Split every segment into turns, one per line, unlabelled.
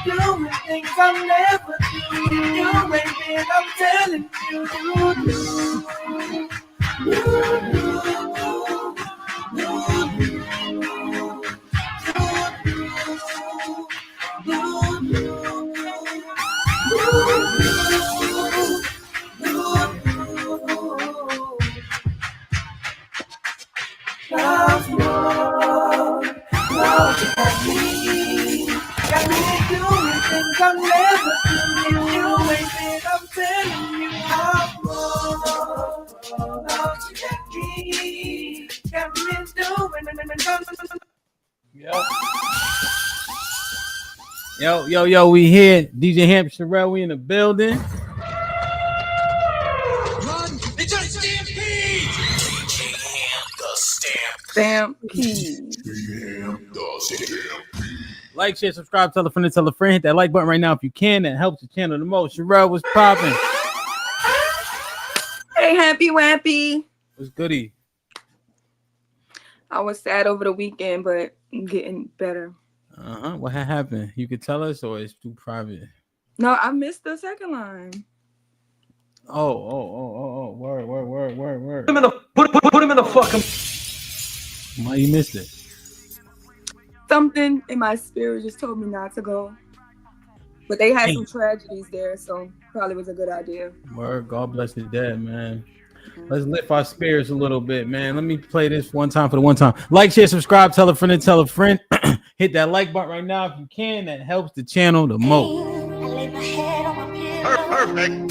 Doing things I'll never do. You ain't been, I'm telling I'm never doing you ain't been, I'm telling you how more you got me doing. Yo, we here. DJ Hamp Sherelle, we in the building.
Run! It's a stampede! DJ Hamp the
Stampede.
Like, share, subscribe, tell a friend, hit that like button right now if you can. That helps the channel the most. Sherelle, what's popping?
Hey, Happy Wappy.
What's goody?
I was sad over the weekend, but I'm getting better.
What happened? You could tell us, or it's too private?
No, I missed the second line.
Oh. Word.
Put him in the fucking.
Why you missed it?
Something in my spirit just told me not to go. But they had some tragedies there, so probably was a good idea.
Word, God bless the dead, man. Let's lift our spirits a little bit, man. Let me play this one time for the one time. Like, share, subscribe, tell a friend. Hit that like button right now if you can. That helps the channel the most.
Perfect.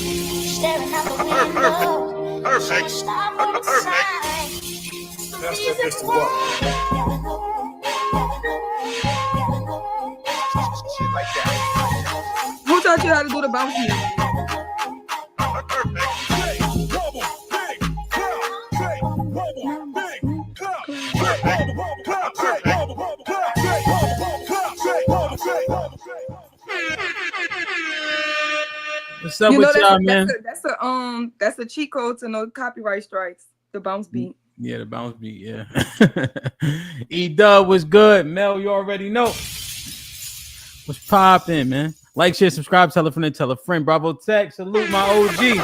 That's the best of what? Shit like that.
Who taught you how to do the bounce music?
What's up with y'all, man?
That's a cheat code to no copyright strikes. The bounce beat.
Yeah, the bounce beat, yeah. E-Dub was good. Mel, you already know. What's poppin', man? Like, share, subscribe, tell a friend. Bravo Tech, salute my OG.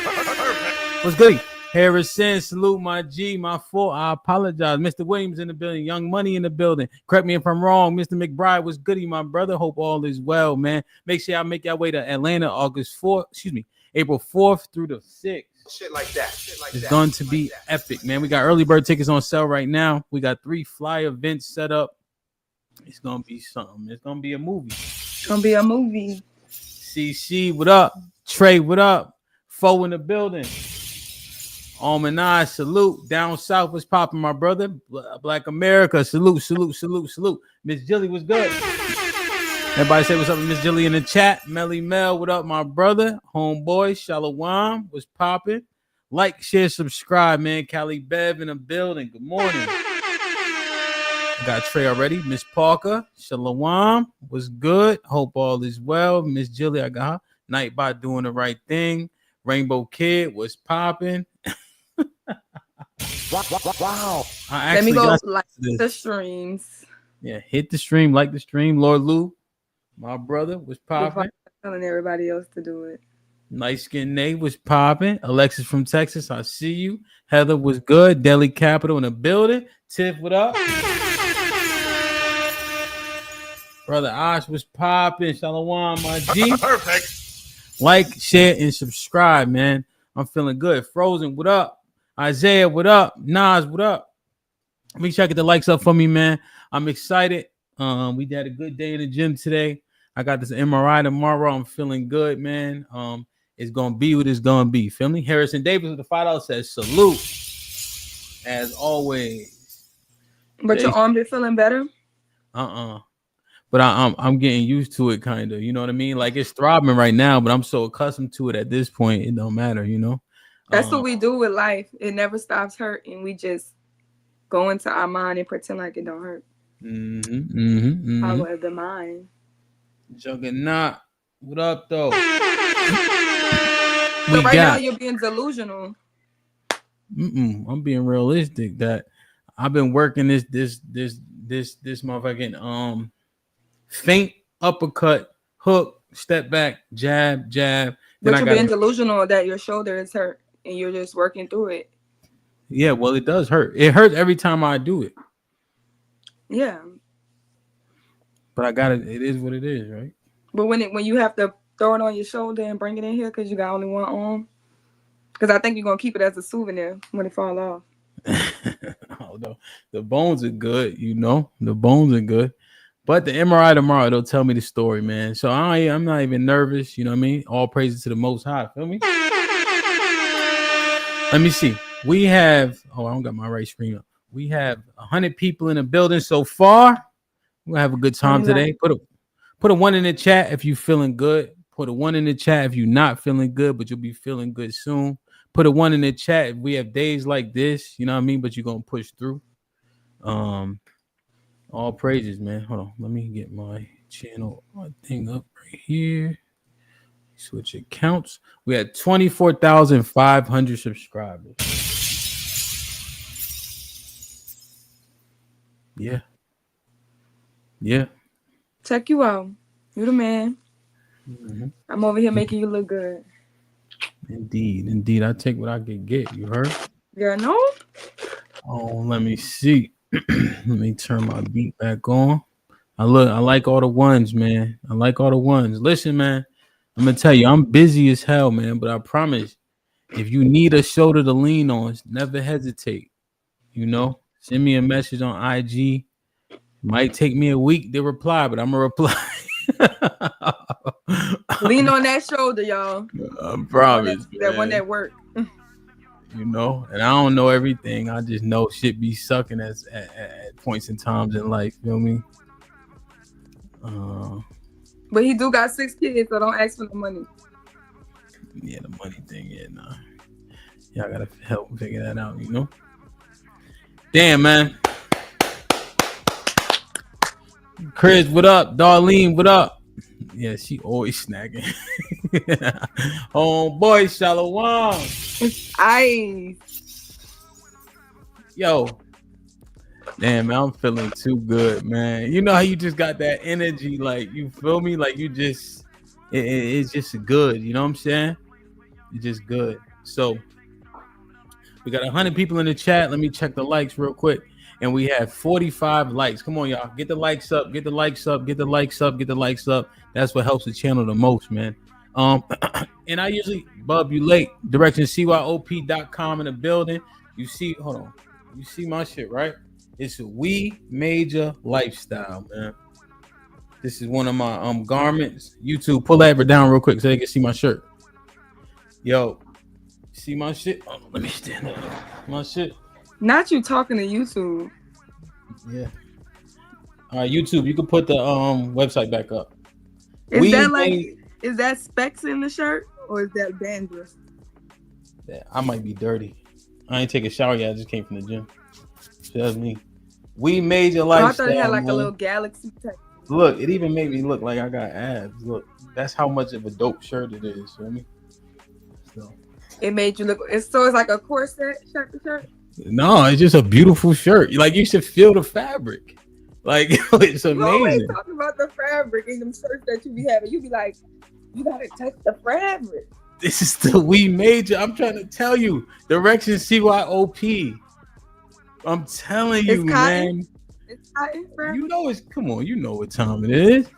What's good? Harrison, salute my G, my fault. I apologize. Mr. Williams in the building. Young Money in the building. Correct me if I'm wrong. Mr. McBride was goody, my brother. Hope all is well, man. Make sure y'all make your way to Atlanta, April 4th through the 6th.
Shit like that.
It's going to be epic, man. We got early bird tickets on sale right now. We got 3 fly events set up. It's going to be something. It's going to be a movie.
It's going to be a movie.
CC, what up? Trey, what up? Foe in the building. Almanai, salute. Down south was popping, my brother. Black America, salute. Miss Jilly was good. Everybody say what's up with Miss Jilly in the chat. Melly Mel, what up, my brother? Homeboy, Shalawam was popping. Like, share, subscribe, man. Cali Bev in the building. Good morning. Got Trey already. Miss Parker, Shalawam was good. Hope all is well. Miss Jilly, I got her. Nightbot doing the right thing. Rainbow Kid was popping.
Wow. Let me go like the streams.
Yeah, hit the stream, like the stream. Lord Lou, my brother, was popping.
Telling everybody else to do it.
Nice Skin Nate was popping. Alexis from Texas, I see you. Heather was good. Delhi Capital in the building. Tiff, what up? Brother Osh was popping. Shalom, my G.
Perfect.
Like, share, and subscribe, man. I'm feeling good. Frozen, what up? Isaiah, what up? Nas, what up? Make sure I get the likes up for me, man. I'm excited. We had a good day in the gym today. I got this MRI tomorrow. I'm feeling good, man. It's gonna be what it's gonna be. Feel me? Harrison Davis with the $5 says salute. As always.
But your arm been feeling better?
But I'm getting used to it, kind of. You know what I mean? Like it's throbbing right now, but I'm so accustomed to it at this point, it don't matter, you know.
That's what we do with life. It never stops hurting. We just go into our mind and pretend like it don't hurt. Power of the mind.
Juggernaut, what up though?
So right now you're being delusional.
I'm being realistic. That I've been working this motherfucking feint, uppercut, hook, step back, jab.
But you're being delusional that your shoulder is hurt and you're just working through it.
Yeah, well, it does hurt. It hurts every time I do it.
Yeah.
But I got it. It is what it is, right?
But when you have to throw it on your shoulder and bring it in here because you got only one arm, because I think you're gonna keep it as a souvenir when it fall off.
Oh no, the bones are good, you know. The bones are good. But the MRI tomorrow, they'll tell me the story, man. So I'm not even nervous, you know what I mean? All praises to the Most High, feel me? Let me see. We have, I don't got my right screen up. We have 100 people in the building so far. We're gonna have a good time today. Put a 1 in the chat if you're feeling good. Put a 1 in the chat if you're not feeling good, but you'll be feeling good soon. Put a 1 in the chat if we have days like this, you know what I mean? But you're gonna push through. All praises, man. Hold on, let me get my channel thing up right here. Switch accounts. We had 24,500 subscribers. Yeah.
Check you out. You the man. I'm over here making you look good.
Indeed. I take what I can get. You heard?
Yeah, no.
Oh, let me see. Let me turn my beat back on. I like all the ones, man. I like all the ones. Listen, man. I'm gonna tell you, I'm busy as hell, man. But I promise, if you need a shoulder to lean on, never hesitate. You know, send me a message on IG. Might take me a week to reply, but I'm gonna reply.
Lean on that shoulder, y'all.
I promise.
That one that worked.
You know, and I don't know everything. I just know shit be sucking at points and times in life. Feel me?
But he do got 6 kids, so don't ask for the money.
Yeah, the money thing. Yeah, nah. Y'all gotta help figure that out. You know. Damn, man. Chris, what up? Darlene, what up? Yeah, she always snagging. Homeboy, Shalom. Yo. Damn, man, I'm feeling too good, man. You know how you just got that energy, like, you feel me? Like, you just, it's just good, you know what I'm saying? It's just good. So, we got 100 people in the chat. Let me check the likes real quick. And we have 45 likes. Come on, y'all. Get the likes up. Get the likes up. Get the likes up. Get the likes up. That's what helps the channel the most, man. And I usually, Bub, you late. Direction CYOP.com in the building. You see, hold on. You see my shit, right? It's We Major Lifestyle, man. This is one of my garments. YouTube, pull that down real quick so they can see my shirt. Yo, see my shit? Oh, let me stand up. My shit.
Not you talking to YouTube.
Yeah. All right, YouTube, you can put the website back up.
Is that specs in the shirt or is that dandruff?
Yeah, I might be dirty. I ain't take a shower yet. I just came from the gym. So that's me. We Major Lifestyle.
I thought it had like a little galaxy type.
Look, it even made me look like I got abs. Look, that's how much of a dope shirt it is. Feel me? So.
It made you look. It's like a corset shirt to shirt.
No, it's just a beautiful shirt. Like, you should feel the fabric. Like, it's amazing. You
always talking about the fabric in them shirts that you be having. You be like, you gotta touch the fabric.
This is the We Major. I'm trying to tell you. Direction CYOP. I'm telling you, man.
It's
You know it's come on. You know what time it is.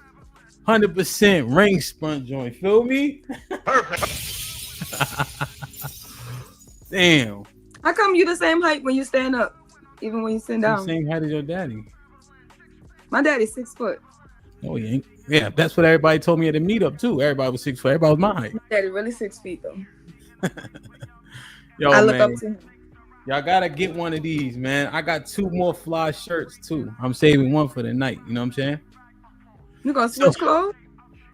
100% ring spun joint. Feel me? Damn.
How come you the same height when you stand up, even when you sit down?
The same height as your daddy.
My daddy's 6 foot.
Oh, he ain't. Yeah, that's what everybody told me at the meetup too. Everybody was 6 foot. Everybody was my height.
My daddy really 6 feet though.
Yo,
I look
man,
up to him.
y'all gotta get one of these, man. I got 2 more fly shirts too. I'm saving one for the night. You know what I'm saying?
You gonna switch clothes?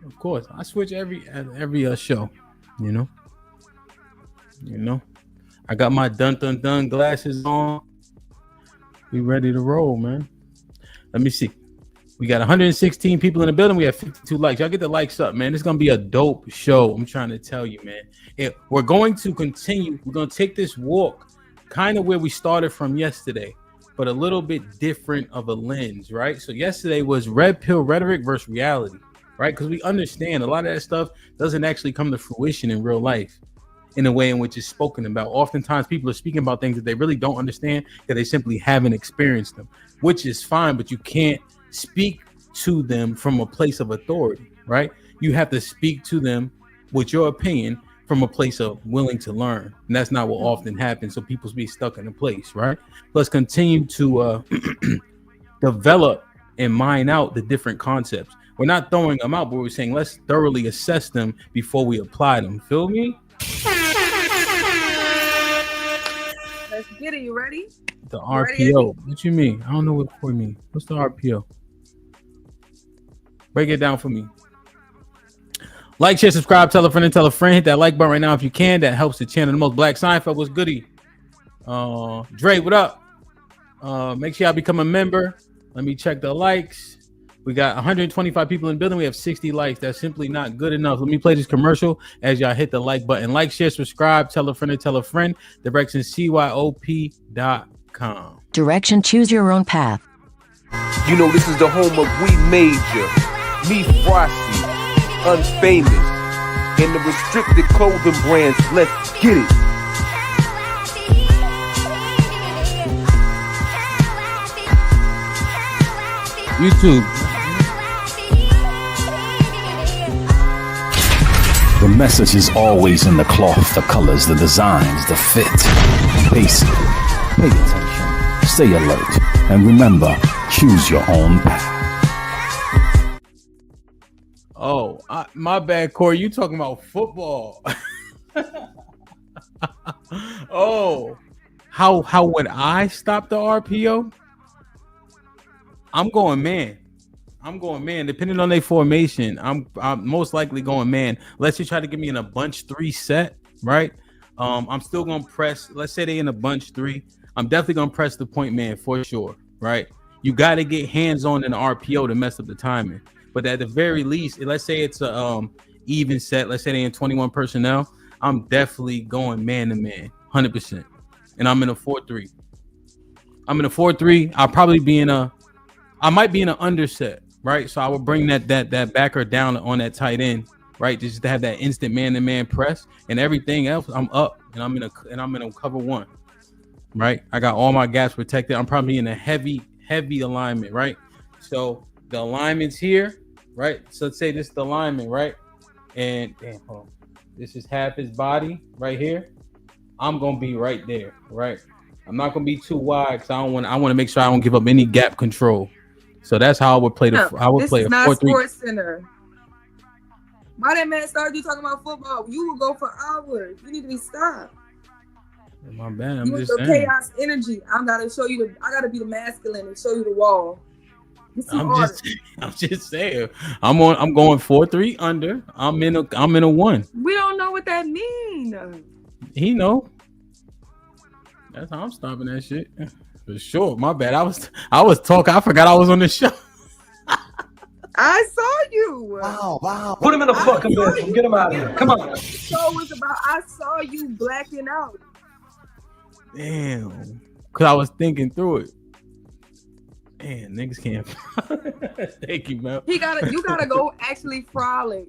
Of course, I switch every show. You know. I got my dun glasses on. We ready to roll, man. Let me see. We got 116 people in the building. We have 52 likes. Y'all get the likes up, man. It's gonna be a dope show. I'm trying to tell you, man. We're going to continue. We're gonna take this walk kind of where we started from yesterday, but a little bit different of a lens, right? So yesterday was red pill rhetoric versus reality, right? Because we understand a lot of that stuff doesn't actually come to fruition in real life in the way in which it's spoken about. Oftentimes people are speaking about things that they really don't understand because they simply haven't experienced them, which is fine, but you can't speak to them from a place of authority, right? You have to speak to them with your opinion from a place of willing to learn. And that's not what often happens. So people be stuck in a place, right? Let's continue to develop and mine out the different concepts. We're not throwing them out, but we're saying let's thoroughly assess them before we apply them. Feel me?
Let's get it. You ready?
The RPO. What you mean? I don't know what for me. What's the RPO? Break it down for me. Like, share, subscribe, tell a friend and tell a friend. Hit that like button right now if you can. That helps the channel the most. Black Seinfeld, what's goody? Dre, what up? Make sure y'all become a member. Let me check the likes. We got 125 people in the building. We have 60 likes. That's simply not good enough. Let me play this commercial as y'all hit the like button. Like, share, subscribe, tell a friend and tell a friend. Direction CYOP.com.
Direction, choose your own path.
You know, this is the home of We Major, Me Frosty, Unfamous, and the restricted clothing brands. Let's get it.
YouTube.
The message is always in the cloth, the colors, the designs, the fit. Basic. Pay attention, stay alert, and remember, choose your own path.
Oh, my bad, Corey. You talking about football? Oh, how would I stop the RPO? I'm going man. Depending on their formation, I'm most likely going man. Let's just try to give me in a bunch 3 set, right? I'm still gonna press. Let's say they in a bunch 3. I'm definitely gonna press the point man for sure, right? You got to get hands on in the RPO to mess up the timing. But at the very least, let's say it's a even set. Let's say they in 21 personnel. I'm definitely going man to man, 100%. And I'm in a 4-3. I'll probably be I might be in an underset, right? So I will bring that backer down on that tight end, right? Just to have that instant man-to-man press, and everything else I'm up, and I'm in a cover 1, right? I got all my gaps protected. I'm probably in a heavy alignment, right? So the alignment's here, right? So let's say this is the alignment, right? And hold on. This is half his body right here. I'm gonna be right there, right? I'm not gonna be too wide because I want to make sure I don't give up any gap control. So that's how I would play I would play a 4-3. This is not
Sports Center. Why that man started you talking about football? You will go for hours. You need to be stopped.
My bad. I'm
you
just
with
saying.
Chaos energy. I gotta be the masculine and show you the wall.
I'm just saying. I'm going 4-3 under. I'm in a 1.
We don't know what that means.
He know. That's how I'm stopping that shit. For sure. My bad. I was talking. I forgot I was on the show.
I saw you.
Wow. Put him in the fucking bed. Get him out of here. Come on.
The show was about. I saw you blacking out.
Damn. Cause I was thinking through it. Man, niggas can't. Thank you, man.
You gotta go actually frolic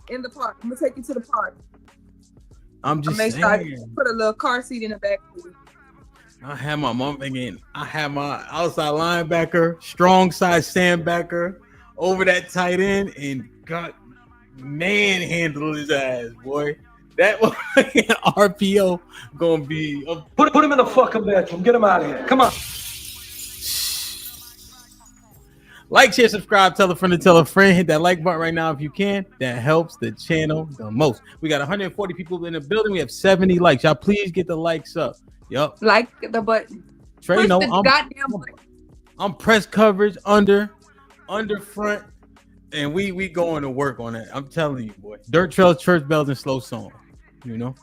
in the park. I'm gonna take you to the park.
I'm just
saying. Sure I put a little car seat in the back for you.
I had my mom again. I had my outside linebacker, strong side sandbacker over that tight end and got manhandled his ass, boy. That RPO gonna be
Put him in the fucking bedroom. Get him out of here. Come on.
like, share, subscribe, tell a friend to tell a friend. Hit that like button right now if you can. That helps the channel the most. We got 140 people in the building. We have 70 likes. Y'all please get the likes up. Yup.
Like the button.
Trey,
Push
no,
the goddamn button.
I'm press coverage under front, and we going to work on that. I'm telling you, boy. Dirt trails, church bells, and slow song. You know.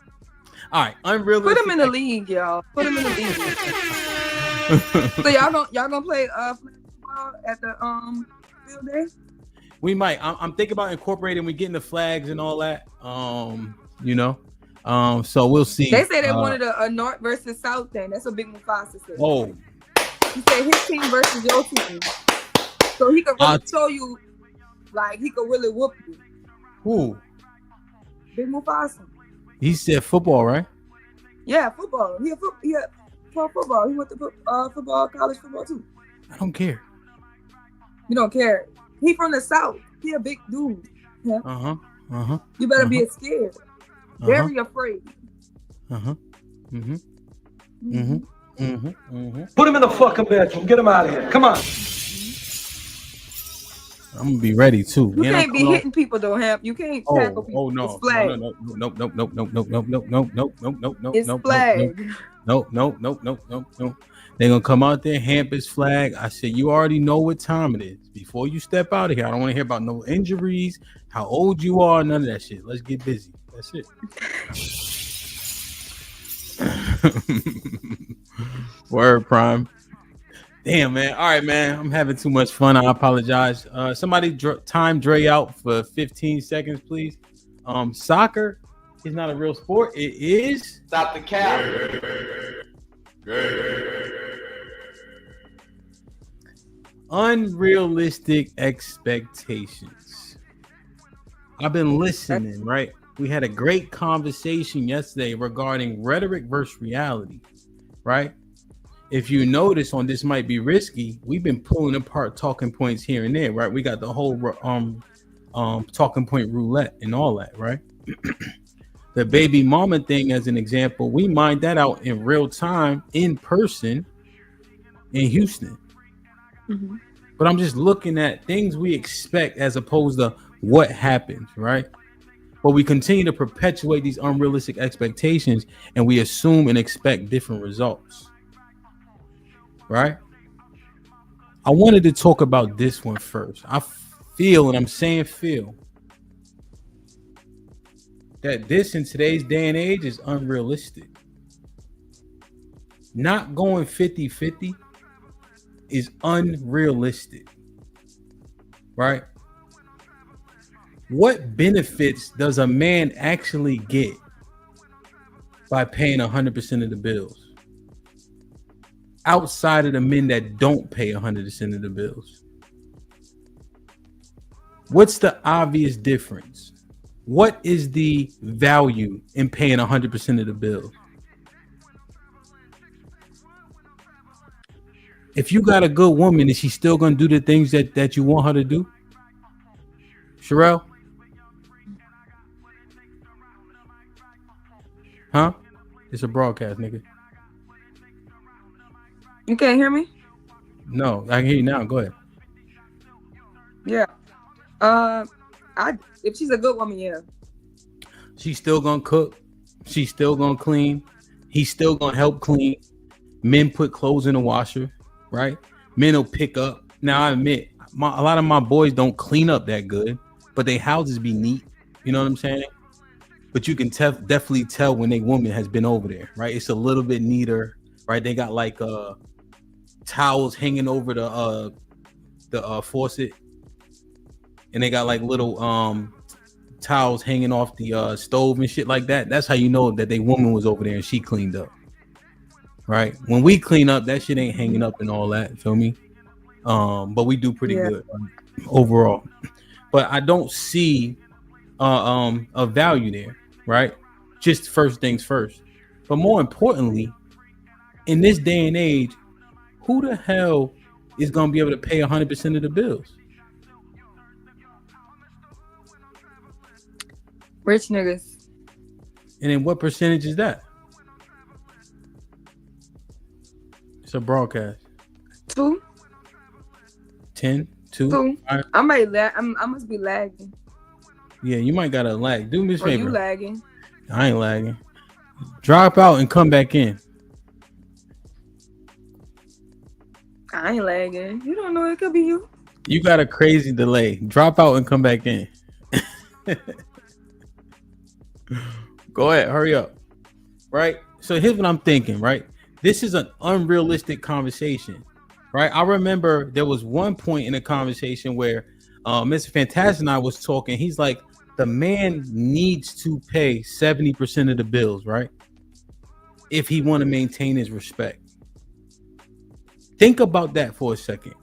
All right, unrealistic.
Put him in the league, y'all. Put him in the league. So y'all gonna play football at the field day?
We might. I'm thinking about incorporating. We getting the flags and all that. You know. So we'll see.
They say they wanted a North versus South thing. That's what Big Mufasa said.
Oh.
He said his team versus your team. So he could really show you, like, he could really whoop you.
Who?
Big Mufasa.
He said football, right?
Yeah, football. He football. He went to football, college football too.
I don't care.
You don't care. He from the South. He a big dude. Yeah. You better be scared. Very afraid.
Put him in the fucking bedroom. Get him out of here. Come on.
I'm gonna be ready too.
You can't be hitting people though, Hamp. You can't tackle people.
Oh no!
It's flag.
No!
It's flag.
No. They're gonna come out there, Hamp is flag. I said, you already know what time it is. Before you step out of here, I don't want to hear about no injuries, how old you are, none of that shit. Let's get busy. That's it. Word, Prime. Damn, man. All right, man. I'm having too much fun. I apologize. Somebody time Dre out for 15 seconds, please. Soccer is not a real sport. It is.
Stop the cap.
Unrealistic expectations. I've been listening, right? We had a great conversation yesterday regarding rhetoric versus reality, right? If you notice on This Might Be Risky, we've been pulling apart talking points here and there, right? We got the whole talking point roulette and all that, right? The baby mama thing as an example, we mined that out in real time, in person, in Houston. But I'm just looking at things we expect as opposed to what happens, right? But we continue to perpetuate these unrealistic expectations and we assume and expect different results. Right? I wanted to talk about this one first. I feel, and I'm saying feel, that this in today's day and age is unrealistic. Not going 50-50 is unrealistic. Right? What benefits does a man actually get by paying 100% of the bills? Outside of the men that don't pay 100% of the bills. What's the obvious difference? What is the value in paying 100% of the bills? If you got a good woman, is she still going to do the things that you want her to do? Sherelle? Huh? It's a broadcast, nigga.
You can't hear me?
No, I can hear you now. Go ahead.
Yeah. If she's a good woman, yeah.
She's still gonna cook. She's still gonna clean. He's still gonna help clean. Men put clothes in the washer, right? Men will pick up. Now I admit, a lot of my boys don't clean up that good, but their houses be neat. You know what I'm saying? But you can definitely tell when a woman has been over there, right? It's a little bit neater, right? They got like towels hanging over the faucet, and they got like little towels hanging off the stove and shit like that. That's how you know that they woman was over there and she cleaned up, right? When we clean up, that shit ain't hanging up and all that. Feel me? But we do pretty good overall. But I don't see a value there, right? Just first things first. But more importantly, in this day and age, who the hell is gonna be able to pay 100% of the bills?
Rich niggas.
And then what percentage is that? It's a broadcast.
2.
10, 2.
2.
Right.
I must be lagging.
Yeah, you might gotta lag. Do me a
Or
favor.
you lagging?
I ain't lagging. Drop out and come back in.
I ain't lagging. You don't know, it could be you.
You got a crazy delay. Drop out and come back in. Go ahead, hurry up. Right? So here's what I'm thinking, right? This is an unrealistic conversation, right? I remember there was one point in the conversation where Mr. Fantastic and I was talking. He's like, the man needs to pay 70% of the bills, right? If he want to maintain his respect. Think about that for a second,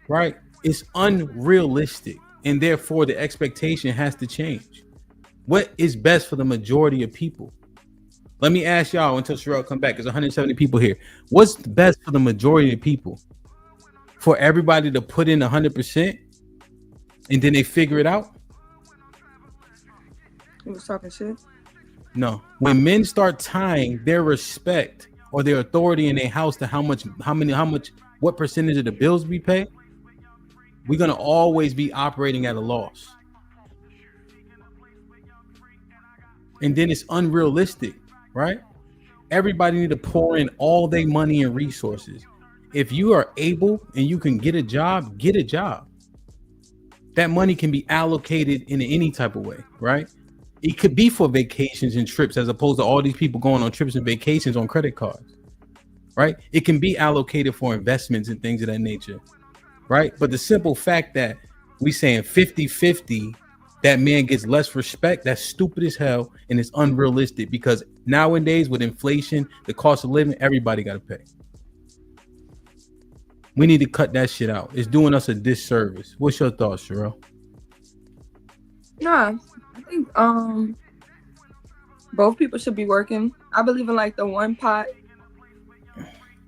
right? It's unrealistic, and therefore the expectation has to change. What is best for the majority of people? Let me ask y'all until Sherelle come back. There's 170 people here. What's best for the majority of people? For everybody to put in 100% and then they figure it out?
You was talking shit?
No. When men start tying their respect or their authority in their house to what percentage of the bills we pay, we're gonna always be operating at a loss. And then it's unrealistic, right? Everybody need to pour in all their money and resources. If you are able and you can get a job, get a job. That money can be allocated in any type of way, right? It could be for vacations and trips as opposed to all these people going on trips and vacations on credit cards, right? It can be allocated for investments and things of that nature, right? But the simple fact that we saying 50-50, that man gets less respect, that's stupid as hell, and it's unrealistic because nowadays with inflation, the cost of living, everybody got to pay. We need to cut that shit out. It's doing us a disservice. What's your thoughts, Sherelle?
Nah, I think both people should be working. I believe in like the one pot.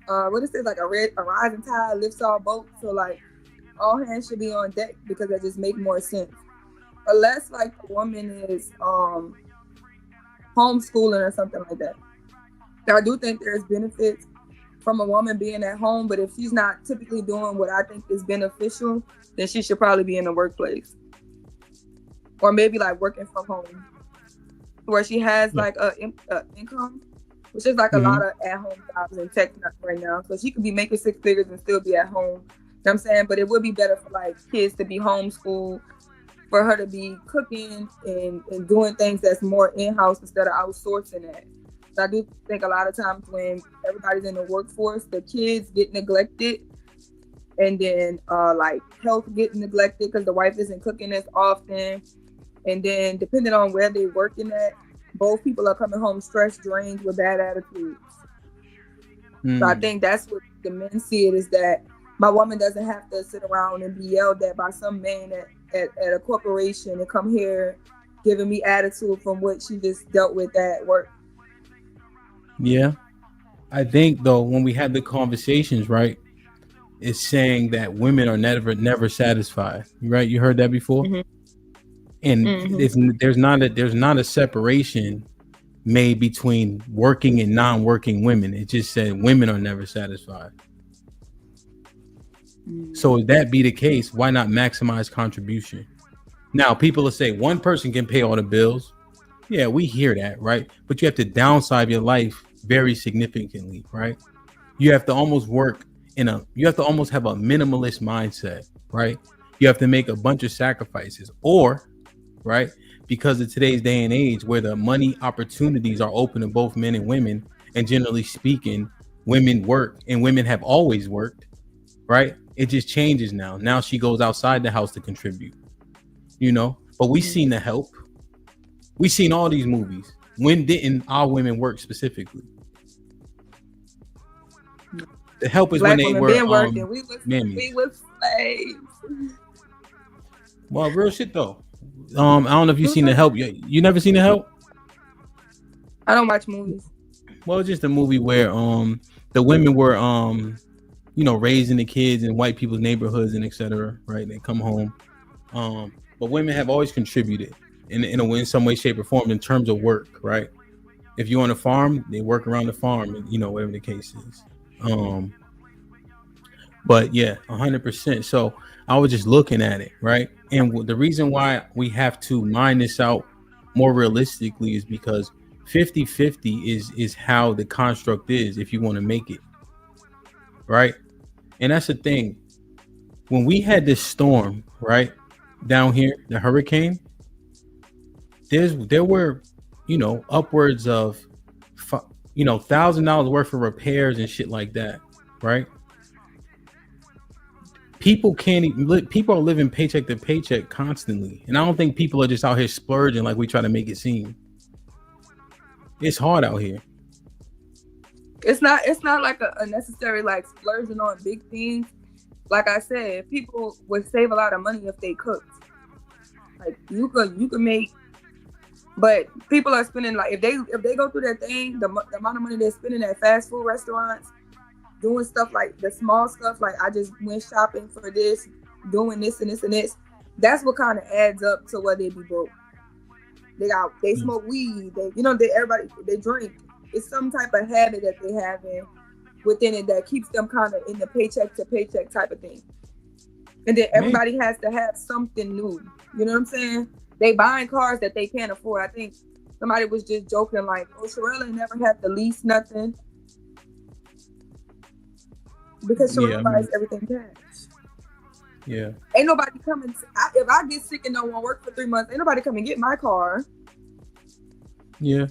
What is it, like a rising tide lifts all boats? So like all hands should be on deck because that just make more sense. Unless like the woman is homeschooling or something like that. I do think there's benefits from a woman being at home, but if she's not typically doing what I think is beneficial, then she should probably be in the workplace. Or maybe like working from home where she has like a income, which is like a lot of at-home jobs in tech right now. So she could be making 6 figures and still be at home. You know what I'm saying? But it would be better for like kids to be homeschooled, for her to be cooking and doing things that's more in-house instead of outsourcing that. So I do think a lot of times when everybody's in the workforce, the kids get neglected, and then like health get neglected because the wife isn't cooking as often. And then depending on where they're working at, both people are coming home stressed, drained, with bad attitudes. So I think that's what the men see it, is that my woman doesn't have to sit around and be yelled at by some man at a corporation and come here giving me attitude from what she just dealt with at work.
Yeah. I think though, when we have the conversations, right, it's saying that women are never satisfied, right? You heard that before? Mm-hmm. And there's not a separation made between working and non-working women. It just said women are never satisfied. So if that be the case, why not maximize contribution? Now, people will say one person can pay all the bills. Yeah, we hear that, right? But you have to downsize your life very significantly, right? You have to almost you have to almost have a minimalist mindset, right? You have to make a bunch of sacrifices, or, right, because of today's day and age where the money opportunities are open to both men and women, and generally speaking, women work and women have always worked, right? It just changes now. Now she goes outside the house to contribute, you know, but we seen the help. We seen all these movies. When didn't our women work specifically? The help is
Black
when they
women
were
working. We was slaves.
Well, real shit though. I don't know if you've seen the help. You never seen the help?
I don't watch movies.
Well, it's just a movie where the women were raising the kids in white people's neighborhoods and etc. Right? They come home. But women have always contributed in some way, shape, or form in terms of work, right? If you're on a farm, they work around the farm, and whatever the case is. But yeah, 100%. So I was just looking at it, right? And the reason why we have to mine this out more realistically is because 50-50 is how the construct is if you want to make it, right? And that's the thing. When we had this storm, right, down here, the hurricane, there were, upwards of, $1,000 worth of repairs and shit like that, right? People are living paycheck to paycheck constantly, and I don't think people are just out here splurging like we try to make it seem. It's hard out here.
It's not like a necessary like splurging on big things. Like I said, people would save a lot of money if they cooked. Like you could make, but people are spending like if they go through that thing, the amount of money they're spending at fast food restaurants, doing stuff like the small stuff, like I just went shopping for this, doing this and this and this. That's what kind of adds up to where they be broke. They smoke weed, they drink. It's some type of habit that they have within it that keeps them kind of in the paycheck to paycheck type of thing. And then everybody has to have something new. You know what I'm saying? They buying cars that they can't afford. I think somebody was just joking like, oh, Sherelle ain't never had to lease nothing. Because Sherelle buys everything cash.
Yeah.
Ain't nobody coming. If I get sick and don't want to work for 3 months, ain't nobody come and get my car.
Yeah.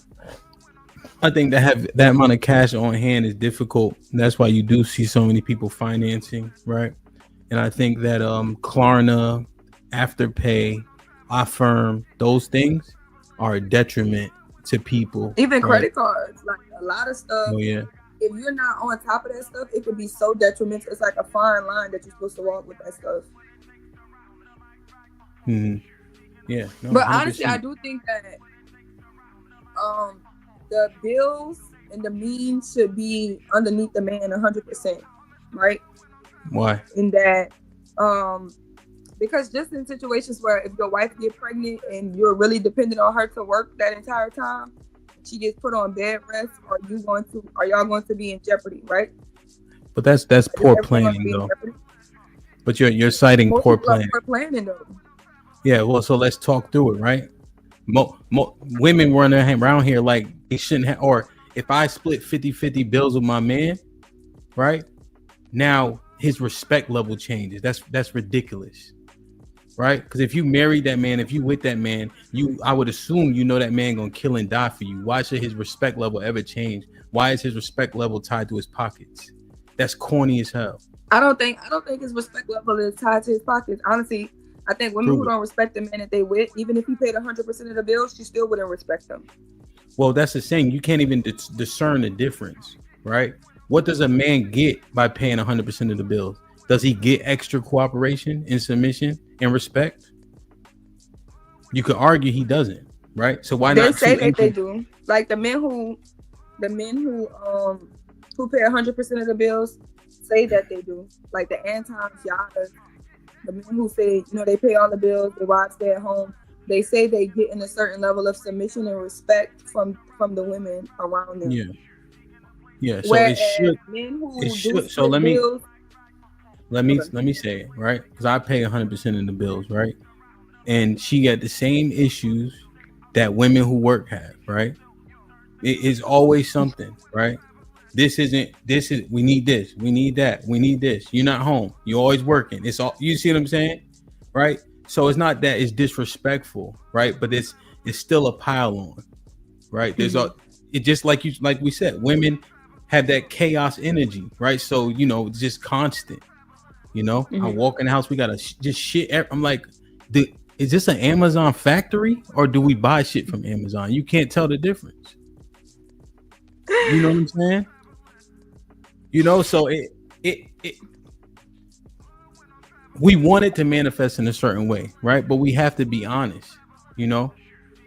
I think to have that amount of cash on hand is difficult. That's why you do see so many people financing, right? And I think that Klarna, Afterpay, Affirm, those things are a detriment to people.
Even credit cards, like a lot of stuff.
Oh yeah.
If you're not on top of that stuff, it could be so detrimental. It's like a fine line that you're supposed to walk with that stuff.
Mm-hmm. Yeah. No,
but
100%.
honestly, I do think that the bills and the means should be underneath the man 100%, right?
Why?
In that, because just in situations where if your wife get pregnant and you're really dependent on her to work that entire time, she gets put on bed rest, are y'all going to be in jeopardy, right?
But that's poor planning though. But you're citing poor planning.
Poor planning though.
Yeah, well, so let's talk through it, right? Women running around here like they shouldn't have, or if I split 50-50 bills with my man, right? Now his respect level changes. That's ridiculous. Right? Because if you married that man, if you with that man, I would assume that man gonna kill and die for you. Why should his respect level ever change? Why is his respect level tied to his pockets? That's corny as hell.
I don't think his respect level is tied to his pockets. Honestly, I think women who don't respect the man that they with, even if he paid 100% of the bills, she still wouldn't respect them.
Well, that's the thing. You can't even discern the difference, right? What does a man get by paying 100% of the bills? Does he get extra cooperation and submission and respect? You could argue he doesn't, right? So why not?
They say that they do. Like the men who pay 100% of the bills say that they do. Like the Antons, Yadas, the men who say, they pay all the bills, their wives stay at home. They say they get in a certain level of submission and respect from the women around them.
Yeah. Yeah. So
whereas
it
should.
So let me say it, right? Because I pay 100% of the bills, right? And she got the same issues that women who work have, right? It is always something, right? We need this, we need that, we need this. You're not home. You're always working. It's all, you see what I'm saying? Right? So it's not that it's disrespectful, right? But it's still a pile on, right? There's it just like we said, women have that chaos energy, right? So, it's just constant. I walk in the house, we gotta just shit. I'm like, is this an Amazon factory or do we buy shit from Amazon? You can't tell the difference. You know what I'm saying? So we want it to manifest in a certain way, right? But we have to be honest,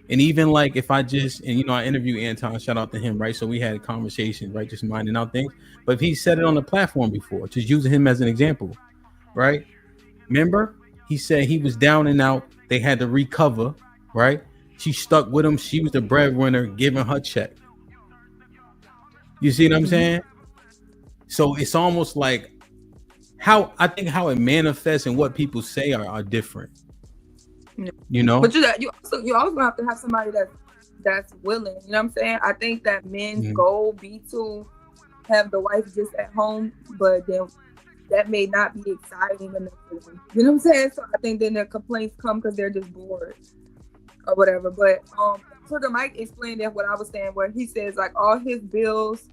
And even like if I just, and you know, I interviewed Anton, shout out to him, right? So we had a conversation, right? Just minding out things. But if he said it on the platform before, just using him as an example, right? Remember, he said he was down and out. They had to recover, right? She stuck with him. She was the breadwinner, giving her check. You see what I'm saying? So it's almost like how I think how it manifests and what people say are different. You know,
but you also have to have somebody that's willing. You know what I'm saying? I think that men's goal be to have the wife just at home, but then that may not be exciting enough for them. You know what I'm saying? So I think then the complaints come because they're just bored or whatever. But Sugar Mike explained that what I was saying, where he says like all his bills,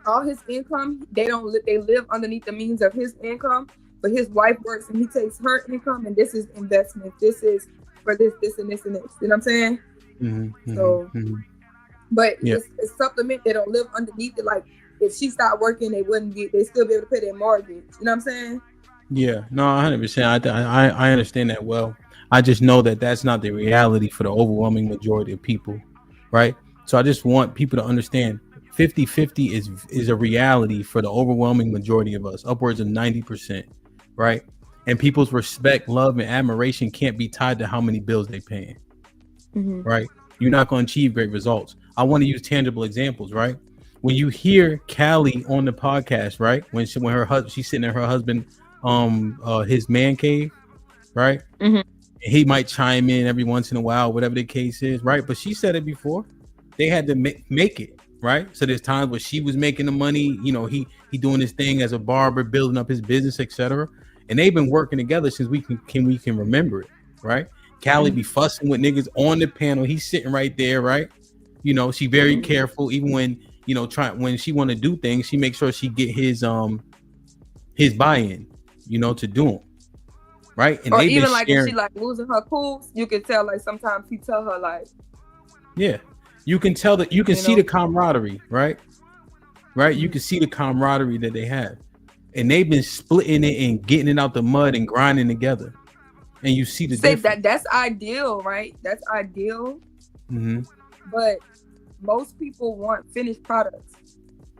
all his income, they live underneath the means of his income. But his wife works and he takes her income, and this is investment. This is for this, and this, and this. You know what I'm saying? But it's supplement. They don't live underneath it. Like if she stopped working, they still be able to pay their mortgage. You know what I'm saying?
Yeah, no, 100%. I understand that well. I just know that that's not the reality for the overwhelming majority of people, right? So I just want people to understand 50-50 is a reality for the overwhelming majority of us, upwards of 90%. Right, and people's respect, love, and admiration can't be tied to how many bills they paying. Right, you're not going to achieve great results. I want to use tangible examples. Right, when you hear Callie on the podcast, right, when she's sitting in her husband, his man cave, right, he might chime in every once in a while, whatever the case is, right. But she said it before; they had to make it. Right, so there's times where she was making the money. You know, he doing his thing as a barber, building up his business, etc. And they've been working together since we can remember it, right? Callie be fussing with niggas on the panel. He's sitting right there, right? You know, she very careful. Even when, you know, when she want to do things, she makes sure she get his buy-in, you know, to do them, right? And
or even like if she like losing her cool, you can tell like sometimes he tell her like,
yeah, you can tell that you can see the camaraderie, right? Right, you can see the camaraderie that they have. And they've been splitting it and getting it out the mud and grinding together. And you see the difference.
That's ideal, right? That's ideal. But most people want finished products.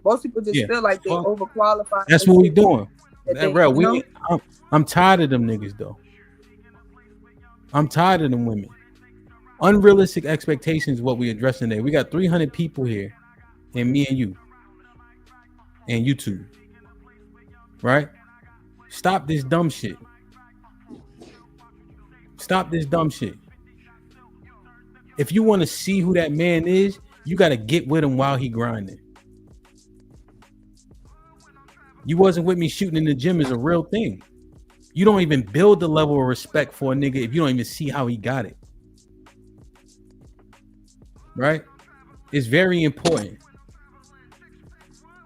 Most people just feel like they overqualified.
That's what we're doing. I'm tired of them niggas though. I'm tired of them women. Unrealistic expectations is what we're addressing today. We got 300 people here, and me and you, and YouTube. Right? Stop this dumb shit. Stop this dumb shit. If you want to see who that man is, you got to get with him while he grinding. You wasn't with me shooting in the gym is a real thing. You don't even build the level of respect for a nigga if you don't even see how he got it. Right? It's very important.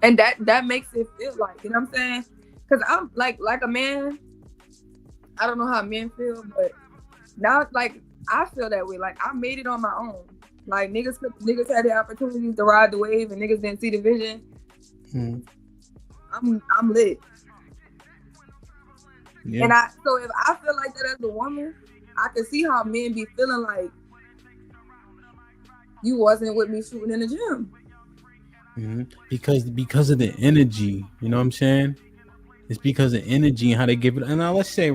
And that makes it feel like, you know what I'm saying? Because I'm like a man, I don't know how men feel, but now like I feel that way. Like I made it on my own. Like niggas had the opportunities to ride the wave and niggas didn't see the vision. I'm lit. Yeah. And so if I feel like that as a woman, I can see how men be feeling like you wasn't with me shooting in the gym.
Because of the energy, you know what I'm saying? It's because of energy and how they give it. And now let's say,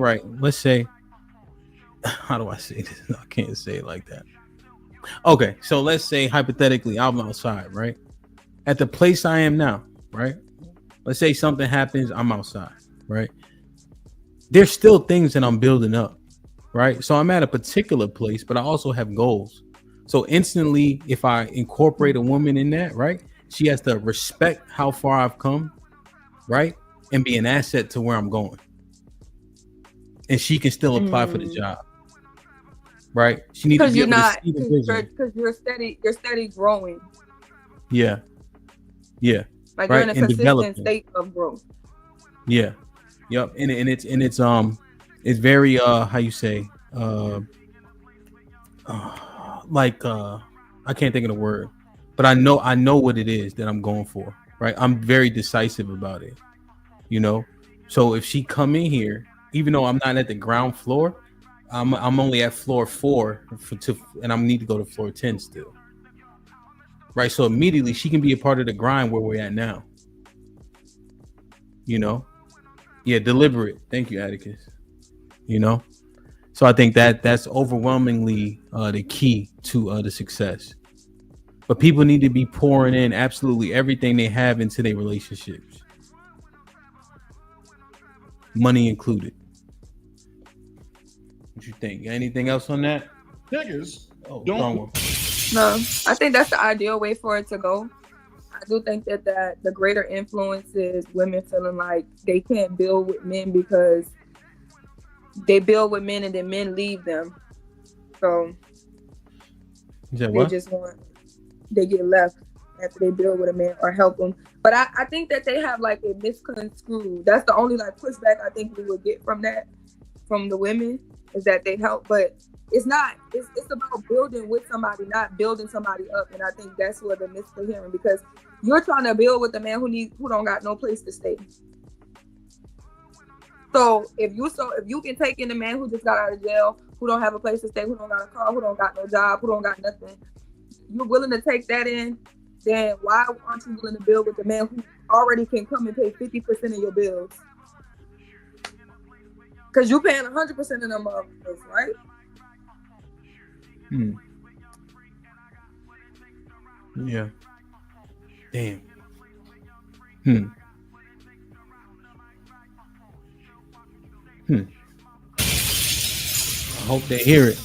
how do I say this? I can't say it like that. Okay, so let's say hypothetically I'm outside, right? At the place I am now, right? Let's say something happens, I'm outside, right? There's still things that I'm building up, right? So I'm at a particular place, but I also have goals. So instantly, if I incorporate a woman in that, right? She has to respect how far I've come, right? And be an asset to where I'm going. And she can still apply for the job. Right? She needs to be able to see the vision.
Because you're steady growing.
Yeah. Yeah.
Like
right?
You're in a consistent state of growth.
Yeah. Yep. And it's very how you say I can't think of the word, but I know what it is that I'm going for, right? I'm very decisive about it, you know? So if she come in here, even though I'm not at the ground floor, I'm only at floor 4 and I need to go to floor 10 still. Right, so immediately she can be a part of the grind where we're at now. You know, yeah, deliberate. Thank you, Atticus. You know, so I think that's overwhelmingly the key to the success. But people need to be pouring in absolutely everything they have into their relationships, money included. What you think? Anything else on that?
Niggas,
wrong
don't.
one.
No, I think that's the ideal way for it to go. I do think that the greater influence is women feeling like they can't build with men because they build with men and then men leave them. So they get left after they build with a man or help them. But I think that they have like a misconstrued. That's the only like pushback I think we would get from that, from the women, is that they help. But it's not. It's about building with somebody, not building somebody up. And I think that's where the miscoherent, because you're trying to build with a man who don't got no place to stay. So if you can take in a man who just got out of jail, who don't have a place to stay, who don't got a car, who don't got no job, who don't got nothing, you're willing to take that in, then why aren't you willing to build with a man who already can come and pay 50% of your bills? Because you're paying 100% of them bills, right?
Yeah. Damn. I hope they hear it.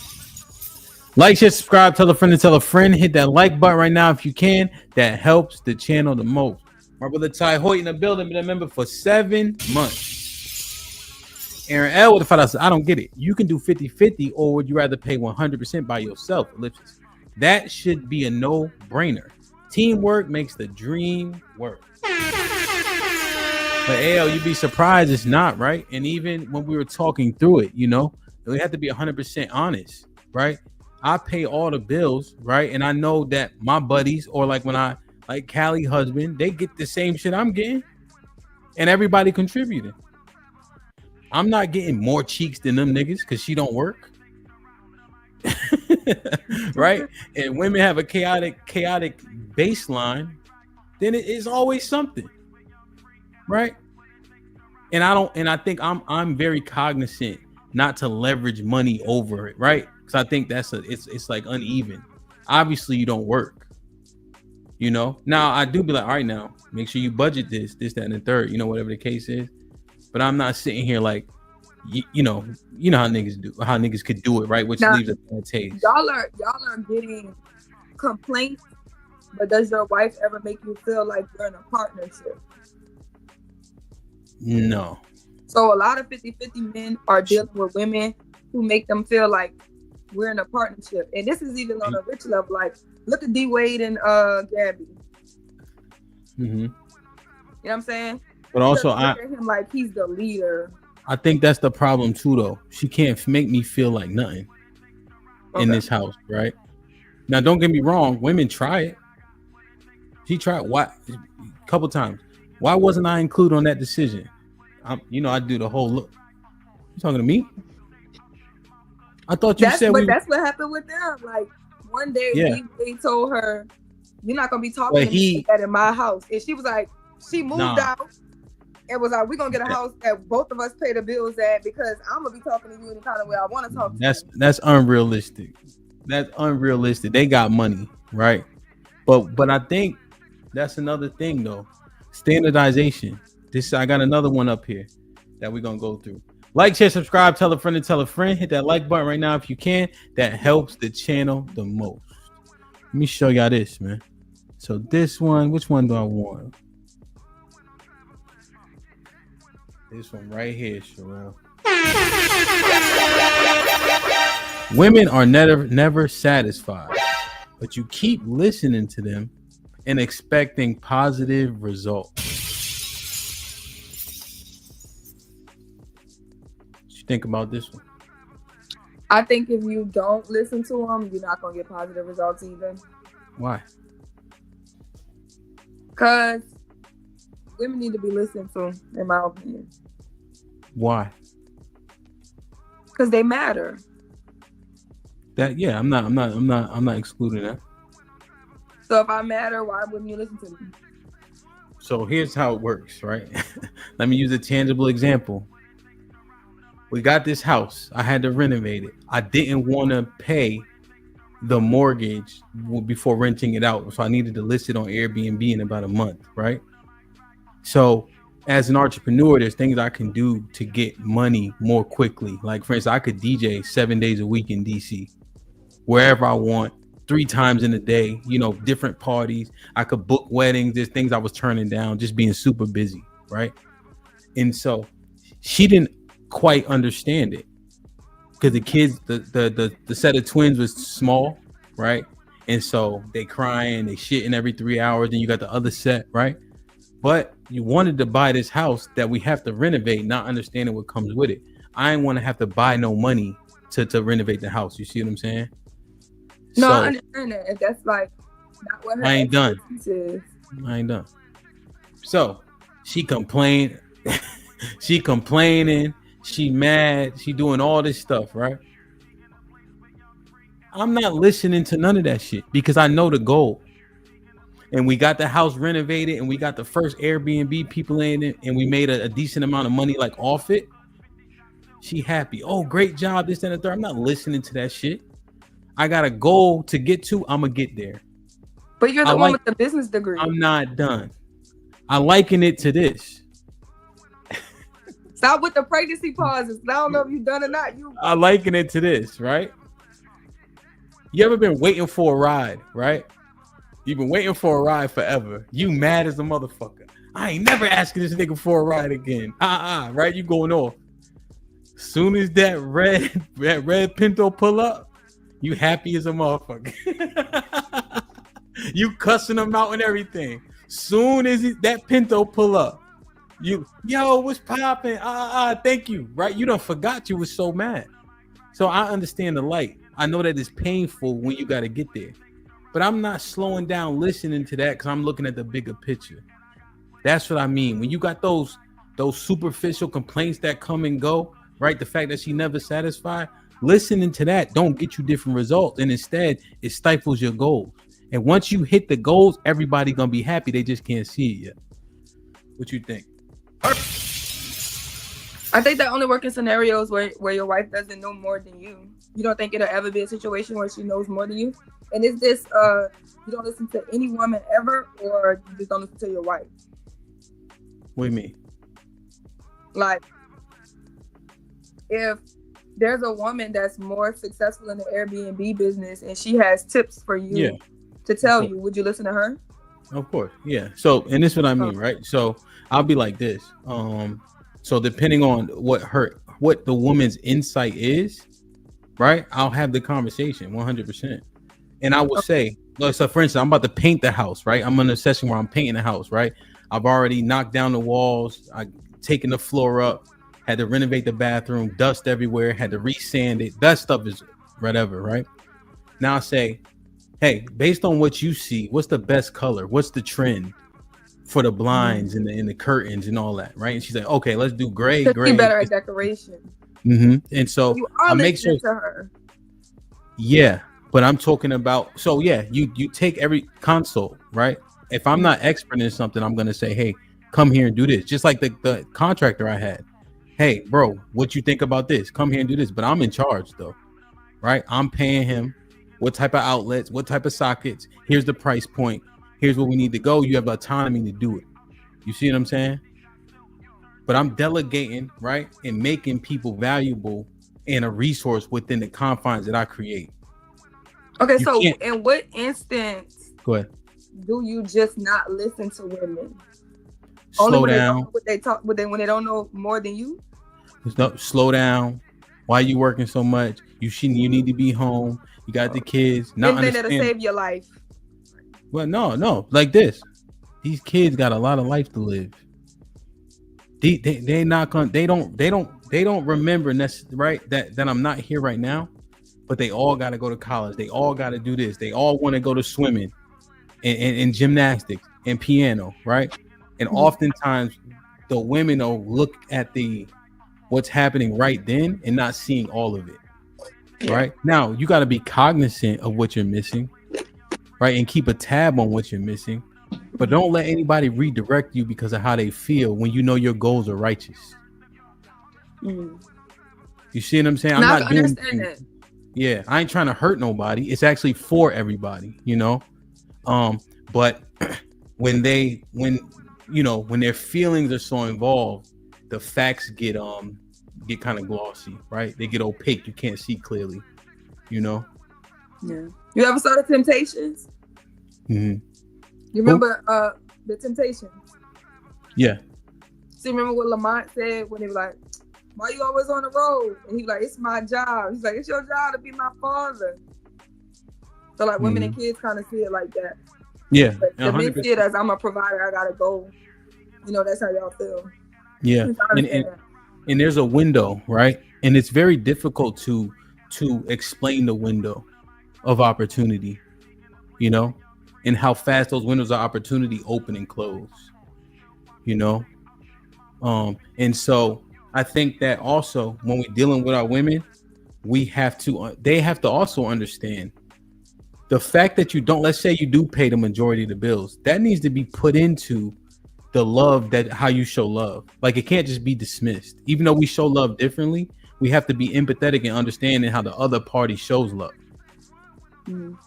Like, share, subscribe, tell a friend to tell a friend. Hit that like button right now if you can. That helps the channel the most. My brother Ty Hoyt in the building, been a member for 7 months. Aaron L with the $5. I don't get it. You can do 50-50, or would you rather pay 100% by yourself? Ellipsis. That should be a no-brainer. Teamwork makes the dream work. But AL, you'd be surprised it's not, right? And even when we were talking through it, you know, we have to be 100% honest, right? I pay all the bills, right? And I know that my buddies, or like when I like Callie husband, they get the same shit I'm getting, and everybody contributing. I'm not getting more cheeks than them niggas because she don't work. Right? And women have a chaotic baseline, then it is always something. Right? And I think I'm very cognizant not to leverage money over it, right? Because I think it's like uneven. Obviously, you don't work. You know? Now I do be like, all right, now make sure you budget this, that, and the third, you know, whatever the case is. But I'm not sitting here like, you know how niggas could do it, right? Which now, leaves a bad taste.
Y'all are getting complaints, but does your wife ever make you feel like you're in a partnership?
No.
So a lot of 50-50 men are dealing with women who make them feel like we're in a partnership. And this is even on a rich level. Like, look at D Wade and Gabby.
Mm-hmm.
You know what I'm saying?
But also,
I look at him like he's the leader.
I think that's the problem too, though. She can't make me feel like nothing in this house, right? Now, don't get me wrong. Women try it. She tried a couple times. Why wasn't I included on that decision? I do the whole look. You talking to me? I thought you said
that's what happened with them. Like one day, they told her, "You're not gonna be talking to me like that in my house," and she was like, she moved out. It was like, we're gonna get a house that both of us pay the bills at because I'm gonna be talking to you any kind of way I want to talk to you.
That's unrealistic. That's unrealistic. They got money, right? But I think that's another thing though. Standardization. I got another one up here that we're gonna go through. Like, share, subscribe, tell a friend and tell a friend. Hit that like button right now if you can. That helps the channel the most. Let me show y'all this, man. So this one, which one do I want? This one right here, Sherelle. Women are never satisfied, but you keep listening to them and expecting positive results. What you think about this one?
I think if you don't listen to them, you're not gonna get positive results either.
Why?
Because women need to be listened to, in my opinion.
Why?
Because they matter.
That yeah, I'm not excluding that.
So if I matter, why wouldn't you listen to me?
So here's how it works, right? Let me use a tangible example. We got this house. I had to renovate it. I didn't want to pay the mortgage before renting it out, so I needed to list it on Airbnb in about a month, right? So as an entrepreneur, there's things I can do to get money more quickly. Like for instance, I could DJ 7 days a week in DC, wherever I want, 3 times in a day, you know, different parties. I could book weddings. There's things I was turning down, just being super busy, right? And so she didn't quite understand it because the kids, the set of twins was small, right? And so they crying, they shitting every 3 hours. Then you got the other set, right? But you wanted to buy this house that we have to renovate, not understanding what comes with it. I didn't want to have to buy no money to renovate the house. You see what I'm saying?
No,
So,
I understand that. If that's like not what her
I ain't done.
is.
I ain't done. So she complained. She complaining. She mad. She doing all this stuff, right? I'm not listening to none of that shit because I know the goal. And we got the house renovated and we got the first Airbnb people in it and we made a decent amount of money like off it. She happy. Oh, great job. This and the third. I'm not listening to that shit. I got a goal to get to. I'm going to get there.
But you're the one with the business degree.
I'm not done. I liken it to this.
Stop with the pregnancy pauses. I don't know if you've done or not.
I liken it to this, right? You ever been waiting for a ride, right? You've been waiting for a ride forever. You mad as a motherfucker. I ain't never asking this nigga for a ride again. Right? You going off. Soon as that red Pinto pull up, you happy as a motherfucker. You cussing him out and everything. Soon as that Pinto pull up, yo, what's popping? Thank you. Right? You done forgot you was so mad. So I understand the light. I know that it's painful when you got to get there. But I'm not slowing down listening to that because I'm looking at the bigger picture. That's what I mean. When you got those superficial complaints that come and go, right? The fact that she never satisfied, listening to that don't get you different results. And instead, it stifles your goals. And once you hit the goals, everybody gonna be happy. They just can't see it yet. What you think?
I think that only works in scenarios where your wife doesn't know more than you. You don't think it'll ever be a situation where she knows more than you? And is this you don't listen to any woman ever, or you just don't listen to your wife?
What do you mean?
Like, if there's a woman that's more successful in the Airbnb business and she has tips for you to tell you, would you listen to her?
Of course, yeah. So, and this is what I mean, right? So I'll be like this. So depending on what the woman's insight is, right? I'll have the conversation 100%. And I will say, so for instance, I'm about to paint the house, right? I'm in a session where I'm painting the house, right? I've already knocked down the walls. I taken the floor up, had to renovate the bathroom, dust everywhere, had to resand it. That stuff is whatever, right? Now I say, hey, based on what you see, what's the best color? What's the trend for the blinds and the curtains and all that, right? And she's like, okay, let's do gray.
Be better at decoration.
And so
I
make sure
to her.
Yeah, but I'm talking about, so yeah, you take every consult, right? If I'm not expert in something, I'm gonna say, hey, come here and do this. Just like the contractor I had. Hey, bro, what you think about this? Come here and do this. But I'm in charge though, right? I'm paying him what type of outlets, what type of sockets. Here's the price point. Here's where we need to go. You have autonomy to do it. You see what I'm saying? But I'm delegating, right? And making people valuable and a resource within the confines that I create.
Okay, so in what instance
go ahead,
do you just not listen to women?
Slow down.
When they don't know more than you?
No, slow down. Why are you working so much? You need to be home. You got the kids.
And then it'll save your life.
Well, no. Like this. These kids got a lot of life to live. They not gonna. They don't remember right that I'm not here right now. But they all got to go to college. They all got to do this. They all want to go to swimming and gymnastics and piano, right? And oftentimes the women will look at what's happening right then and not seeing all of it. right? Now you got to be cognizant of what you're missing, right? And keep a tab on what you're missing, but don't let anybody redirect you because of how they feel when you know your goals are righteous.
Mm.
You see what I'm saying? I'm
Now I
not
can
doing
understand
things.
that.
Yeah, I ain't trying to hurt nobody. It's actually for everybody, you know. But when their feelings are so involved, the facts get kind of glossy, right? They get opaque. You can't see clearly, you know.
Yeah. You ever saw the Temptations?
Mm-hmm.
You remember the Temptations?
Yeah.
See, remember what Lamont said when he was like, "Why you always on the road?" And he's like, "It's my job." He's like, "It's your job to be my father." So like women and kids kind of see it like that.
Yeah.
But the men
100%.
see it as, I'm a provider, I gotta go. You know, that's how y'all feel.
Yeah. And there's a window, right? And it's very difficult to explain the window of opportunity, you know, and how fast those windows of opportunity open and close, you know. And so I think that also when we're dealing with our women, they have to also understand the fact that you don't, let's say you do pay the majority of the bills, that needs to be put into the love, that how you show love. Like, it can't just be dismissed. Even though we show love differently, we have to be empathetic and understanding how the other party shows love.
Mm.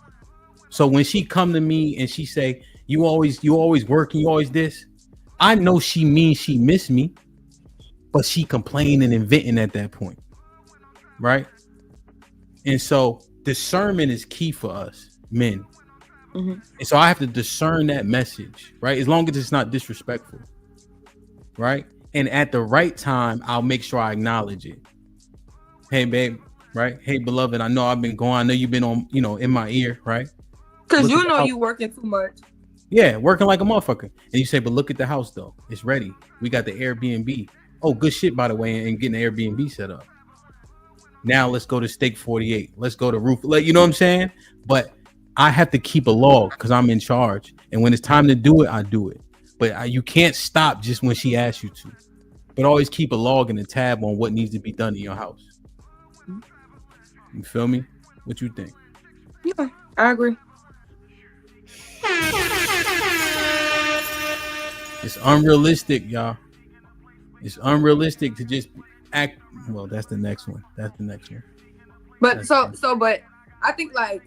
So when she come to me and she say, you always working, you always this, I know she means she miss me, but she complaining and venting at that point, right? And so discernment is key for us men.
Mm-hmm.
And so I have to discern that message, right? As long as it's not disrespectful, right? And at the right time, I'll make sure I acknowledge it. Hey, babe, right? Hey, beloved, I know I've been going. I know you've been on, in my ear, right?
Because
Look
you
at
know
the
you working too much.
Yeah, working like a motherfucker. And you say, but look at the house, though. It's ready. We got the Airbnb. Oh, good shit, by the way, and getting the Airbnb set up. Now let's go to Steak 48. Let's go to Roof. Like, you know what I'm saying? But I have to keep a log because I'm in charge. And when it's time to do it, I do it. But you can't stop just when she asks you to. But always keep a log and a tab on what needs to be done in your house. You feel me? What you think?
Yeah, I agree.
It's unrealistic, y'all. It's unrealistic to just act. Well, that's the next one.
But but I think, like,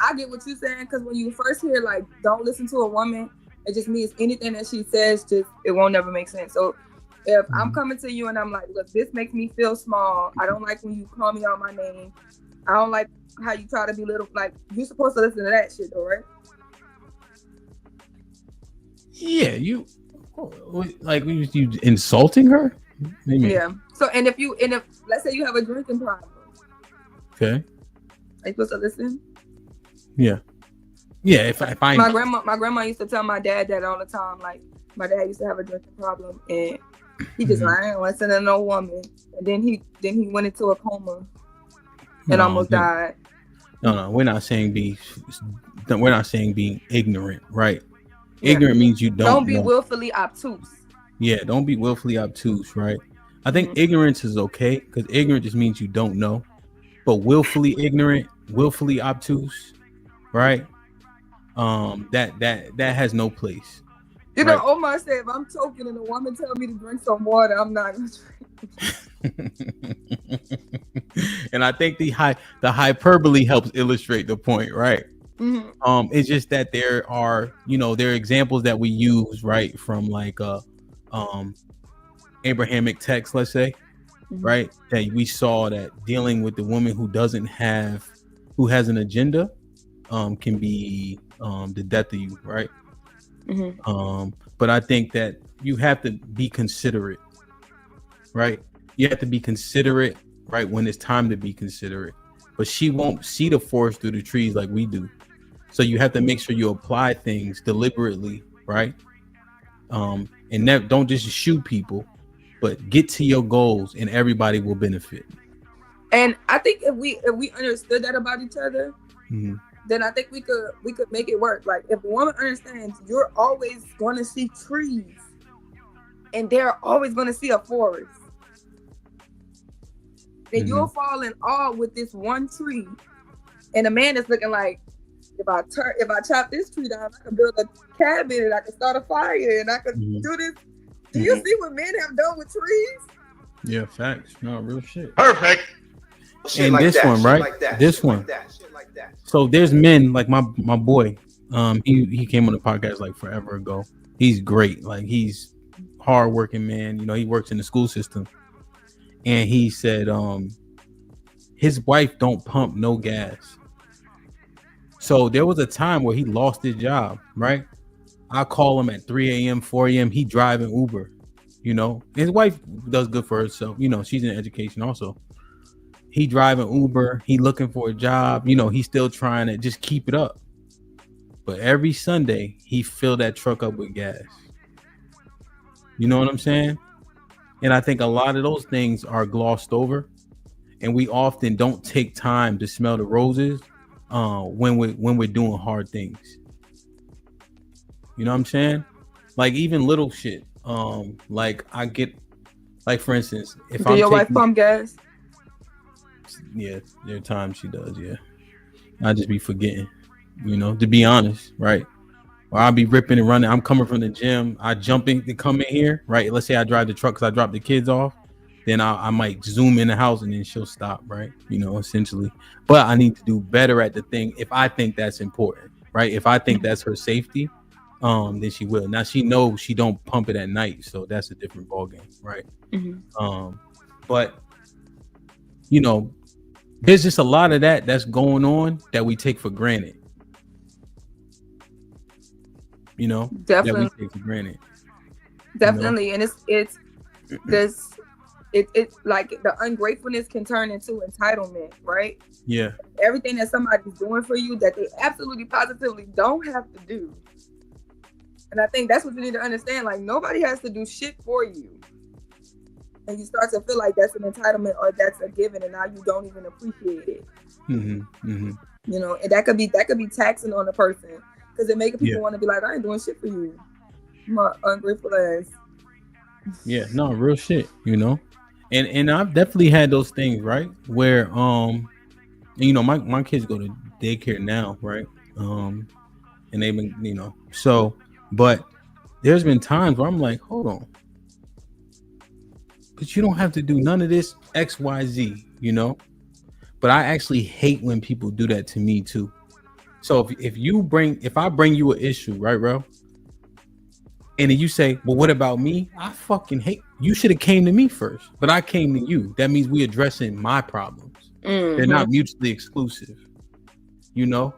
I get what you're saying, because when you first hear, like, don't listen to a woman, it just means anything that she says, it won't never make sense. So if I'm coming to you and I'm like, look, this makes me feel small. I don't like when you call me out my name. I don't like how you try to belittle. Like, you're supposed to listen to that shit, though, right?
Yeah, you insulting her? Maybe.
Yeah. So and if let's say you have a drinking problem,
okay,
are you supposed to listen?
Yeah. If I
my grandma used to tell my dad that all the time. Like, my dad used to have a drinking problem, and he just like, I ain't listen to no woman. And then he went into a coma and almost died.
No, we're not saying being ignorant, right? Yeah. Ignorant means you don't
be willfully obtuse.
Yeah, don't be willfully obtuse, right? I think ignorance is okay, because ignorant just means you don't know. But willfully ignorant, willfully obtuse, right? That has no place.
You know, Omar said, if I'm choking and a woman tell me to drink some water, I'm not gonna drink.
And I think the hyperbole helps illustrate the point, right? Mm-hmm. It's just that there are examples that we use, right, from like Abrahamic text, let's say, right, that we saw that dealing with the woman who has an agenda can be the death of you, right? But I think that you have to be considerate, right? You have to be considerate, right, when it's time to be considerate. But she won't see the forest through the trees like we do. So you have to make sure you apply things deliberately, right? And don't just shoot people, but get to your goals, and everybody will benefit.
And I think if we understood that about each other, then I think we could make it work. Like, if a woman understands you're always going to see trees, and they're always going to see a forest, And you'll fall in awe with this one tree, and a man is looking like, if I chop this tree down, I can build a cabin and I can start a fire and I can do this. Do you see what men have done with trees?
Yeah, facts. No, real shit.
Perfect.
And this one, right? This one. So there's men like my boy. He came on the podcast like forever ago. He's great. Like he's hardworking man. You know, he works in the school system. And he said his wife don't pump no gas. So there was a time where he lost his job, right? I call him at 3 a.m., 4 a.m. He driving Uber, you know. His wife does good for herself. You know, she's in education also. He driving Uber. He looking for a job. You know, he's still trying to just keep it up. But every Sunday, he fill that truck up with gas. You know what I'm saying? And I think a lot of those things are glossed over. And we often don't take time to smell the roses when we're doing hard things. You know what I'm saying? Like even little shit. Like I get, like for instance, if
do your wife pump gas?
Yeah, there are times she does. Yeah, I just be forgetting. You know, to be honest, right? Or I'll be ripping and running. I'm coming from the gym. I jump in to come in here, right? Let's say I drive the truck because I drop the kids off. Then I might zoom in the house and then she'll stop, right? You know, essentially. But I need to do better at the thing if I think that's important, right? If I think that's her safety, then she will. Now she knows she don't pump it at night, so that's a different ballgame, right? But you know, there's just a lot of that's going on that we take for granted. You know,
definitely
that we take for granted.
Definitely,
you know?
And it's this. It's like the ungratefulness can turn into entitlement, right?
Yeah.
Everything that somebody's doing for you that they absolutely positively don't have to do. And I think that's what you need to understand. Like nobody has to do shit for you. And you start to feel like that's an entitlement or that's a given, and now you don't even appreciate it. You know, and that could be taxing on the person because it makes people want to be like, I ain't doing shit for you. My ungrateful ass.
Yeah, no, real shit, you know. And I've definitely had those things, right? Where you know, my kids go to daycare now, right? And they've been, you know, so but there's been times where I'm like, hold on. But you don't have to do none of this XYZ, you know. But I actually hate when people do that to me too. So if I bring you an issue, right, bro? And then you say, well, what about me? I fucking hate you. Should have came to me first, but I came to you. That means we addressing my problems. They're not mutually exclusive, you know?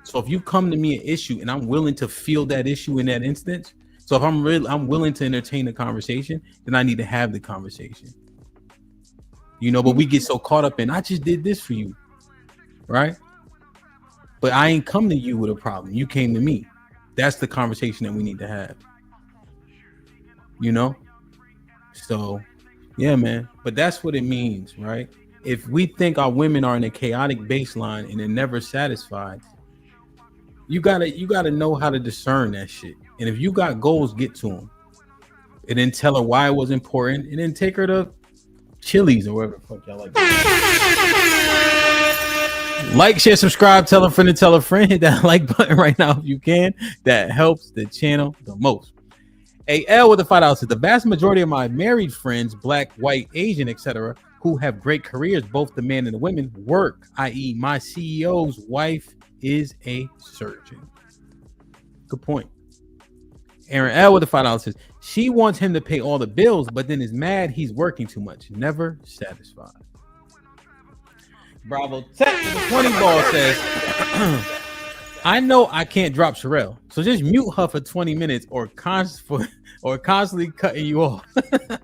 So if you come to me an issue and I'm willing to feel that issue in that instance, so if I'm willing to entertain the conversation, then I need to have the conversation, you know? But we get so caught up in, I just did this for you, right? But I ain't come to you with a problem. You came to me. That's the conversation that we need to have. You know, so yeah, man. But that's what it means, right? If we think our women are in a chaotic baseline and they're never satisfied, you gotta know how to discern that shit. And if you got goals, get to them, and then tell her why it was important, and then take her to Chili's or wherever the fuck y'all like. Like, share, subscribe, tell a friend to tell a friend. Hit that like button right now if you can. That helps the channel the most. AL with the $5 says the vast majority of my married friends, black, white, Asian, etc., who have great careers, both the men and the women, work, i.e., my CEO's wife is a surgeon. Good point. Aaron L with the $5 says she wants him to pay all the bills, but then is mad he's working too much, never satisfied. Bravo Tech with the 20 ball says I know I can't drop Sherelle, so just mute her for 20 minutes or constantly cutting you off. Love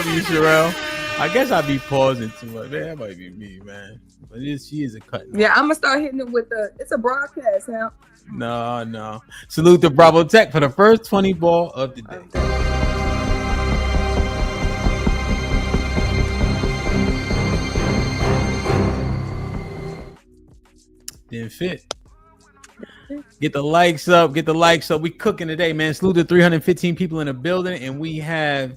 you, Sherelle. I guess I'd be pausing too much. Man, that might be me, man. But she is a cut.
Yeah, I'm gonna start hitting it with it's a broadcast, huh?
No. Salute to Bravo Tech for the first 20 ball of the day. Didn't fit. Get the likes up. We cooking today, man. Salute to 315 people in the building, and we have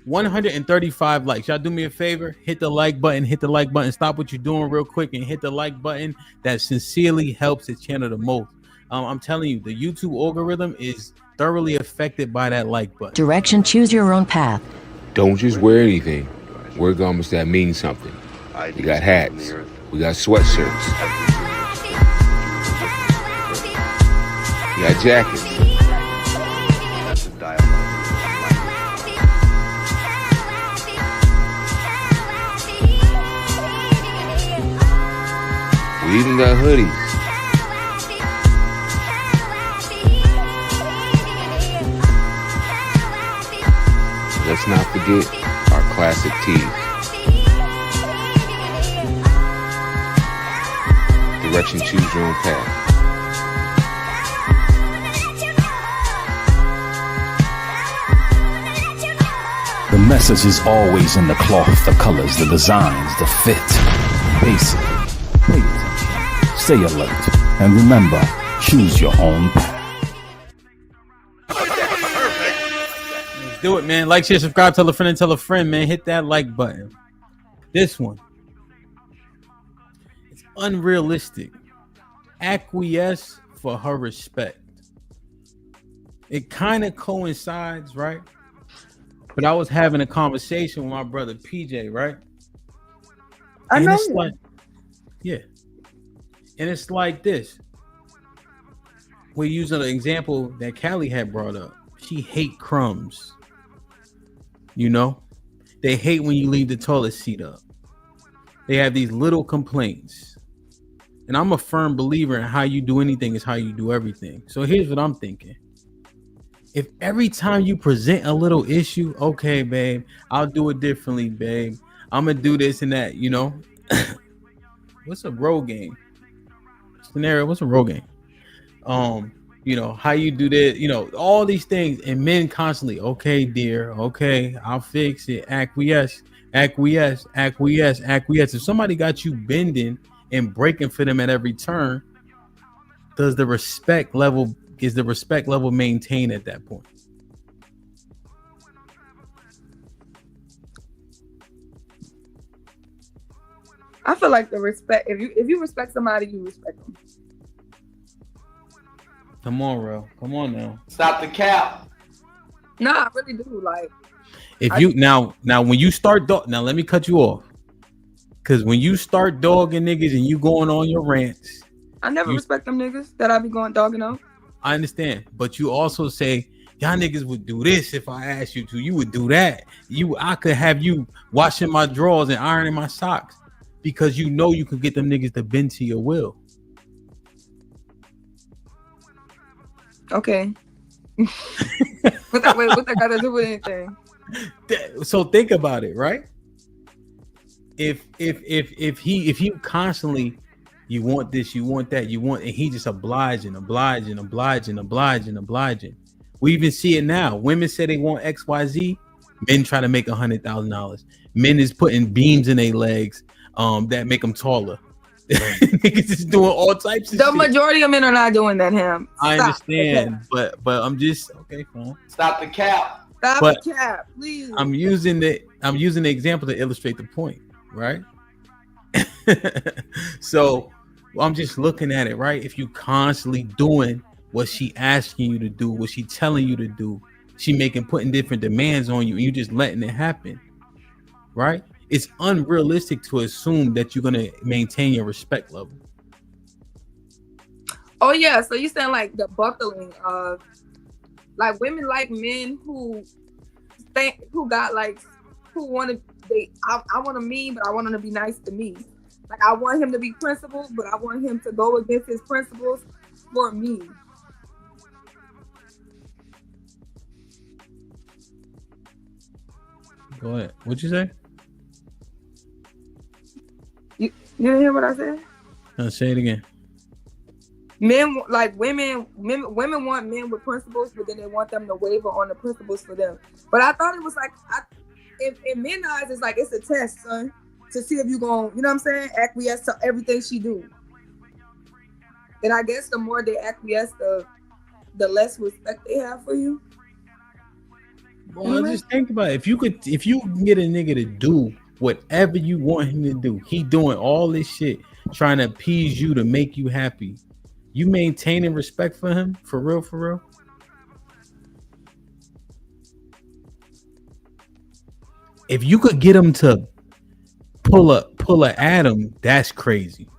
135 likes. Y'all do me a favor, hit the like button, stop what you're doing real quick and hit the like button. That sincerely helps the channel the most. I'm telling you, the YouTube algorithm is thoroughly affected by that like button.
Direction, choose your own path.
Don't just wear anything. Wear garments that mean something. We got hats. We got sweatshirts. We got jackets. We even got hoodies. Let's not forget our classic tees. Direction, choose your own path.
The message is always in the cloth, the colors, the designs, the fit. Basically, pay attention, stay alert, and remember, choose your own path.
Let's do it, man. Like, share, subscribe, tell a friend, and tell a friend, man. Hit that like button. This one. It's unrealistic. Acquiesce for her respect. It kind of coincides, right? But I was having a conversation with my brother PJ, right?
I know.
It's like, yeah. And it's like this. We're using an example that Callie had brought up. She hate crumbs. You know? They hate when you leave the toilet seat up. They have these little complaints. And I'm a firm believer in how you do anything is how you do everything. So here's what I'm thinking. If every time you present a little issue, okay, babe, I'll do it differently, babe. I'm going to do this and that, you know? What's a role game? Scenario, what's a role game? You know, how you do this, you know, all these things. And men constantly, okay, dear, okay, I'll fix it. Acquiesce, acquiesce, acquiesce, acquiesce. If somebody got you bending and breaking for them at every turn, is the respect level maintained at that point?
I feel like the respect, if you respect somebody, you respect them.
Come on, bro. Come on now.
Stop the cap.
No, I really do. Like,
If you now when you start now let me cut you off. Cause when you start dogging niggas and you going on your rants,
I never respect them niggas that I be going dogging on.
I understand, but you also say y'all niggas would do this if I asked you to. You would do that. I could have you washing my drawers and ironing my socks because you know you could get them niggas to bend to your will.
Okay. What that got to do with anything?
So think about it, right? If you constantly, you want this, you want that, and he just obliging. We even see it now. Women say they want XYZ, men try to make $100,000. Men is putting beams in their legs that make them taller. Niggas is doing all types of
The
shit.
majority of men are not doing that, Ham.
I
Stop.
understand, but I'm just okay, fine.
Stop the cap.
Stop
But
the cap, please.
I'm using the example to illustrate the point, right? So I'm just looking at it, right? If you constantly doing what she asking you to do, what she telling you to do, she putting different demands on you, and you just letting it happen, right? It's unrealistic to assume that you're gonna maintain your respect level.
Oh yeah, so you saying like the buckling of like women like men who got like who want to I want to mean, but I want him to be nice to me. Like I want him to be principled, but I want him to go against his principles for me.
Go ahead. What'd you say?
You didn't hear what I said?
No, say it again.
Men like women want men with principles, but then they want them to waver on the principles for them. But I thought it was like, in men's eyes, it's like it's a test, son, to see if you gonna, you know what I'm saying, acquiesce to everything she do. And I guess the more they acquiesce, the less respect they have for you.
Well, just think about it. If you can get a nigga to do whatever you want him to do, he doing all this shit trying to appease you to make you happy. You maintaining respect for him? For real, for real? If you could get him to pull a Adam, that's crazy.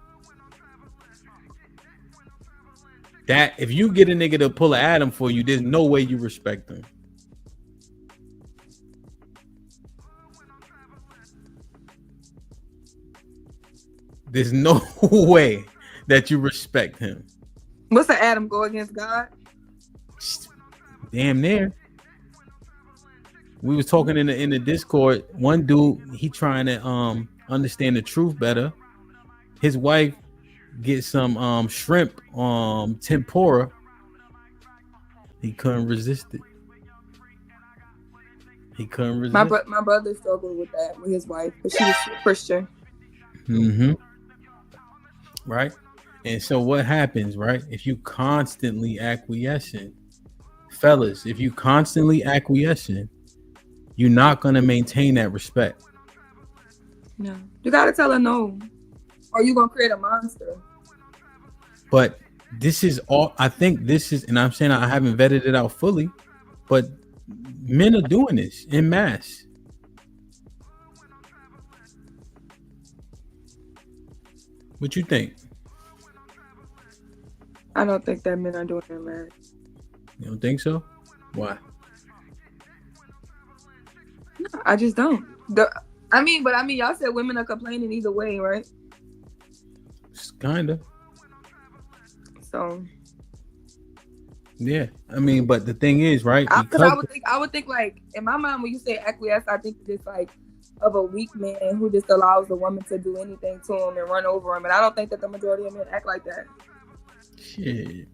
That if you get a nigga to pull an Adam for you, there's no way you respect him. There's no way that you respect him.
What's the Adam go against God?
Damn near. We was talking in the Discord. One dude, he trying to understand the truth better. His wife gets some shrimp tempura. He couldn't resist it. He couldn't resist.
My brother struggled with that with his wife, but she was Christian.
Mm-hmm. Right. And so what happens, right? If you constantly acquiescing, fellas, if you constantly acquiescing, you're not gonna maintain that respect.
No, you gotta tell her no, or you gonna create a monster.
But this is all. I think this is, and I'm saying I haven't vetted it out fully, but men are doing this in mass. What you think?
I don't think that men are doing it, man.
You don't think so? Why?
No, I just don't. I mean, y'all said women are complaining either way, right?
Kinda.
So.
Yeah, I mean, but the thing is, right?
Because I would think like in my mind when you say acquiesce, I think it's like of a weak man who just allows the woman to do anything to him and run over him, and I don't think that the majority of men act like that.
Shit.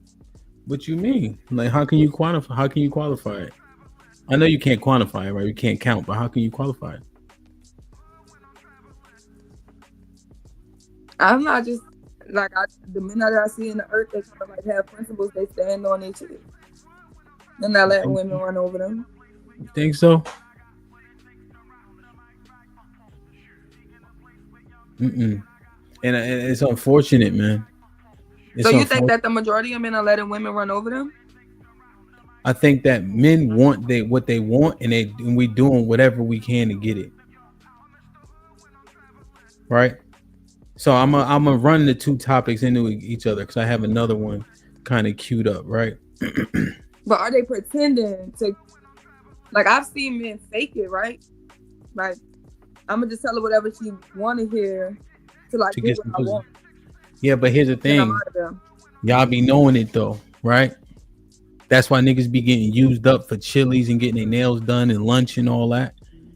What you mean? Like, how can you quantify? How can you qualify it? I know you can't quantify it, right? You can't count, but how can you qualify it?
I'm not just like the men that I see in the earth. They kind of like have principles. They stand on each other. They're not letting women run over them.
You think so? And it's unfortunate, man.
So you think that the majority of men are letting women run over them?
I think that men want what they want, and we doing whatever we can to get it. Right. So I'm gonna run the two topics into each other because I have another one kind of queued up, right?
But are they pretending to? Like I've seen men fake it, right? Like I'm gonna just tell her whatever she want to hear to like get what I want.
Yeah, but here's the thing. Y'all be knowing it though, right? That's why niggas be getting used up for Chili's and getting their nails done and lunch and all that.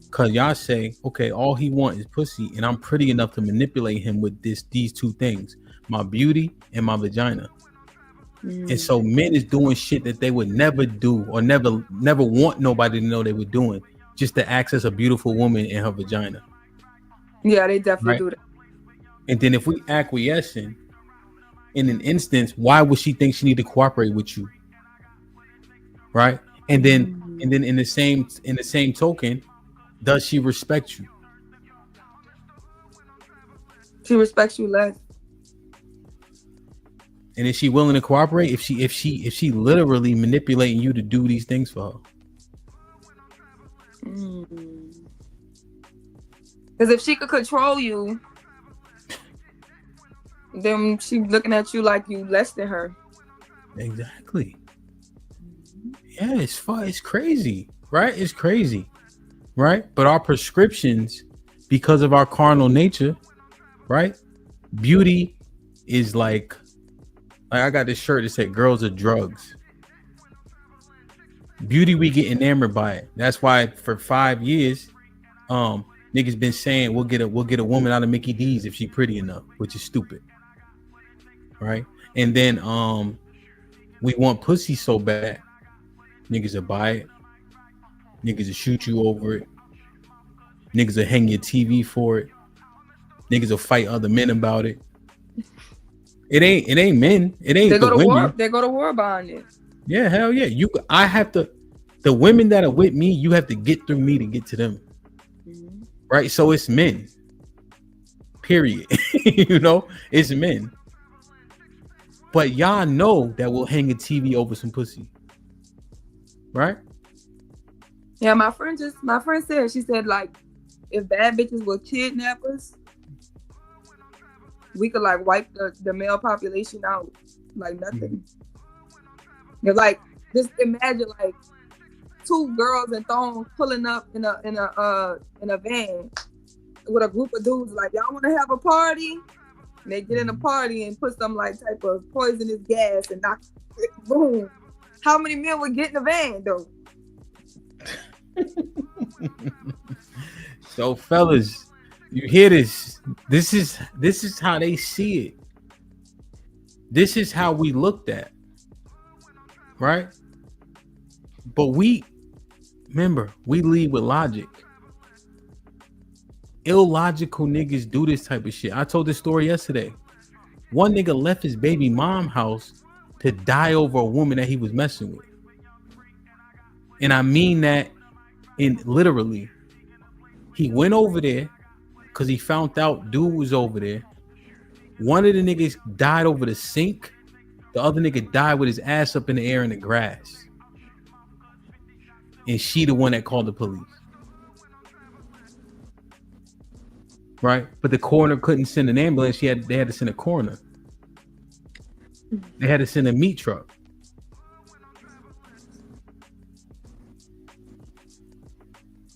Cause y'all say, okay, all he want is pussy, and I'm pretty enough to manipulate him with these two things, my beauty and my vagina. And so men is doing shit that they would never do or never want nobody to know they were doing just to access a beautiful woman in her vagina.
Yeah, they definitely do that.
And then if we acquiescing in an instance, why would she think she need to cooperate with you? Right? And then in the same token, does she respect you?
She respects you less.
And is she willing to cooperate if she literally manipulating you to do these things for her?
Because if she could control you, then she's looking at you like you less than her.
Exactly. Yeah, it's crazy, right? It's crazy, right? But our prescriptions, because of our carnal nature, right? Beauty is like I got this shirt that said "Girls are drugs." Beauty, we get enamored by it. That's why for 5 years, niggas been saying we'll get a woman out of Mickey D's if she pretty enough, which is stupid, right? And then we want pussy so bad, niggas will buy it, niggas will shoot you over it, niggas will hang your TV for it, niggas will fight other men about it. It ain't men. It ain't
they go
the
to
women.
war. They go to war behind it.
Yeah, hell yeah. I have to. The women that are with me, you have to get through me to get to them.
Mhm.
Right? So it's men. Period. You know, it's men. But y'all know that we'll hang a TV over some pussy. Right?
Yeah, my friend said, she said, like, if bad bitches were kidnappers, we could like wipe the male population out like nothing. You're like, just imagine like 2 girls in thongs pulling up in a van with a group of dudes like, y'all want to have a party? And they get in a party and put some like type of poisonous gas and knock it, boom. How many men would get in the van though?
So fellas, you hear this? This is how they see it. This is how we looked at. Right? But remember, we lead with logic. Illogical niggas do this type of shit. I told this story yesterday. One nigga left his baby mom house to die over a woman that he was messing with. And I mean that in literally. He went over there because he found out dude was over there. One of the niggas died over the sink. The other nigga died with his ass up in the air in the grass. And she the one that called the police. Right? But the coroner couldn't send an ambulance. They had to send a coroner. They had to send a meat truck.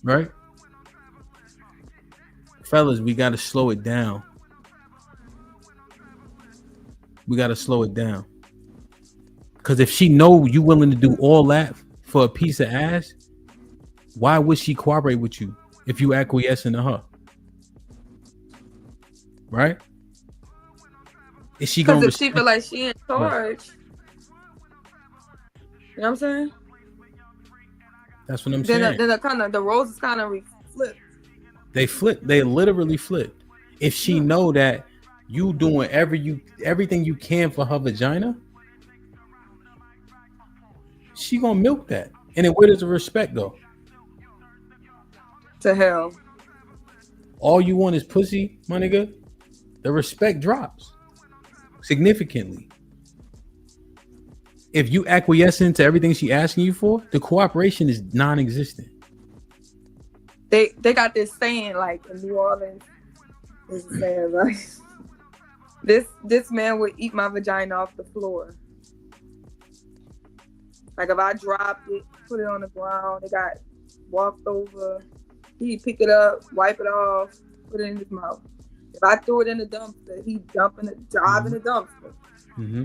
Right? Fellas, we got to slow it down. We got to slow it down. Because if she know you willing to do all that for a piece of ass, why would she cooperate with you if you acquiescing to her? Right? Is she gonna?
Because if she feel like she in charge, you know what I'm saying?
That's what I'm saying.
Then the roles is kind of flipped.
They flip. They literally flip. If she know that you doing everything you can for her vagina, she gonna milk that. And then where does the respect go?
To hell.
All you want is pussy, my nigga. The respect drops significantly. If you acquiesce into everything she asking you for, the cooperation is non-existent.
They got this saying like in New Orleans. This saying like this man would eat my vagina off the floor. Like if I dropped it, put it on the ground, it got walked over, he'd pick it up, wipe it off, put it in his mouth. If I threw it in the dumpster, he'd drive in the dumpster.
Mm-hmm.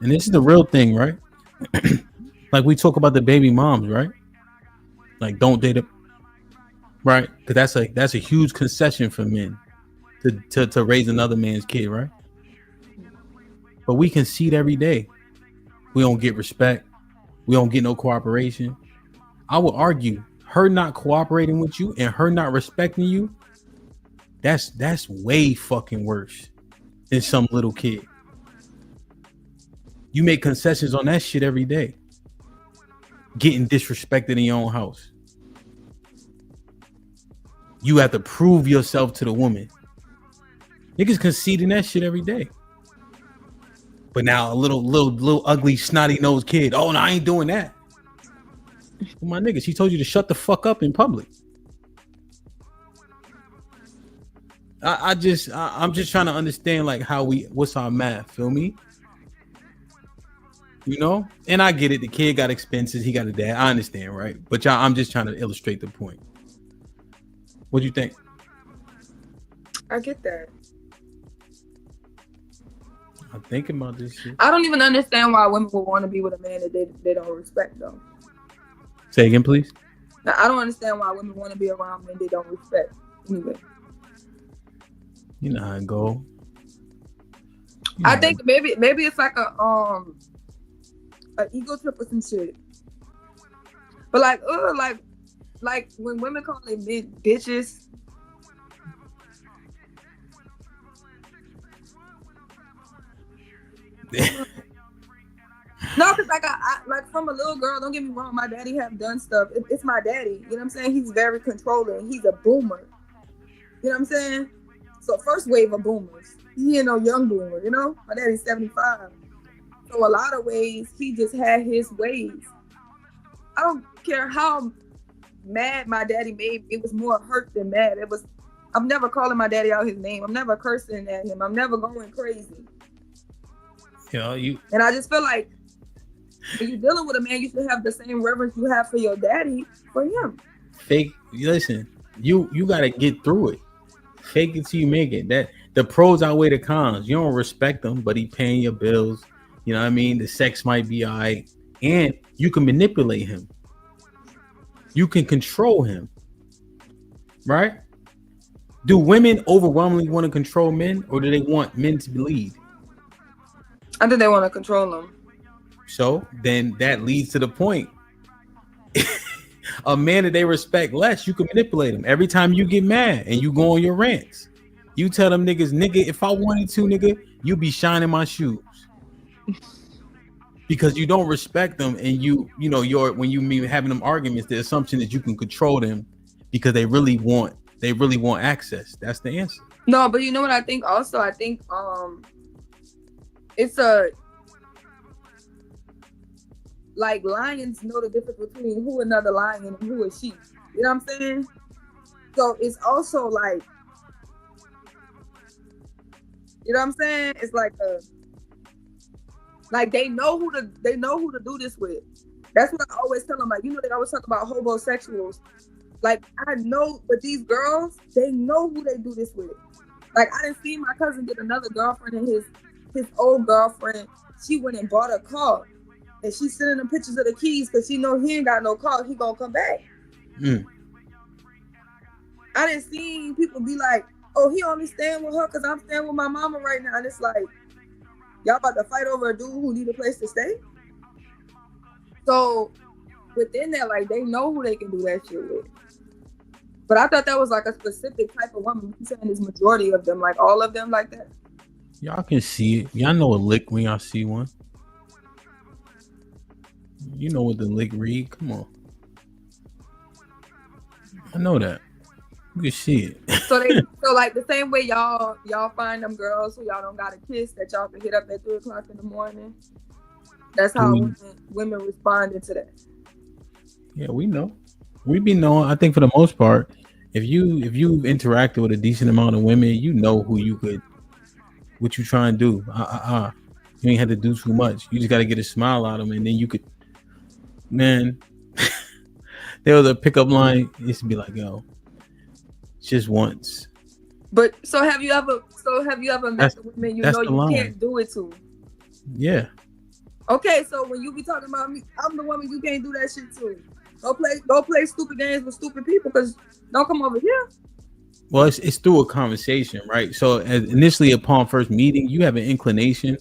And this is the real thing, right? Like we talk about the baby moms, right? Like don't date it, right? Because that's a huge concession for men to raise another man's kid, right? But we concede every day. We don't get respect. We don't get no cooperation. I would argue her not cooperating with you and her not respecting you, that's way fucking worse than some little kid. You make concessions on that shit every day. Getting disrespected in your own house. You have to prove yourself to the woman. Niggas conceding that shit every day. But now a little ugly snotty nosed kid. Oh no, I ain't doing that. Well, my nigga, she told you to shut the fuck up in public. I'm just trying to understand like what's our math, feel me? You know? And I get it, the kid got expenses, he got a dad. I understand, right? But I'm just trying to illustrate the point. What do you think?
I get that.
I'm thinking about this shit.
I don't even understand why women would want to be with a man that they don't respect though.
Say again, please.
Now, I don't understand why women want to be around men they don't respect. Anyway.
You know how it go.
I think maybe it's like a ego trip or some shit. But like when women call them bitches. No, because like I like from a little girl, don't get me wrong, my daddy have done stuff. It's my daddy. You know what I'm saying? He's very controlling. He's a boomer. You know what I'm saying? So first wave of boomers. He ain't no young boomer, you know? My daddy's 75. So a lot of ways, he just had his ways. I don't care how mad my daddy made me. It was more hurt than mad. I'm never calling my daddy out his name. I'm never cursing at him. I'm never going crazy. And I just feel like when you're dealing with a man, you should have the same reverence you have for your daddy for him.
Listen, you gotta get through it. Fake it till you make it. That the pros outweigh the cons. You don't respect him, but he paying your bills. You know what I mean? The sex might be all right, and you can manipulate him. You can control him, right? Do women overwhelmingly want to control men, or do they want men to lead?
I think they want to control them.
So then that leads to the point. A man that they respect less, you can manipulate him. Every time you get mad and you go on your rants, you tell them niggas, nigga, if I wanted to, nigga, you be shining my shoes. Because you don't respect them, and you know, when you mean having them arguments, the assumption is you can control them because they really want access. That's the answer.
No, but you know what I think also? I think it's like lions know the difference between who another lion and who a sheep. You know what I'm saying? So it's also like, you know what I'm saying? It's like like they know who to do this with. That's what I always tell them. Like, you know, they always talk about homosexuals. Like, I know, but these girls, they know who they do this with. Like, I didn't see my cousin get another girlfriend, and his old girlfriend, she went and bought a car. And she's sending him pictures of the keys because she know he ain't got no car. He gonna come back. I didn't see people be like, oh, he only staying with her because I'm staying with my mama right now. And it's like, y'all about to fight over a dude who need a place to stay? So within that, like, they know who they can do that shit with. But I thought that was like a specific type of woman. You saying this majority of them, like all of them like that?
Y'all can see it. Y'all know a lick when y'all see one. You know what the lick read. Come on. I know that. You can see it.
So like the same way y'all
Mm-hmm.
find them girls who y'all don't got a kiss that y'all can hit up at 3:00 in the morning. That's how women responded to that. Yeah,
we know. We be knowing. I think for the most part, if you've interacted with a decent amount of women, you know what you trying to do. You ain't had to do too much. You just got to get a smile out of them, and then you could. Man, there was a pickup line. It used to be like, "Yo, just once."
But have you ever met the women you know you
line.
can't do it to?
Yeah.
Okay, so when you be talking about me, I'm the woman you can't do that shit to. Go play stupid games with stupid people, because don't come over here.
Well, it's through a conversation, right? So initially upon first meeting, you have an inclination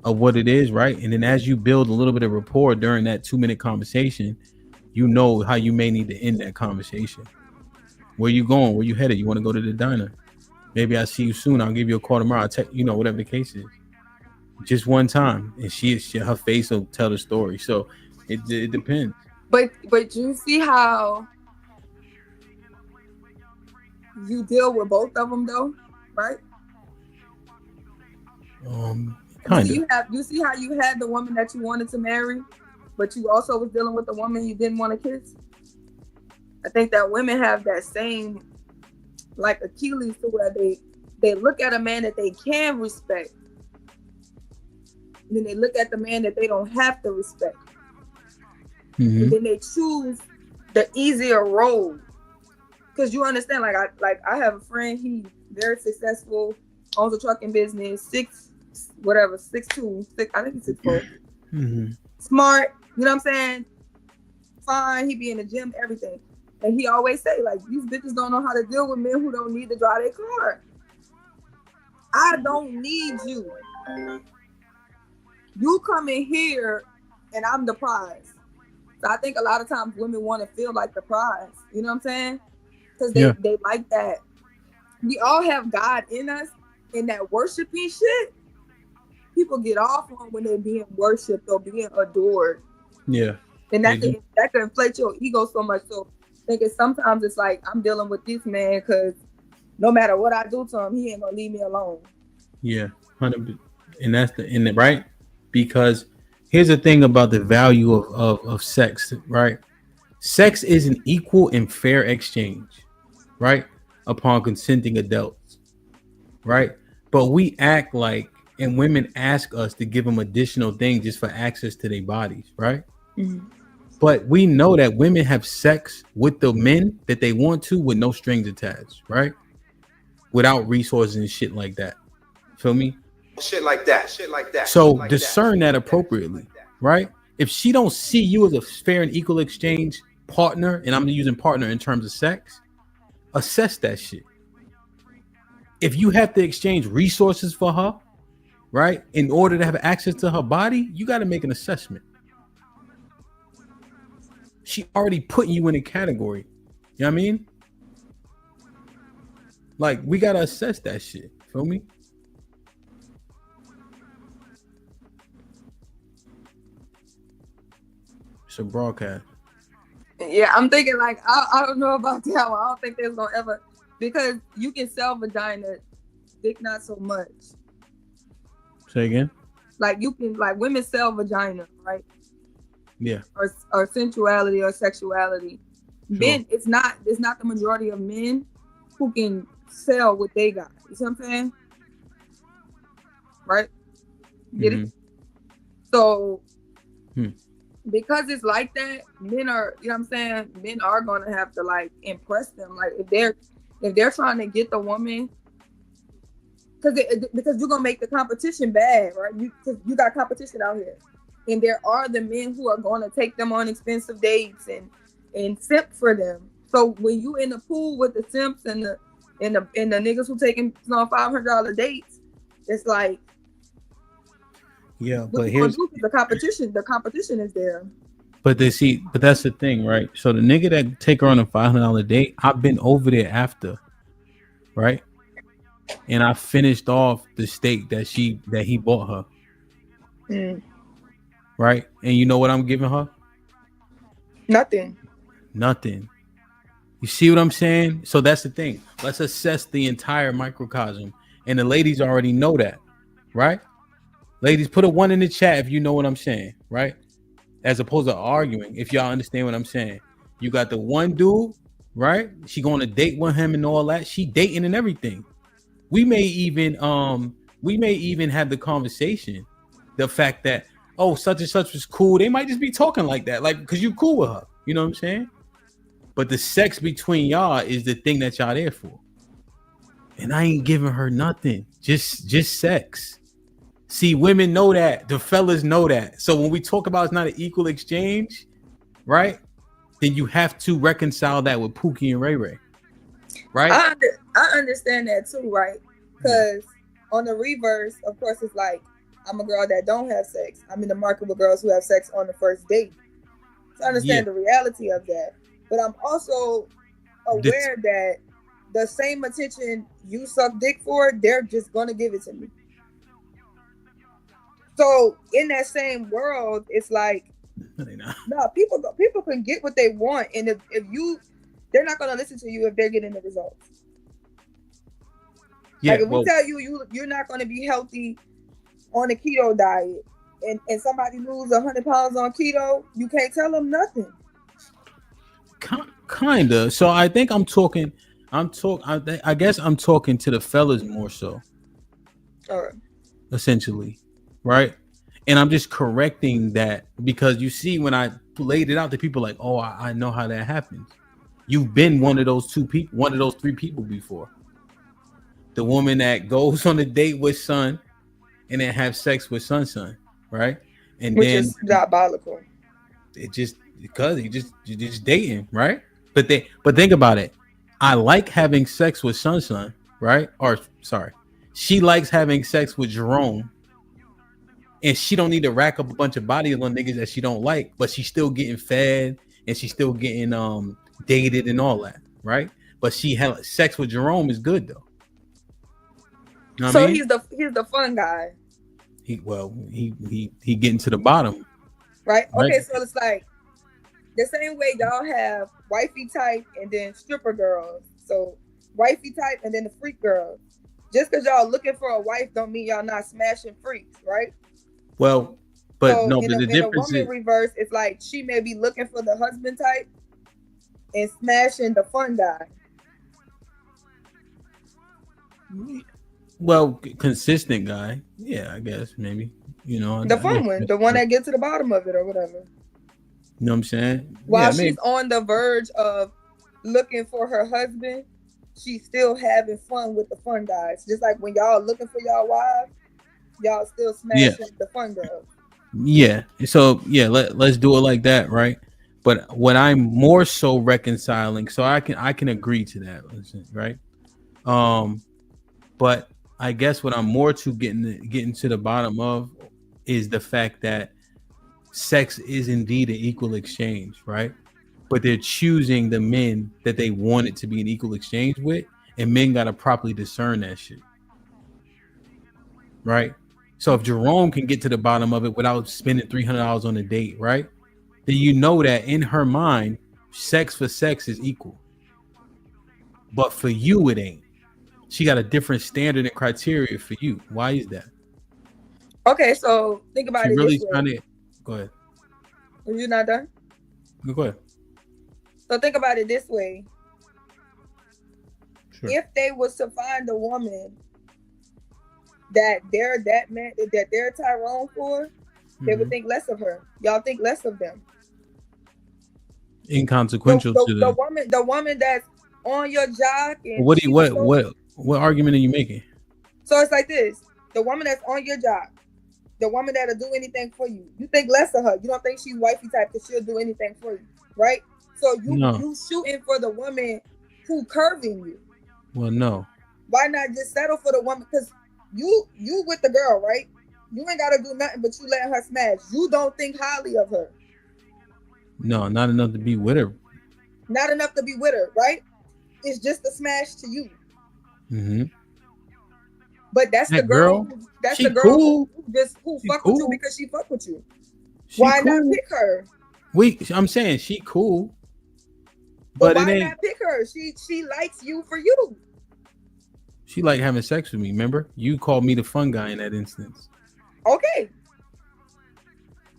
of what it is, right? And then as you build a little bit of rapport during that 2-minute conversation, you know how you may need to end that conversation. Where you going? Where you headed? You want to go to the diner? Maybe I'll see you soon. I'll give you a call tomorrow. I'll text, whatever the case is. Just one time, and her face will tell the story. So it depends.
But you see how you deal with both of them, though, right?
Kind of.
You see how you had the woman that you wanted to marry, but you also was dealing with the woman you didn't want to kiss. I think that women have that same, like, Achilles, to where they look at a man that they can respect, and then they look at the man that they don't have to respect. Mm-hmm. And then they choose the easier road. Because you understand, I have a friend, he very successful, owns a trucking business, 6'2", I think he's 6'4". Mm-hmm. Smart, you know what I'm saying? Fine, he be in the gym, everything. And he always say, like, these bitches don't know how to deal with men who don't need to drive their car. I don't need you. You come in here and I'm the prize. So I think a lot of times women want to feel like the prize. You know what I'm saying? Because they like that. We all have God in us, in that worshiping shit. people get off on when they're being worshipped or being adored.
Yeah.
And that
They
can inflate your ego so much. So thinking sometimes it's like I'm dealing with this man because no matter what I do to him, he ain't gonna leave me alone.
Yeah, 100%. And that's right, because here's the thing about the value of sex, right? Sex is an equal and fair exchange, right, upon consenting adults, right? But we act like, and women ask us to give them additional things just for access to their bodies, right?
Mm-hmm.
But we know that women have sex with the men that they want to with no strings attached, right? Without resources and shit like that. Feel me?
Shit like that.
So discern that appropriately, right? If she don't see you as a fair and equal exchange partner, and I'm using partner in terms of sex, assess that shit. If you have to exchange resources for her, right, in order to have access to her body, you got to make an assessment. She already putting you in a category. You know what I mean? Like, we got to assess that shit. Feel me? It's a broadcast.
Yeah, I'm thinking like I don't know about that one. I don't think there's gonna ever, because you can sell vagina, dick not so much.
Say again?
Like you can, like women sell vagina, right?
Yeah.
Or sensuality or sexuality.
Sure.
Men, it's not the majority of men who can sell what they got. You see what I'm saying? Right? Get it? So because it's like that, men are, you know what I'm saying? Men are gonna have to like impress them. Like if they're trying to get the woman, because you're gonna make the competition bad, right? Because you got competition out here, and there are the men who are gonna take them on expensive dates and simp for them. So when you in the pool with the simps and the niggas who taking $500 dates, it's like,
yeah, but here's
the competition is there.
But that's the thing, right? So the nigga that take her on a $500 date, I've been over there after, right? And I finished off the steak that he bought her. Right? And you know what I'm giving her?
Nothing.
You see what I'm saying? So that's the thing. Let's assess the entire microcosm. And the ladies already know that, right? Ladies, put a 1 in the chat if you know what I'm saying, right? As opposed to arguing, if y'all understand what I'm saying. You got the one dude, right? She going to date with him and all that. She dating and everything. We may even have the conversation, the fact that, oh, such and such was cool. They might just be talking like that, like, because you cool with her. You know what I'm saying? But the sex between y'all is the thing that y'all there for. And I ain't giving her nothing. Just sex. See, women know that. The fellas know that. So when we talk about it's not an equal exchange, right? Then you have to reconcile that with Pookie and Ray Ray. Right?
I understand that too, right? Because on the reverse, of course, it's like, I'm a girl that don't have sex. I'm in the market with girls who have sex on the first date. So I understand the reality of that. But I'm also aware that the same attention you suck dick for, they're just going to give it to me. So in that same world, it's like, no, people can get what they want. And if they're not going to listen to you if they're getting the results. Yeah, like if we tell you're not going to be healthy on a keto diet and somebody lose 100 pounds on keto, you can't tell them nothing.
Kinda. So I think I guess I'm talking to the fellas more so. All right. Essentially. Right? And I'm just correcting that because you see when I laid it out to people like, oh, I know how that happens. You've been one of those three people before. The woman that goes on a date with son and then have sex with son, right? And
which
then
is diabolical.
It just because you're just dating, right? But think about it. I like having sex with son, right? Or sorry, she likes having sex with Jerome, and she don't need to rack up a bunch of bodies on niggas that she don't like, but she's still getting fed and she's still getting dated and all that, right? But she had sex with Jerome is good though. You know
so
I mean?
he's the fun guy.
He getting to the bottom,
right?
right?
Okay, so it's like the same way y'all have wifey type and then stripper girls. So wifey type and then the freak girls. Just because y'all looking for a wife don't mean y'all not smashing freaks, right?
Well, but
So
no,
in
but the
a
difference
woman
is
reverse, it's like she may be looking for the husband type and smashing the fun guy.
well, consistent guy. Yeah, I guess maybe. You know,
The fun one, the one that gets to the bottom of it or whatever.
You know what I'm saying?
While
Yeah,
she's
maybe.
on the verge of looking for her husband, she's still having fun with the fun guys. Just like when y'all looking for y'all wives, y'all still smashing the fun girls.
Yeah. So yeah, let's do it like that, right? But what I'm more so reconciling, so I can agree to that, right? But I guess what I'm more to getting to the bottom of is the fact that sex is indeed an equal exchange, right? But they're choosing the men that they want it to be an equal exchange with, and men gotta properly discern that shit, right? So if Jerome can get to the bottom of it without spending $300 on a date, right? Then you know that in her mind, sex for sex is equal. But for you, it ain't. She got a different standard and criteria for you. Why is that?
Okay, so think about
She
it
really
this way.
trying to go ahead.
Are you not done?
Go ahead.
So think about it this way.
Sure.
If they was to find a woman that they're that man that they're Tyrone for, they would think less of her. Y'all think less of them.
Inconsequential to
The woman that's on your jock and
what argument are you making?
So it's like this: the woman that's on your job, the woman that'll do anything for you. You think less of her. You don't think she's wifey type because she'll do anything for you, right? So you shooting for the woman who curving you.
Well, no.
Why not just settle for the woman? Because you with the girl, right? You ain't gotta do nothing but you let her smash. You don't think highly of her.
No, not enough to be with her.
Not enough to be with her, right? It's just a smash to you.
Mm-hmm.
But that's
that
the girl. That's the girl
cool.
who fuck
cool.
with you because she fuck with you. Why not pick her?
I'm saying she cool.
But why not pick her? She likes you for you.
She like having sex with me. Remember, you called me the fun guy in that instance.
Okay.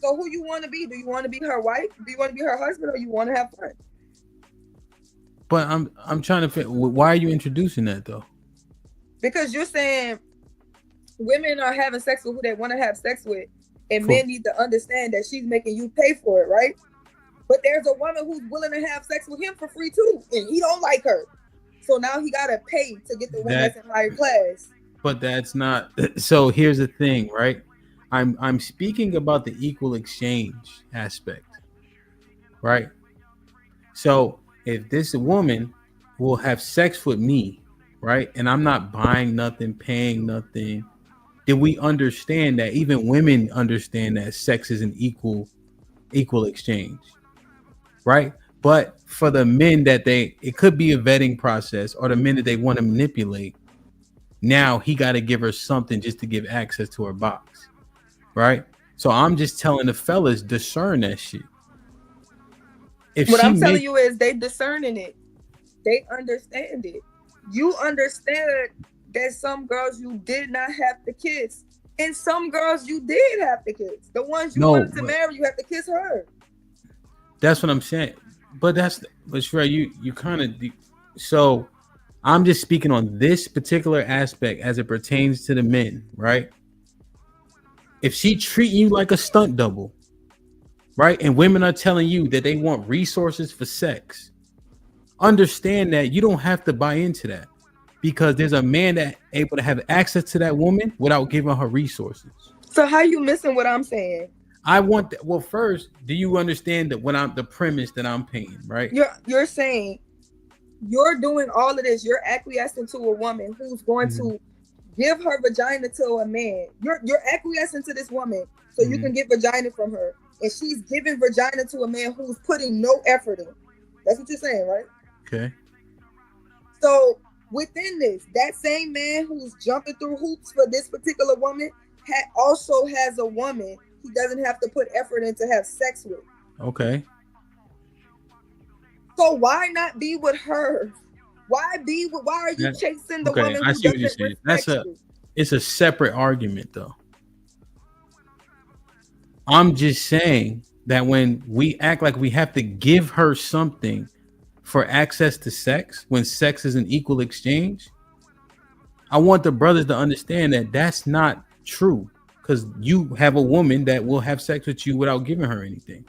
So who you want to be? Do you want to be her wife? Do you want to be her husband, or you want to have fun?
But I'm trying to figure. Why are you introducing that though?
Because you're saying women are having sex with who they want to have sex with, and men need to understand that she's making you pay for it, right? But there's a woman who's willing to have sex with him for free too, and he don't like her. So now he gotta pay to get the one that's in higher class.
But that's not. So here's the thing, right? I'm speaking about the equal exchange aspect, right? So if this woman will have sex with me, right, and I'm not buying nothing, paying nothing, then we understand that even women understand that sex is an equal exchange, right? But for the men that it could be a vetting process, or the men that they want to manipulate, now he got to give her something just to give access to her box, right? So I'm just telling the fellas, discern that shit.
What I'm telling you is they discerning it. They understand it. You understand that some girls you did not have to kiss, and some girls you did have to kiss. The ones you wanted to marry, you have to kiss her.
That's what I'm saying. But Shrey, you kind of so I'm just speaking on this particular aspect as it pertains to the men, right? If she treating you like a stunt double, right, and women are telling you that they want resources for sex, understand that you don't have to buy into that, because there's a man that able to have access to that woman without giving her resources.
So how you missing what I'm saying?
I want that. Well, first, do you understand that when I'm the premise that I'm paying, right?
You're saying you're doing all of this. You're acquiescing to a woman who's going to give her vagina to a man. You're acquiescing to this woman so you can get vagina from her, and she's giving vagina to a man who's putting no effort in. That's what you're saying, right?
Okay.
So within this, that same man who's jumping through hoops for this particular woman also has a woman he doesn't have to put effort in to have sex with.
Okay.
So why not be with her? Why are you chasing the woman
I
who
see what you're
doesn't
saying.
respect you?
It's a separate argument though. I'm just saying that when we act like we have to give her something for access to sex, when sex is an equal exchange, I want the brothers to understand that that's not true, because you have a woman that will have sex with you without giving her anything.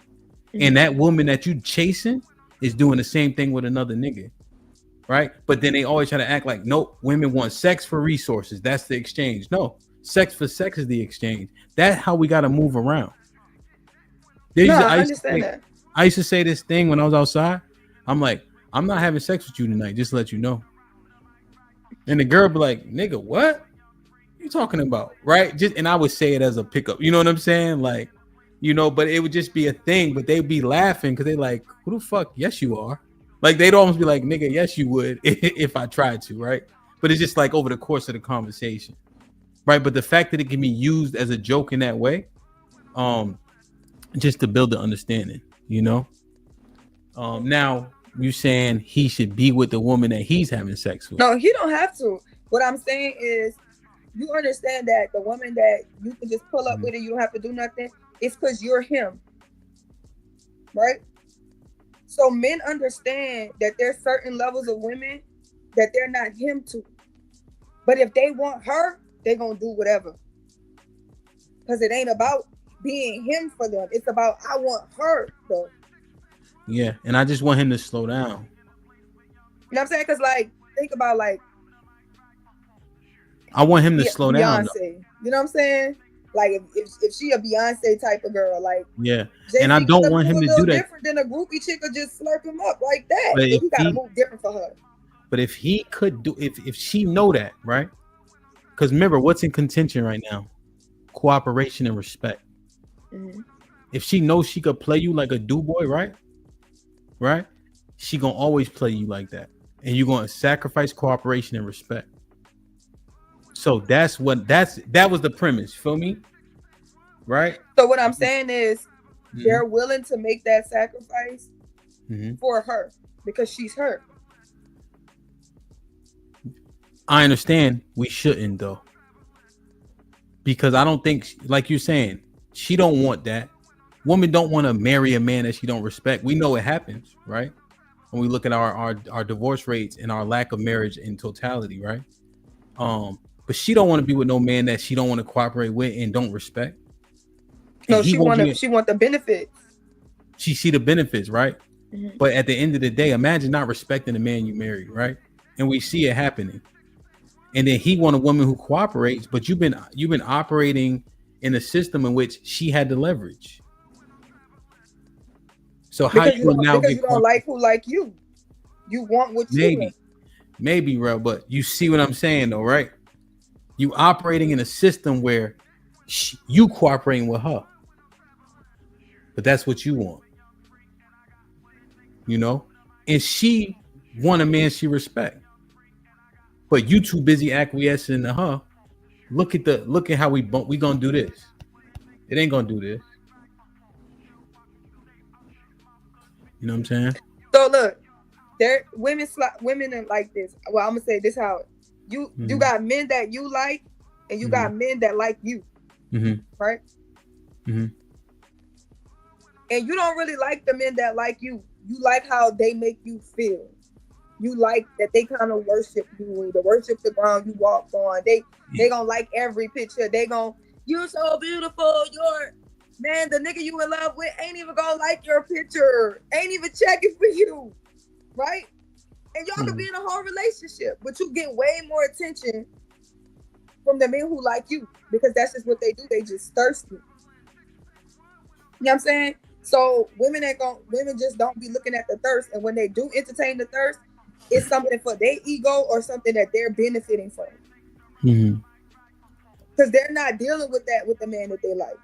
And that woman that you chasing is doing the same thing with another nigga, right? But then they always try to act like, nope, women want sex for resources. That's the exchange. No, sex for sex is the exchange. That's how we got to move around.
I understand that.
I used to say this thing when I was outside. I'm like, I'm not having sex with you tonight, just to let you know. And the girl be like, nigga, what you talking about? Right? And I would say it as a pickup. You know what I'm saying? Like, you know, but it would just be a thing, but they'd be laughing because they like, who the fuck? Yes, you are. Like, they'd almost be like, nigga, yes, you would if I tried to, right? But it's just like over the course of the conversation, right? But the fact that it can be used as a joke in that way, just to build the understanding, you know? Now you saying he should be with the woman that he's having sex with.
No, he don't have to. What I'm saying is, you understand that the woman that you can just pull up with and you don't have to do nothing, it's because you're him, right? So men understand that there's certain levels of women that they're not him to. But if they want her, they're going to do whatever. Because it ain't about being him for them. It's about, I want her, though.
Yeah, and I just want him to slow down.
You know what I'm saying? Because, like, think about, like,
I want him to slow down.
Beyonce. You know what I'm saying? Like, if she a Beyonce type of girl, like,
yeah,
Jay-Z
and I don't want him to do that.
Different than a groupie chick or just slurp him up like that.
But
he gotta move different for her.
But if he could do, if she know that, right? Because remember, what's in contention right now? Cooperation and respect.
Mm-hmm.
If she knows she could play you like a do boy, right? Right? She gonna always play you like that, and you're gonna sacrifice cooperation and respect. So that was the premise. Feel me? Right?
So what I'm saying is, they're willing to make that sacrifice for her because she's her.
I understand we shouldn't though, because I don't think, like you're saying, she don't want that. Women don't want to marry a man that she don't respect. We know it happens, right? When we look at our divorce rates and our lack of marriage in totality, right? But she don't want to be with no man that she don't want to cooperate with and don't respect.
No, she want the benefits.
She see the benefits, right? Mm-hmm. But at the end of the day, imagine not respecting the man you married, right? And we see it happening. And then he want a woman who cooperates, but you've been operating in a system in which she had the leverage. So how you now get?
You don't like who like you. You want what you want.
Maybe, bro. But you see what I'm saying, though, right? You operating in a system where you cooperating with her, but that's what you want, you know. And she want a man she respect, but you too busy acquiescing to her. Look at how we gonna do this. It ain't gonna do this. You know what I'm saying?
So look, women are like this. Well, I'm gonna say this how you got men that you like, and you got men that like you, right? And you don't really like the men that like you. You like how they make you feel. You like that they kind of worship you, they worship the ground you walk on. They gonna like every picture. They gonna, you're so beautiful. Man, the nigga you in love with ain't even gonna like your picture. Ain't even checking for you, right? And y'all could be in a whole relationship, but you get way more attention from the men who like you because that's just what they do. They just thirsty. You know what I'm saying? So women just don't be looking at the thirst, and when they do entertain the thirst, it's something for their ego or something that they're benefiting from. Because they're not dealing with that with the man that they like.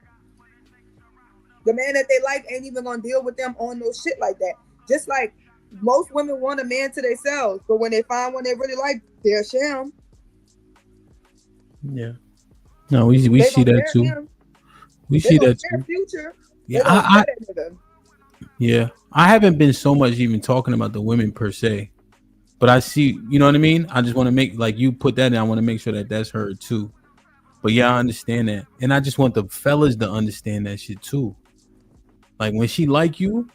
The man that they like ain't even gonna deal with them on no shit like that. Just like most women want a man to themselves, but when they find one they really like, they'll share him.
Yeah. No, we
They
see
gonna
that
spare
too.
him.
We
They
see
gonna
that
spare
too.
Future. They
Yeah,
gonna spare that nigga.
yeah. I haven't been so much even talking about the women per se, but I see. You know what I mean? I just want to make like you put that in. I want to make sure that that's heard too. But yeah, I understand that, and I just want the fellas to understand that shit too. Like when she like you,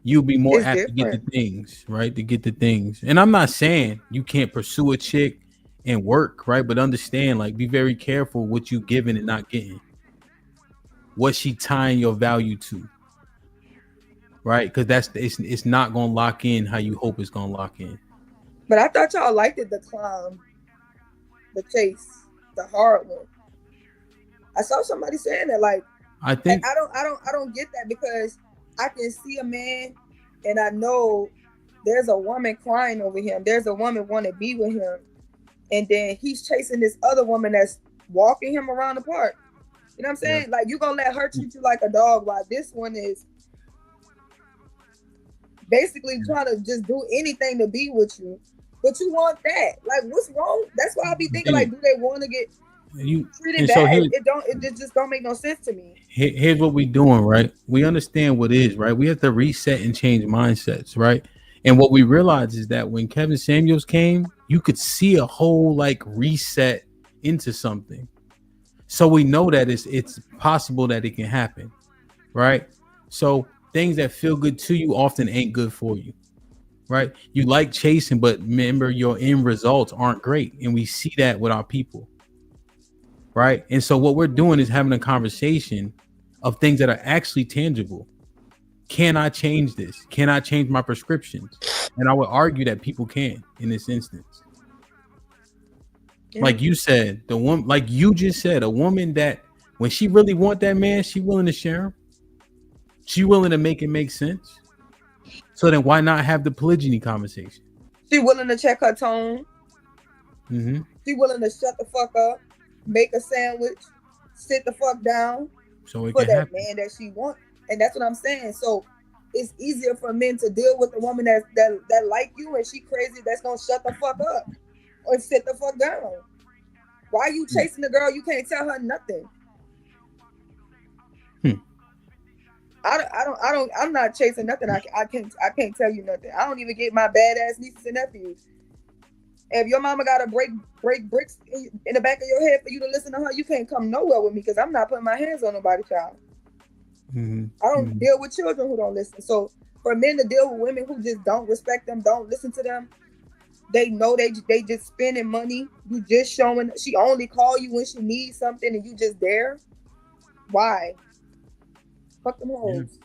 you'll be more
It's
apt to get the
different.
things, right? To get the things. And I'm not saying you can't pursue a chick and work, right? But understand, like, be very careful what you giving and not getting. What she tying your value to, right? Because it's not gonna lock in how you hope it's gonna lock in.
But I thought y'all liked it, the climb, the chase, the hard one. I saw somebody saying that, like,
I
and
think
I don't get that because I can see a man and I know there's a woman crying over him. There's a woman want to be with him. And then he's chasing this other woman that's walking him around the park. You know what I'm saying?
Yeah.
Like, you gonna let her treat you like a dog while this one is basically trying to just do anything to be with you. But you want that. Like, what's wrong? That's why I be thinking, like, do they want to get treated
and
bad?
so
It just don't make no sense to me.
here's what we doing, right? We understand what is, right? We have to reset and change mindsets, right? And what we realize is that when Kevin Samuels came, you could see a whole like reset into something. So we know that it's possible that it can happen, right? So things that feel good to you often ain't good for you, right? You like chasing, but remember your end results aren't great, and we see that with our people, right? And so what we're doing is having a conversation of things that are actually tangible. Can I change this? Can I change my prescriptions? And I would argue that people can in this instance.
Yeah.
Like you said, the woman, like you just said, a woman that when she really want that man, she willing to share him. She willing to make it make sense. So then why not have the polygyny conversation?
She willing to check her tone.
Mm-hmm.
She willing to shut the fuck up, make a sandwich, sit the fuck down
So it
for
can
that
happen.
man that she want. And that's what I'm saying. So it's easier for men to deal with a woman that like you and she crazy that's gonna shut the fuck up or sit the fuck down. Why are you chasing the girl? You can't tell her nothing. I'm not chasing nothing. I can't tell you nothing. I don't even get my badass nieces and nephews. If your mama gotta break bricks in the back of your head for you to listen to her, you can't come nowhere with me because I'm not putting my hands on nobody's child.
Mm-hmm.
I don't deal with children who don't listen. So for men to deal with women who just don't respect them, don't listen to them, they know they just spending money. You just showing. She only call you when she needs something, and you just there. Why? Fuck them hoes.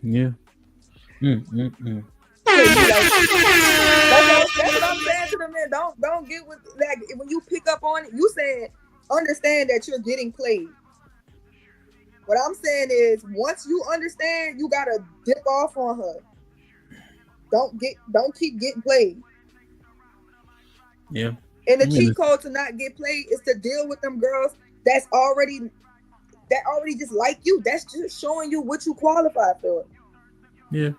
Yeah.
That's what I'm saying to the men. Don't get with like when you pick up on it. You saying understand that you're getting played. What I'm saying is once you understand, you gotta dip off on her. Don't keep getting played.
Yeah.
And the cheat code to not get played is to deal with them girls that already just like you. That's just showing you what you qualify for.
Yeah.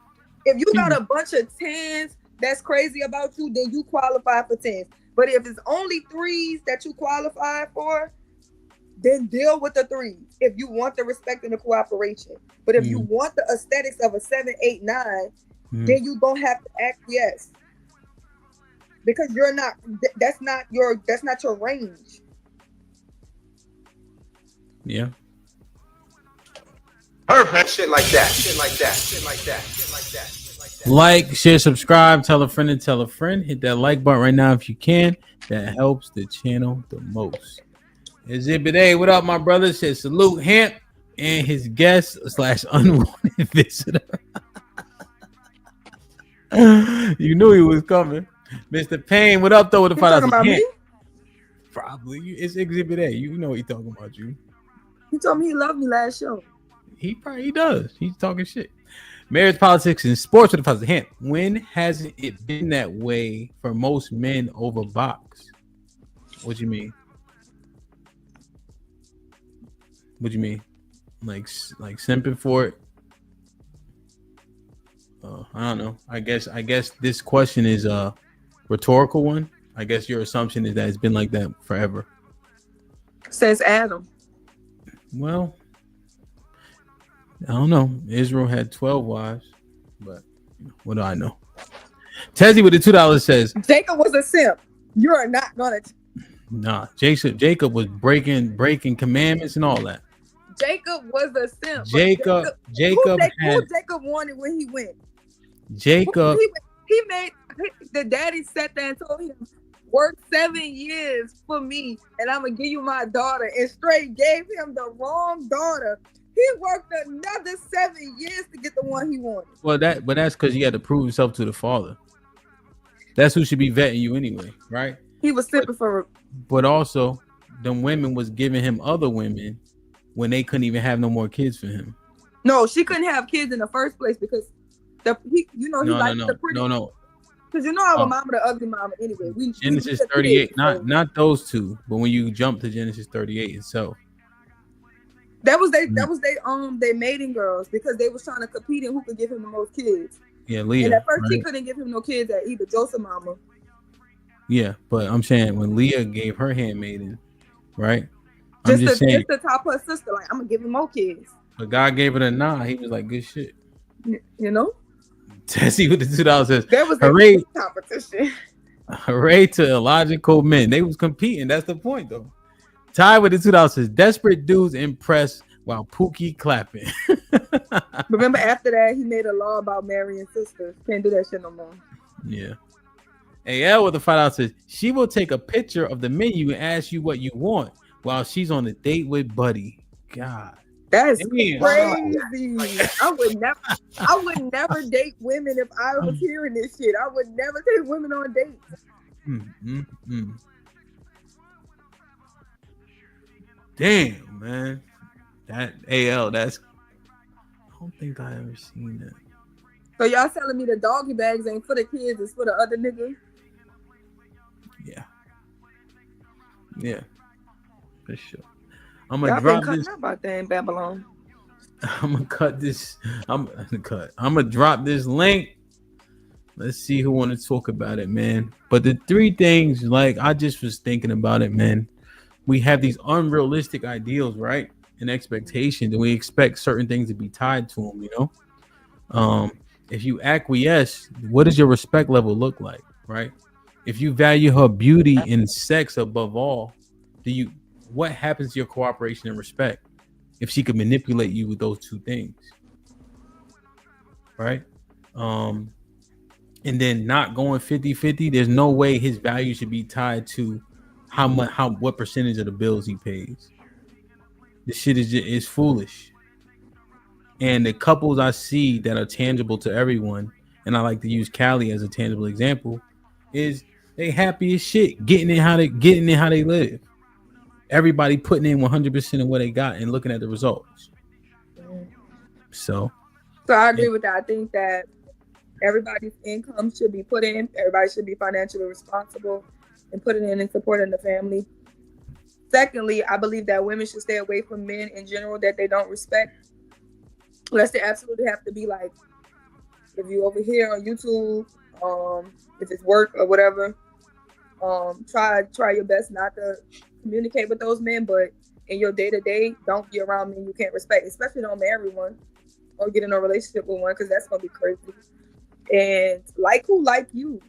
If you got a bunch of 10s that's crazy about you, then you qualify for 10s. But if it's only 3s that you qualify for, then deal with the 3s if you want the respect and the cooperation. But if you want the aesthetics of a 7, 8, 9, then you gonna have to acquiesce. Because you're not that's not your range.
Yeah.
Perfect. Shit like that. Shit like that. Shit like that. Shit like that. Shit like that.
Like, share, subscribe, tell a friend and tell a friend. Hit that like button right now if you can. That helps the channel the most. Exhibit A, what up, my brother? Says salute Hamp and his guest / unwanted visitor. You knew he was coming. Mr. Payne, what up though with the
talking about
Hamp?
me?
Probably. It's Exhibit A. You know he talking about you.
He told me he loved me last show.
He does. He's talking shit. Marriage, politics, and sports with the positive Hamp. When hasn't it been that way for most men over box? What do you mean? What do you mean? Like simping for it? I don't know. I guess this question is a rhetorical one. I guess your assumption is that it's been like that forever.
Since Adam.
Well, I don't know. Israel had 12 wives, but what do I know? Tezzy with the $2 says,
Jacob was a simp. You are not gonna.
nah, Jacob was breaking commandments and all that.
Jacob was a simp.
Jacob
Who Jacob wanted when he went?
Jacob.
He made the daddy sat there and told him, work 7 years for me, and I'm gonna give you my daughter. And straight gave him the wrong daughter. He worked another 7 years to get the one he wanted.
Well, that's because he had to prove himself to the father. That's who should be vetting you anyway, right?
He was simping for.
But also, them women was giving him other women when they couldn't even have no more kids for him.
No, she couldn't have kids in the first place because the pretty.
No.
Because our mama, the ugly mama. Anyway,
Genesis 38, not those two, but when you jump to Genesis 38 itself.
That was they mating girls because they was trying to compete in who could give him the most kids.
Yeah, Leah.
And at first
right?
he couldn't give him no kids at either Joseph mama.
Yeah, but I'm saying when Leah gave her handmaiden, right?
Just to top her sister, like I'm gonna give him more kids.
But God gave it a nod. He was like, good shit.
You know?
Tessie with the $2 says,
there was
hooray,
competition.
Hooray to illogical men. They was competing. That's the point, though. Ty with the $2 says, desperate dudes impressed while Pookie clapping.
Remember after that, he made a law about marrying sisters. Can't do that shit no more.
Yeah. AL with the $5 says, she will take a picture of the menu and ask you what you want while she's on a date with Buddy. God.
That's crazy. I would never date women if I was hearing this shit. I would never take women on dates.
Damn, man. That AL, I don't think I ever seen that.
So y'all telling me the doggy bags ain't for the kids, it's for the other niggas?
Yeah. For sure. I'm gonna drop this
about that in Babylon.
I'm gonna cut this. I'm gonna drop this link. Let's see who want to talk about it, man. But the three things, like I just was thinking about it, man. We have these unrealistic ideals, right? And expectations, and we expect certain things to be tied to them, you know. If you acquiesce, what does your respect level look like, right? If you value her beauty and sex above all, what happens to your cooperation and respect if she could manipulate you with those two things, right? And then not going 50-50, there's no way his value should be tied to what percentage of the bills he pays. This shit is foolish. And the couples I see that are tangible to everyone, and I like to use Callie as a tangible example, is they happy as shit getting in how they live. Everybody putting in 100% of what they got and looking at the results. So
I agree with that. I think that everybody's income should be put in. Everybody should be financially responsible and put it in and supporting the family. Secondly, I believe that women should stay away from men in general that they don't respect. Unless they absolutely have to be like, if you over here on YouTube, if it's work or whatever, try your best not to communicate with those men, but in your day-to-day, don't be around men you can't respect, especially don't marry one or get in a relationship with one, because that's gonna be crazy. And like who like you,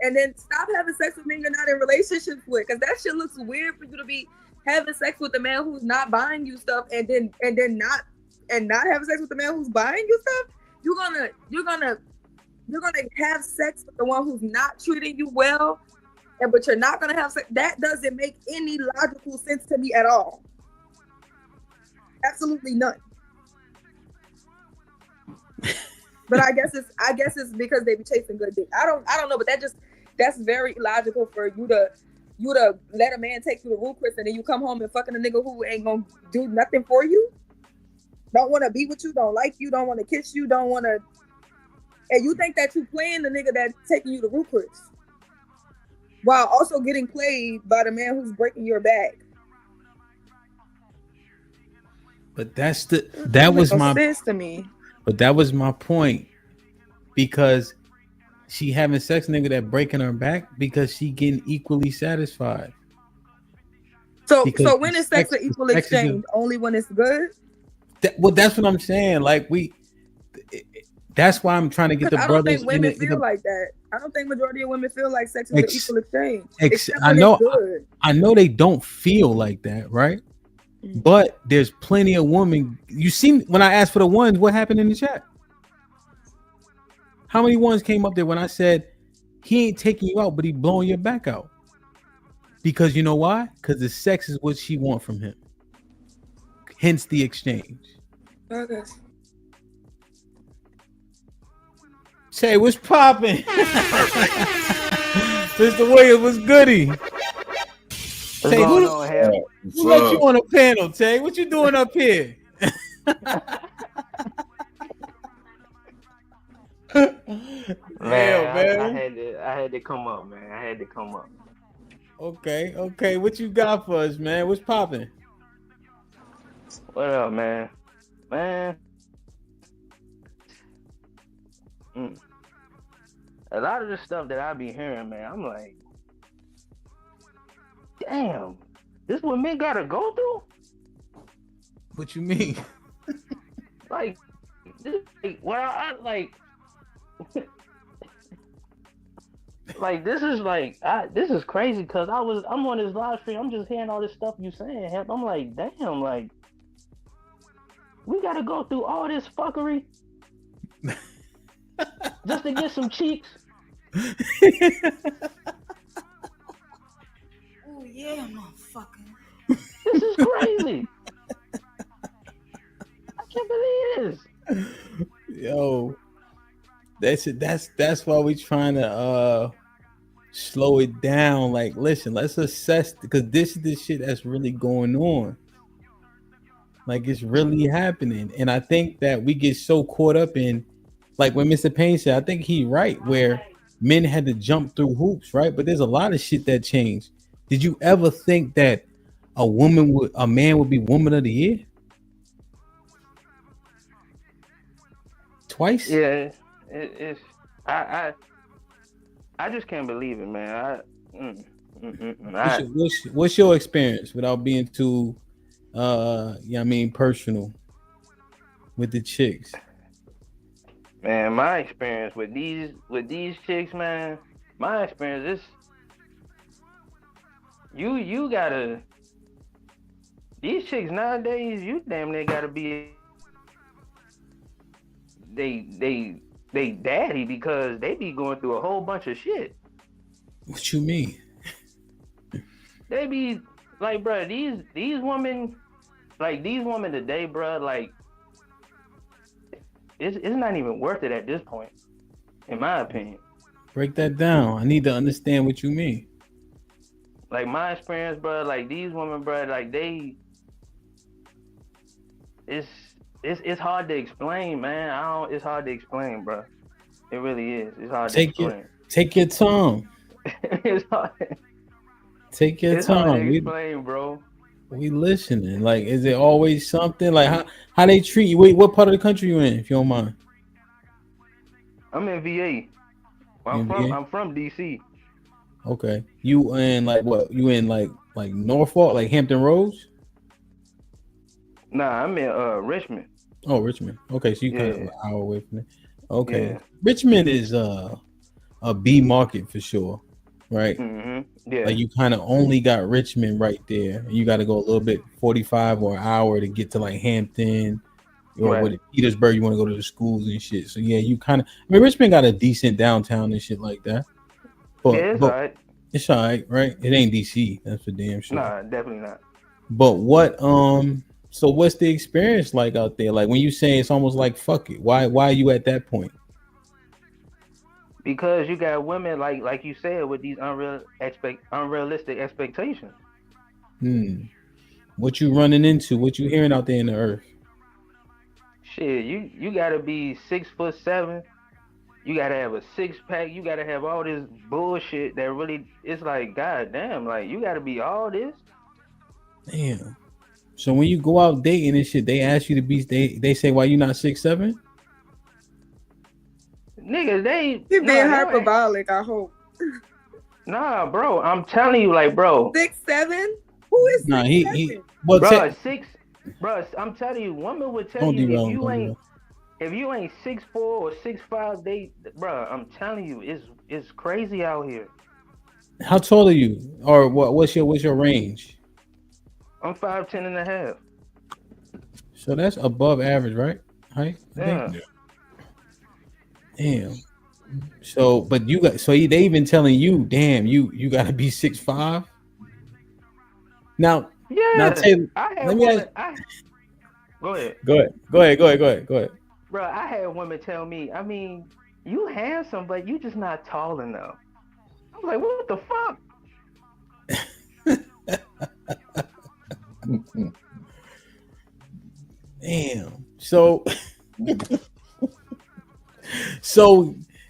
and then stop having sex with men you're not in relationships with, because that shit looks weird for you to be having sex with a man who's not buying you stuff, and then not having sex with the man who's buying you stuff. You're gonna have sex with the one who's not treating you well, but you're not gonna have sex. That doesn't make any logical sense to me at all. Absolutely none. But I guess it's because they be chasing good dick. I don't know, but that's very illogical for you to let a man take you to Ruth Chris and then you come home and fucking a nigga who ain't gonna do nothing for you. Don't want to be with you, don't like you, don't want to kiss you, don't want to, and you think that you playing the nigga that's taking you to Ruth Chris, while also getting played by the man who's breaking your back.
But that was my
sense to me.
But that was my point, because she having sex nigga that breaking her back because she getting equally satisfied.
So
Because
when is sex an equal
sex is a-
exchange? Only when it's good?
well, that's what I'm saying. Like that's why I'm trying to get the
I don't
brothers
think
in
women
it.
feel like that. I don't think majority of women feel like sex is an equal exchange. Except
I
when
know,
it's good.
I know they don't feel like that, right? But there's plenty of women. You see, when I asked for the ones, what happened in the chat? How many ones came up there when I said he ain't taking you out, but he blowing your back out? Because you know why? Because the sex is what she want from him. Hence the exchange.
Okay.
Say, what's popping? Mr. Williams, what's goody? Tay, who let you on a panel, Tay? What you doing up here?
Man, I had to come up, man. I had to come up.
Okay. What you got for us, man? What's popping?
What up, man? A lot of the stuff that I be hearing, man, I'm like, damn, this what men gotta go through?
What you mean?
Like, this, I like, like this is crazy because I'm on this live stream, I'm just hearing all this stuff you saying. I'm like, damn, like, we gotta go through all this fuckery just to get some cheeks.
Oh yeah, motherfucker.
This is crazy. I can't believe this.
Yo, that's it. That's why we trying to slow it down. Like, listen, let's assess because this is the shit that's really going on. Like, it's really happening, and I think that we get so caught up in, like when Mr. Payne said, I think he right where men had to jump through hoops, right? But there's a lot of shit that changed. Did you ever think that a man would be woman of the year? Twice?
Yeah, it's I just can't believe it, man.
What's your experience without being too personal with the chicks?
Man, my experience with these chicks, man, my experience is you gotta, these chicks nowadays, you damn near gotta be they daddy because they be going through a whole bunch of shit.
What you mean?
They be like, bro, these women today, bro, like it's not even worth it at this point, in my opinion.
Break that down. I need to understand what you mean.
Like my experience, bro, like these women, bro, like it's hard to explain, man. It's hard to explain, bro. It really is. It's hard to explain.
Take your time.
It's hard.
Take your
it's
time.
Hard to explain, bro.
We listening. Like, is it always something? Like, how they treat you? Wait, what part of the country you in, if you don't mind?
I'm in VA. I'm from DC.
Okay. You in like what? You in like Norfolk, like Hampton Roads?
Nah, I'm in Richmond.
Oh, Richmond. Okay, so you kind of an hour away from it. Okay.
Yeah.
Richmond is a B market for sure, right?
Mm-hmm. Yeah.
Like you kind of only got Richmond right there. You got to go a little bit 45 or an hour to get to like Hampton or with Petersburg. You want to go to the schools and shit. So yeah, you kind of. I mean, Richmond got a decent downtown and shit like that. But,
yeah, it's alright.
It's alright, right? It ain't DC. That's for damn sure.
Nah, definitely not.
But what? So what's the experience like out there? Like when you say it's almost like fuck it. Why are you at that point?
Because you got women like you said with these unrealistic expectations.
What you running into? What you hearing out there in the earth?
Shit, you gotta be 6'7". You gotta have a 6-pack. You gotta have all this bullshit that really. It's like, god damn, like you gotta be all this.
Damn. So when you go out dating and shit, they ask you to be. They say why you not 6'7"?
Nigga,
You're being hyperbolic, I hope.
Nah, bro, I'm telling you, like, bro.
6'7"? Who is
Nah,
6'7"?
he. Well,
Bro, bro, I'm telling you, women would tell
don't
you
derail
if
him.
you
Don't
ain't
derail.
if you ain't 6'4" or 6'5", bro, I'm telling you, it's crazy out here.
How tall are you? Or what's your range?
I'm 5'10" and a half.
So that's above average, right? Height, I
Yeah.
think. Damn. So, but you got they even telling you, damn, you got to be 6'5". Now,
Yeah.
Taylor,
I had
let me ask.
women. Go ahead.
Go ahead.
Bro, I had women tell me, I mean, you handsome, but you just not tall enough. I was like, what the fuck?
Damn. So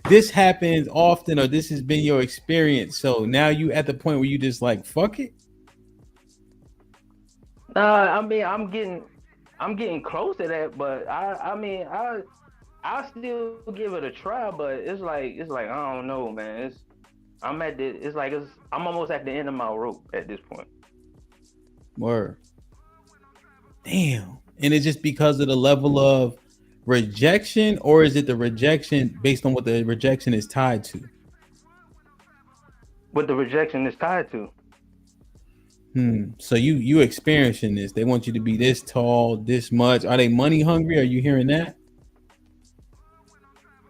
this happens often, or this has been your experience. So now you at the point where you just like fuck it.
I mean, I'm getting close to that, but I still give it a try, but it's like I don't know, man. I'm almost at the end of my rope at this point.
Word. Damn. And it's just because of the level of rejection, or is it the rejection based on what the rejection is tied to?
What the rejection is tied to.
So you experiencing this? They want you to be this tall, this much. Are they money hungry? Are you hearing that?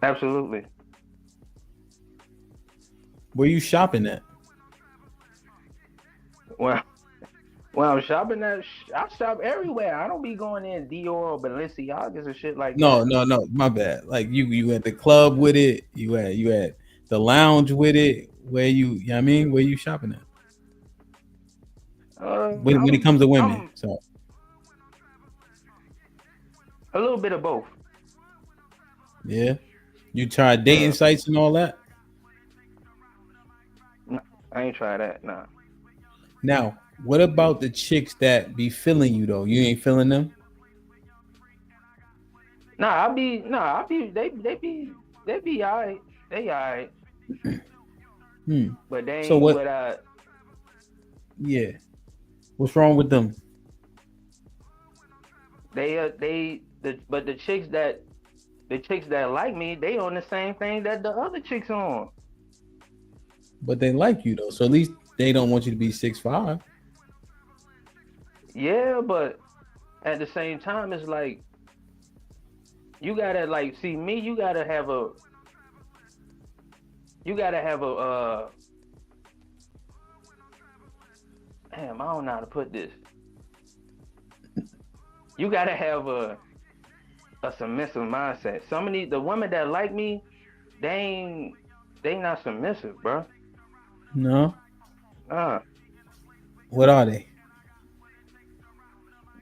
Absolutely.
Where you shopping at?
Well, I'm shopping at, I shop everywhere. I don't be going in Dior or Balenciagas and shit like
No,
that.
my bad. Like you at the club with it. You at the lounge with it. Where you know what I mean? Where you shopping at? When it comes to women, so
a little bit of both.
Yeah, you tried dating sites and all that.
No, I ain't tried that. Nah.
Now, what about the chicks that be feeling you though? You ain't feeling them?
Nah, they be alright. They alright. But they ain't
So what?
what
Yeah. What's wrong with them?
but the chicks that like me, they on the same thing that the other chicks on.
But they like you though, so at least they don't want you to be 6'5".
Yeah, but at the same time, it's like you gotta like see me. You gotta have a. Damn, I don't know how to put this. You gotta have a submissive mindset. Some of the women that like me, they not submissive, bro.
No. What are they?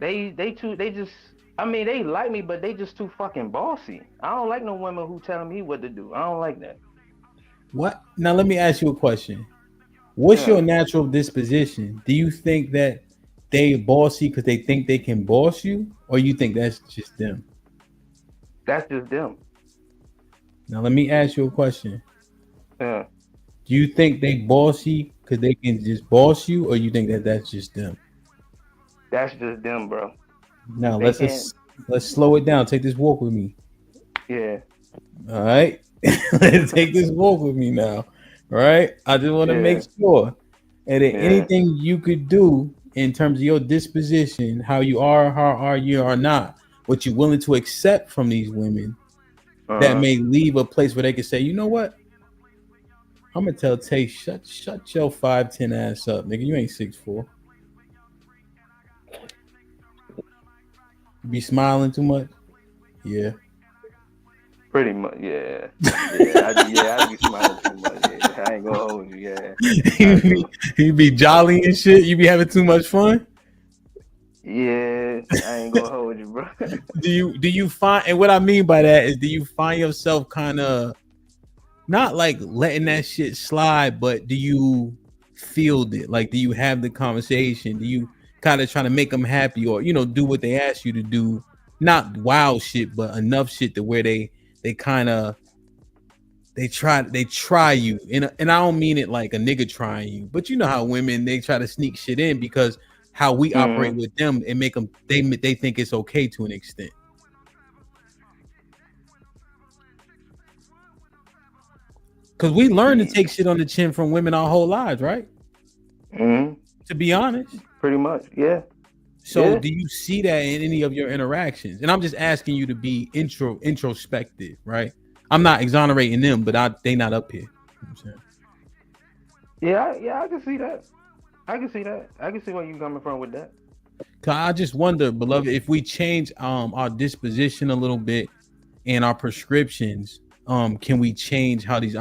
They like me, but they just too fucking bossy. I don't like no women who telling me what to do. I don't like that.
What? Now let me ask you a question. What's your natural disposition? Do you think that they bossy because they think they can boss you, or you think that's just them?
That's just them.
Now let me ask you a question.
Yeah.
Do you think they bossy because they can just boss you, or you think that that's just them?
That's just them, bro.
Now let's slow it down. Take this walk with me.
Yeah.
All right. Let's take this walk with me now. All right. I just want to make sure. And anything you could do in terms of your disposition, how you are, how are you or not, what you're willing to accept from these women, that may leave a place where they can say, you know what? I'm gonna tell Tay, shut your 5'10" ass up, nigga. You ain't 6'4". You be smiling too much? Yeah.
Pretty much, yeah. I be smiling too much. Yeah. I ain't gonna hold you, yeah.
You be jolly and shit. You be having too much fun.
Yeah, I ain't gonna hold you, bro.
Do you find, and what I mean by that is, do you find yourself kind of not like letting that shit slide, but do you field it? Like, do you have the conversation? Do you kind of try to make them happy, or do what they ask you to do? Not wild shit, but enough shit to where they kind of they try you, and I don't mean it like a nigga trying you, but you know how women, they try to sneak shit in because how we operate with them and make them they think it's okay to an extent. Because we learn to take shit on the chin from women our whole lives, right? To be honest,
pretty much, yeah.
So do you see that in any of your interactions? And I'm just asking you to be introspective, right? I'm not exonerating them, but they not up here. You know what I'm saying?
Yeah, I can see that. I can see where you're coming from with that.
Cause I just wonder, beloved, if we change our disposition a little bit and our prescriptions, can we change how these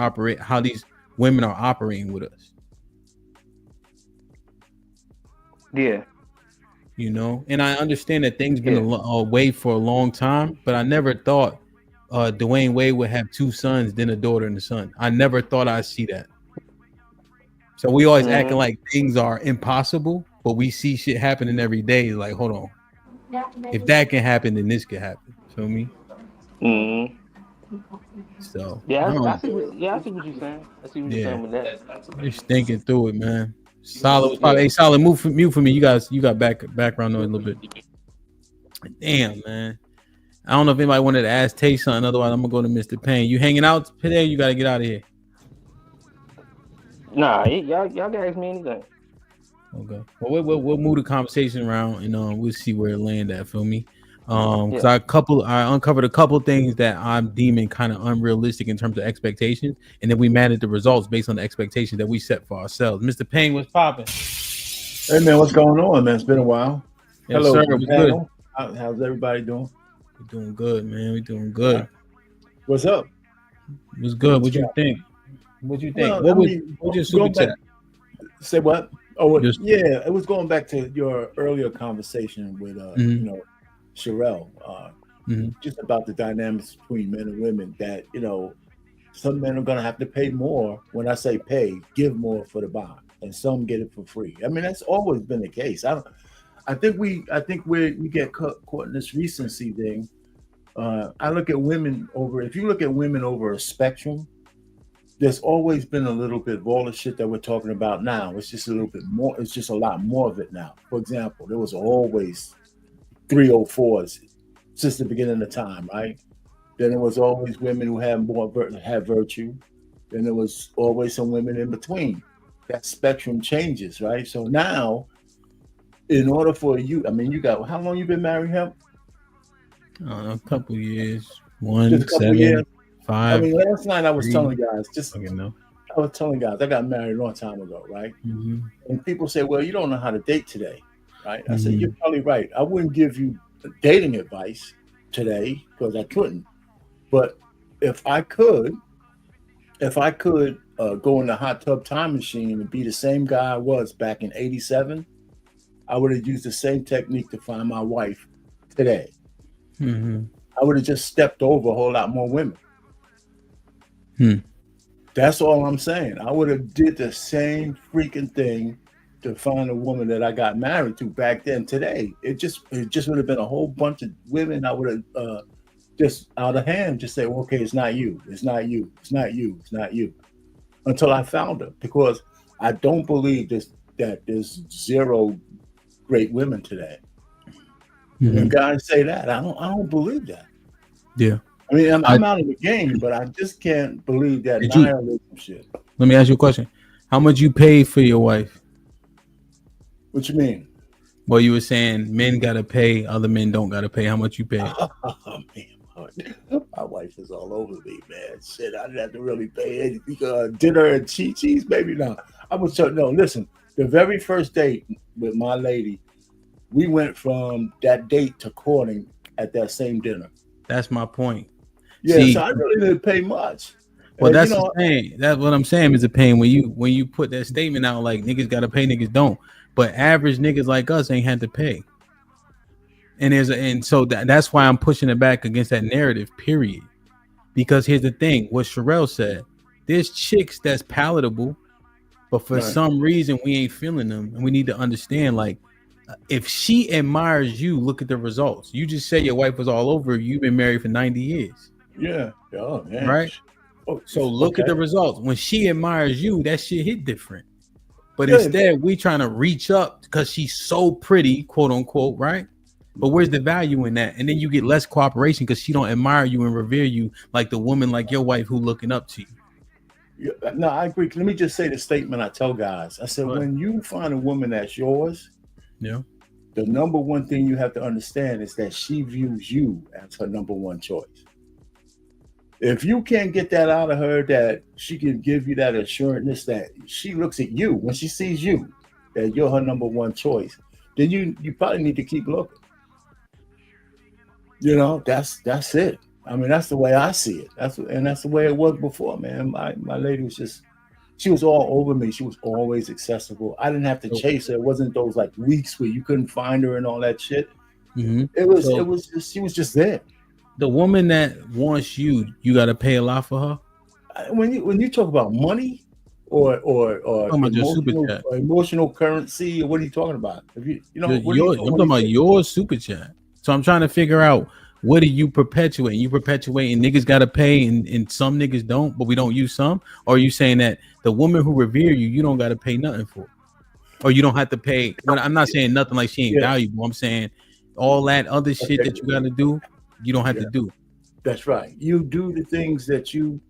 women are operating with us?
Yeah.
You know, and I understand that things been away for a long time, but I never thought Dwayne Wade would have 2 sons, then a daughter and a son. I never thought I'd see that. So we always acting like things are impossible, but we see shit happening every day. Like, hold on, if that can happen, then this can happen. Feel me? So
I see what you're saying. I see what you're saying with that.
Just thinking through it, man. Solid, hey, Solid, mute for me. You got background noise a little bit. Damn, man. I don't know if anybody wanted to ask Tay something. Otherwise, I'm gonna go to Mr. Payne. You hanging out today? You gotta get out of here.
Nah, y'all can ask me anything.
Okay. Well, we'll move the conversation around and we'll see where it land at. Feel me? Because I uncovered a couple things that I'm deeming kind of unrealistic in terms of expectations, and then we managed the results based on the expectations that we set for ourselves. Mr. Payne, what's popping?
Hey man, what's going on, man? It's been a while.
Yes,
hello,
sir. What's good?
How's everybody doing?
We're doing good, man. We're doing good.
What's up?
What's good? What you think? What you think?
Well,
what your super chat?
Say what? Oh, yeah, it was going back to your earlier conversation with you know, Sherelle, just about the dynamics between men and women. That, you know, some men are going to have to pay more. When I say pay, give more for the bond, and some get it for free. I mean, that's always been the case. I think we get caught in this recency thing. I look at women over. If you look at women over a spectrum, there's always been a little bit of all the shit that we're talking about now. It's just a little bit more. It's just a lot more of it now. For example, there was always 304s since the beginning of time, right? Then there was always women who had had virtue. Then there was always some women in between. That spectrum changes, right? So now, in order for you, I mean, you got, how long you been married, Hemp?
A couple years.
Just a couple years.
5.
I mean, last night I was
3.
telling guys, I was telling guys, I got married a long time ago, right? And people say, well, you don't know how to date today, right? I said, you're probably right. I wouldn't give you dating advice today because I couldn't. But if I could go in the hot tub time machine and be the same guy I was back in 87, I would have used the same technique to find my wife today. I would have just stepped over a whole lot more women. That's all I'm saying. I would have did the same freaking thing to find a woman that I got married to back then. Today, it just would have been a whole bunch of women. I would have just out of hand just say, well, okay, it's not you, it's not you, it's not you, it's not you, until I found her. Because I don't believe that there's zero great women today. When guys say that, I don't believe that.
Yeah.
I mean, I'm out of the game, but I just can't believe that nihilism shit.
Let me ask you a question. How much you paid for your wife?
What you mean?
Well, you were saying men gotta pay, other men don't gotta pay. How much you pay?
Oh, man, my wife is all over me, man. Shit, I didn't have to really pay anything. Dinner and Chi-Chi's, baby. No, I was no. Listen, the very first date with my lady, we went from that date to courting at that same dinner.
That's my point.
Yeah, so I really didn't pay much.
Well, that's the thing. That's what I'm saying is a pain when you put that statement out like niggas gotta pay, niggas don't. But average niggas like us ain't had to pay. And so that's why I'm pushing it back against that narrative, period. Because here's the thing, what Sherelle said, there's chicks that's palatable, but for some reason we ain't feeling them. And we need to understand, like, if she admires you, look at the results. You just said your wife was all over you. You've been married for 90 years.
Yeah. Oh, man.
Right? So look at the results. When she admires you, that shit hit different. But instead, we trying to reach up because she's so pretty, quote unquote, right? But where's the value in that? And then you get less cooperation because she don't admire you and revere you like the woman like your wife who looking up to you.
No, I agree. Let me just say the statement I tell guys. I said, when you find a woman that's yours, the number one thing you have to understand is that she views you as her number one choice. If you can't get that out of her, that she can give you that assurance that she looks at you when she sees you, that you're her number one choice, then you probably need to keep looking. You know, that's it. I mean, that's the way I see it. That's the way it was before, man. My lady was just, she was all over me. She was always accessible. I didn't have to chase her. It wasn't those like weeks where you couldn't find her and all that shit.
Mm-hmm.
It was just, she was just there.
The woman that wants you, you got to pay a lot for her.
When you talk about money or emotional currency, or what are you talking about? I'm talking
about your super chat. So I'm trying to figure out, what do you perpetuate? You perpetuate and niggas got to pay and some niggas don't, but we don't use some? Or are you saying that the woman who revere you, you don't got to pay nothing for? Or you don't have to pay? Well, I'm not saying nothing like she ain't valuable. I'm saying all that other shit that you got to do, you don't have to do.
That's right. You do the things that you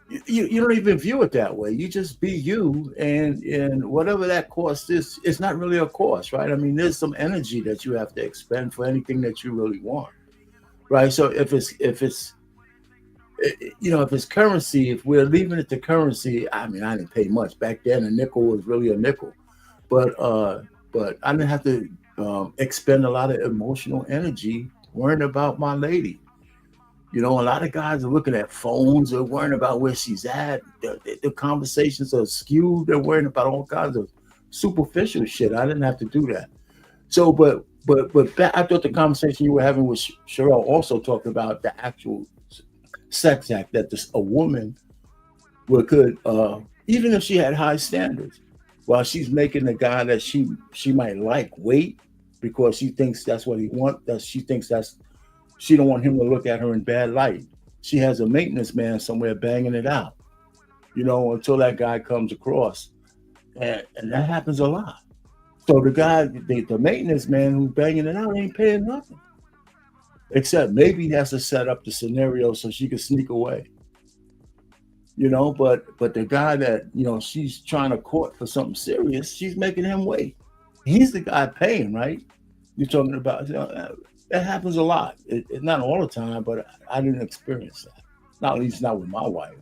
don't even view it that way. You just be you, and whatever that cost is, it's not really a cost, right? I mean, there's some energy that you have to expend for anything that you really want, right? So if it's currency, if we're leaving it to currency, I mean, I didn't pay much back then. A nickel was really a nickel, but I didn't have to expend a lot of emotional energy worrying about my lady. You know, a lot of guys are looking at phones. They're worrying about where she's at. The conversations are skewed. They're worrying about all kinds of superficial shit. I didn't have to do that. So, but I thought the conversation you were having with Sherelle also talked about the actual sex act that a woman could, even if she had high standards, while she's making the guy that she might like wait because she thinks that's what he wants. She don't want him to look at her in bad light. She has a maintenance man somewhere banging it out, you know, until that guy comes across. And that happens a lot. So the guy, the maintenance man who's banging it out ain't paying nothing. Except maybe he has to set up the scenario so she can sneak away. You know, but the guy that, you know, she's trying to court for something serious, she's making him wait. He's the guy paying, right? You're talking about, you know, that happens a lot. It's not all the time, but I didn't experience that. Not at least not with my wife.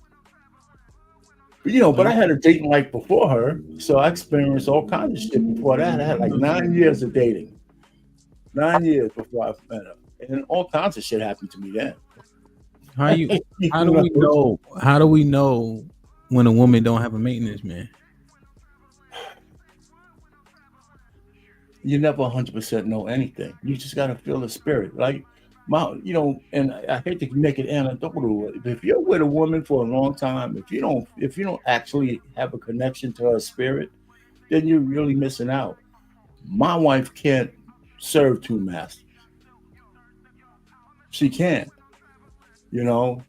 But, you know, but I had a dating life before her, so I experienced all kinds of shit before that. I had like 9 years of dating. 9 years before I met her. And all kinds of shit happened to me then.
How do we know when a woman don't have a maintenance man?
You never 100% know anything. You just got to feel the spirit. Like, and I hate to make it anecdotal. If you're with a woman for a long time, if you don't actually have a connection to her spirit, then you're really missing out. My wife can't serve two masters. She can't. You know,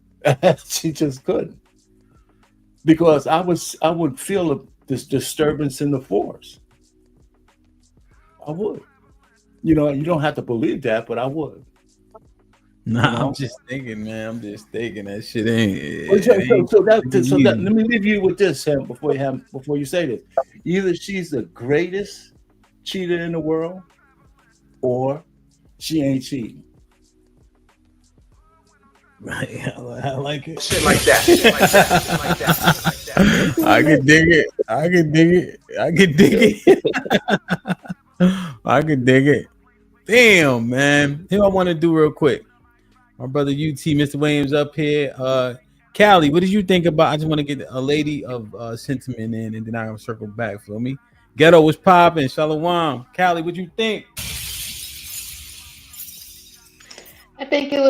she just couldn't. Because I would feel this disturbance in the force. I would. You know, you don't have to believe that, but I would.
Nah, you know? I'm just thinking, man. I'm just thinking that shit ain't.
Let me leave you with this, Sam, before you say this. Either she's the greatest cheater in the world, or she ain't cheating.
Right, I like it.
Shit like that. Shit like that. Shit like that. Shit like that.
I can dig it. I can dig it. I can dig it. Damn, man. Here I want to do real quick. My brother UT, Mr. Williams up here. Callie, what did you think about? I just want to get a lady of sentiment in, and then I'll circle back. Feel me? Ghetto was popping. Shalom. Callie, what you think?
I think it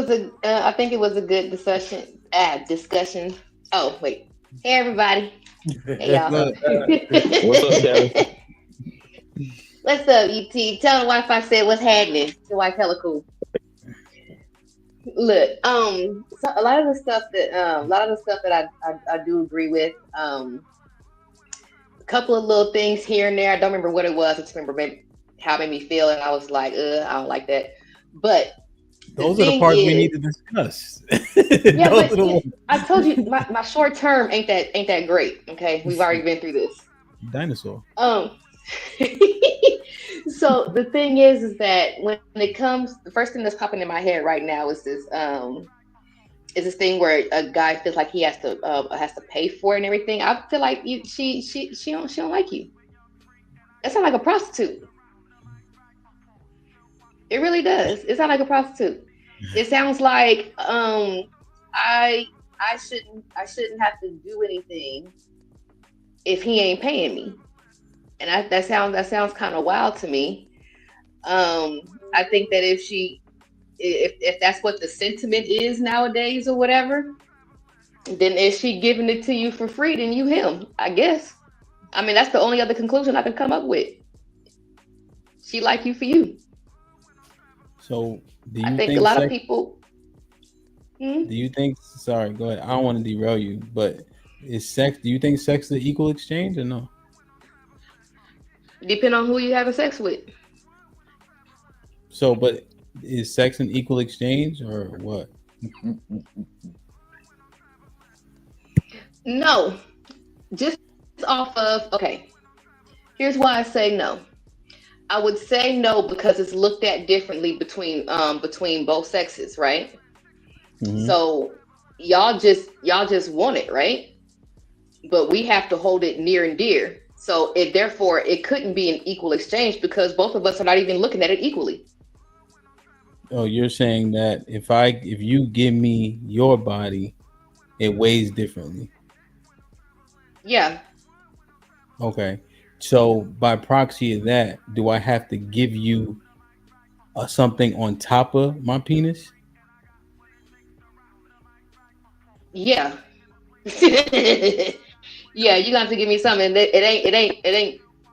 was a good discussion. Oh wait, hey everybody, hey y'all.
What's up, Callie?
What's up, UT? Tell the wife I said what's happening. The wife hella cool. Look, so a lot of the stuff that I do agree with. couple of little things here and there. I don't remember what it was. I just remember how it made me feel, and I was like, I don't like that. But
those are the parts we need to discuss.
Yeah, but I told you my short term ain't that great. Okay, we've already been through this.
Dinosaur.
So the thing is that when it comes, the first thing that's popping in my head right now is this thing where a guy feels like he has to pay for it and everything. I feel like she don't like you. That sounds like a prostitute. It really does. It sounds like a prostitute. It sounds like I shouldn't have to do anything if he ain't paying me. And that sounds kind of wild to me. I think that if that's what the sentiment is nowadays or whatever, then if she giving it to you for free, then you him, I guess. I mean, that's the only other conclusion I can come up with. She like you for you.
So do you
I think a lot of people.
Do you think? Sorry, go ahead. I don't want to derail you, but is sex? Do you think sex is an equal exchange or no?
Depend on who you having sex with.
So, but is sex an equal exchange or what?
No, just off of, okay. Here's why I say no. I would say no because it's looked at differently between both sexes, right? Mm-hmm. So y'all just want it, right? But we have to hold it near and dear. So therefore it couldn't be an equal exchange because both of us are not even looking at it equally.
Oh, you're saying that if you give me your body, it weighs differently.
Yeah.
Okay. So by proxy of that, do I have to give you something on top of my penis?
Yeah. Yeah, you got to give me something. It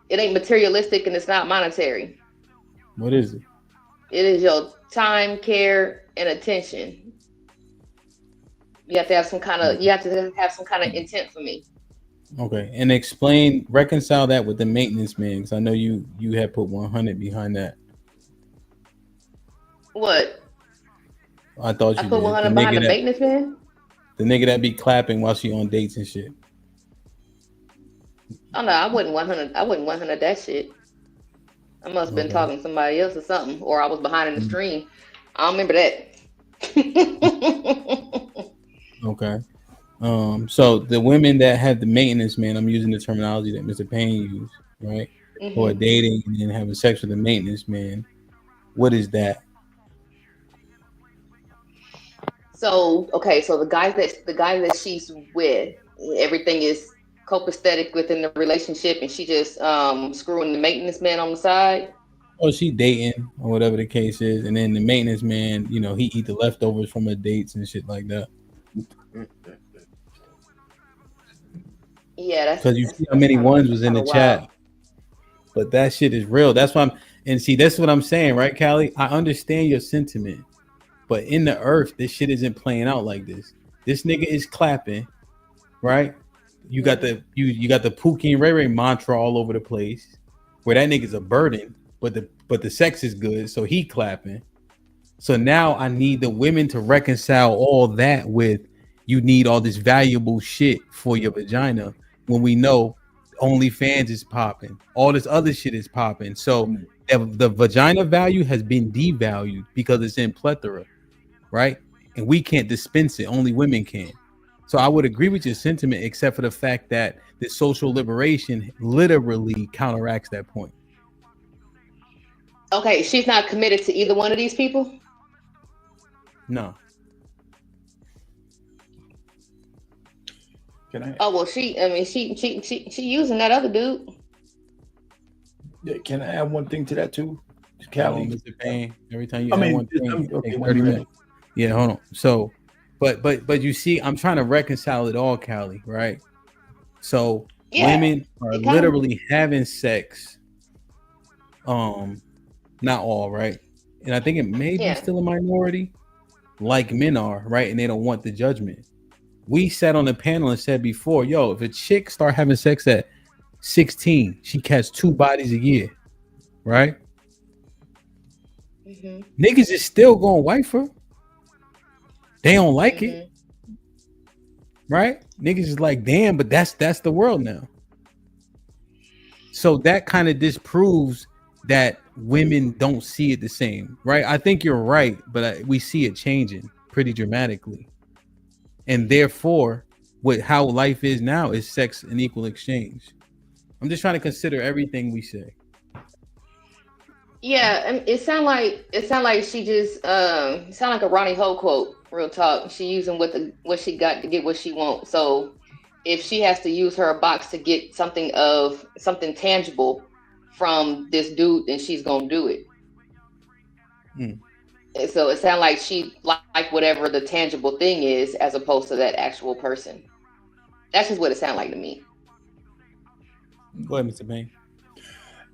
ain't materialistic and it's not monetary.
What is it?
It is your time, care, and attention. You have to have some kind of intent for me.
Okay, and reconcile that with the maintenance man, because I know you had put 100 behind that.
What?
I thought you
put 100 behind the maintenance man.
The nigga that be clapping while she on dates and shit.
Oh no, I wouldn't 100. I wouldn't 100 that shit. I must have been talking to somebody else or something, or I was behind in the stream. I don't remember that.
Okay. So the women that have the maintenance man, I'm using the terminology that Mr. Payne used, right? Mm-hmm. Or dating and then having sex with the maintenance man. What is that?
So the guy that she's with, everything is copacetic within the relationship, and she just screwing the maintenance man on the side.
Or she dating or whatever the case is, and then the maintenance man, he eat the leftovers from her dates and shit like that.
Yeah, that's
because you see how many ones was in the chat. But that shit is real. That's why that's what I'm saying, right, Callie? I understand your sentiment, but in the earth, this shit isn't playing out like this. This nigga is clapping, right? You got the you got the Pookie and Ray Ray mantra all over the place, where that nigga's a burden, but the sex is good, so he clapping. So now I need the women to reconcile all that with you need all this valuable shit for your vagina when we know OnlyFans is popping, all this other shit is popping. So the vagina value has been devalued because it's in plethora, right? And we can't dispense it, only women can. So I would agree with your sentiment, except for the fact that the social liberation literally counteracts that point.
Okay, she's not committed to either one of these people?
No.
Can I?
Oh well, she using that other dude.
Yeah, can I add one thing to that too, Callie?
Mr. Payne, every time you add one thing, okay, 30 minutes. Yeah, hold on. So, but you see, I'm trying to reconcile it all, Callie, right? So women are literally having sex. Not all, right? And I think it may be still a minority, like men are, right? And they don't want the judgment. We sat on the panel and said before, yo, if a chick start having sex at 16, she catch 2 bodies a year, right? Niggas is still gonna wife her. They don't like it, right? Niggas is like, damn, but that's the world now. So that kind of disproves that women don't see it the same, right? I think you're right, but we see it changing pretty dramatically, and therefore, with how life is now, is sex and equal exchange. I'm just trying to consider everything we say.
Yeah, it sound like she just sound like a Ronnie Ho quote. Real talk. She using what she got to get what she wants. So if she has to use her box to get something tangible from this dude, then she's gonna do it. And so it sounds like she like whatever the tangible thing is, as opposed to that actual person. That's just what it sounds like to me.
Go ahead, Mr. Bain.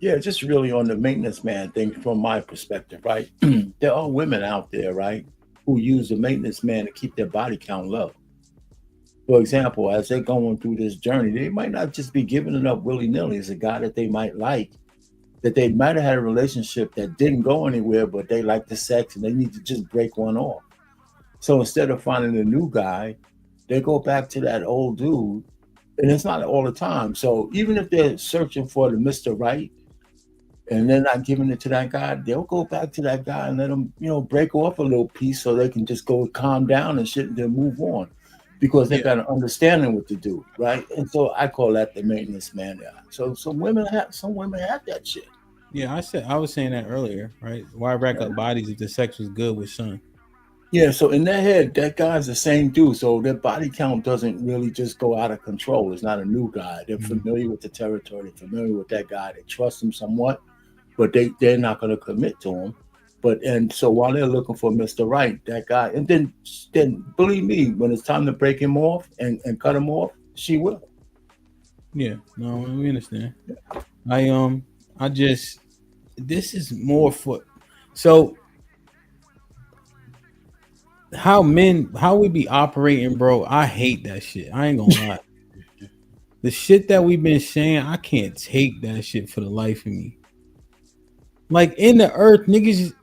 Yeah, just really on the maintenance man thing from my perspective, right? There are women out there, right, who use the maintenance man to keep their body count low. For example, as they're going through this journey, they might not just be giving it up willy-nilly as a guy that they might like, that they might have had a relationship that didn't go anywhere, but they like the sex and they need to just break one off. So instead of finding a new guy, they go back to that old dude, and it's not all the time. So even if they're searching for the Mr. Right, and they're not giving it to that guy, they'll go back to that guy and let him, break off a little piece so they can just go calm down and shit and then move on, because they got an understanding what to do, right? And so I call that the maintenance man. So some women have that shit.
Yeah, I was saying that earlier, right? Why rack up bodies if the sex was good with son?
Yeah, so in their head, that guy's the same dude. So their body count doesn't really just go out of control. It's not a new guy. They're familiar with the territory, they're familiar with that guy. They trust him somewhat, but they're not going to commit to him. And so while they're looking for Mr. Right, that guy, and then believe me, when it's time to break him off and cut him off, she will.
Yeah, no, we understand. This is more for, so how we be operating, bro. I hate that shit. I ain't gonna lie. The shit that we've been saying, I can't take that shit for the life of me. Like in the earth, niggas.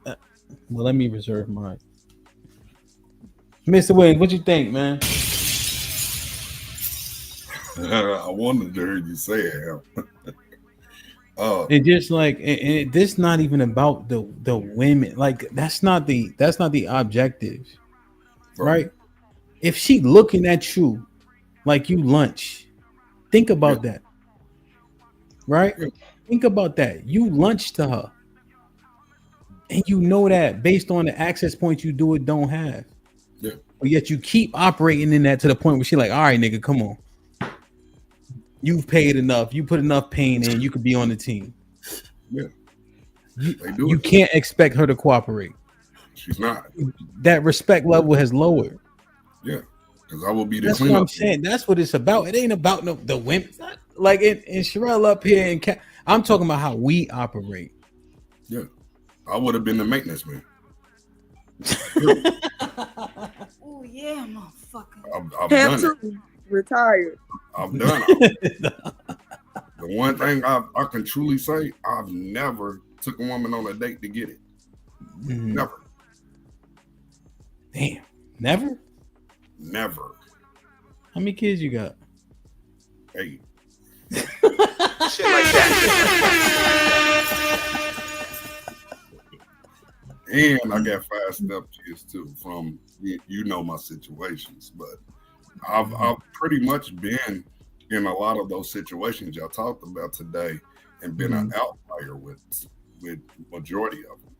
Well, let me reserve mine. Mr. Williams, what you think, man?
I wanted to hear you say it.
And just like, and this not even about the women. Like that's not the objective, right? If she looking at you like you lunch, think about that, right? Think about that. You lunch to her. And you know that based on the access points you do it don't have.
Yeah.
But yet you keep operating in that to the point where she like, all right, nigga, come on. You've paid enough. You put enough pain in. You could be on the team.
Yeah.
You can't expect her to cooperate.
She's not.
That respect level has lowered.
Yeah. Because I will be the
That's what I'm saying. That's what it's about. It ain't about the women. Like in Sherelle up here and I'm talking about how we operate.
Yeah. I would have been the maintenance man.
Oh yeah, motherfucker.
I've done it.
Retired.
I've done it. The one thing I can truly say, I've never took a woman on a date to get it. Never.
Damn. Never?
Never.
How many kids you got?
8.
Shit like that.
And I got 5 stepkids too. From my situations, but I've pretty much been in a lot of those situations y'all talked about today, and been an outlier with majority of them,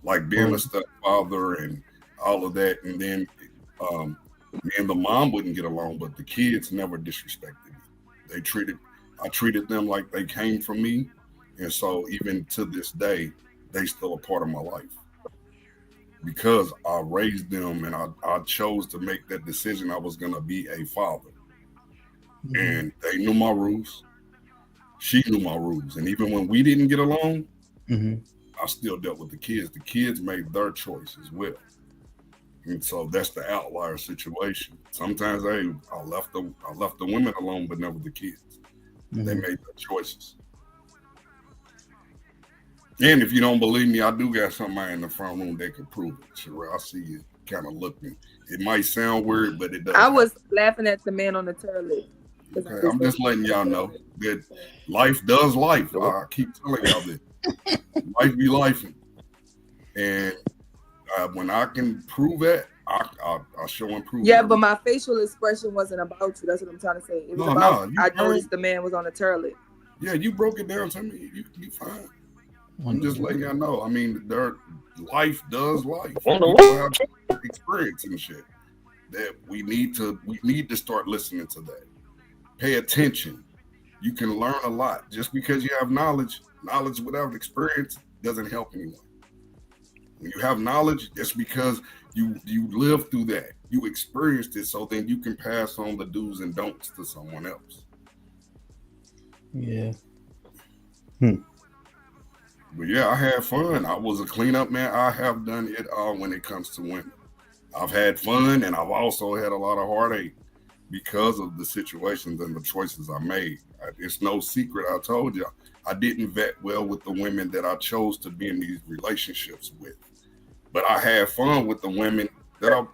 like being a stepfather and all of that. And then me and the mom wouldn't get along, but the kids never disrespected me. I treated them like they came from me, and so even to this day, they still a part of my life. Because I raised them and I chose to make that decision I was going to be a father. And they knew my rules. She knew my rules. And even when we didn't get along, I still dealt with the kids. The kids made their choice as well. And so that's the outlier situation. Sometimes I left the women alone, but never the kids. They made their choices. And if you don't believe me, I do got somebody in the front room that could prove it. Sherelle, I see you kind of looking. It might sound weird, but it does.
I was laughing at the man on the toilet.
Okay, I'm just letting y'all know that life does life. I keep telling y'all this. Life be lifing. And when I can prove that, I'll show and prove.
Yeah, but my facial expression wasn't about you. That's what I'm trying to say. It was about I noticed the man was on the toilet.
Yeah, you broke it down to me. You fine. I'm just letting y'all know. I mean, life does life. People have experience and shit that we need to start listening to that. Pay attention. You can learn a lot. Just because you have knowledge without experience doesn't help anyone. When you have knowledge, that's because you lived through that. You experienced it, so then you can pass on the do's and don'ts to someone else.
Yeah.
But yeah, I had fun. I was a cleanup man. I have done it all when it comes to women. I've had fun, and I've also had a lot of heartache because of the situations and the choices I made. It's no secret. I told you, I didn't vet well with the women that I chose to be in these relationships with. But I had fun with the women that I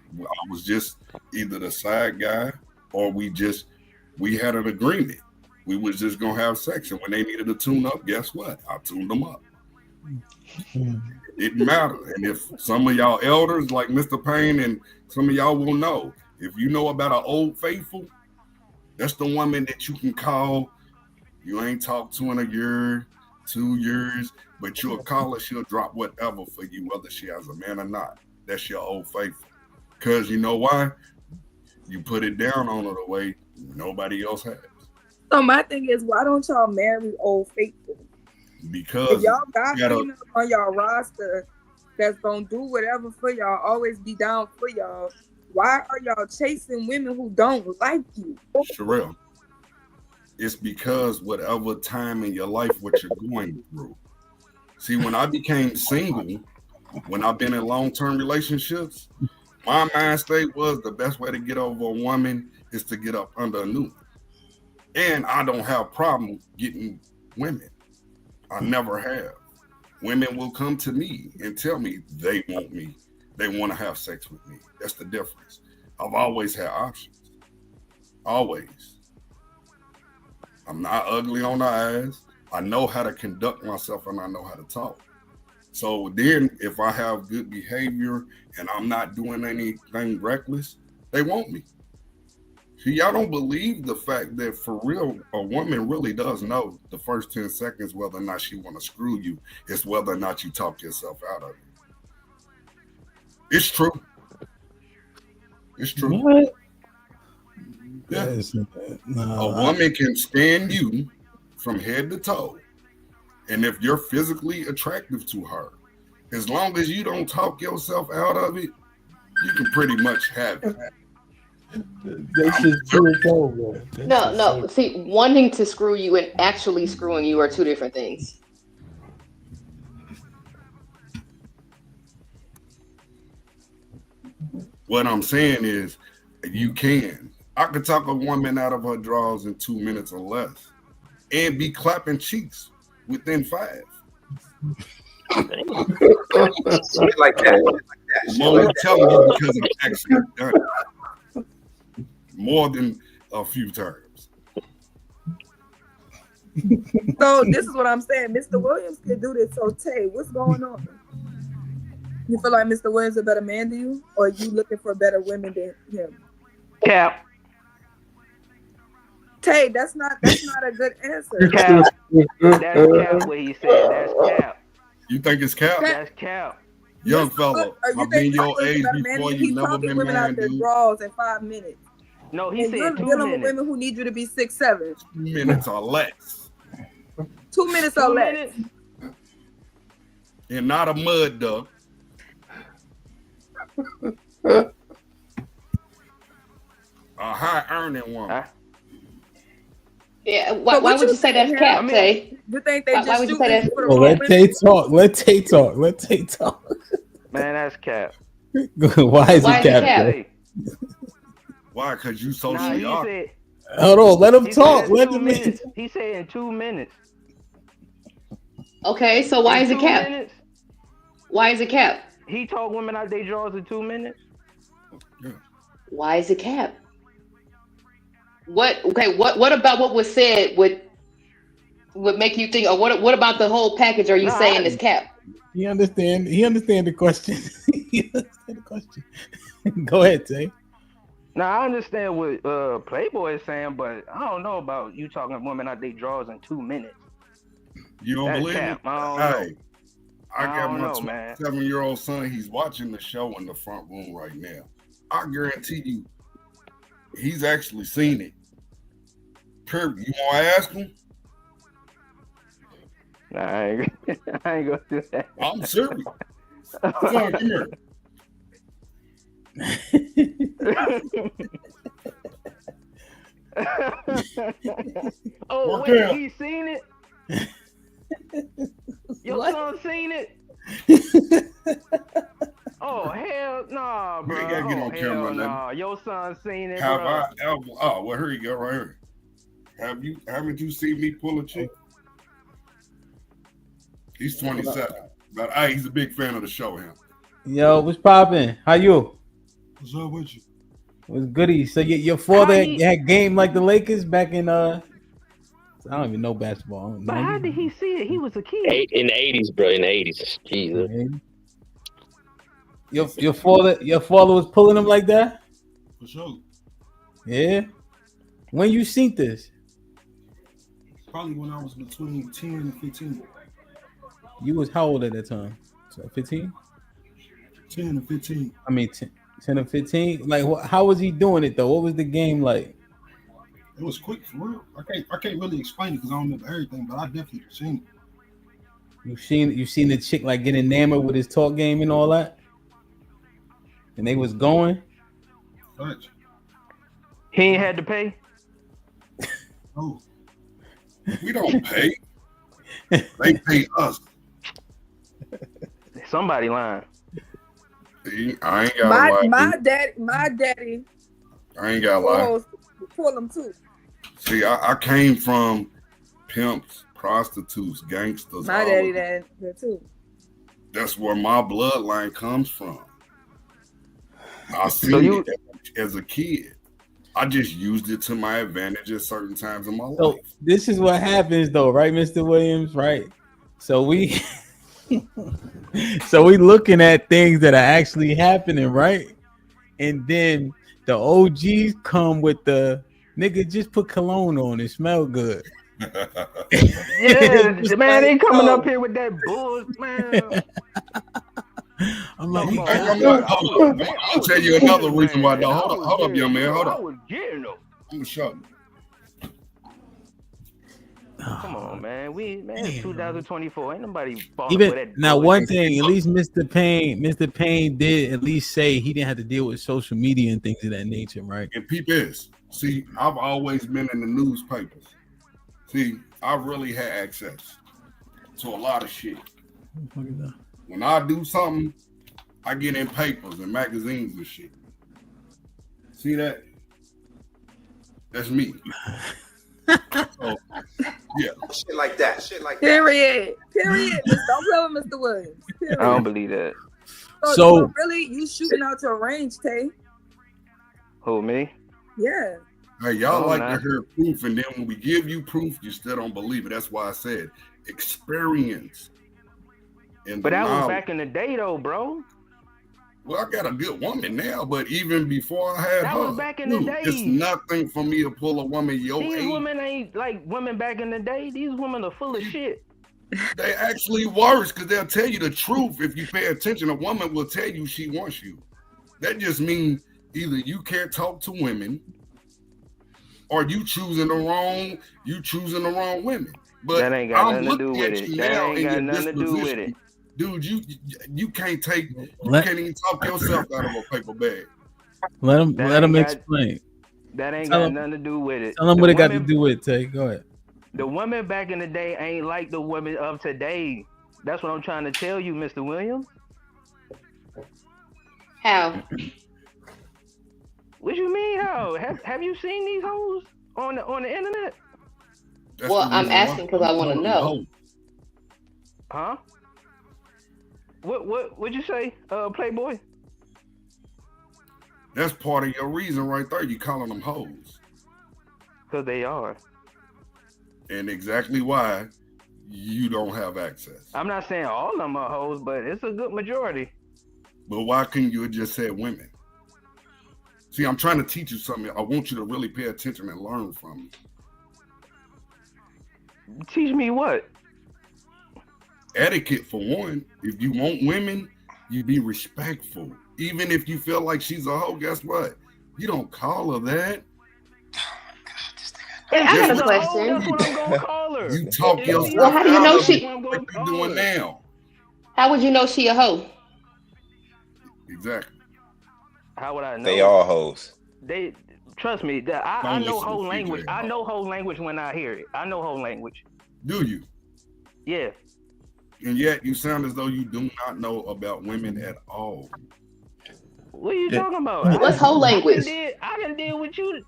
was just either the side guy or we had an agreement. We was just gonna have sex, and when they needed to tune up, guess what? I tuned them up. It didn't matter. And if some of y'all elders like Mr. Payne and some of y'all will know, if you know about an old faithful, that's the woman that you can call. You ain't talked to in a year, 2 years, but you'll call her, she'll drop whatever for you, whether she has a man or not. That's your old faithful. Because you know why? You put it down on her the way nobody else has.
So my thing is, why don't y'all marry old faithful?
Because
if y'all got females on y'all roster that's gonna do whatever for y'all, always be down for y'all, why are y'all chasing women who don't like you?
Sherelle, it's because whatever time in your life what you're going through. See, when I became single, when I've been in long-term relationships, my mind state was the best way to get over a woman is to get up under a new one. And I don't have problem getting women. I never have. Women will come to me and tell me they want me. They want to have sex with me. That's the difference. I've always had options. Always. I'm not ugly on the eyes. I know how to conduct myself and I know how to talk. So then if I have good behavior and I'm not doing anything reckless, they want me. See, y'all don't believe the fact that for real, a woman really does know the first 10 seconds whether or not she want to screw you. It's whether or not you talk yourself out of it. It's true. It's true.
What?
Yeah. A woman can stand you from head to toe. And if you're physically attractive to her, as long as you don't talk yourself out of it, you can pretty much have it.
No. See, wanting to screw you and actually screwing you are two different things.
What I'm saying is, you can. I could talk a woman out of her drawers in 2 minutes or less, and be clapping cheeks within 5.
like that.
I'm only telling you because I've actually done it more than a few times.
So this is what I'm saying. Mr. Williams can do this. So Tay, what's going on? You feel like Mr. Williams is a better man than you, or are you looking for better women than him?
Cap.
Tay, that's not a good answer.
Cap. That's cap what he said. That's cap.
You think it's cap?
That's cap.
Young fella, I've been your age before. You never been
women out
married,
their
dude.
drawers in 5 minutes.
No, he
and
said
you're
2
dealing
minutes.
with women who need you to be 6'7".
2 minutes or less.
2 minutes or less.
And not a mud duck. A high earning woman.
Yeah, why would you say that's cap, Tay?
You think they
Why would you say that?
Well, let Tay talk. Let Tay talk. Let Tay talk.
Man, that's cap.
Why is it cap?
Why? Because you socially
he
awkward.
Hold on, let him
He
talk.
said in
Let
2
him
minutes. He said in 2 minutes.
Okay, so why is it
2
cap?
minutes?
Why is it cap?
He told women out their drawers in 2 minutes.
Why is it cap? What? Okay, what about what was said would make you think? Or what about the whole package? Are you saying is cap?
He understand the question. He understand the question. Go ahead, Tay.
Now I understand what Playboy is saying, but I don't know about you talking women out their drawers in 2 minutes.
You don't
That's
believe
cap.
me?
I don't know.
I got
don't
my
know, man.
27-year-old son. He's watching the show in the front room right now. I guarantee you, he's actually seen it. Period. You want to ask him?
Nah, I ain't gonna do that.
I'm serious. Son, come here.
Oh,
Work
wait,
out.
he seen it? Your son seen it? Oh, hell nah, bro.
We ain't gotta get on camera or nothing.
Nah. Your son seen it,
Have
bro.
I ever? Oh, well, here you go, right here. Haven't you seen me pull a chick? He's 27, but he's a big fan of the show. Him.
Yo, what's poppin'? How you?
What's up with you?
What's goody? So your father had game like the Lakers back in I don't even know basketball.
But how did he see it? He was a kid.
In the 80s, bro. In the 80s. Jesus.
Your father was pulling him like that?
For sure.
Yeah. When you seen this?
Probably when I was between 10 and 15.
You was how old at that time? So 15?
10 and 15.
I mean 10 and 15. Like how was he doing it though? What was the game like?
It was quick for real. I can't really explain it because I don't remember everything, but I definitely seen it.
You seen the chick like get enamored with his talk game and all that? And they was going?
Right.
He ain't had to pay?
Oh. We don't pay. They pay us.
Somebody lying.
I ain't got to lie.
My daddy.
I ain't got to lie.
Pull them too.
See, I came from pimps, prostitutes, gangsters.
My daddy that too.
That's where my bloodline comes from. I seen it as a kid. I just used it to my advantage at certain times in my life.
So this is what happens though, right, Mr. Williams? Right. So we looking at things that are actually happening, right? And then the OGs come with the nigga just put cologne on, it smell good.
Yeah, man, they coming up here with that bullshit, man.
I'm like,
I'll tell you another reason why. No, hold up, young man. Hold up.
I was getting them.
I'm gonna show you.
Come on, man. It's 2024. Ain't nobody falling
even
for that.
now, one thing, at least Mr. Payne did at least say he didn't have to deal with social media and things of that nature, right?
And peep this. See, I've always been in the newspapers. See, I really had access to a lot of shit. When I do something, I get in papers and magazines and shit. See that? That's me. So, yeah.
Shit like that.
Period. Don't play with Mr. Williams. Period.
I don't believe that.
So really, you shooting out your range, Tay?
Who, me?
Yeah.
Hey, y'all like to hear proof, and then when we give you proof, you still don't believe it. That's why I said experience.
But that was back in the day, though, bro.
Well, I got a good woman now, but even before I had her,
that was back in the day.
It's nothing for me to pull a woman your age.
These women ain't like women back in the day. These women are full of shit.
They actually worse because they'll tell you the truth. If you pay attention, a woman will tell you she wants you. That just means either you can't talk to women, or you choosing the wrong women. But
that ain't got nothing to do with it. That ain't got nothing to do with it.
Dude, you can't even talk yourself out of a paper bag.
Let him explain.
That ain't got nothing to do with it.
Tell him what it got to do with it, Tay. Go ahead.
The women back in the day ain't like the women of today. That's what I'm trying to tell you, Mr. Williams.
How?
What you mean how? Have you seen these hoes on the internet?
That's
Well,
the
I'm
reason why
asking because I want to
calling them
know.
hoes.
Huh? What'd you say, Playboy?
That's part of your reason right there. You calling them hoes.
Because they are.
And exactly why you don't have access.
I'm not saying all of them are hoes, but it's a good majority.
But why couldn't you have just said women? See, I'm trying to teach you something. I want you to really pay attention and learn from me.
Teach me what?
Etiquette, for one. If you want women, you be respectful. Even if you feel like she's a hoe, guess what? You don't call her that.
Hey, I got a
That's
question.
what I'm gonna call her.
You talk yourself
Well, how do you
out
know
of
she?
it like you doing now.
How would you know she a hoe?
Exactly.
How would I know?
They are hoes.
They trust me. I know
listen to
whole
CJ,
language. I
bro.
know whole language when I hear it. I know whole language.
Do you?
Yeah.
And yet you sound as though you do not know about women at all.
What are you talking about?
What's whole language?
I can deal with you.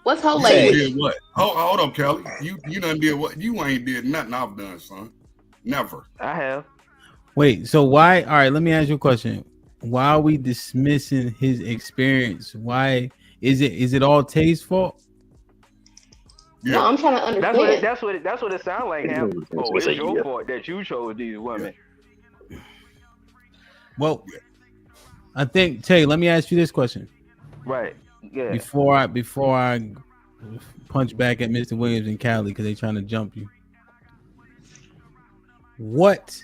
What's whole
You
language?
did what? Hold up, Kelly. You done did what? You ain't did nothing I've done, son. Never.
I have.
Wait, so why? All right, let me ask you a question. Why are we dismissing his experience? Why is it all Tay's fault?
Yeah.
No, I'm trying to understand.
That's what it sounds like. Ham. Oh, it's your fault that you chose these women.
Well, I think Tay. Let me ask you this question.
Right. Yeah.
Before I punch back at Mr. Williams and Cali because they trying to jump you. What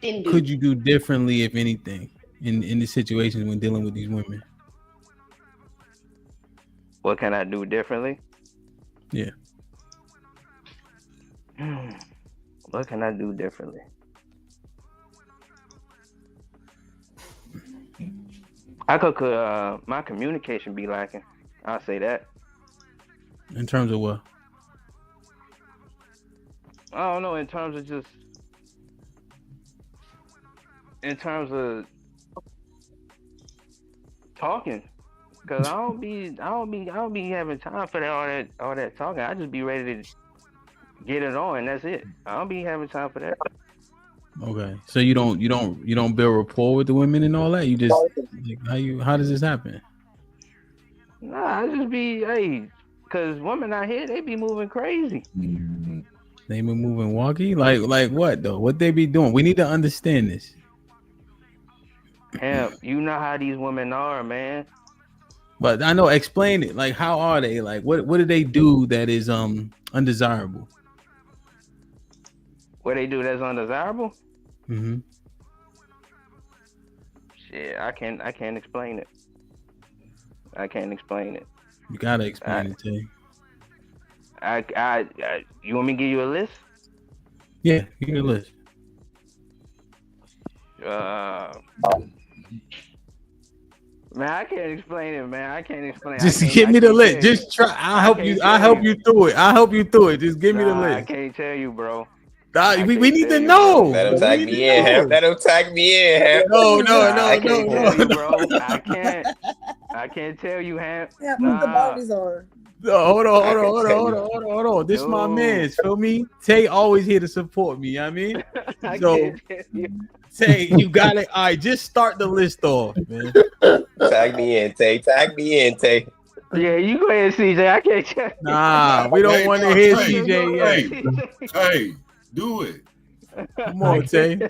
could you do differently, if anything, in the situations when dealing with these women?
What can I do differently?
Yeah.
What can I do differently? I could my communication be lacking. I'll say that.
In terms of what?
I don't know. In terms of talking, because I don't be having time for all that talking. I just be ready to get it on, and that's it. I don't be having time for that.
Okay, so you don't build rapport with the women and all that. You just like, how does this happen?
Nah, I just be because women out here they be moving crazy.
They be moving wonky, like what though? What they be doing? We need to understand this.
Damn, you know how these women are, man.
But I know, explain it. Like, how are they? Like, what do they do that is undesirable?
What they do that's undesirable?
Mm-hmm.
Shit, I can't explain it. I can't explain it.
You gotta explain it to you.
You want me to give you a list?
Yeah, give me a list.
Man, I can't explain it, man. I can't explain it.
Just give me the list. Just try. I'll help you. I'll help you through it. I'll help you through it. Just give me the list.
I can't tell you, bro.
We need to know.
Let him tag me in, Ham. Let him tag me in, Ham.
No.
I can't tell you, Ham.
Yeah, put the bodies on.
No, hold on. This my man's. Feel me? Tay always here to support me. You know what I mean? So Tay, you got it. All right, just start the list off, man.
Tag me in, Tay. Tag me in, Tay.
Yeah, you go ahead, CJ. I can't tell you.
Nah, we don't want to hear CJ yet.
Hey, do it.
Come on, Tay.
Do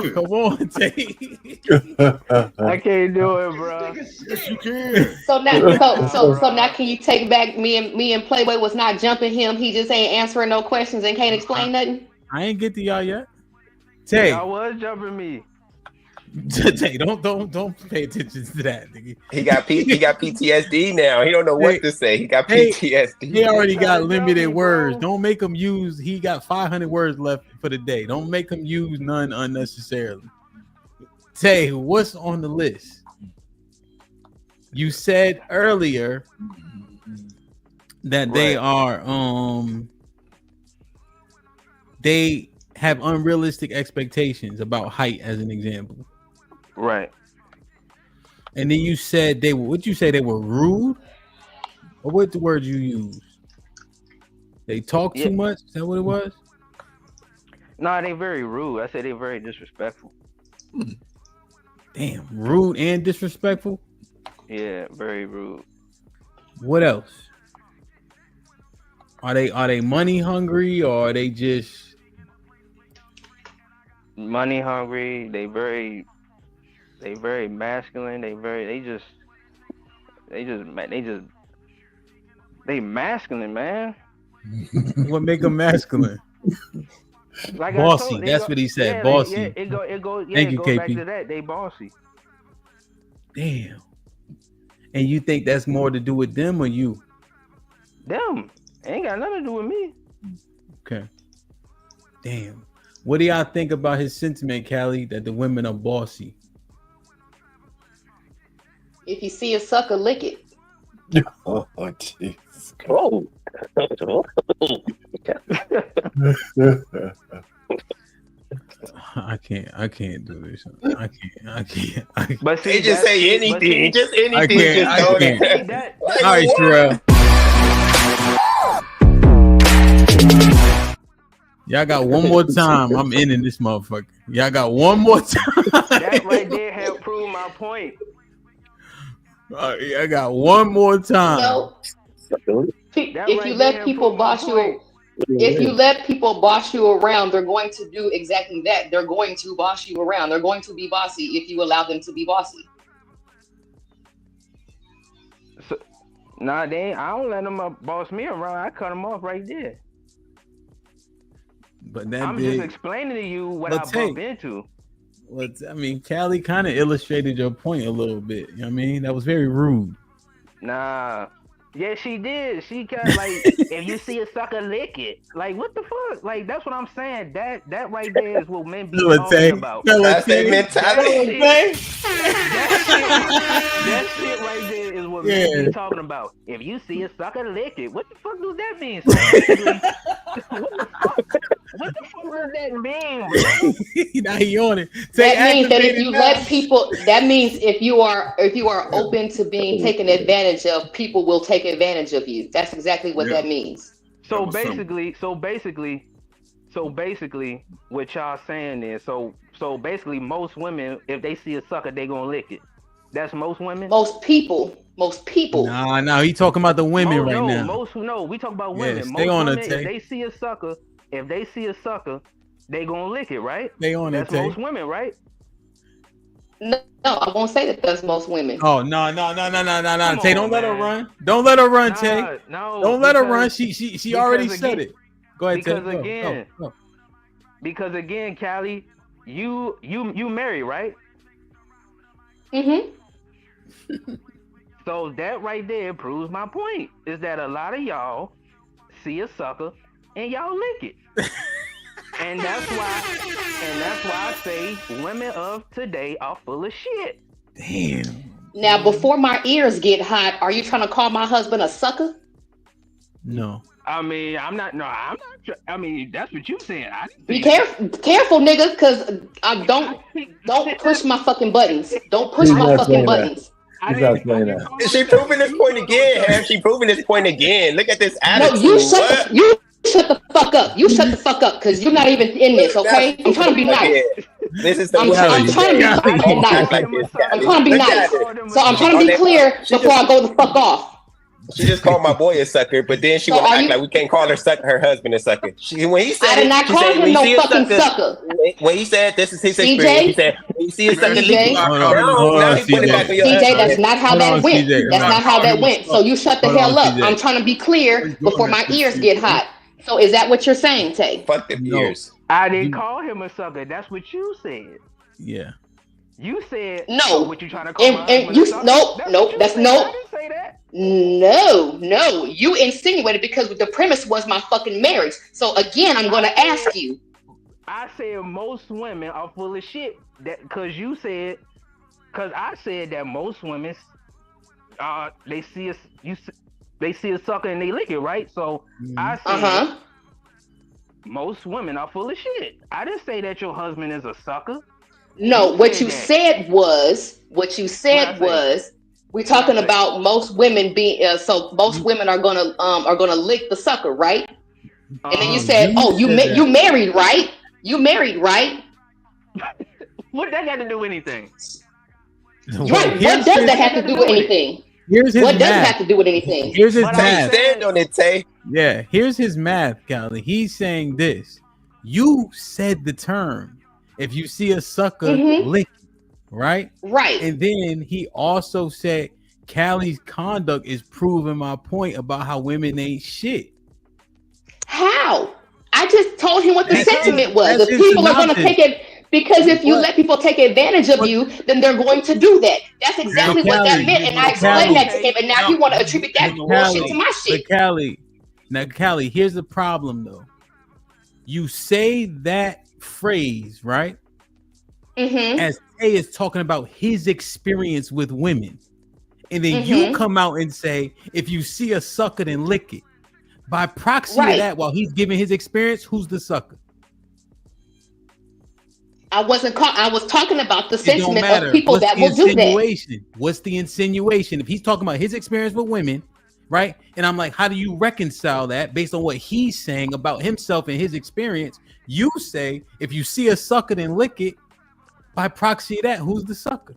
it.
Come on, Tay.
I can't do it, bro.
Yes, you can.
So now, can you take back me and Playboy was not jumping him? He just ain't answering no questions and can't explain nothing.
I ain't get to y'all yet. Tay,
y'all was jumping me.
Tay, don't pay attention to that, nigga.
He got PTSD now. He don't know what to say. He got PTSD.
He already got limited words. Don't make him use. He got 500 words left for the day. Don't make him use none unnecessarily. Tay, what's on the list? You said earlier that they are they have unrealistic expectations about height, as an example.
Right.
And then you said they were. What you say? They were rude. Or what the word you use? They talk too much? Is that what it was?
No, they very rude. I said they very disrespectful.
Damn, rude and disrespectful?
Yeah, very rude.
What else? Are they money hungry or are they just
money hungry? They very masculine. They masculine, man.
What make them masculine?
Like
bossy. That's what he said.
Yeah,
bossy.
It goes
KP.
back to that. They bossy.
Damn. And you think that's more to do with them or you?
Them. Ain't got nothing to do with me.
Okay. Damn. What do y'all think about his sentiment, Callie, that the women are bossy?
If you see a sucker, lick it.
Oh, jeez.
Oh.
I can't do this. I can't.
But see, they just say anything. Just anything.
I can't.
Like,
all right, Sherelle. Y'all got one more time. I'm ending this motherfucker. Y'all got one more time.
That right there helped prove my point.
I got one more time.
No. If you let people boss you, if you let people boss you around, they're going to do exactly that. They're going to boss you around. They're going to be bossy if you allow them to be bossy.
So, nah, I don't let them boss me around. I cut them off right there.
But that
I'm just explaining to you what I bump into.
Well, I mean, Callie kind of illustrated your point a little bit. You know what I mean? That was very rude.
Nah. Yeah, she did. She kind of like, if you see a sucker, lick it. Like, what the fuck? Like, that's what I'm saying. That right there is what men be talking about.
That's their mentality.
That shit right there is what men be talking about. If you see a sucker, lick it. What the fuck does that mean? So what the fuck does that mean, bro?
Now he on it.
That means that if you let people, that means if you are open to being taken advantage of, people will take advantage of you. That's exactly what that means.
So basically, what y'all saying is, so basically, most women, if they see a sucker, they gonna lick it. That's most women.
Most people.
Nah, he talking about the women now.
We talk about women.
Stay
most
on
women,
it,
if they see a sucker, they gonna lick it, right?
Stay on
That's
it,
most women, right?
No, I won't say that that's most women.
Oh no! Tay, don't let her run. Don't let her run, Tay.
No,
don't let her run. She already said it. Go ahead, Tay.
Because again, Callie, you married, right?
Mm-hmm.
So that right there proves my point. Is that a lot of y'all see a sucker and y'all lick it. And that's why I say women of today are full of shit.
Damn.
Now, before my ears get hot, are you trying to call my husband a sucker?
No.
I mean, I'm not. I mean, that's what you saying.
Be careful, nigga, because don't push my fucking buttons. Don't push my fucking buttons.
He's not saying that.
She proving this point again, Ham. She proving this point again. Look at this attitude.
No, you shut the fuck up. You shut the fuck up, because you're not even in this, okay? I'm trying to be nice.
This is the
I'm trying to be nice. I'm trying to be nice. So I'm trying to be clear before I go the fuck off.
She just called my boy a sucker, but then she will act like we can't call her husband a sucker. When he said,
I did not call him no fucking sucker.
When he said this is his experience, he said, when you see a sucker,
CJ, that's not how that went. That's not how that went. So you shut the hell up. I'm trying to be clear before my ears get hot. So is that what you're saying, Tay?
Fuck the ears.
I didn't call him a sucker. That's what you said.
Yeah.
You said
no.
What you trying to call my
nope. That's no. I didn't say that. No. You insinuated because the premise was my fucking marriage. So again, I'm going to ask you.
I said most women are full of shit. That because I said that most women, they see a sucker and they lick it, right? So I said most women are full of shit. I didn't say that your husband is a sucker.
No, what you said was We're talking about most women being so most women are gonna lick the sucker, right? And then you said, "Oh, you married, right? You married, right?"
What that got to do with anything?
Right. What does that have to do with anything?
Here's his
what does it
math.
have to do with anything?
Here's his math.
Stand on it, Tay.
Yeah, here's his math, Callie. He's saying this. You said the term. If you see a sucker, lick it, right?
Right.
And then he also said Callie's conduct is proving my point about how women ain't shit.
How? I just told him what the sentiment was. If people are going to take it, because if you let people take advantage of you, then they're going to do that. That's exactly what that meant, and I explained that to him, and now you want to attribute that bullshit to my shit.
But Callie, here's the problem though. You say that phrase, right? As Tay is talking about his experience with women. And then you come out and say, if you see a sucker, then lick it. By proxy of that, while he's giving his experience, who's the sucker?
I was talking about the sentiment of people that will do that.
What's the insinuation? If he's talking about his experience with women, right? And I'm like, how do you reconcile that based on what he's saying about himself and his experience? You say, if you see a sucker, then lick it. By proxy of that, who's the sucker?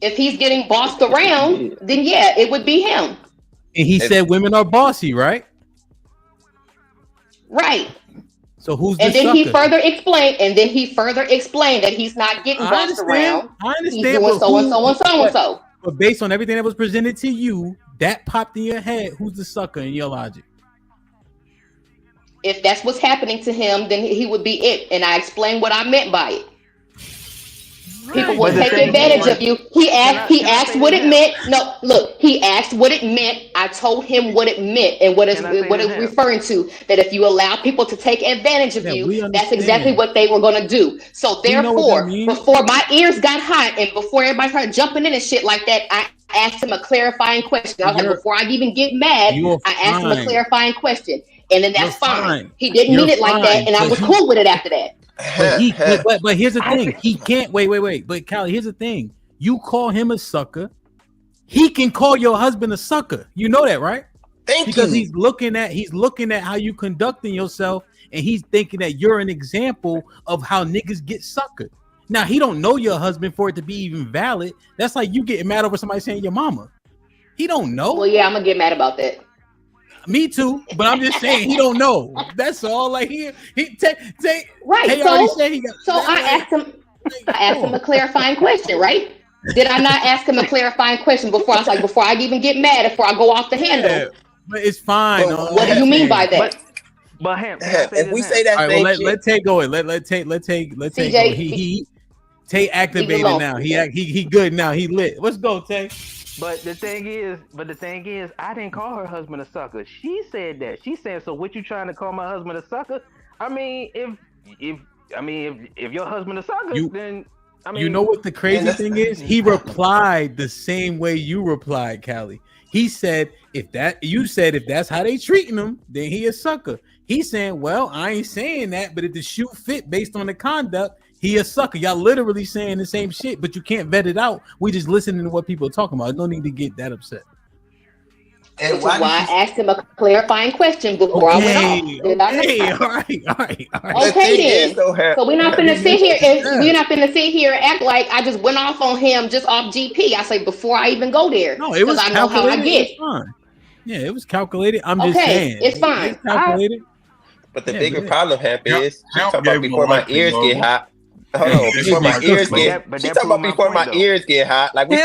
If he's getting bossed around, then yeah, it would be him.
And he said women are bossy, right?
Right.
So who's the
and then
sucker?
he further explained that he's not getting bossed around.
I understand.
He's doing so and so and so and so.
But based on everything that was presented to you, that popped in your head. Who's the sucker in your logic?
If that's what's happening to him, then he would be it. And I explained what I meant by it. People will take advantage of you. He asked what it meant. No, look, he asked what it meant. I told him what it meant and what it's referring to. That if you allow people to take advantage of you, that's exactly what they were going to do. So therefore, before my ears got hot and before everybody started jumping in and shit like that, I asked him a clarifying question. I was like, before I even get mad, I asked him a clarifying question. And then that's fine. He didn't mean it like that, and I was cool with it after that.
But here's the thing. He can't wait. But Callie, here's the thing. You call him a sucker. He can call your husband a sucker. You know that, right? Because he's looking at how you conducting yourself, and he's thinking that you're an example of how niggas get suckered. Now he don't know your husband for it to be even valid. That's like you getting mad over somebody saying your mama. He don't know.
Well, yeah, I'm gonna get mad about that.
Me too, but I'm just saying he don't know. That's all. Like he
right. So I asked him a clarifying question, right? Did I not ask him a clarifying question before? I was like, before I even get mad, before I go off the handle.
Yeah, but it's fine.
What do you mean by that?
But him,
if we say that,
all right, well, let Tay go. Let Tay go. Tay activated now. He good now. He lit. Let's go, Tay.
But the thing is, I didn't call her husband a sucker. She said that. She said, so what you trying to call my husband a sucker? I mean, if your husband a sucker, then I mean,
you know what the crazy thing is? He replied the same way you replied, Callie. He said, if that's how they treating him, then he a sucker. He's saying, well, I ain't saying that, but if the shoe fit based on the conduct, he a sucker. Y'all literally saying the same shit, but you can't vet it out. We just listening to what people are talking about. No need to get that upset.
And which is why I asked him a clarifying question before I went off.
All right.
Okay, then. So we're not gonna sit here and act like I just went off on him just off GP. I say before I even go there.
No, it was
I know how I get.
Yeah, it was calculated. I'm just saying.
It's fine.
It's calculated.
But the bigger problem, Hemp, is she talking about before my ears get hot. Hold on, before my ears get. She talking about before my ears get hot. Like we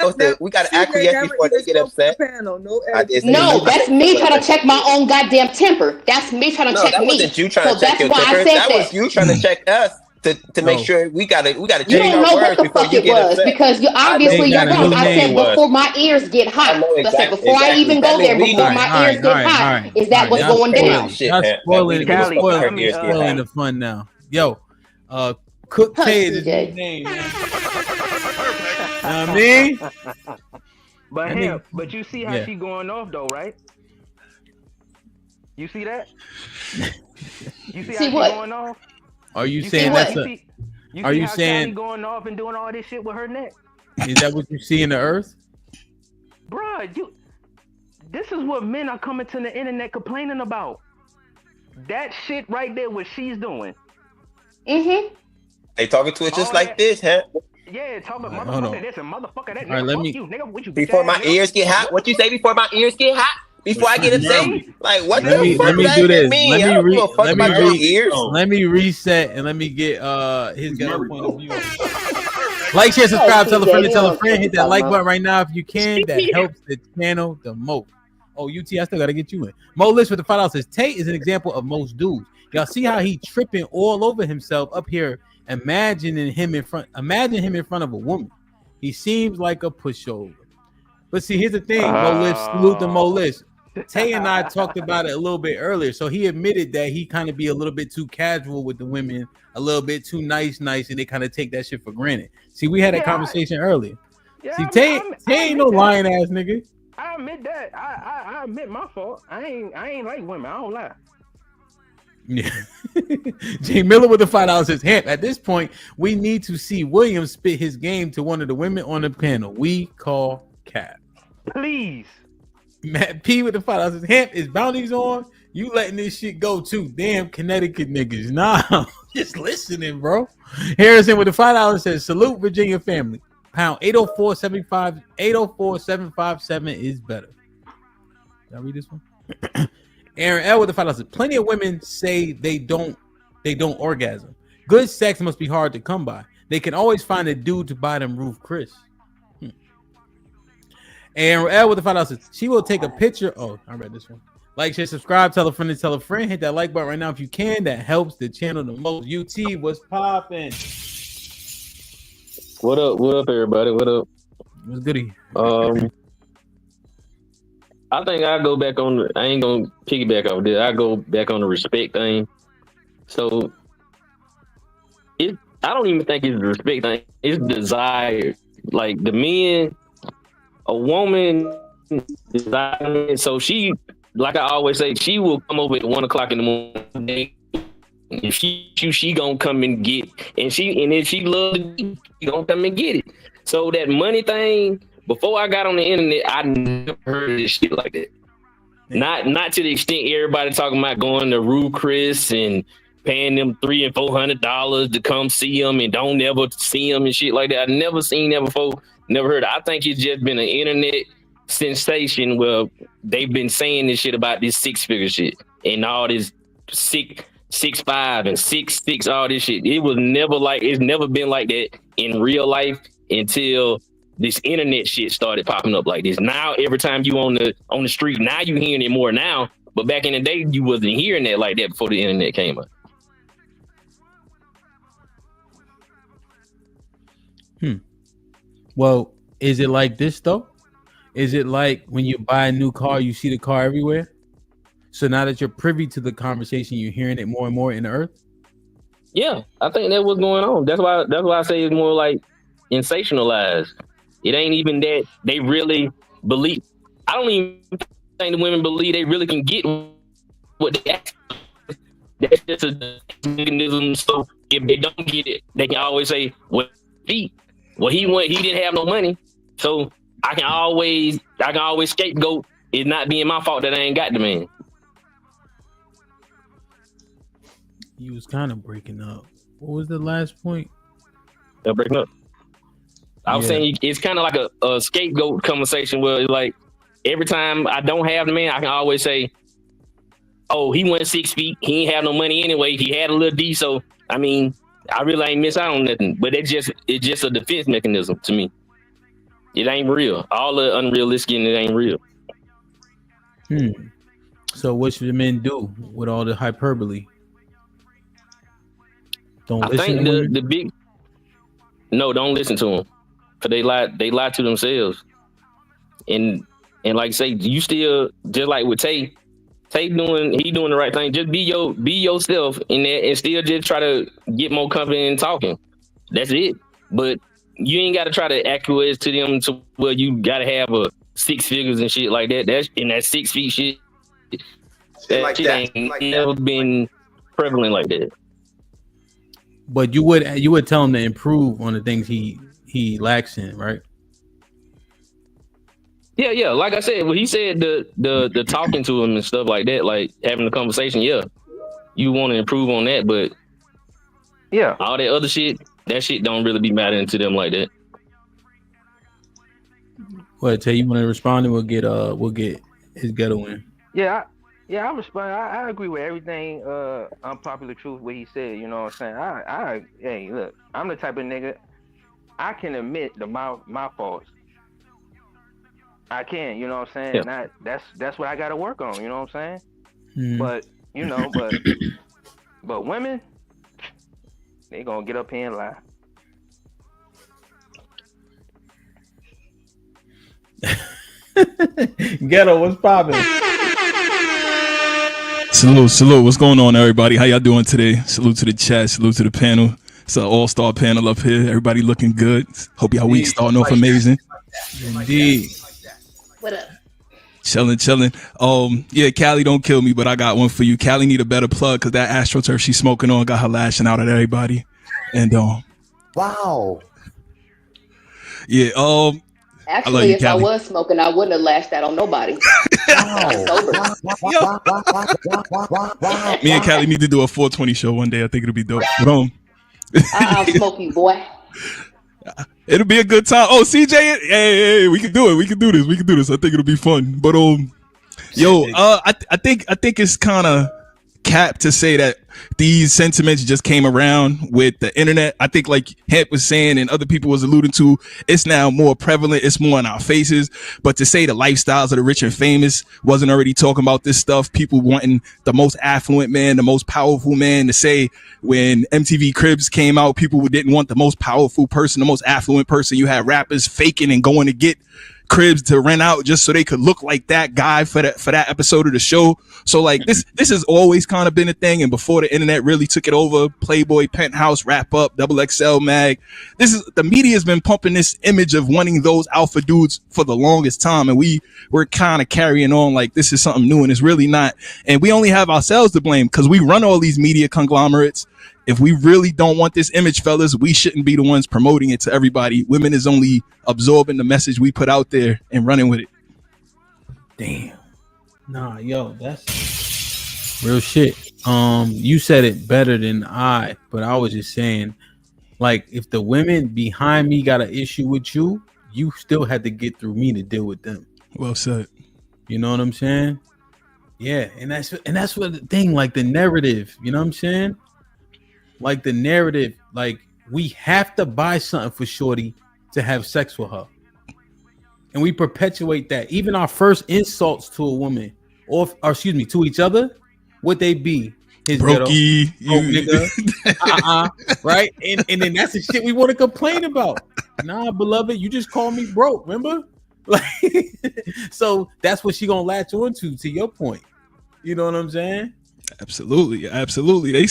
gotta acquiesce before they get upset.
No, that's me trying to check my own goddamn temper. That's me trying to check me.
That wasn't you trying to check your temper. That was you trying to check us to make sure we gotta change our words before you get upset.
Because you obviously you're wrong. I said before my ears get hot. I said before I even go there, before my ears get hot. Is that what's going down?
Spoiling the fun now. Yo, Cook Tay is his name. You know what I mean?
But you see how she going off though, right? You see that? You see how she going off?
Are you saying that's
you see how she going off and doing all this shit with her neck?
Is that what you see in the earth?
Bruh, this is what men are coming to the internet complaining about. That shit right there, what she's doing.
Mm-hmm.
They talking to it just like this, huh?
Yeah, talking about
Hold
motherfucker
on.
this and motherfucker that.
All right,
Nigga,
let
fuck
me-
you, nigga. What you
Before my ears get hot, what you say? Before my ears get hot? Before I get upset? Like, what the fuck
let me
does
do
that
this.
mean? I don't give a fuck about your ears.
Let me reset and let me get his ghetto point of view. Like, share, subscribe, tell a friend to tell a friend. Hit that like button right now if you can. That helps the channel the most. Oh, UT, I still gotta get you in. Mo List with the $5 says Tate is an example of most dudes. Y'all see how he tripping all over himself up here. Imagine him in front of a woman. He seems like a pushover. But see, here's the thing, Mo List, salute to Mo List. Tay and I talked about it a little bit earlier. So he admitted that he kind of be a little bit too casual with the women, a little bit too nice, and they kind of take that shit for granted. See, we had that conversation earlier. See, Tay ain't no lying ass nigga.
I admit that. I admit my fault. I ain't like women. I don't lie.
Yeah. Jay Miller with the $5 says, Hamp, at this point, we need to see Williams spit his game to one of the women on the panel. We call cap.
Please.
Matt P with the $5 says, Hamp, is bounties on? You letting this shit go too. Damn Connecticut niggas. Nah, just listening, bro. Harrison with the $5 says, salute Virginia family. Pound 804-757 is better. Did I read this one? Aaron L with the $5 says, plenty of women say they don't orgasm. Good sex must be hard to come by. They can always find a dude to buy them Roof Chris. Aaron L with the $5 says, she will take a picture. Oh, I read this one. Like, share, subscribe, tell a friend to tell a friend. Hit that like button right now if you can. That helps the channel the most. UT, what's popping?
What up? What up, everybody? What up?
What's goody?
I think I go back on. I ain't gonna piggyback off this. I go back on the respect thing. So, I don't even think it's the respect thing. It's desire. Like the men, a woman desire. So she, like I always say, she will come over at 1 o'clock in the morning. If she gonna come and get, and if she loves it, she gonna come and get it. So that money thing. Before I got on the internet, I never heard of this shit like that. Not to the extent everybody talking about going to Rue Chris and paying them $300 and $400 to come see them and don't ever see them and shit like that. I never seen that before. Never heard. I think it's just been an internet sensation where they've been saying this shit about this 6-figure shit and all this 6'5" and 6'6", all this shit. It's never been like that in real life until this internet shit started popping up like this. Now every time you on the street, now you hearing it more now. But back in the day, you wasn't hearing that like that before the internet came up.
Well, is it like this though? Is it like when you buy a new car, you see the car everywhere? So now that you're privy to the conversation, you're hearing it more and more in the earth?
Yeah, I think that's what's going on. That's why I say it's more like sensationalized. It ain't even that they really believe. I don't even think the women believe they really can get what they ask. That's just a mechanism. So if they don't get it, they can always say, "Well, he didn't have no money, so I can always scapegoat. It's not being my fault that I ain't got the man."
You was kind of breaking up. What was the last point?
They're breaking up. I was saying it's kind of like a scapegoat conversation where it's like every time I don't have the man, I can always say, "Oh, he went 6 feet. He ain't have no money anyway. He had a little D, so I mean, I really ain't miss out on nothing." But it's just a defense mechanism to me. It ain't real. All the unrealistic and it ain't real.
So what should the men do with all the hyperbole? Don't listen to them?
Don't listen to them. Cause they lie to themselves. And like say, you still just like with Tay doing the right thing. Just be yourself in that and still just try to get more confident in talking. That's it. But you ain't gotta try to acquiesce to them to where you gotta have a 6 figures and shit like that. That's in that 6 feet shit. That shit ain't never been prevalent like that.
But you would tell him to improve on the things he lacks in, right?
Yeah. Like I said, when he said the talking to him and stuff like that, like having the conversation, yeah, you want to improve on that, but yeah, all that other shit, that shit don't really be mattering to them like that.
What, Tay, you want to respond and we'll get his ghetto in.
Yeah, I respond. I agree with everything unpopular truth what he said, you know what I'm saying? Hey, look, I'm the type of nigga I can admit my faults. I can, you know what I'm saying? Yeah. That's what I gotta work on, you know what I'm saying? But you know, but women, they gonna get up here and lie.
Ghetto, what's poppin'?
Salute. What's going on, everybody? How y'all doing today? Salute to the chat. Salute to the panel. It's an all-star panel up here. Everybody looking good. Hope y'all week starting off amazing.
Indeed.
What up?
Chilling. Yeah, Callie, don't kill me, but I got one for you. Callie need a better plug because that AstroTurf she's smoking on got her lashing out at everybody. And
wow.
Yeah.
Actually, if Callie. I was smoking, I wouldn't have lashed out on nobody.
Me and Callie need to do a 420 show one day. I think it'll be dope. But,
I'll smoke you, boy.
It'll be a good time. Oh, CJ, hey, we can do it. We can do this. I think it'll be fun. But I think it's kind of cap to say that these sentiments just came around with the internet. I think, like Hemp was saying and other people was alluding to, it's now more prevalent. It's more in our faces. But to say the lifestyles of the rich and famous wasn't already talking about this stuff, people wanting the most affluent man, the most powerful man, to say when MTV Cribs came out, people didn't want the most powerful person, the most affluent person. You had rappers faking and going to get cribs to rent out just so they could look like that guy for that episode of the show. So like this has always kind of been a thing. And before the internet really took it over, Playboy, Penthouse, Wrap Up, XXL Mag, the media has been pumping this image of wanting those alpha dudes for the longest time. And we're kind of carrying on like this is something new, and it's really not. And we only have ourselves to blame because we run all these media conglomerates. If we really don't want this image, fellas, we shouldn't be the ones promoting it to everybody. Women is only absorbing the message we put out there and running with it.
Damn. Nah, yo, that's real shit. You said it better than I, but I was just saying, like, if the women behind me got an issue with you, you still had to get through me to deal with them.
Well said.
You know what I'm saying? Yeah, and that's what the thing, like the narrative, you know what I'm saying? Like the narrative, like we have to buy something for shorty to have sex with her. And we perpetuate that. Even our first insults to a woman or excuse me, to each other, would they be his
brokey,
nigga, right? And then that's the shit we want to complain about. Nah, beloved, you just called me broke, remember? Like, so that's what she gonna latch on to your point. You know what I'm saying?
Absolutely. They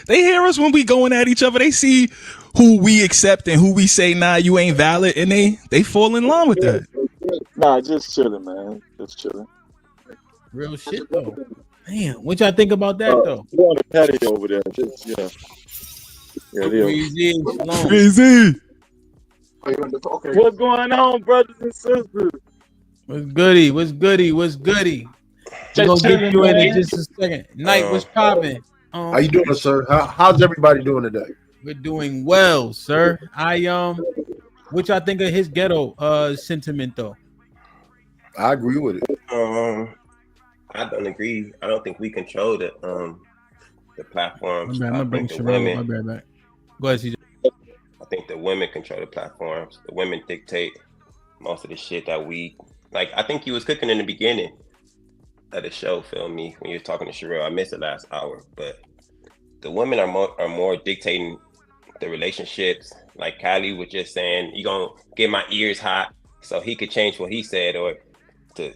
hear us when we going at each other. They see who we accept and who we say, nah, you ain't valid, and they fall in line with that.
Nah, just chilling, man. Just chilling.
Real shit though. Damn, what y'all think about that though?
We're on the patio over there. Just
Crazy.
What's going on, brothers and sisters?
What's goody? We're gonna get you in just a second. Night, what's popping?
How you doing, sir? How's everybody doing today?
We're doing well, sir. What y'all think of his ghetto sentiment though?
I agree with it.
I don't agree. I don't think we control the platforms.
I'm gonna bring Sherelle. My bad. Go ahead, CJ.
I think the women control the platforms. The women dictate most of the shit that we like. I think you was cooking in the beginning of the show, feel me, when you were talking to Sherelle. I missed the last hour, but the women are more dictating the relationships. Like Kylie was just saying, you gonna get my ears hot so he could change what he said, or to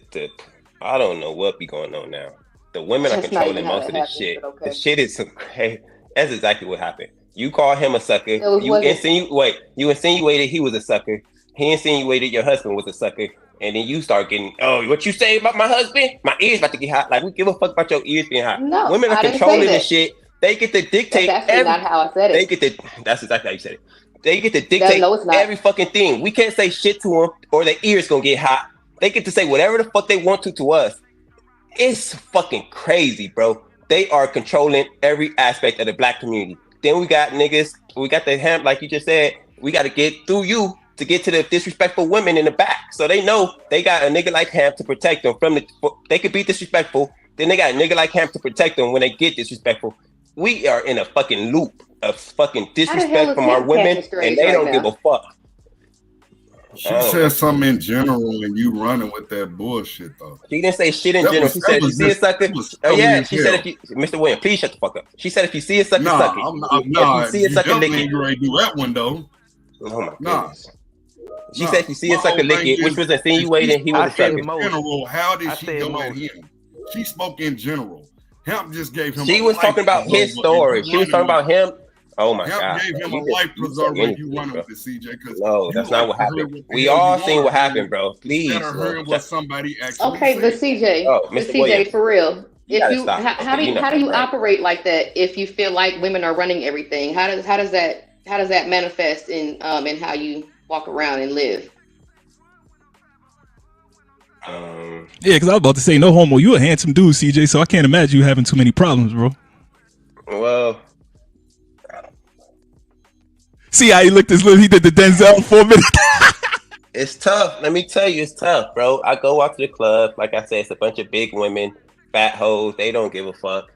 I don't know what be going on now. The women are controlling most of this shit. Okay. The shit is some crazy. That's exactly what happened. You call him a sucker. You insinuated he was a sucker. He insinuated your husband was a sucker. And then you start getting, what you say about my husband? My ears about to get hot. Like, we give a fuck about your ears being hot.
No,
women are controlling this shit. They get to dictate.
That's not how I said it.
That's exactly how you said it. They get to dictate every fucking thing. We can't say shit to them or their ears gonna get hot. They get to say whatever the fuck they want to us. It's fucking crazy, bro. They are controlling every aspect of the black community. Then we got niggas, we got the hemp, like you just said, we got to get through you to get to the disrespectful women in the back. So they know they got a nigga like hemp to protect them from they could be disrespectful. Then they got a nigga like hemp to protect them when they get disrespectful. We are in a fucking loop of fucking disrespect from our women, and they don't give a fuck.
She said something in general, and you running with that bullshit though.
She didn't say shit in general. She said, if you see a sucker, oh yeah, she said, if you, Mr. Williams, please shut the fuck up. She said, if you see a sucker, suck it. If you see a sucker, lick it.
You ain't do that one though.
Oh my goodness. She said, if you see a sucker, lick it, which was insinuating he was a sucker.
In general, how did she go at him? She spoke in general. Hemp just gave him.
She was talking about his story. She was talking about him. Oh my God!
Gave him a life preserver. You running with the CJ?
No, that's not what happened. We all seen what happened, bro. Please.
What somebody actually
okay, but CJ, CJ, for real. If you how do you operate like that? If you feel like women are running everything, how does that manifest in how you walk around and live?
Yeah, because I was about to say, no homo. You a handsome dude, CJ. So I can't imagine you having too many problems, bro.
Well.
See how he looked his little, he did the Denzel 4 minutes.
It's tough. Let me tell you, it's tough, bro. I go out to the club. Like I said, it's a bunch of big women, fat hoes. They don't give a fuck.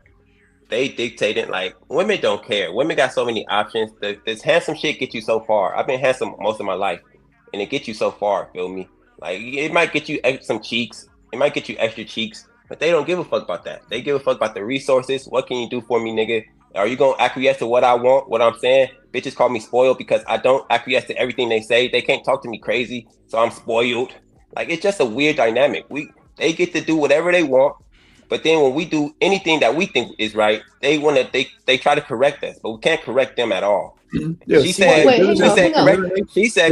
They dictating. Like, women don't care. Women got so many options. This handsome shit gets you so far. I've been handsome most of my life, and it gets you so far, feel me? Like, it might get you some cheeks. It might get you extra cheeks, but they don't give a fuck about that. They give a fuck about the resources. What can you do for me, nigga? Are you gonna acquiesce to what I want, what I'm saying? Bitches call me spoiled because I don't acquiesce to everything they say. They can't talk to me crazy, so I'm spoiled. Like, it's just a weird dynamic. They get to do whatever they want, but then when we do anything that we think is right, they try to correct us, but we can't correct them at all.
Yeah,
she said,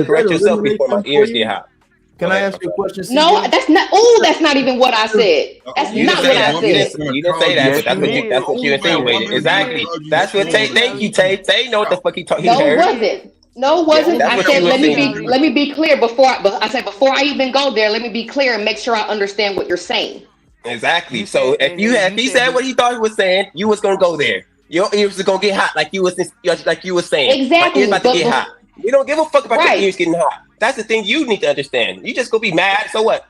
correct yourself before my ears get hot.
Can I ask you a question? CJ?
No, that's not. Oh, that's not even what I said. That's not what I said.
You didn't say that, but that's what you insinuated. Exactly. That's what Tay. Thank you, Tay. Tay know what the fuck he talking.
No, it wasn't. No, it wasn't. I said let me be clear before I even go there. Let me be clear and make sure I understand what you're saying.
Exactly. So if he said what he thought he was saying, you was gonna go there. Your ears was gonna get hot, like you was saying.
Exactly.
My ears about to get hot. We don't give a fuck about your ears getting hot. That's the thing you need to understand. You just go be mad. So what?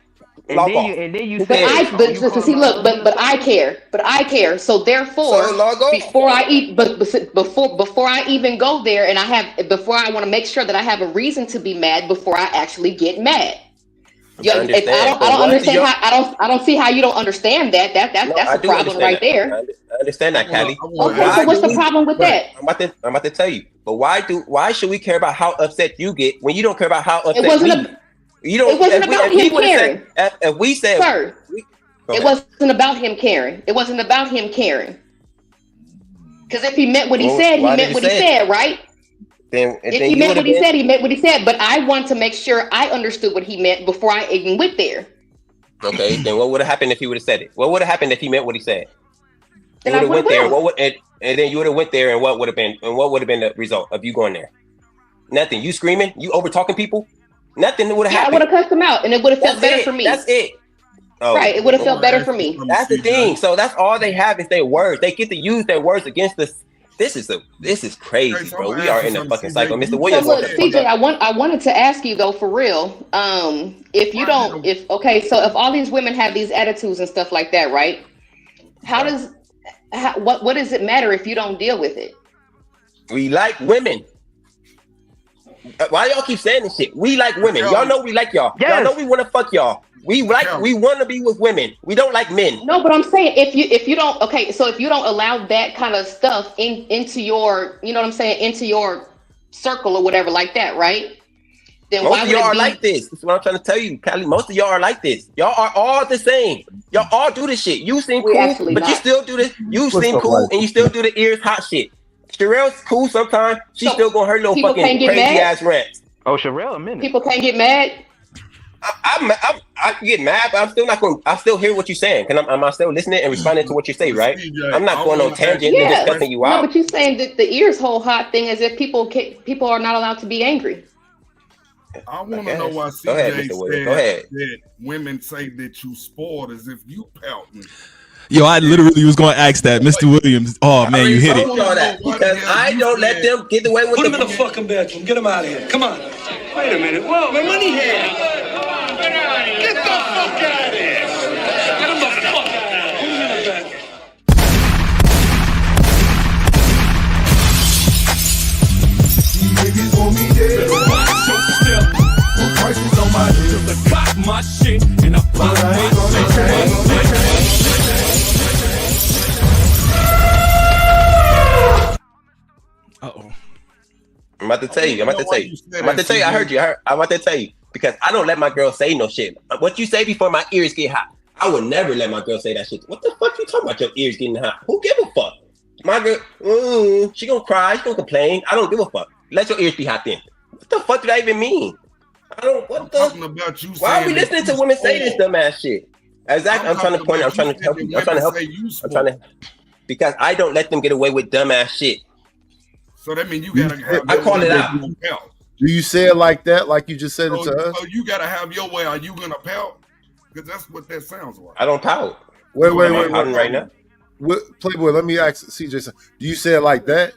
But I care. But I care. So therefore, before I even go there, and before I want to make sure that I have a reason to be mad before I actually get mad. I don't understand I don't see how you don't understand that. That's a problem right there.
I understand that, Callie.
Okay, so what's the problem with that?
I'm about to tell you. But why should we care about how upset you get when you don't care about how upset
it wasn't
it
wasn't about him caring.
If we said,
sir, it wasn't about him caring. It wasn't about him caring. Because if he meant what he said, he meant what he said, right? If he meant what he said, he meant what he said. But I want to make sure I understood what he meant before I even went there.
Okay, then what would have happened if he would have said it? What would have happened if he meant what he said?
Then I would have went
there. And then you would have went there, and what would have been the result of you going there? Nothing. You screaming? You over talking people? Nothing would have happened.
I would have cussed them out, and it would have felt better for me.
That's it. Oh,
right, it would have felt better for me.
That's the thing. So that's all they have is their words. They get to use their words against us. This is crazy, bro. We are in a fucking cycle, Mr. Williams.
So look, CJ, I wanted to ask you though, for real. If all these women have these attitudes and stuff like that, right? What does it matter if you don't deal with it?
We like women. Why y'all keep saying this shit? We like women. Y'all know we like y'all. Yes. Y'all know we want to fuck y'all. We want to be with women. We don't like men.
No, but I'm saying if you don't allow that kind of stuff into your, you know what I'm saying, into your circle or whatever like that, right? Then
most of y'all are like this. That's what I'm trying to tell you, Callie. Most of y'all are like this. Y'all are all the same. Y'all all do this shit. You seem cool, but you still do this. You seem cool, and you still do the ears hot shit. Sherelle's cool sometimes. She's still gonna her little fucking crazy ass rants.
Oh, Sherelle, a minute.
People can't get mad.
I get mad, but I'm still not going. I still hear what you're saying. Am I still listening and responding to what you say? Right? I'm not going on tangent and discussing you out.
No, but you're saying that the ears whole hot thing is if people are not allowed to be angry.
I want to know why CJ
Go ahead, Mr. Williams. Go ahead.
that women say that you spoiled as if you pouting.
Yo, I literally was going to ask that, Mr. Williams. Oh man, you hit it.
Y'all that because I don't let them get away with
Put him in the fucking bedroom. Get him out of here. Come on. Wait a minute. Whoa, man, money here. Get the fuck out of here. Get him the fuck out of here. Put him in the bedroom.
Niggas want me dead. Prices on my head. To cock my shit and I pop my shit.
I'm about to tell you. I heard you. I'm about to tell you because I don't let my girl say no shit. What you say before my ears get hot, I would never let my girl say that shit. What the fuck you talking about? Your ears getting hot? Who give a fuck? My girl, she gonna cry. She gonna complain. I don't give a fuck. Let your ears be hot then. What the fuck do that even mean? I don't. What the?
Talking about you.
Why are we listening to women say this dumbass shit? Exactly. I'm trying to point. I'm trying to help you. I'm trying to help you. I'm trying to because I don't let them get away with dumbass shit.
So that means you gotta have.
I call it out.
Do you say it like that? Like you just said it to us?
So you gotta have your way. Are you gonna pout? Because that's what that sounds like.
I don't pout.
Wait.
Right now.
Playboy, let me ask CJ something. Do you say it like that?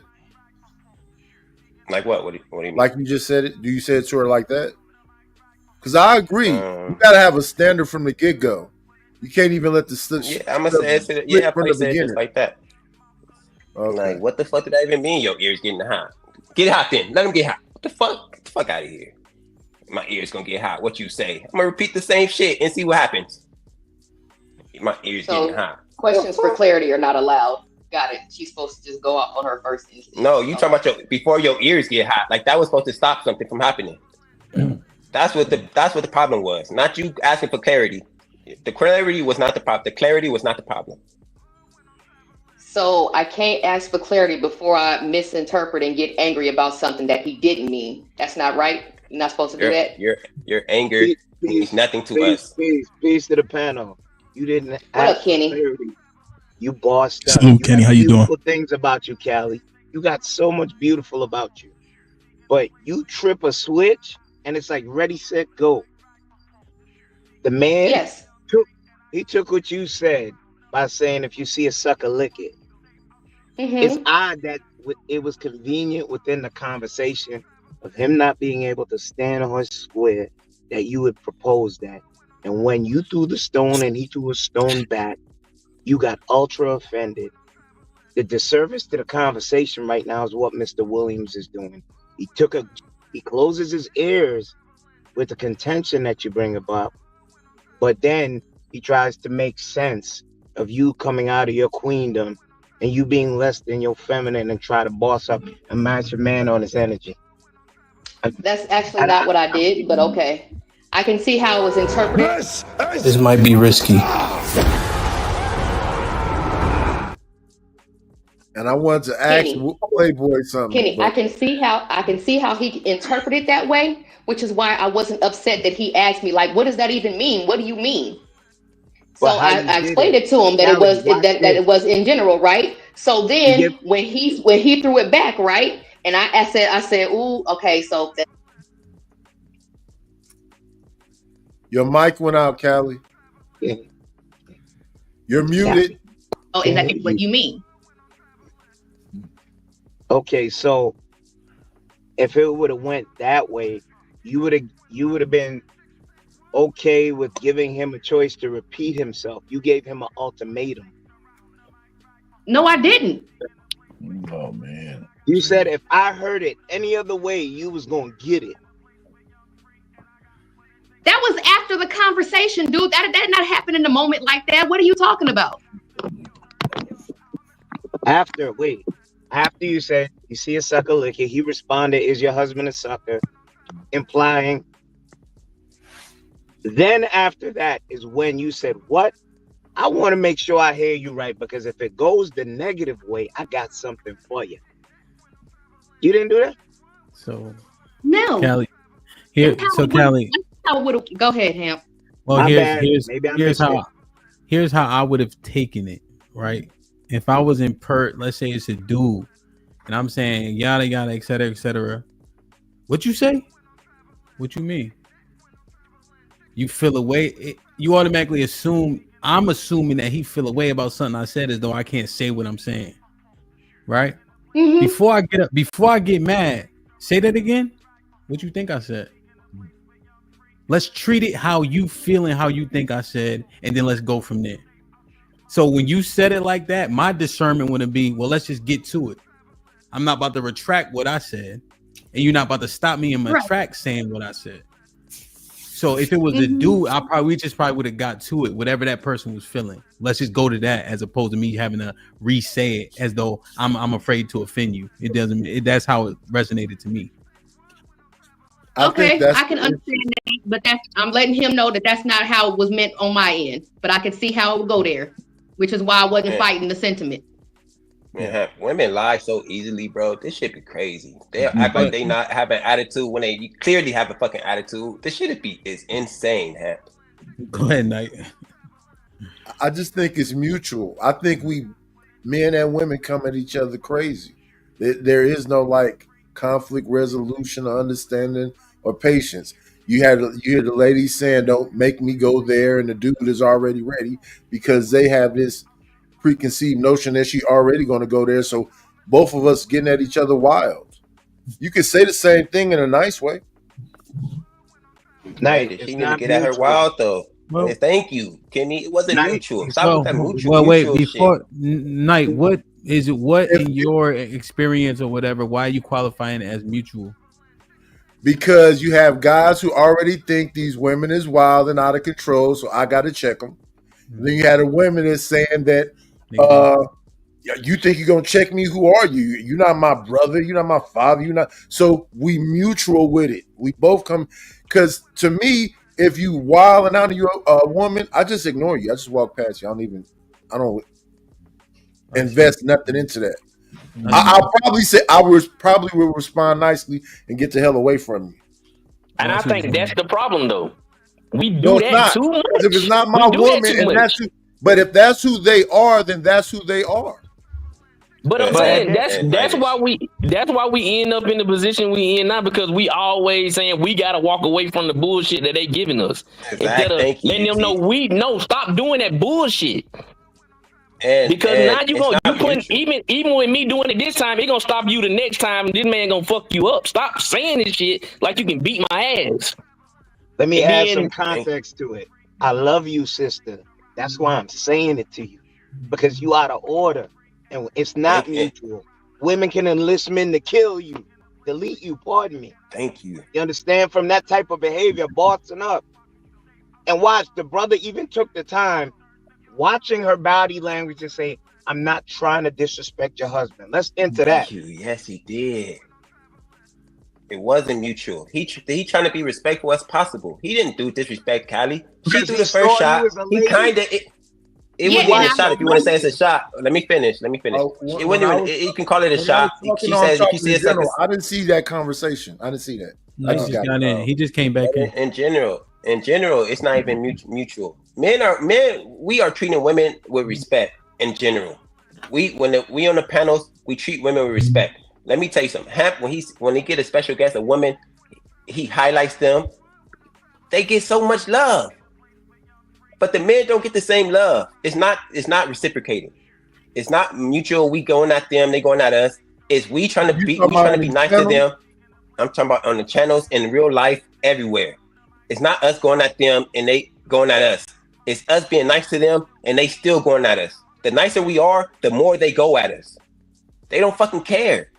Like what? What do you mean?
Like you just said it? Do you say it to her like that? Because I agree. You gotta have a standard from the get go. You can't even let the
yeah, I'm gonna say it. Yeah, I'm gonna say it just like that. Okay. Like, what the fuck did that even mean? Your ears getting hot. Get hot then. Let them get hot. What the fuck? Get the fuck out of here. My ears gonna get hot. What you say? I'm gonna repeat the same shit and see what happens. My ears getting hot.
Questions for clarity are not allowed. Got it. She's supposed to just go off on her first instinct.
No, you talking about before your ears get hot. Like that was supposed to stop something from happening. That's what the problem was. Not you asking for clarity. The clarity was not the problem. The clarity was not the problem.
So I can't ask for clarity before I misinterpret and get angry about something that he didn't mean. That's not right. You're not supposed to do that.
Your anger means nothing to us.
Peace to the panel. You didn't.
What up, Kenny?
Clarity. You bossed up.
Salute, Kenny. How you doing?
Beautiful things about you, Callie. You got so much beautiful about you, but you trip a switch and it's like ready, set, go. The man took what you said by saying if you see a sucker, lick it. It's odd that it was convenient within the conversation of him not being able to stand on his square that you would propose that. And when you threw the stone and he threw a stone back, you got ultra offended. The disservice to the conversation right now is what Mr. Williams is doing. He closes his ears with the contention that you bring about, but then he tries to make sense of you coming out of your queendom and you being less than your feminine and try to boss up and match a man on his energy.
That's actually not what I did, but okay. I can see how it was interpreted.
This might be risky.
And I wanted to ask Playboy something.
Kenny, I can see how he interpreted that way, which is why I wasn't upset that he asked me, like, what does that even mean? What do you mean? So I explained it to him that it was in general, right? So then when he threw it back, right? And I said, ooh, okay, so
your mic went out, Callie. You're muted.
Oh, is that what you mean?
Okay, so if it would have went that way, you would have been okay with giving him a choice to repeat himself. You gave him an ultimatum.
No, I didn't.
Oh man.
You said if I heard it any other way, you was gonna get it.
That was after the conversation, dude. That did not happen in a moment like that. What are you talking about?
After you said you see a sucker lick it, he responded, "Is your husband a sucker?" Implying. Then after that is when you said, "What? I want to make sure I hear you right, because if it goes the negative way, I got something for you." You didn't do that?
So
no,
Callie. Callie.
Go ahead, Hamp.
Well, here's how I would have taken it, right? If I was in let's say it's a dude, and I'm saying yada yada, etc., etc. What you say? What you mean? You feel away. You automatically assume. I'm assuming that he feel away about something I said, as though I can't say what I'm saying. Right?
Mm-hmm.
Before I get mad, say that again. What you think I said? Let's treat it how you feeling, how you think I said, and then let's go from there. So when you said it like that, my discernment would be, well, let's just get to it. I'm not about to retract what I said, and you're not about to stop me in my tracks saying what I said. So if it was a dude, we just probably would have got to it, whatever that person was feeling. Let's just go to that, as opposed to me having to re-say it as though I'm afraid to offend you. It doesn't. That's how it resonated to me.
I can understand that, but I'm letting him know that that's not how it was meant on my end. But I could see how it would go there, which is why I wasn't fighting the sentiment.
Man, women lie so easily, bro. This shit be crazy. They act like they not have an attitude when they clearly have a fucking attitude. This shit is insane, huh?
Go ahead, Knight.
I just think it's mutual. I think men and women, come at each other crazy. There is no like conflict resolution or understanding or patience. You hear the lady saying, "Don't make me go there," and the dude is already ready because they have this preconceived notion that she already going to go there. So both of us getting at each other wild. You could say the same thing in a nice way.
Nice. She need to get at her wild though. Well, thank you, Kenny. It wasn't mutual. Stop with that mutual.
Well, wait, before Knight, what is it? What in your experience or whatever? Why are you qualifying it as mutual?
Because you have guys who already think these women is wild and out of control, so I got to check them. Mm-hmm. Then you had a woman that's saying that, you think you're gonna check me? Who are you? You're not my brother. You're not my father. You're not. So we mutual with it. We both come. Because to me, if you wild and out of your woman, I just ignore you. I just walk past you. I don't invest nothing into that. I'll probably say probably will respond nicely and get the hell away from you.
And I think that's the problem, though. We do that too much.
If it's not my woman, and that's who, but if that's who they are, then that's who they are.
But I'm saying that's why we end up in the position we in now, because we always saying we gotta walk away from the bullshit that they giving us. Instead of letting them know stop doing that bullshit. Because now you put even with me doing it this time, it gonna stop you the next time. This man gonna fuck you up. Stop saying this shit like you can beat my ass.
Let me add some context to it. I love you, sister. That's why I'm saying it to you, because you out of order, and it's not mutual. Women can enlist men to kill you, delete you. Pardon me.
Thank you.
You understand? From that type of behavior, bossing up, and watch the brother even took the time, watching her body language, and say, "I'm not trying to disrespect your husband." Let's enter that.
Thank you. Yes, he did. It wasn't mutual. He trying to be respectful as possible. He didn't do disrespect, Callie. She threw the first shot. He kind of it wasn't even a shot. If you want to say it's a shot, let me finish. It wasn't even. You can call it a shot. She says if you see it.
I didn't see that conversation. I didn't see that.
I just got in. He just came back in.
In general, it's not even mutual. We are treating women with respect in general. We on the panels, we treat women with respect. Let me tell you something. Hamp, when he get a special guest, a woman, he highlights them. They get so much love, but the men don't get the same love. It's not reciprocating. It's not mutual. We going at them, they going at us. It's we trying to be nice to them. I'm talking about on the channels, in real life, everywhere. It's not us going at them and they going at us. It's us being nice to them and they still going at us. The nicer we are, the more they go at us. They don't fucking care.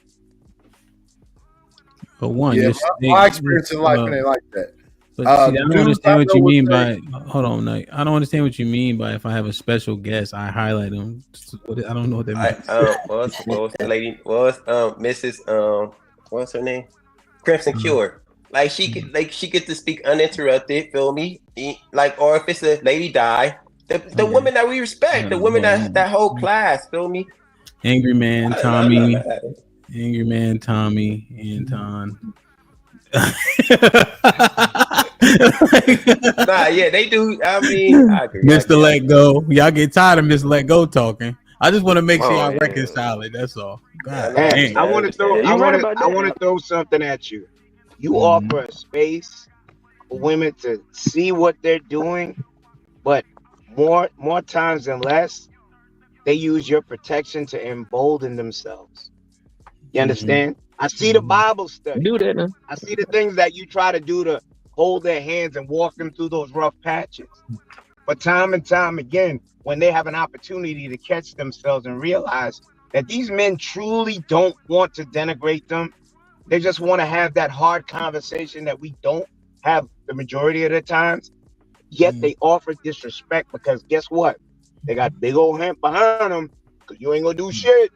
But one,
my experience in life ain't like that.
But see, I don't understand what you mean by. Hold on, Nate. I don't understand what you mean by if I have a special guest, I highlight them. I don't know what that means.
What's the lady? Mrs. What's her name? Crimson Cure. Like she gets to speak uninterrupted. Feel me? Like, or if it's a lady die, the women that we respect, the women that whole class. Feel me?
Angry Man, Tommy. Angry Man, Tommy, Anton.
They do. I mean, I agree.
Mr. Let Go. Y'all get tired of Mr. Let Go talking. I just want to make sure y'all reconcile it. That's all. God,
I want to throw something at you. You offer a space for women to see what they're doing, but more times than less, they use your protection to embolden themselves. You understand? I see the Bible study.
Do that now.
I see the things that you try to do to hold their hands and walk them through those rough patches. But time and time again, when they have an opportunity to catch themselves and realize that these men truly don't want to denigrate them, they just want to have that hard conversation that we don't have the majority of the times, yet they offer disrespect because guess what? They got big old hand behind them because you ain't gonna do shit.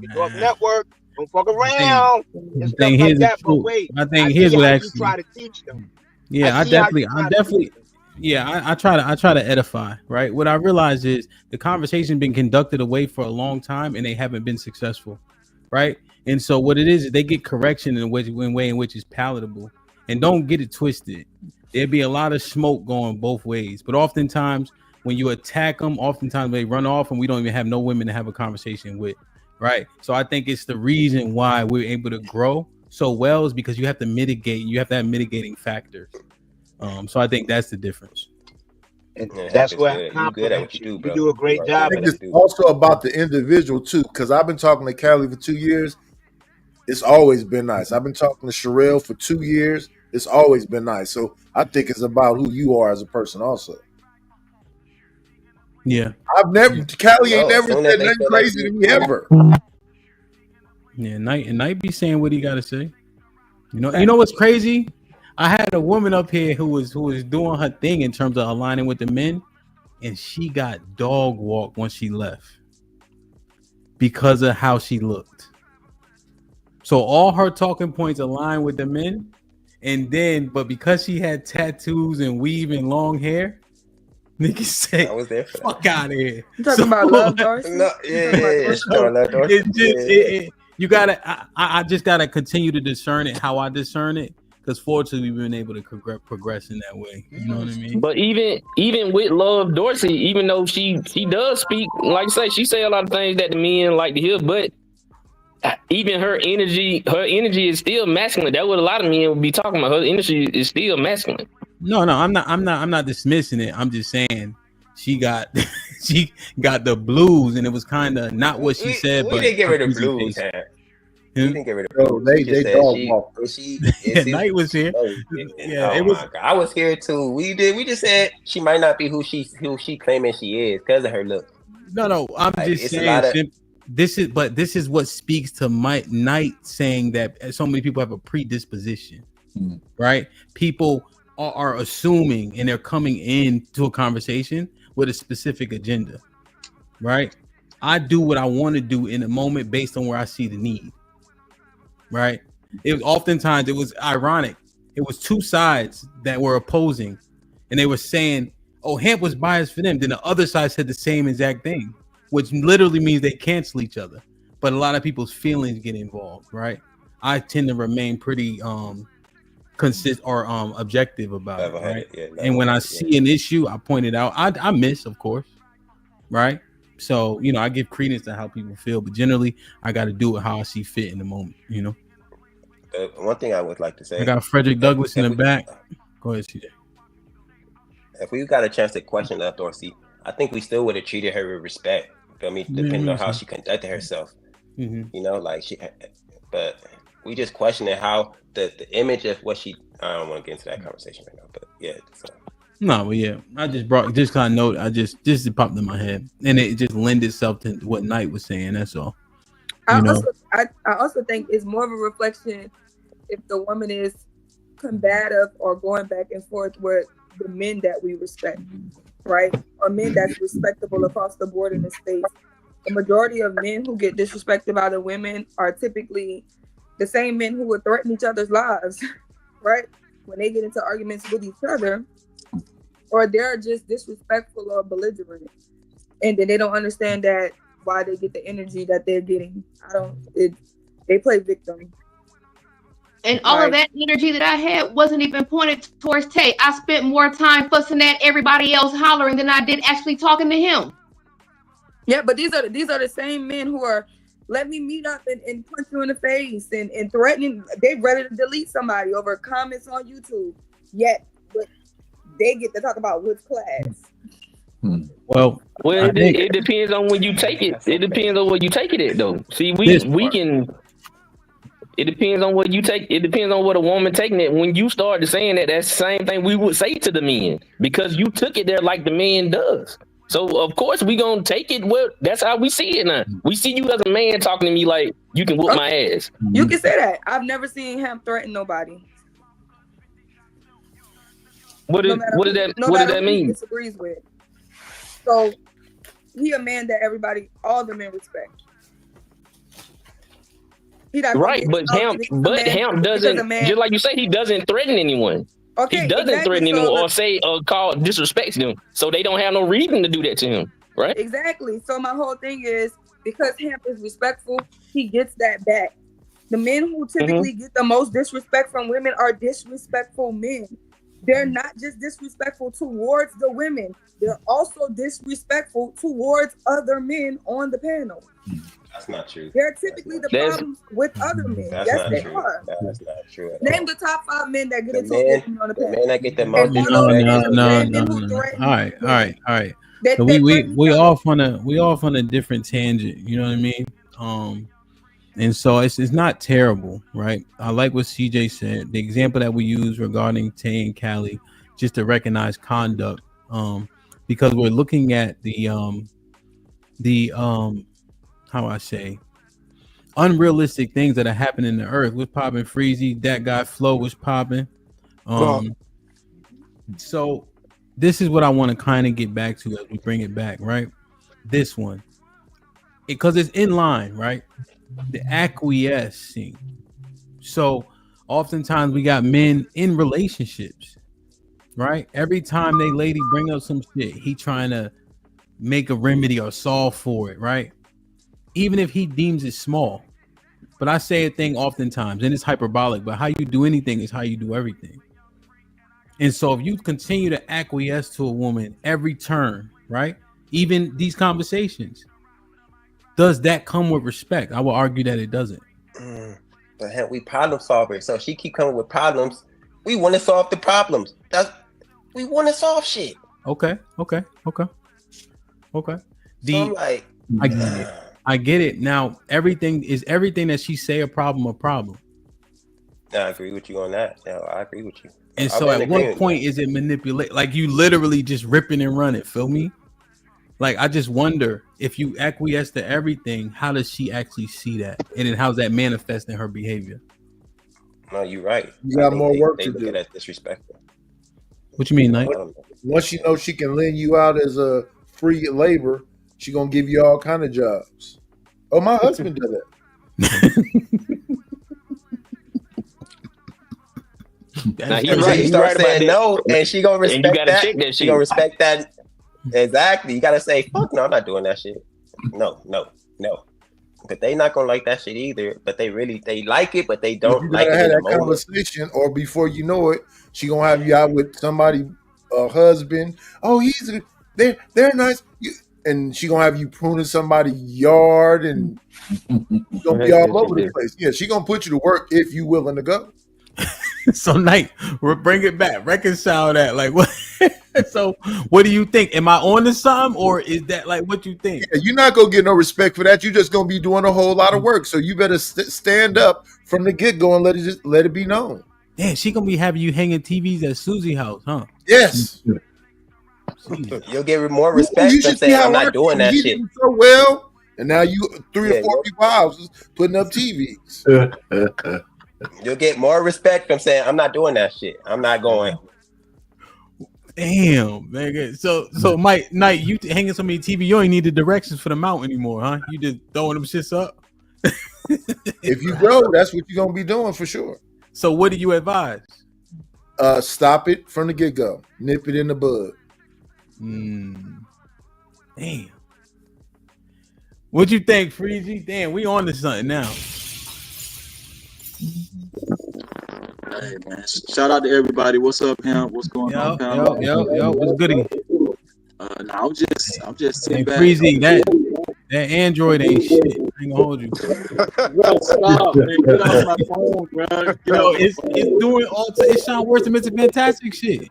Get off network. Don't fuck around and stuff like that. But wait,
I think here's what actually
you try to teach them.
Yeah, I definitely I try to edify, right? What I realize is the conversation been conducted away for a long time and they haven't been successful, right? And so what it is they get correction in a way in which is palatable. And don't get it twisted. There'd be a lot of smoke going both ways, but oftentimes when you attack them, oftentimes they run off and we don't even have no women to have a conversation with. Right. So I think it's the reason why we're able to grow so well is because you have to mitigate. You have to have mitigating factors. So I think that's the difference.
And that's where you do a great job.
I think it's also about the individual too, because I've been talking to Callie for 2 years. It's always been nice. I've been talking to Sherelle for 2 years. It's always been nice. So I think it's about who you are as a person also.
Yeah,
I've never Callie ain't never said nothing crazy to me ever.
Yeah, Knight be saying what he got to say. You know what's crazy? I had a woman up here who was doing her thing in terms of aligning with the men, and she got dog walked when she left because of how she looked. So all her talking points align with the men, but because she had tattoos and weave and long hair. Niggas say, I was there for fuck out of here.
You talking about Love Darcy?
No,
You gotta. I just gotta continue to discern it how I discern it, because fortunately we've been able to progress in that way. You know what I mean?
But even with Love Dorsey, even though she does speak, like I say, she say a lot of things that the men like to hear, but even her energy is still masculine. That's what a lot of men would be talking about. Her energy is still masculine.
No, I'm not dismissing it. I'm just saying she got the blues, and it was kind of not what she said.
We didn't get rid of blues. We didn't get rid of blues.
They
Knight was here.
Yeah, it was. My God. I was here too. We just said she might not be who she claiming she is because of her look.
No, I'm just saying. This is what speaks to Knight saying that so many people have a predisposition, right? People are assuming and they're coming into a conversation with a specific agenda, right? I do what I want to do in a moment based on where I see the need, right? It was ironic. It was two sides that were opposing, and they were saying, "Oh, Hemp was biased for them." Then the other side said the same exact thing, which literally means they cancel each other. But a lot of people's feelings get involved, right? I tend to remain pretty objective about it, right? And when I see an issue, I point it out. I miss, of course, right? So I give credence to how people feel, but generally I got to do it how I see fit in the moment.
One thing I would like to say,
I got Frederick Douglass in the back. Go ahead, CJ.
If we got a chance to question Love Dorsey, I think we still would have treated her with respect. Feel me? Depending on how she conducted herself. But we just questioning how the image of what she. I don't want to get into that conversation right now, but yeah. So.
No, but yeah, I just kind of note. It popped in my head, and it just lend itself to what Knight was saying. That's all.
I also think it's more of a reflection if the woman is combative or going back and forth with the men that we respect, right? Or men that's respectable across the board in the space. The majority of men who get disrespected by the women are typically the same men who would threaten each other's lives, right? When they get into arguments with each other, or they're just disrespectful or belligerent, and then they don't understand that why they get the energy that they're getting. They play victim.
And all of that energy that I had wasn't even pointed towards Tay. I spent more time fussing at everybody else hollering than I did actually talking to him.
Yeah, but these are the same men who are Let me meet up and punch you in the face and threatening. They ready to delete somebody over comments on YouTube. Yet, but they get to talk about which class.
Well,
it depends on when you take it. It depends on where you take it at, though. See, we can. It depends on what you take. It depends on what a woman taking it. When you started saying that, that's the same thing we would say to the men because you took it there like the man does. So of course we gonna take it. Well, that's how we see it now. We see you as a man talking to me like you can whoop my ass.
You can say that. I've never seen him threaten nobody.
What does that mean?
He disagrees with. So he a man that all the men respect.
Right, but him doesn't. Just like you say, he doesn't threaten anyone.
Okay,
he doesn't threaten anyone or say or call disrespects them, so they don't have no reason to do that to him, right?
Exactly. So my whole thing is because him is respectful, he gets that back. The men who typically get the most disrespect from women are disrespectful men. They're not just disrespectful towards the women; they're also disrespectful towards other men on the panel.
That's not true.
They're typically the problems with other men. Yes, they are.
That's not true.
Name the top 5 men that get into it on the panel.
Men that get the most.
No. All right. So we off on a different tangent. You know what I mean? And so it's not terrible, right? I like what CJ said. The example that we use regarding Tay and Callie, just to recognize conduct, because we're looking at the how I say unrealistic things that are happening in the earth. Was popping Freezy, that guy Flo was popping. So this is what I want to kind of get back to as we bring it back, right? This one, because it's in line, right? The acquiescing. So oftentimes we got men in relationships, right? Every time they lady bring up some shit, he trying to make a remedy or solve for it, right? Even if he deems it small. But I say a thing oftentimes, and it's hyperbolic, but how you do anything is how you do everything. And so if you continue to acquiesce to a woman every turn, right? Even these conversations, does that come with respect? I will argue that it doesn't.
But hell, we problem solvers. So she keep coming with problems. We want to solve the problems. We want to solve shit.
Okay.
So I'm like,
I get it. Now, everything that she say a problem.
I agree with you on that. No, I agree with you.
And so at what point is it manipulate? Like you literally just ripping and running, feel me? Like I just wonder if you acquiesce to everything, how does she actually see that? And then how's that manifest in her behavior?
No, you're right.
You got more work to
look
do.
at that disrespectful.
What you mean, Knight?
Once she knows she can lend you out as a free labor, she gonna give you all kind of jobs. Oh, my husband did it.
Now he's right. You start saying no, and she gonna respect that. She gonna respect that. Exactly. You gotta say, "Fuck no, I'm not doing that shit." No. But they not gonna like that shit either. But they like it, but they don't like it.
Have that conversation, or before you know it, she gonna have you out with somebody, a husband. Oh, they're nice. And she gonna have you pruning somebody's yard, and gonna be all over the place. Yeah, she gonna put you to work if you willing to go.
So, Knight, we'll bring it back, reconcile that. Like, what? So, what do you think? Am I on to something, or is that like what you think?
Yeah, you're not gonna get no respect for that. You're just gonna be doing a whole lot of work. So you better stand up from the get go and let it be known.
Damn, she gonna be having you hanging TVs at Susie's house, huh?
Yes.
You'll get more respect than saying I'm not doing that shit.
So well, and now you 3 or 4 people's houses putting up TVs.
You'll get more respect from saying I'm not doing that shit. I'm not going.
Damn, man. So Mike, Knight, you hanging so many TV, you ain't need the directions for the mount anymore, huh? You just throwing them shits up.
If you grow, that's what you're gonna be doing for sure.
So what do you advise?
Stop it from the get go. Nip it in the bud.
Damn. What you think, Freezy? Damn, we on to something now.
Hey man, shout out to everybody. What's up, Hemp? What's going on, Hemp?
Yo, what's goody?
I'm just sitting back.
Freezy, That Android ain't shit. I ain't gonna hold you.
Bro, stop, man. Get off my phone, bro.
It's doing all. It sounds worse than Mr. Fantastic shit.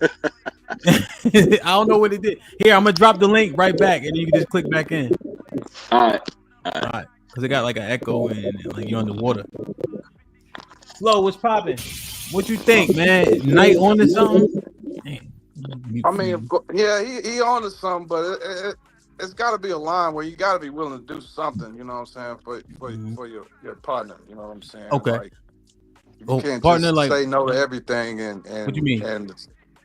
I don't know what it did. Here, I'm gonna drop the link right back, and you can just click back in.
All right.
Because it got like an echo and like you're underwater. Flo, what's popping? What you think, man? Night on to something?
I mean, yeah, he on to something, but it's got to be a line where you got to be willing to do something. You know what I'm saying for your partner. You know what I'm saying?
Okay.
Like, you can't
partner,
just
like,
say no to everything and
what you mean?
And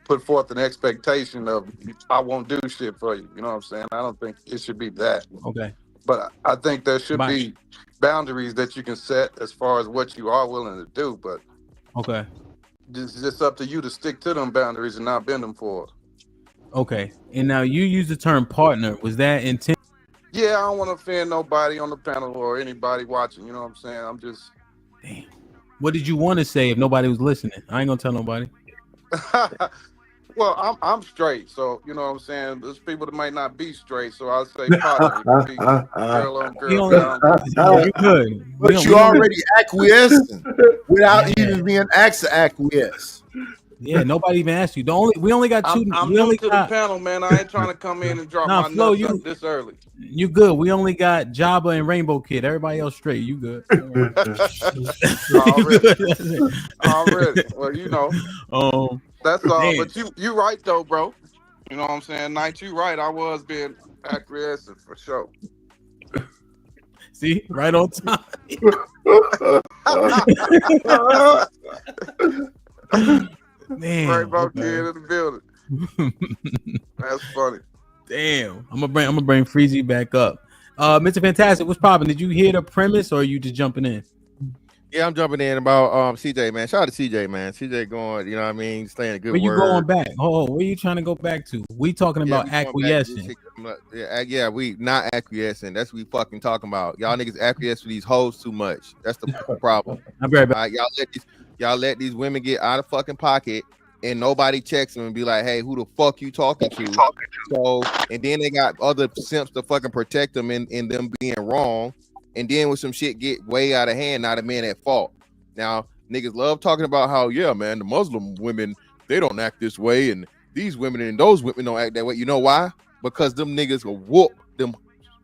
put forth an expectation of I won't do shit for you. You know what I'm saying? I don't think it should be that.
Okay.
But I think there should be boundaries that you can set as far as what you are willing to do. But
okay,
it's just up to you to stick to them boundaries and not bend them for it.
Okay. And now you use the term partner. Was that intent?
Yeah, I don't want to offend nobody on the panel or anybody watching. You know what I'm saying? I'm just.
Damn. What did you want to say if nobody was listening? I ain't gonna tell nobody.
Well, I'm straight, so you know what I'm saying. There's people that might not be straight, so I'll say partner. It could be girl on girl.
You're good.
But you already acquiescing without even being asked to acquiesce.
Yeah, nobody even asked you. We only got two.
I'm
we
new
only
to
got,
the panel, man. I ain't trying to come in and drop my
Flo,
nuts up this early.
You good? We only got Jabba and Rainbow Kid. Everybody else straight. You good?
Already. Well, you know. That's all.
damn.
But you right though, bro. You know what I'm saying? Night, you right. I was being acquiescent for sure.
See, right on time. Man,
Rainbow Kid in the building. That's funny.
Damn, I'm gonna bring Freezy back up. Mr. Fantastic, what's popping? Did you hear the premise or are you just jumping in?
Yeah, I'm jumping in about CJ, man. Shout out to CJ, man. CJ going, you know what I mean, saying a good
Where you
word.
going back? Oh, where you trying to go back to? We talking about acquiescing.
Yeah, we not acquiescing. That's what we fucking talking about. Y'all niggas acquiesce for these hoes too much. That's the problem.
I'm right back.
Y'all let these women get out of fucking pocket and nobody checks them and be like, hey, who the fuck you talking to? So, and then they got other simps to fucking protect them in them being wrong. And then when some shit get way out of hand, now the man at fault. Now, niggas love talking about how, yeah, man, the Muslim women, they don't act this way. And these women and those women don't act that way. You know why? Because them niggas will whoop them.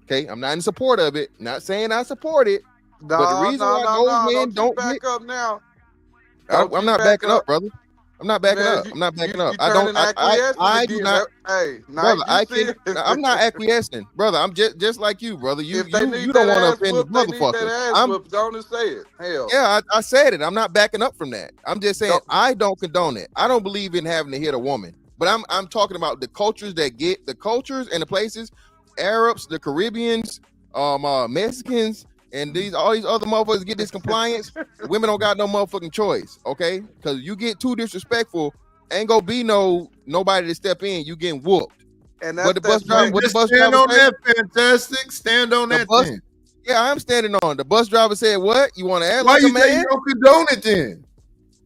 Okay, I'm not in support of it. Not saying I support it. But the reason why those men don't
back up now.
I'm not backing up, brother. I'm not backing up. I'm not backing up. I do not.
Hey,
brother, I'm not acquiescing, brother. I'm just like you, brother. You don't want to offend the motherfucker. I'm
don't say it. Hell.
Yeah, I said it. I'm not backing up from that. I'm just saying I don't condone it. I don't believe in having to hit a woman. But I'm talking about the cultures and the places, Arabs, the Caribbeans, Mexicans. And all these other motherfuckers get this compliance. Women don't got no motherfucking choice, okay? Because you get too disrespectful, ain't gonna be nobody to step in. You getting whooped.
And that's
the bus driver.
Stand on that, Fantastic. Stand on that thing.
Yeah, I'm standing on. The bus driver said, "What? You want to act
Why
like
you
a man?
You don't condone it then?"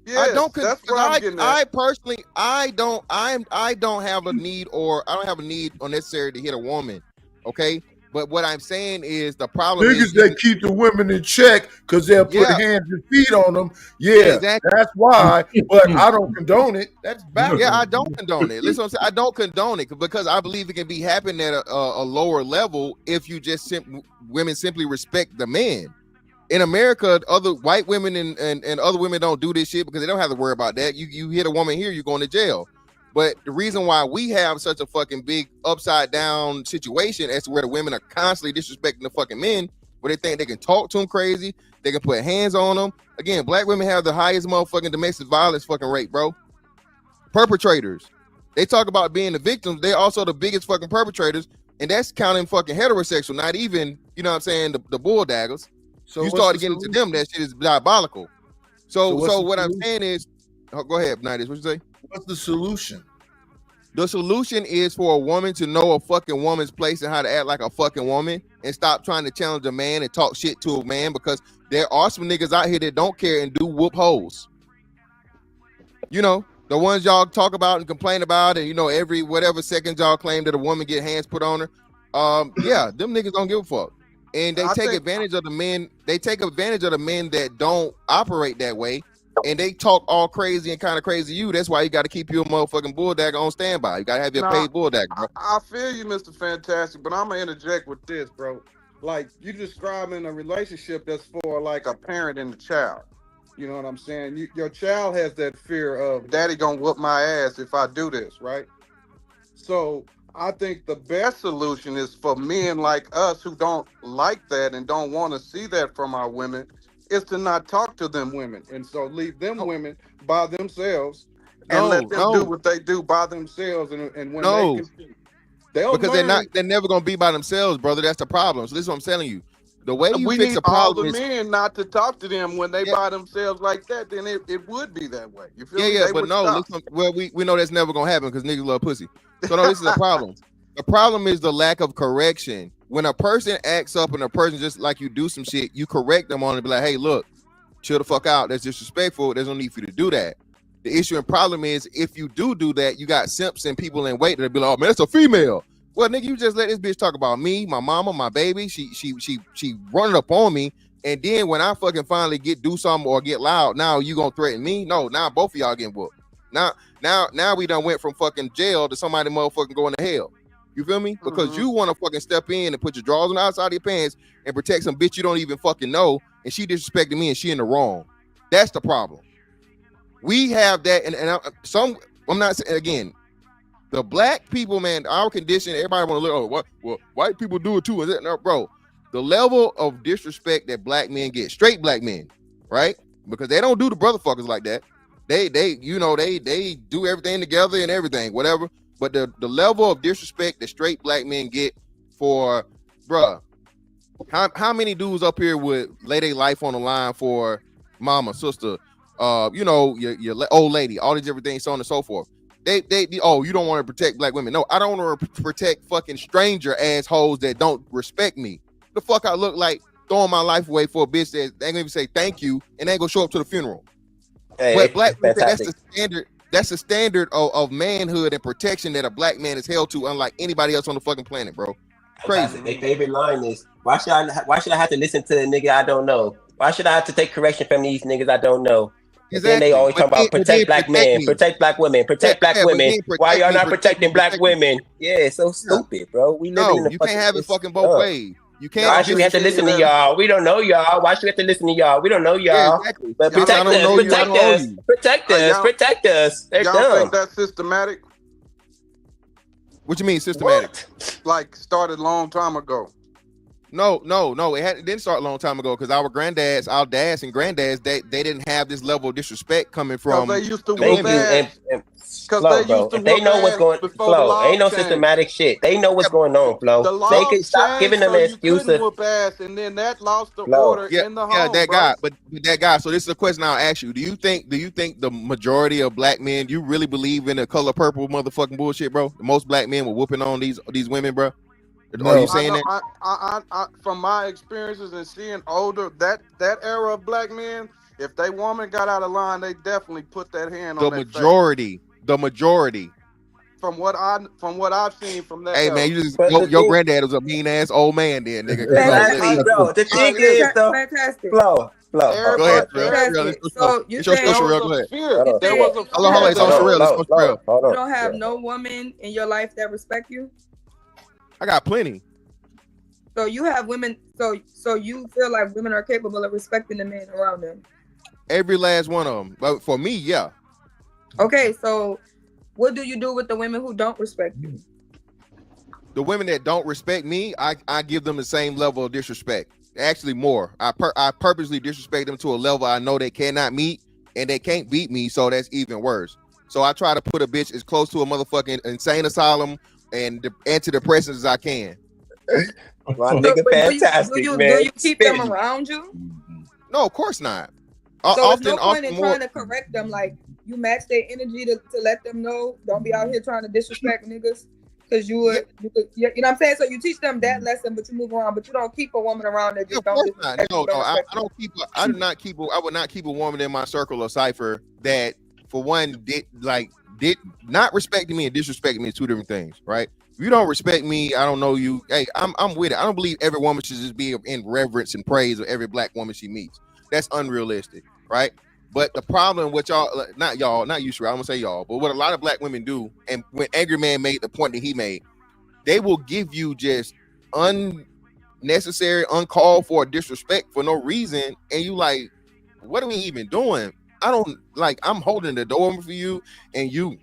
Yeah,
I don't.
That's what I'm getting at.
I personally, I don't have a need, or I don't have a need or necessary to hit a woman, okay? But what I'm saying is the problem
niggas that keep the women in check because they'll put hands and feet on them. Yeah, exactly. That's why. But I don't condone it. That's bad.
Yeah, I don't condone it. Listen, what I'm saying, I don't condone it because I believe it can be happening at a lower level if you just women simply respect the man. In America, other white women and other women don't do this shit because they don't have to worry about that. You hit a woman here, you're going to jail. But the reason why we have such a fucking big upside down situation as to where the women are constantly disrespecting the fucking men, where they think they can talk to them crazy, they can put hands on them. Again, black women have the highest motherfucking domestic violence fucking rate, bro. Perpetrators. They talk about being the victims. They're also the biggest fucking perpetrators, and that's counting fucking heterosexual, not even, you know what I'm saying, the bull daggers. So you start getting into them, that shit is diabolical. So what I'm saying is, go ahead, Nidis, what you say?
What's the solution?
The solution is for a woman to know a fucking woman's place and how to act like a fucking woman and stop trying to challenge a man and talk shit to a man, because there are some niggas out here that don't care and do whoop hoes. You know, the ones y'all talk about and complain about, and you know, every whatever second y'all claim that a woman get hands put on her. Yeah, them niggas don't give a fuck. And they take advantage of the men. They take advantage of the men that don't operate that way. And they talk all crazy and kind of crazy you. That's why you got to keep your motherfucking bulldagger on standby. You got to have your paid bulldagger, bro.
I feel you, Mr. Fantastic, but I'm going to interject with this, bro. Like, you describing a relationship that's for, like, a parent and a child. You know what I'm saying? Your child has that fear of, daddy going to whoop my ass if I do this, right? So I think the best solution is for men like us who don't like that and don't want to see that from our women is to not talk to them women. And so leave them women by themselves and let them do what they do by themselves. And when they can, they'll
because
learn.
they're never going to be by themselves, brother. That's the problem. So this is what I'm telling you. The way you
we
fix
need
a problem
all the men not to talk to them when they by themselves like that, then it would be that way. You feel me?
Yeah,
They
but
would
no,
stop.
listen, well, we know that's never gonna happen because niggas love pussy. So no, this is a problem. The problem is the lack of correction. When a person acts up and a person just like you do some shit, you correct them on it and be like, hey, look, chill the fuck out. That's disrespectful. There's no need for you to do that. The issue and problem is if you do that, you got simps and people in wait that'll be like, oh man, that's a female. Well, nigga, you just let this bitch talk about me, my mama, my baby. She running up on me, and then when I fucking finally do something or get loud, now you gonna threaten me? No, now both of y'all getting whooped. Now we done went from fucking jail to somebody motherfucking going to hell. You feel me? Because you want to fucking step in and put your drawers on the outside of your pants and protect some bitch you don't even fucking know, and she disrespecting me and she in the wrong. That's the problem. We have that, and I'm not saying again. The black people, man, our condition, everybody want to look, oh, well, white people do it too. Is it? No, bro, the level of disrespect that black men get, straight black men, right? Because they don't do the brother fuckers like that. They do everything together and everything, whatever. But the level of disrespect that straight black men get for, bruh, how many dudes up here would lay their life on the line for mama, sister, your old lady, all these different things, so on and so forth. They you don't want to protect black women. No, I don't want to protect fucking stranger assholes that don't respect me. The fuck I look like throwing my life away for a bitch that ain't gonna even say thank you and ain't gonna show up to the funeral.
Hey,
but black people, that's the standard. That's the standard of manhood and protection that a black man is held to, unlike anybody else on the fucking planet, bro. Crazy.
Their favorite line is, why should I have to listen to a nigga I don't know? Why should I have to take correction from these niggas I don't know? Exactly. Then they always talk about protect black men, protect black women, protect black women. Why y'all not protecting black women? Yeah, it's so stupid, bro. We live in the
you can't have it fucking both ways. You can't.
Why should we have to listen to y'all? We don't know y'all. Why should we have to listen to y'all? We don't know y'all. Yeah, exactly. But protect us. They're
y'all
dumb.
think that's systematic?
What you mean systematic?
Like started a long time ago.
No. It didn't start a long time ago because our dads and granddads, they didn't have this level of disrespect coming from.
They used to
whoop ass. If they know what's going on, Flo, ain't no systematic shit. They know what's going on, Flo. They could stop giving them an excuse.
Whoop ass, and then that lost the order in the home.
Yeah, that guy. So this is a question I'll ask you. Do you think the majority of black men, you really believe in the color purple motherfucking bullshit, bro? Most black men were whooping on these women, bro. Are you saying that?
I, from my experiences and seeing older that era of black men, if they woman got out of line, they definitely put that hand on their face.
The majority.
From what I've seen from that.
Hey man, your granddad was a mean ass old man, then nigga.
Exactly, bro. The thing is, though, Flo.
Go ahead, Sherelle.
So you
say
Hold on.
It's on Sherelle.
You don't have no woman in your life that respect you?
I got plenty.
So you have women. So you feel like women are capable of respecting the men around them?
Every last one of them. But for me, yeah.
Okay, so what do you do with the women who don't respect you?
The women that don't respect me, I give them the same level of disrespect. Actually, more. I purposely disrespect them to a level I know they cannot meet, and they can't beat me. So that's even worse. So I try to put a bitch as close to a motherfucking insane asylum and antidepressants as I can.
My nigga, fantastic, man.
Do you keep them around you?
No, of course not.
So there's no point in trying to correct them. Like, you match their energy to let them know. Don't be out here trying to disrespect niggas. Because you know what I'm saying? So you teach them that lesson, but you move around. But you don't keep a woman around that just don't disrespect.
No, I would not keep a woman in my circle of cipher that, for one, did not respecting me and disrespecting me is two different things, right? If you don't respect me, I don't know you. Hey, I'm with it. I don't believe every woman should just be in reverence and praise of every black woman she meets. That's unrealistic, right? But the problem with y'all, not you, Sherrod, I'm gonna say y'all, but what a lot of black women do, and when Angry Man made the point that he made, they will give you just unnecessary, uncalled for disrespect for no reason, and you like, what are we even doing? I don't like. I'm holding the door for you, and you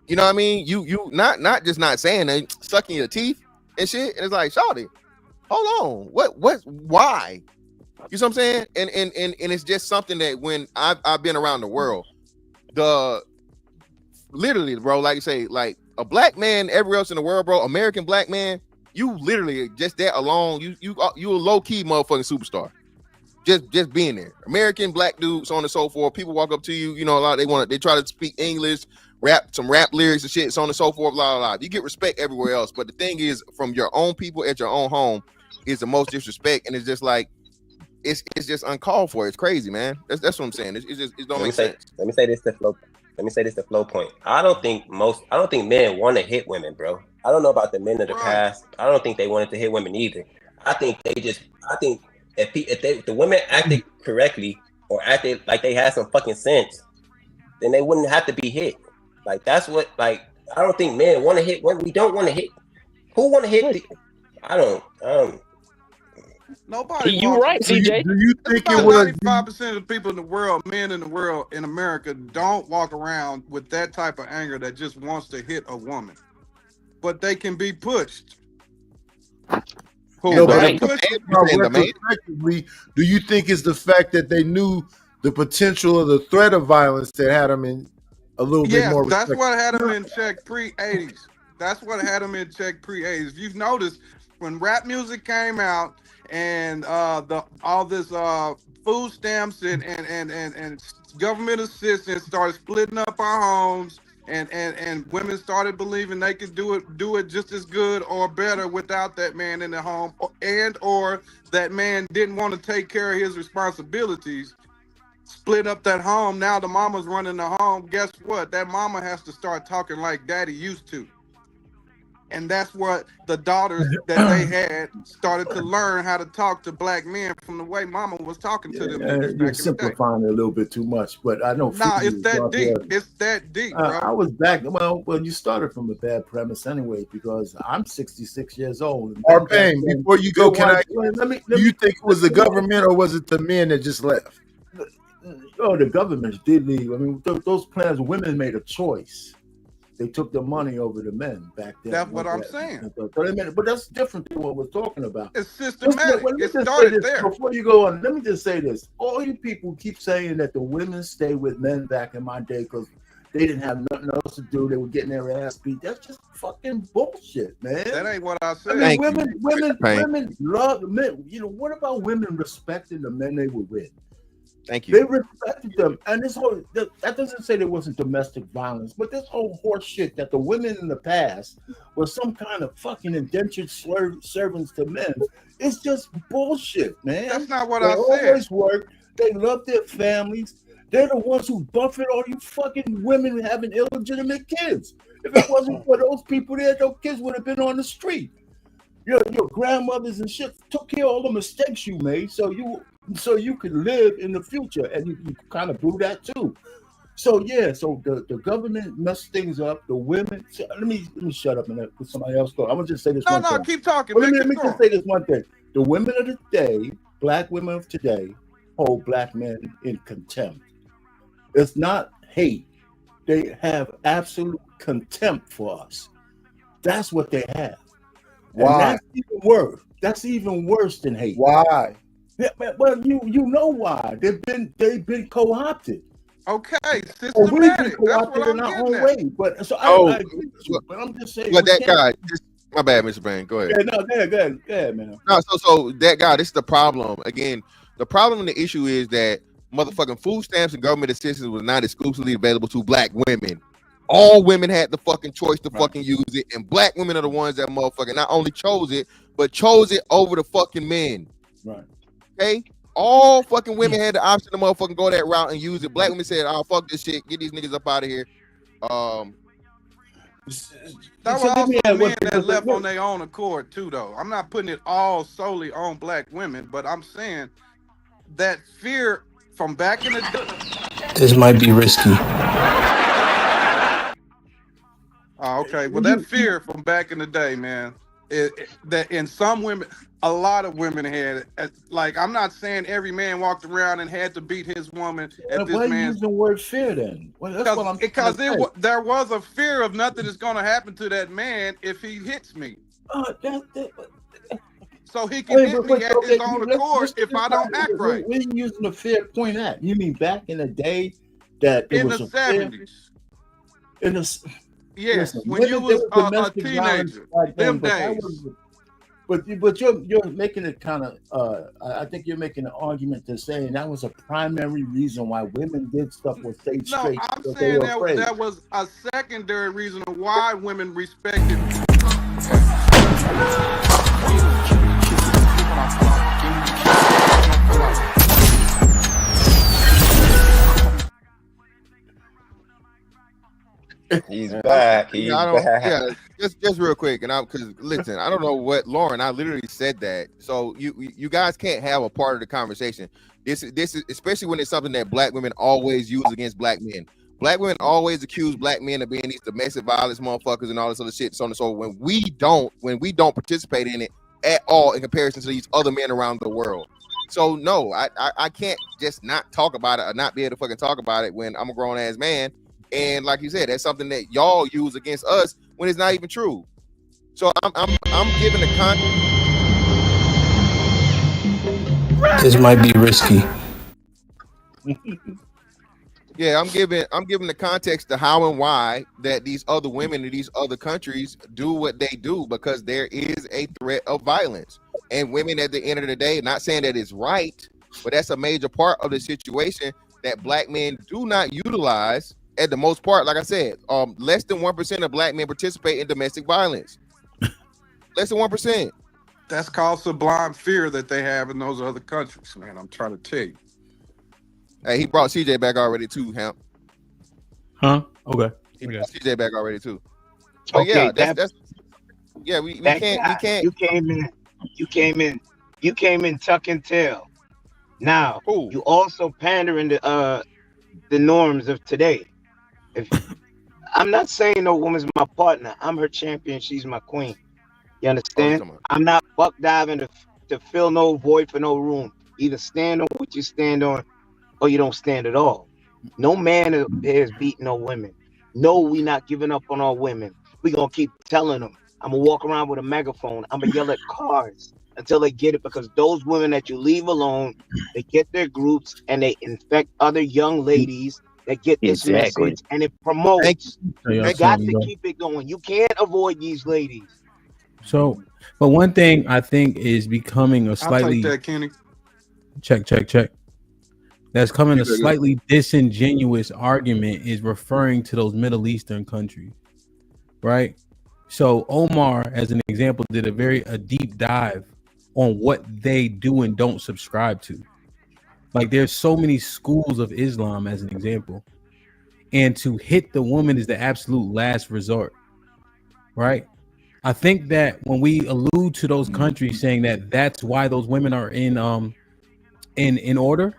know what I mean? You not just not saying that, sucking your teeth and shit, and it's like, shawty, hold on, what, why? You know what I'm saying? And it's just something that when I've been around the world, literally, bro, like you say, like a black man everywhere else in the world, bro, American black man, you literally just that alone, you a low key motherfucking superstar. Just being there, American black dude, so on and so forth. People walk up to you, you know, a lot. They try to speak English, some rap lyrics and shit, so on and so forth. Blah blah blah. You get respect everywhere else, but the thing is, from your own people at your own home, is the most disrespect, and it's just like it's just uncalled for. It's crazy, man. That's what I'm saying. It don't make sense.
Let me say this to Flow point. I don't think men want to hit women, bro. I don't know about the men of the past. I don't think they wanted to hit women either. I think if the women acted correctly or acted like they had some fucking sense, then they wouldn't have to be hit. Like that's what. Like I don't think men want to hit women. We don't want to hit. Who want to hit? I don't.
Nobody.
You right, CJ.
Do you think it
About
was
95% of the people in the world, men in the world, in America, don't walk around with that type of anger that just wants to hit a woman, but they can be pushed.
No, but retrospectively, do you think it's the fact that they knew the potential of the threat of violence that had them in a little bit more?
That's what had them in check pre-80s. That's what had them in check pre-80s. If you've noticed, when rap music came out and all this food stamps and government assistance started splitting up our homes, and women started believing they could do it just as good or better without that man in the home, or that man didn't want to take care of his responsibilities, split up that home. Now the mama's running the home. Guess what? That mama has to start talking like daddy used to. And that's what the daughters that they had started to learn how to talk to black men from the way mama was talking to them.
You're simplifying it a little bit too much, but I know.
Nah, it's that deep. It's that deep, bro.
I was back. Well, you started from a bad premise anyway, because I'm 66 years old.
Arpain, before you go, do you think it was the government or was it the men that just left?
Oh, the government did leave. I mean, those plans, women made a choice. They took the money over the men back then.
That's what I'm saying.
But that's different than what we're talking about.
It's systematic. It started there.
Before you go on, let me just say this. All you people keep saying that the women stay with men back in my day because they didn't have nothing else to do. They were getting their ass beat. That's just fucking bullshit, man.
That ain't what I said.
I mean, women love men. You know, what about women respecting the men they were with?
Thank you.
They respected them, and that doesn't say there wasn't domestic violence, but this whole horse shit that the women in the past were some kind of fucking indentured servants to men. It's just bullshit, man.
That's not what
I
said.
They always work. They love their families. They're the ones who buffet all you fucking women having illegitimate kids. If it wasn't for those people there, those kids would have been on the street. Your grandmothers and shit took care of all the mistakes you made, so you could live in the future, and you kind of blew that too. So yeah, so the government messed things up. The women. Let me shut up and let somebody else go. I'm gonna just say this.
No, keep talking.
Let me just say this one thing. The women of the day, black women of today, hold black men in contempt. It's not hate. They have absolute contempt for us. That's what they have.
Why?
And that's even worse. That's even worse than hate.
Why?
Yeah, well, you know why. They've been co-opted.
Okay,
we've been co-opted in our own way. But so I agree with you, but I'm just saying.
But that guy, my bad, Mr. Brain. Go ahead.
Yeah, no, go ahead, man.
No, so that guy, this is the problem. Again, the problem and the issue is that motherfucking food stamps and government assistance was not exclusively available to black women. All women had the fucking choice to fucking use it, and black women are the ones that motherfucking not only chose it, but chose it over the fucking men.
Right.
Okay? All fucking women had the option to motherfucking go that route and use it. Black women said, "Oh, fuck this shit. Get these niggas up out of here."
There were also men that left on their own accord too, though. I'm not putting it all solely on black women, but I'm saying that fear from back in the day.
This might be risky.
Okay. Well, that fear from back in the day, man, that in some women, a lot of women had it. Like, I'm not saying every man walked around and had to beat his woman at this
Why are you
man's.
using the word fear then?
Because there was a fear of nothing is going to happen to that man if he hits me. So he can hit me at his own accord if I don't act right.
Where are you using the fear point at? You mean back in the day that it
in
was
the
a fear?
70s?
In the
Yes,
listen,
when you was a
domestic violence
teenager,
back then,
them days.
But you're making it kind of. I think you're making an argument to saying that was a primary reason why women did stuff with stayed straight.
No, I'm
because they
saying
were afraid.
that was a secondary reason of why women respected.
He's back. He's back.
Yeah, just real quick, and because listen, I don't know what Lauren. I literally said that, so you guys can't have a part of the conversation. This is especially when it's something that black women always use against black men. Black women always accuse black men of being these domestic violence motherfuckers and all this other shit. So when we don't participate in it at all in comparison to these other men around the world. So no, I can't just not talk about it or not be able to fucking talk about it when I'm a grown ass man. And like you said, that's something that y'all use against us when it's not even true. So I'm giving the
This might be risky.
Yeah, I'm giving the context to how and why that these other women in these other countries do what they do, because there is a threat of violence. And women at the end of the day, not saying that it's right, but that's a major part of the situation that black men do not utilize. At the most part, like I said, less than 1% of black men participate in domestic violence. Less than 1%.
That's called sublime fear that they have in those other countries, man. I'm trying to tell you.
Hey, he brought CJ back already too, Hemp.
Huh? Okay.
He brought CJ back already too. But
Okay,
yeah, that's yeah. We can't.
You came in tuck and tail. Now you also pandering to the norms of today. I'm not saying no woman's my partner. I'm her champion. She's my queen. You understand? I'm not buck diving to fill no void for no room. Either stand on what you stand on, or you don't stand at all. No man is beating no women. No, we not giving up on our women. We gonna keep telling them. I'm gonna walk around with a megaphone. I'm gonna yell at cars until they get it, because those women that you leave alone, they get their groups and they infect other young ladies that get this message, and it promotes. You got to keep it going. You can't avoid these ladies.
So, but one thing I think is becoming a slightly
I'll take that, Kenny.
Check. That's coming a slightly disingenuous argument is referring to those Middle Eastern countries, right? So Omar, as an example, did a deep dive on what they do and don't subscribe to. Like, there's so many schools of Islam, as an example, and to hit the woman is the absolute last resort, right? I think that when we allude to those countries saying that that's why those women are in order,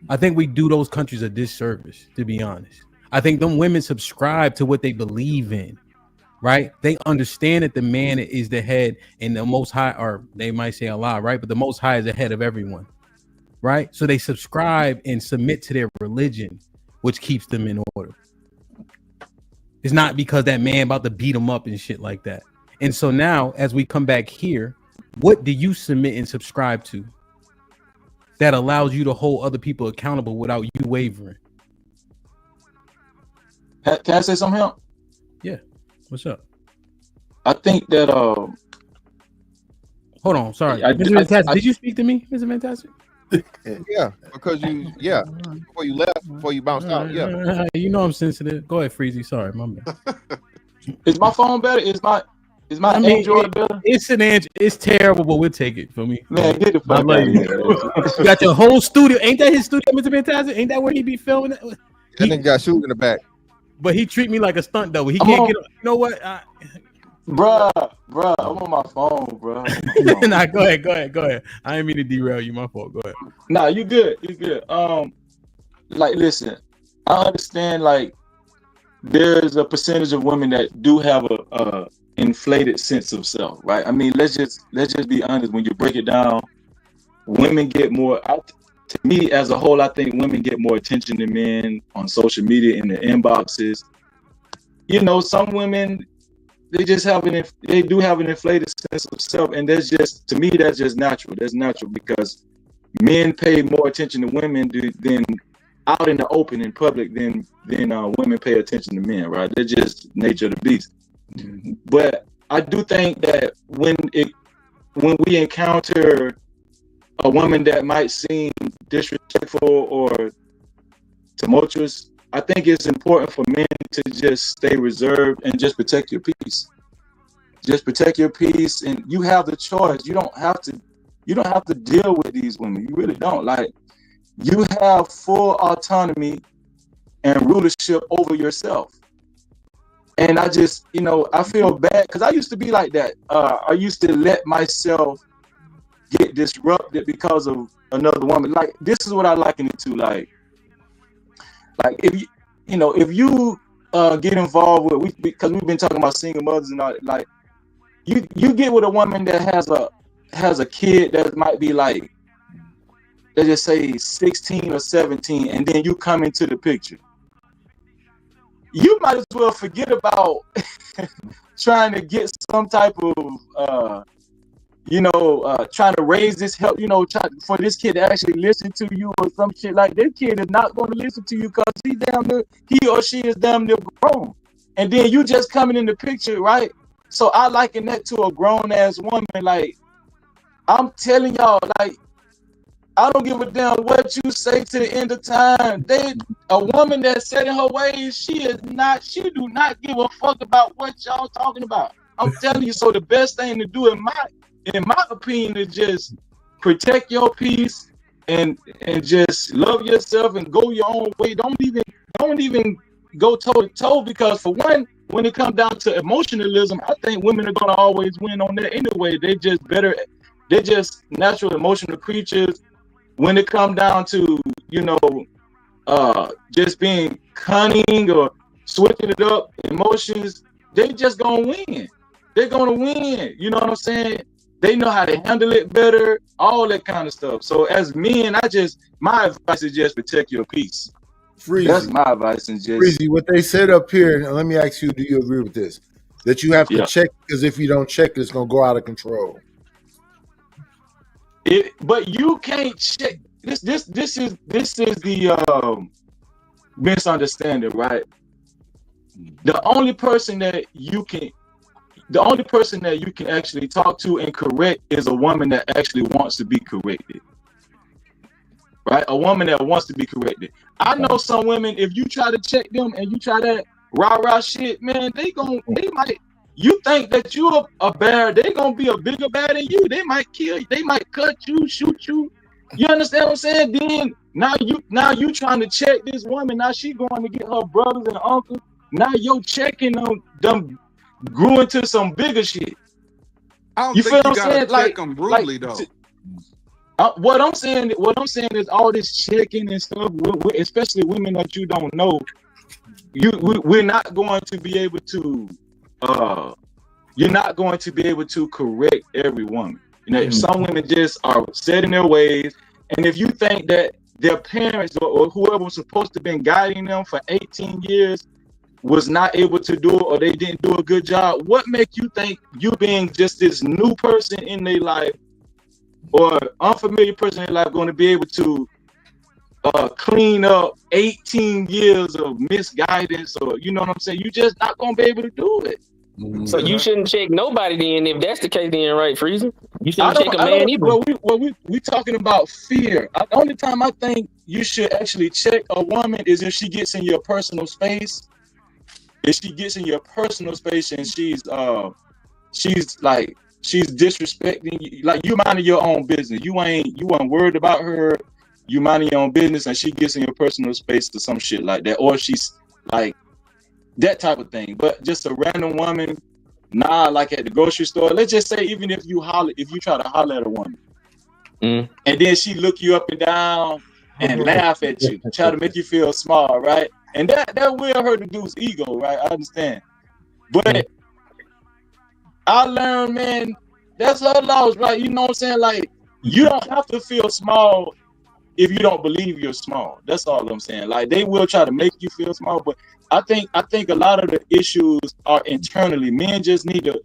I think we do those countries a disservice, to be honest. I think them women subscribe to what they believe in, right? They understand that the man is the head and the Most High, or they might say Allah, right? But the Most High is the head of everyone. Right? So they subscribe and submit to their religion, which keeps them in order. It's not because that man about to beat them up and shit like that. And so now, as we come back here, what do you submit and subscribe to that allows you to hold other people accountable without you wavering?
Can I say something else?
Yeah. What's up?
I think that
hold on, sorry. Mr. Fantastic, did you speak to me, Mr. Fantastic?
Yeah, because before you left, before you bounced out. Yeah,
you know I'm sensitive. Go ahead, Freezy. Sorry, my bad.
Is my phone better? Is my Android better?
It's an Android. It's terrible, but we'll take it for me.
Man, get the fuck out of here.
You got your whole studio. Ain't that his studio, Mr. Fantastic? Ain't that where he be filming?
That nigga got shoes in the back.
but he treat me like a stunt double. He can't get. You know what?
Bruh, I'm on my phone, bro.
Nah, go ahead. I didn't mean to derail you. My fault. Go ahead.
Nah, you good. Like, listen, I understand. Like, there's a percentage of women that do have a inflated sense of self, right? I mean, let's just be honest. When you break it down, women get more. To me, as a whole, I think women get more attention than men on social media in the inboxes. You know, some women. They just they do have an inflated sense of self, and that's just, to me, that's just natural. That's natural because men pay more attention to women than out in the open in public than women pay attention to men, right? They're just nature of the beast. Mm-hmm. But I do think that when we encounter a woman that might seem disrespectful or tumultuous, I think it's important for men to just stay reserved and just protect your peace. Just protect your peace, and you have the choice. You don't have to deal with these women. You really don't. Like, you have full autonomy and rulership over yourself. And I just, I feel bad because I used to be like that. I used to let myself get disrupted because of another woman. Like, this is what I liken it to. Like if you get involved with, because we've been talking about single mothers and all, like you get with a woman that has a kid that might be like, let's just say 16 or 17, and then you come into the picture. You might as well forget about trying to get some type of trying to raise this help, for this kid to actually listen to you or some shit. Like, this kid is not going to listen to you because he or she is damn near grown. And then you just coming in the picture, right? So I liken that to a grown ass woman. Like, I'm telling y'all, like, I don't give a damn what you say to the end of time. A woman that's set in her ways, she do not give a fuck about what y'all talking about. I'm telling you. So the best thing to do in my opinion is just protect your peace and just love yourself and go your own way. Don't even go toe to toe, because for one, when it comes down to emotionalism, I think women are gonna always win on that anyway. They're just natural emotional creatures. When it comes down to, just being cunning or switching it up, emotions, they just gonna win. They're gonna win. You know what I'm saying? They know how to handle it better, all that kind of stuff. So as men, my advice is just protect your peace.
Freezy.
That's my advice. And just
Freezy, what they said up here, and let me ask you, do you agree with this? That you have to check, because if you don't check, it's gonna go out of control.
But you can't check. This is the misunderstanding, right? The only person that you can actually talk to and correct is a woman that actually wants to be corrected, right? A woman that wants to be corrected. I know some women, if you try to check them and you try that rah shit, man, they might. You think that you're a bear, they're gonna be a bigger bear than you. They might kill you, they might cut you, shoot you. You understand what I'm saying? Then now you trying to check this woman. Now she going to get her brothers and uncles. Now you're checking on them, grew into some bigger shit.
I don't
you
think
feel
you
what I'm saying?
gotta check them brutally, though.
What I'm saying is all this checking and stuff, especially women that you don't know. We're not going to be able to. You're not going to be able to correct every woman. If some women just are set in their ways, and if you think that their parents or whoever was supposed to have been guiding them for 18 years was not able to do it, or they didn't do a good job, what makes you think you being just this new person in their life or unfamiliar person in their life going to be able to clean up 18 years of misguidance? Or, you know what I'm saying? You're just not going to be able to do it.
So you shouldn't check nobody then, if that's the case, then, right, Freezer? You shouldn't check a man either.
We talking about fear. The only time I think you should actually check a woman is if she gets in your personal space. If she gets in your personal space and she's disrespecting you, like you minding your own business. You weren't worried about her. You minding your own business, and she gets in your personal space or some shit like that, or she's like that type of thing. But just a random woman, like at the grocery store. Let's just say even if you try to holler at a woman, and then she look you up and down and laugh at you, try to make you feel small, right? And that will hurt the dude's ego, right? I understand. But I learned, man, that's her loss, right? You know what I'm saying? Like, you don't have to feel small if you don't believe you're small. That's all I'm saying. Like, they will try to make you feel small, but I think a lot of the issues are internally. Men just need to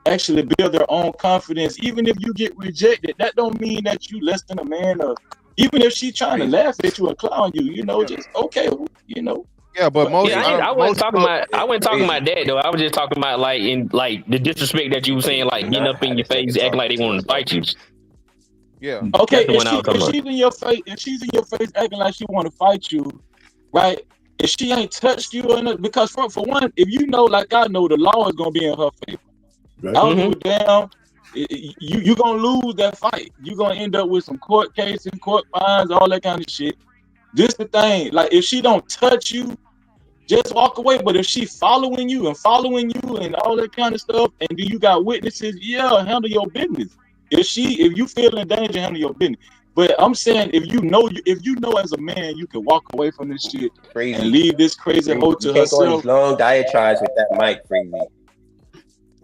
actually build their own confidence. Even if you get rejected, that don't mean that you less than a man, or even if she's trying to laugh at you or clown you, just okay,
Yeah, but most
I wasn't talking about that though. I was just talking about the disrespect that you were saying, like getting up in your face, acting like they want to fight you.
Yeah.
Okay, if she's in your face acting like she want to fight you, right? If she ain't touched you, because for one, if you know, like I know, the law is gonna be in her favor. Right. I don't give a damn. You gonna lose that fight. You gonna end up with some court cases, court fines, all that kind of shit. This the thing. Like, if she don't touch you, just walk away. But if she following you and all that kind of stuff, and do you got witnesses? Yeah, handle your business. If you feel in danger, handle your business. But I'm saying, if you know as a man, you can walk away from this shit and leave this crazy hoe to
herself. You can't go on these long diatribes with that mic, Freezy.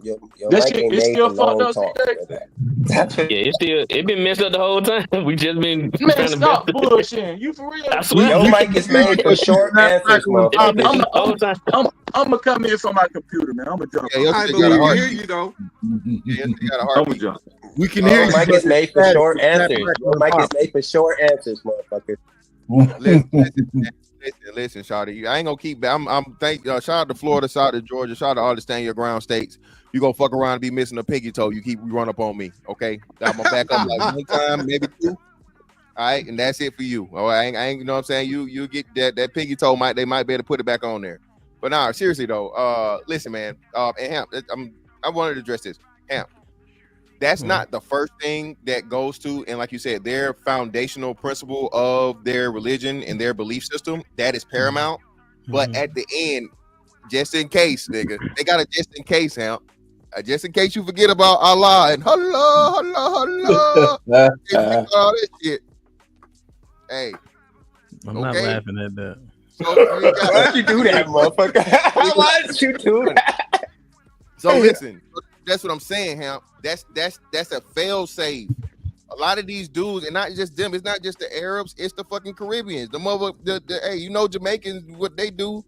Your
that
mic
shit,
ain't
it's
made
still
for long
fucked
talk.
It been messed up the whole time. We just been
man, stop bullshitting. You for real?
I swear.
Your mic is made for short answers, motherfucker.
I'm gonna come in from my computer, man. I'm gonna jump.
Yeah,
I
got a hear you though. Yeah, you got a heartbeat.
We can hear you.
Your mic is made for short answers. Your mic is made for short answers, motherfucker.
Listen, Shawty. I ain't gonna keep. Shout out to Florida, shout out to Georgia, shout out to all the stand your ground states. You gonna fuck around and be missing a pinky toe. You run up on me, okay? I'm gonna back up like one time, maybe two. All right, and that's it for you. All right, I ain't you know what I'm saying? You get that pinky toe. They might be able to put it back on there. But nah, seriously though. Listen, man. And Hamp, I wanted to address this. Hamp, that's not the first thing that goes to, and like you said, their foundational principle of their religion and their belief system, that is paramount. But at the end, just in case, nigga, they got a just in case, Hamp. Just in case you forget about Allah and Allah, all that shit. Hey,
I'm not laughing at that.
So
why'd you do that, motherfucker? Why did you do that?
So listen, that's what I'm saying, Hamp. That's a fail safe. A lot of these dudes, and not just them, it's not just the Arabs, it's the fucking Caribbeans. Hey, Jamaicans, what they do.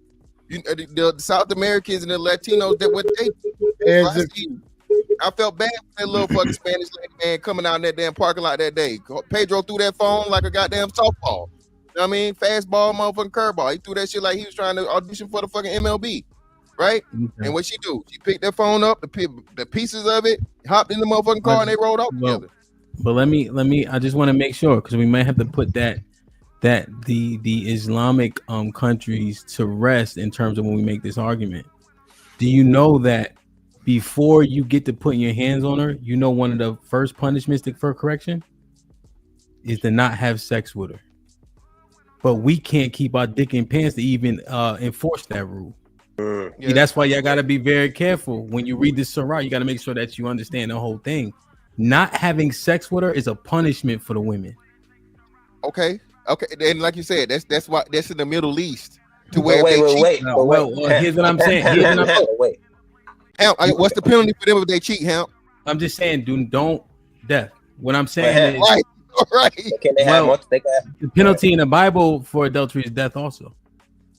The South Americans and the Latinos, that what they do. I felt bad for that little fucking Spanish lady, man, coming out in that damn parking lot that day. Pedro threw that phone like a goddamn softball. You know what I mean? Fastball, motherfucking curveball. He threw that shit like he was trying to audition for the fucking MLB. Right? Okay. And what she do? She picked that phone up, the pieces of it, hopped in the motherfucking car, and they rolled off together.
But let me I just want to make sure, because we might have to put that the Islamic countries to rest in terms of when we make this argument. Do you know that before you get to putting your hands on her, you know one of the first punishments for correction is to not have sex with her? But we can't keep our dick in pants to even enforce that rule. Yeah, that's why y'all got to be very careful when you read this surah. You got to make sure that you understand the whole thing. Not having sex with her is a punishment for the women.
Okay, and like you said, that's why that's in the Middle East. To where
wait.
Here's what I'm saying.
Wait. Hamp, what's the penalty for them if they cheat, Hamp?
I'm just saying, don't death. What I'm saying is
right.
Can they have
the penalty in the Bible for adultery is death also.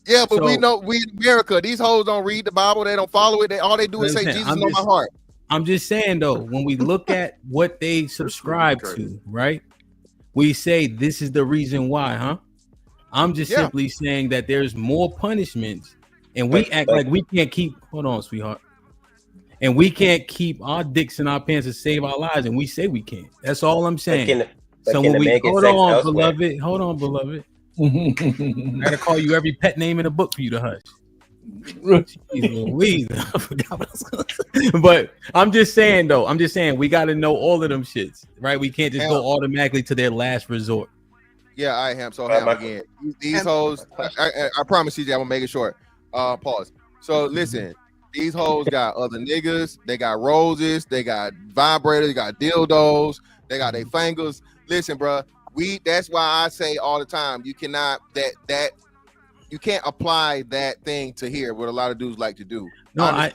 Yeah, but we know we in America, these hoes don't read the Bible, they don't follow it. All they do is say Jesus on my heart.
I'm just saying though, when we look at what they subscribe to, right? We say this is the reason why, huh? I'm just simply saying that there's more punishments, and we act like we can't keep. Hold on, sweetheart. And we can't keep our dicks in our pants to save our lives, and we say we can't. That's all I'm saying. So when we hold on, beloved. I gotta call you every pet name in the book for you to hush. Jeez Louise. I forgot what I was gonna say. But I'm just saying we gotta know all of them shits, right? We can't just go automatically to their last resort.
Yeah, I am. So again, these hoes, I promise you, I'm gonna make it short. Pause. So listen, these hoes got other niggas. They got roses. They got vibrators. They got dildos. They got their fingers. Listen, bro. That's why I say all the time, you cannot you can't apply that thing to here. What a lot of dudes like to do.
No,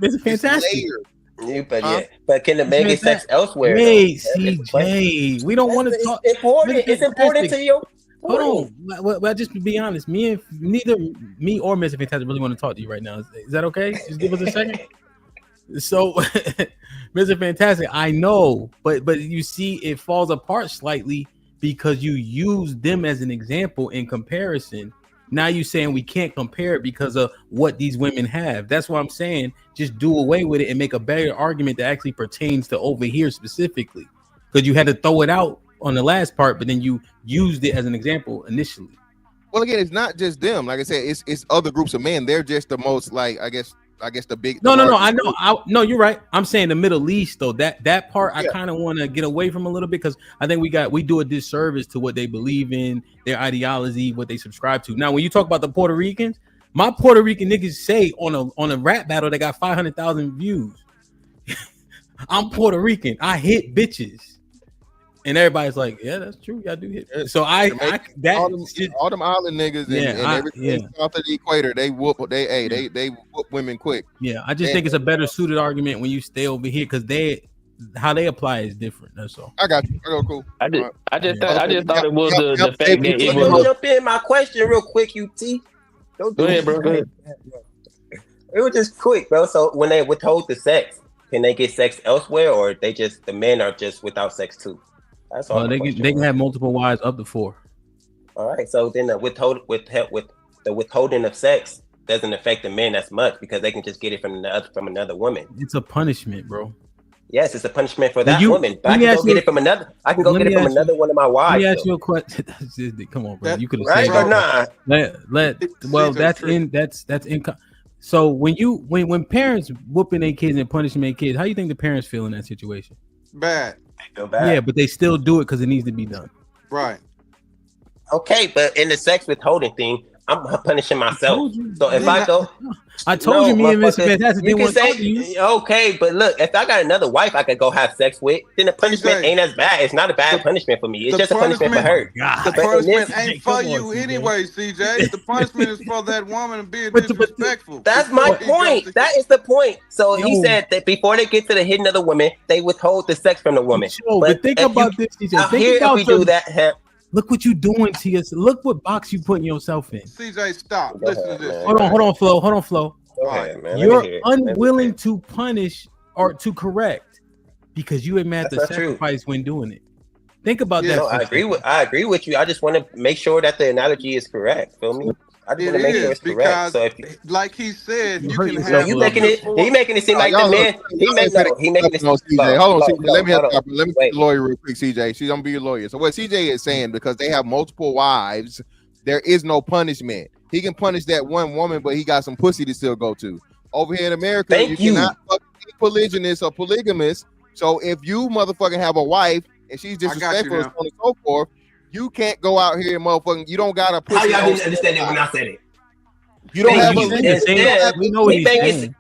it's fantastic.
But can the man get sex elsewhere?
Wait, CJ, we don't want to talk.
It's important to you.
Hold on. Well, just to be honest, neither me or Mr. Fantastic really want to talk to you right now. Is that okay? Just give us a second. So, Mr. Fantastic, I know, but you see, it falls apart slightly because you use them as an example in comparison. Now you're saying we can't compare it because of what these women have. That's why I'm saying just do away with it and make a better argument that actually pertains to over here specifically. Because you had to throw it out on the last part, but then you used it as an example initially.
Well, again, it's not just them. Like I said, it's other groups of men. They're just the most, like, I guess the big.
No. I know. No, you're right. I'm saying the Middle East, though. That part I kind of want to get away from a little bit because I think we do a disservice to what they believe in, their ideology, what they subscribe to. Now, when you talk about the Puerto Ricans, my Puerto Rican niggas say on a rap battle that got 500,000 views. I'm Puerto Rican. I hit bitches. And everybody's like, yeah, that's true. I do hit. So all
them island niggas and everything south of the equator, they whoop women quick.
Yeah, I just think it's a better suited argument when you stay over here because how they apply is different. That's all.
I got you. I go cool.
I just thought it was the fact that it
was. Jump in my question real quick, UT.
Go ahead, bro. Go ahead.
It was just quick, bro. So when they withhold the sex, can they get sex elsewhere, or the men are just without sex too? That's all.
They can have multiple wives up to 4.
All right, so then the withholding of sex doesn't affect the men as much because they can just get it from another woman.
It's a punishment, bro.
Yes, it's a punishment for that woman. But I can go get it from another. I can go get it from another one of my wives.
Let me ask you a question. Come on, bro. You could have
right
said
or not?
That's income. So when parents whooping their kids and punishing their kids, how do you think the parents feel in that situation?
Bad.
Feel bad.
Yeah, but they still do it because it needs to be done.
Right.
Okay, but in the sex withholding thing, I'm punishing myself. So if I go,
I told you, me and Mr. Fantastic didn't want to talk to you.
Okay, but look, if I got another wife I could go have sex with, then the punishment ain't as bad. It's not a bad punishment for me. It's just a punishment for her.
The punishment ain't for you anyway, CJ. The punishment is for that woman being disrespectful.
That's my point. That is the point. So he said that before they get to the hitting of the woman, they withhold the sex from the woman.
But think about this, CJ. Think about
if we do that.
Look what you doing to yourself. Look what box you putting yourself in.
CJ, stop. Listen to this.
Hold on, Flo.
Go ahead, man.
You're unwilling to punish or to correct because you ain't had to sacrifice when doing it. Think about that.
No, I agree with you. I just want to make sure that the analogy is correct. Feel me? I just want to make sure it's correct. So if
like he said, you can have.
No, he making it seem like the man. He making it.
Hold on, CJ. Let me be the lawyer real quick, CJ. She's gonna be your lawyer. So what CJ is saying, because they have multiple wives, there is no punishment. He can punish that one woman, but he got some pussy to still go to. Over here in America, you cannot be polygynous or polygamous. So if you motherfucking have a wife and she's disrespectful and so on and so forth, you can't go out here and motherfucking. You don't got a pussy.
How y'all didn't understand it when I said it?
You don't have a.
We know what he's saying.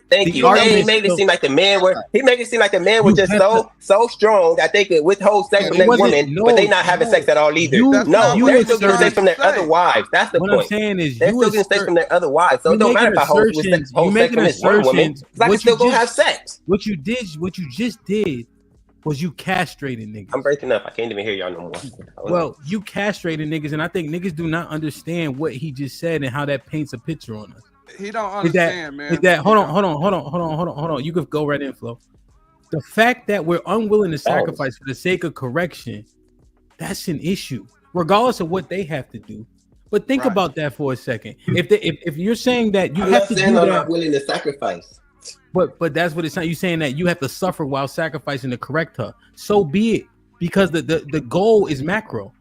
Thank you. He made it seem like the men were. He made it seem like the men were just so strong that they could withhold sex from their women, but they not having sex at all either. They're still getting sex from their other wives. That's the point.
What I'm saying is,
they're still getting sex from their other wives. So it don't matter if I hold sex from this one woman. I can still go have sex.
What you just did. Was you castrating niggas?
I'm breaking up. I can't even hear y'all no more.
Well, you castrating niggas, and I think niggas do not understand what he just said and how that paints a picture on us.
He don't understand, man.
Hold on. You could go right in, Flo. The fact that we're unwilling to sacrifice for the sake of correction, that's an issue, regardless of what they have to do. But think about that for a second. If you're saying that you have to do that,
I'm not willing to sacrifice.
But that's what it's saying. You're saying that you have to suffer while sacrificing to correct her. So be it, because the goal is macro.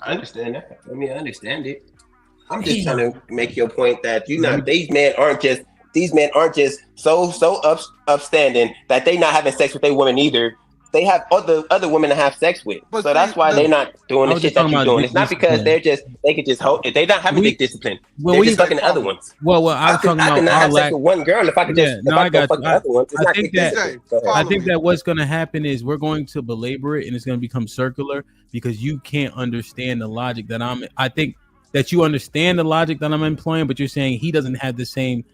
I understand that. I mean, I understand it. I'm just trying to make your point that these men aren't just so upstanding that they not having sex with their women either. they have other women to have sex with.
But
so that's why they're not doing the shit that you're doing. It's not because they can just hold it. They're not having dick discipline. They're just fucking the other ones.
Well, I'm talking about
not
our
have sex
lack.
with one girl if I could just
I
go
got
fuck
you.
the other ones. It's
I
not
think
dick
that
discipline.
I think that what's going to happen is we're going to belabor it and it's going to become circular because you can't understand the logic that I think that you understand the logic that I'm employing, but you're saying he doesn't have the same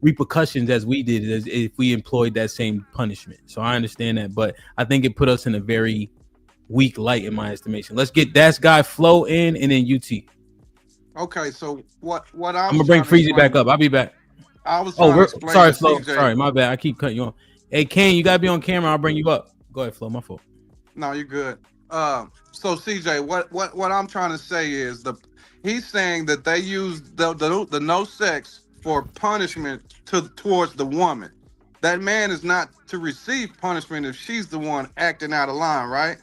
repercussions as we did as if we employed that same punishment. So I understand that, but I think it put us in a very weak light in my estimation. Let's get that guy Flo in and then UT.
Okay, so what
I'm gonna bring Freezy back up. I'll be back.
I was
sorry, Flo. Sorry, my bad. I keep cutting you off. Hey, Kane, you gotta be on camera. I'll bring you up. Go ahead, Flo. My fault.
No, you're good. So CJ, what I'm trying to say is he's saying that they use the no sex for punishment towards the woman. That man is not to receive punishment if she's the one acting out of line, right?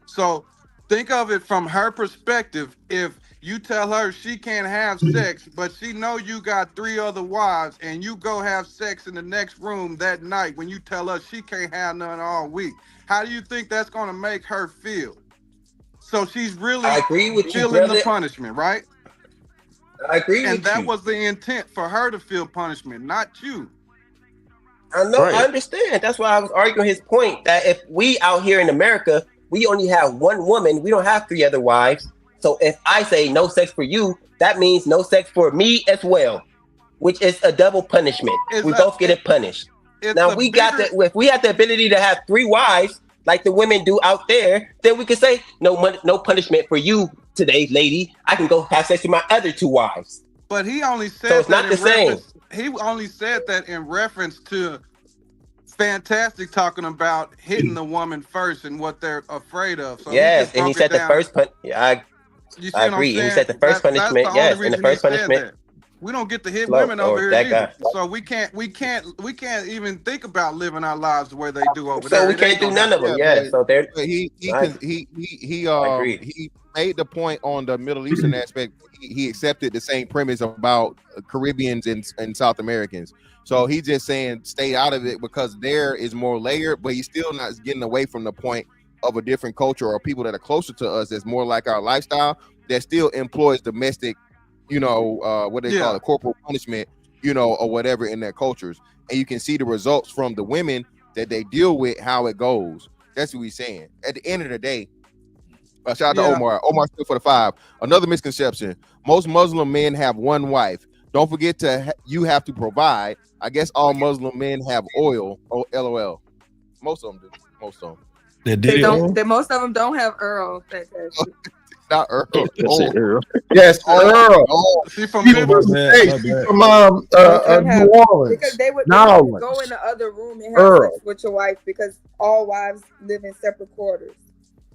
So think of it from her perspective. If you tell her she can't have sex, but she know you got 3 other wives, and you go have sex in the next room that night when you tell her she can't have none all week, how do you think that's going to make her feel? So she's really feeling the punishment, right?
I agree with you.
And that was the intent, for her to feel punishment, not you.
I know, I understand. That's why I was arguing his point that if we out here in America, we only have one woman, we don't have 3 other wives. So if I say no sex for you, that means no sex for me as well, which is a double punishment. We both get it punished. Now if we have the ability to have 3 wives like the women do out there, then we could say no punishment for you today, lady. I can go have sex with my other 2 wives.
But he only said
so it's not the same.
He only said that in reference to Fantastic talking about hitting the woman first and what they're afraid of. So
yes, and he said the first I agree. He said the first punishment. Yes, and the first punishment.
We don't get to hit women over here either. So we can't even think about living our lives the way they do over there.
So we can't do none of them. Yeah. So they're
he made the point on the Middle Eastern aspect. He accepted the same premise about Caribbeans and South Americans. So he's just saying stay out of it because there is more layered, but he's still not getting away from the point of a different culture or people that are closer to us that's more like our lifestyle that still employs domestic, what they call it, corporal punishment, or whatever in their cultures. And you can see the results from the women that they deal with, how it goes. That's what he's saying. At the end of the day, shout out to Omar. Omar still for the 5. Another misconception. Most Muslim men have one wife. Don't forget you have to provide. I guess all Muslim men have oil. Oh, LOL. Most of them do. Most of them.
Most of them don't have Earl.
Not Earl.
Yes, Earl.
She's from
New Orleans.
Because they would go in the other room and have sex with your wife because all wives live in separate quarters.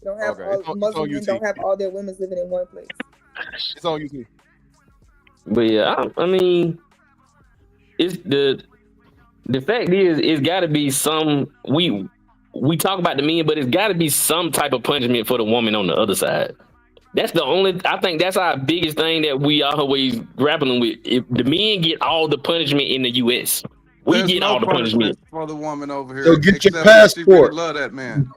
You don't have Muslim men don't have all their women living in one place.
It's on YouTube.
But yeah, I mean, it's the fact is, it's got to be some. We talk about the men, but it's got to be some type of punishment for the woman on the other side. That's the only. I think that's our biggest thing that we always grappling with. If the men get all the punishment in the U.S., we get all the punishment
for the woman over here.
So get your passport.
Love that man.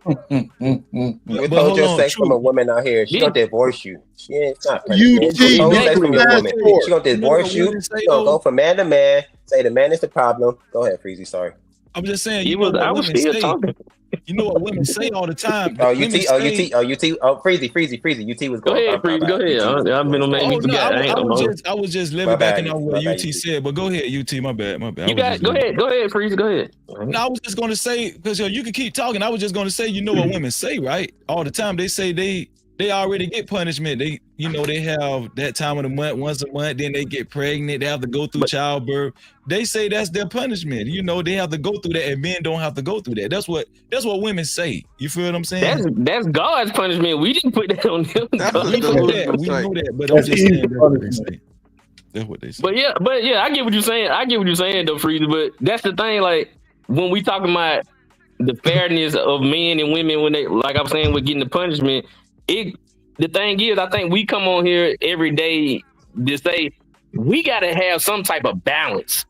Withhold your sex from a woman out here. She gonna divorce you. She ain't not
UT,
She gonna divorce you. She gonna go from man to man. Say the man is the problem. Go ahead, Freezy. Sorry.
I'm just saying. I was still talking. You know what women say all the time.
UT. Freezy. UT was going.
Go ahead, Freezy. Go ahead. I've been on that.
I was just living back on what UT said, but go ahead, UT. My bad.
Go ahead, Freezy. Go ahead.
No, I was just going to say, because you can keep talking. I was just going to say, you know what women say, right? All the time they say they already get punishment. They have that time of the month, once a month, then they get pregnant, they have to go through childbirth. They say that's their punishment. They have to go through that, and men don't have to go through that. That's what women say. You feel what I'm saying?
That's God's punishment. We didn't put that on them.
We know that, but I'm just saying that's what they say. That's what they say.
But yeah, I get what you're saying. Though, Freezy. But that's the thing, like when we talking about the fairness of men and women when they, like I'm saying, with getting the punishment, the thing is, I think we come on here every day to say we got to have some type of balance.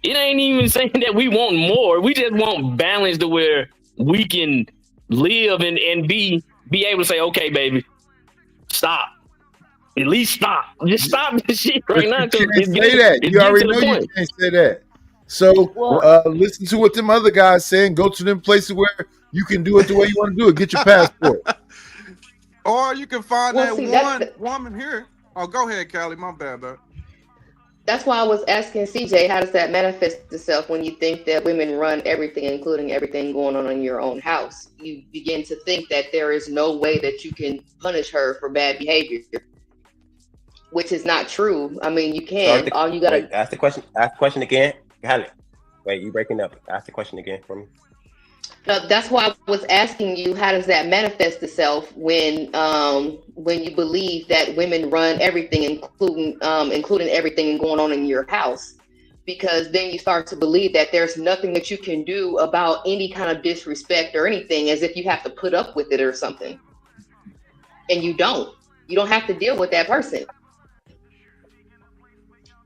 It ain't even saying that we want more. We just want balance to where we can live and be able to say, okay, baby, stop. At least stop. Just stop this shit right now.
You can't say that. You already know you can't say that. So listen to what them other guys say and go to them places where you can do it the way you want to do it. Get your passport.
Or you can find one woman here. Oh, go ahead, Callie. My bad, bro.
That's why I was asking CJ, how does that manifest itself when you think that women run everything, including everything going on in your own house? You begin to think that there is no way that you can punish her for bad behavior, which is not true. I mean, you can. All you gotta
ask the question. Ask the question again. Callie. Wait, you breaking up? Ask the question again for me.
That's why I was asking you, how does that manifest itself when you believe that women run everything, including everything going on in your house? Because then you start to believe that there's nothing that you can do about any kind of disrespect or anything, as if you have to put up with it or something. And you don't. You don't have to deal with that person.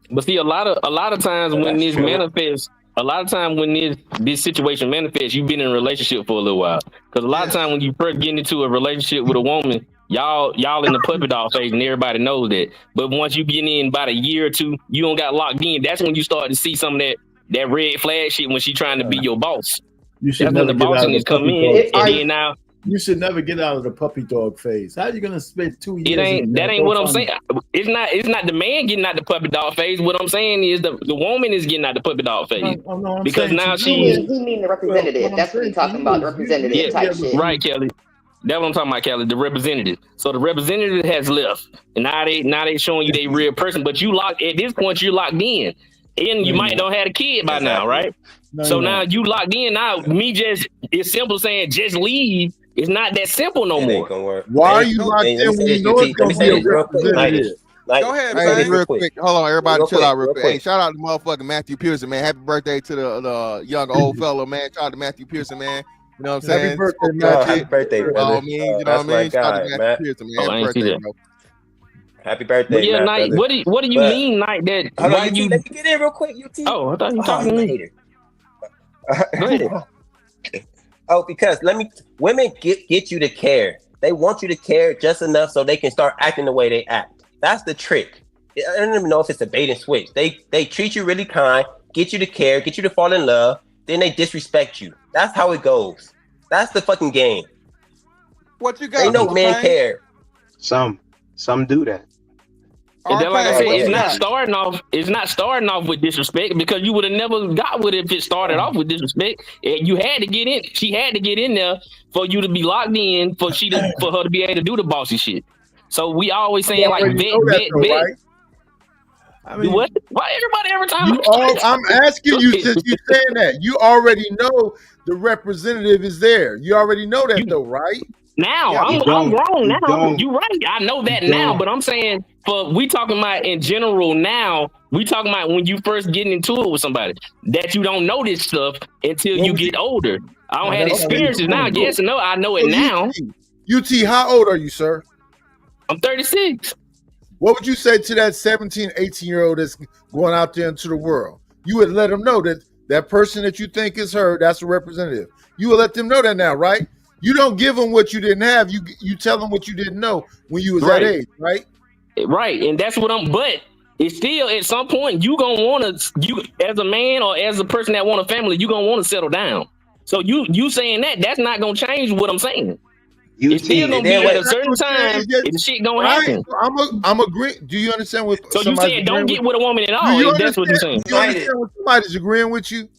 But see, a lot of times when this manifests. A lot of time when this situation manifests, you've been in a relationship for a little while. Because a lot of time when you first get into a relationship with a woman, y'all in the puppy dog phase and everybody knows that. But once you get in about a year or two, you don't got locked in. That's when you start to see some of that red flag shit when she trying to be your boss.
You should
That's when the bossiness come in. And then now
you should never get out of the puppy dog phase. How are you gonna spend 2 years?
That ain't what I'm saying. It's not the man getting out the puppy dog phase. What I'm saying is the woman is getting out the puppy dog phase.
No,
because now
he mean the representative. That's what he's talking about, the representative type shit.
Right, Kelly. That's what I'm talking about, Kelly. The representative. So the representative has left, and now they showing you they real person. But you locked at this point. You're locked in, and you might don't have a kid by now, right? So now you locked in. Now it's simple saying just leave. It's not that simple no more.
Why are you locked in when you know it's going to be a representative?
Go ahead, man. Real quick. Hold on, everybody, chill out real quick. Hey, shout out to motherfucking Matthew Pearson, man. Happy birthday to the young old fellow, man. Shout out to Matthew Pearson, man. You know what I'm saying?
Happy birthday, Matthew.
Happy birthday, brother.
You know what I mean? Shout out to Matthew Pearson, man. Happy birthday, bro.
Happy birthday,
but yeah, Knight. What do you mean, Knight? That
hold on, let me get in real quick, UT.
Oh, I thought you were talking to me.
Go ahead. Oh, because women get you to care. They want you to care just enough so they can start acting the way they act. That's the trick. I don't even know if it's a bait and switch. They treat you really kind, get you to care, get you to fall in love, then they disrespect you. That's how it goes. That's the fucking game.
What you got?
They know men care.
Some do that.
And then, like I said, it's not starting off with disrespect, because you would have never got with it if it started off with disrespect. And you had to get in. She had to get in there for you to be locked in, for her to be able to do the bossy shit. So we always saying like vet.
Right?
I mean, what? Why every time?
I'm asking you, since you're saying that, you already know the representative is there. You already know that, though, right?
Now I'm wrong. Now you're right. I know that now, but I'm saying we talking about in general. Now we talking about when you first getting into it with somebody that you don't know this stuff until you get older. I don't have experiences now. Yes or no? I know it now.
UT, how old are you, sir?
I'm 36.
What would you say to that 17, 18-year-old that's going out there into the world? You would let them know that person that you think is her, that's a representative. You would let them know that now, right? You don't give them what you didn't have. You tell them what you didn't know when you was that age, right?
Right, and that's what but it's still at some point you gonna want to, you as a man or as a person that want a family, you gonna want to settle down. So you saying that's not gonna change what I'm saying. It's still gonna be at a certain time. It's shit gonna happen.
I'm agreeing. Do you understand what?
So you saying don't get with a woman at all? That's what you're saying.
Do you understand what somebody's agreeing with you?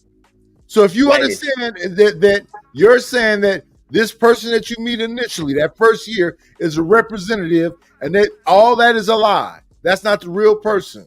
So if you understand that you're saying that this person that you meet initially, that first year, is a representative, and that all that is a lie. That's not the real person.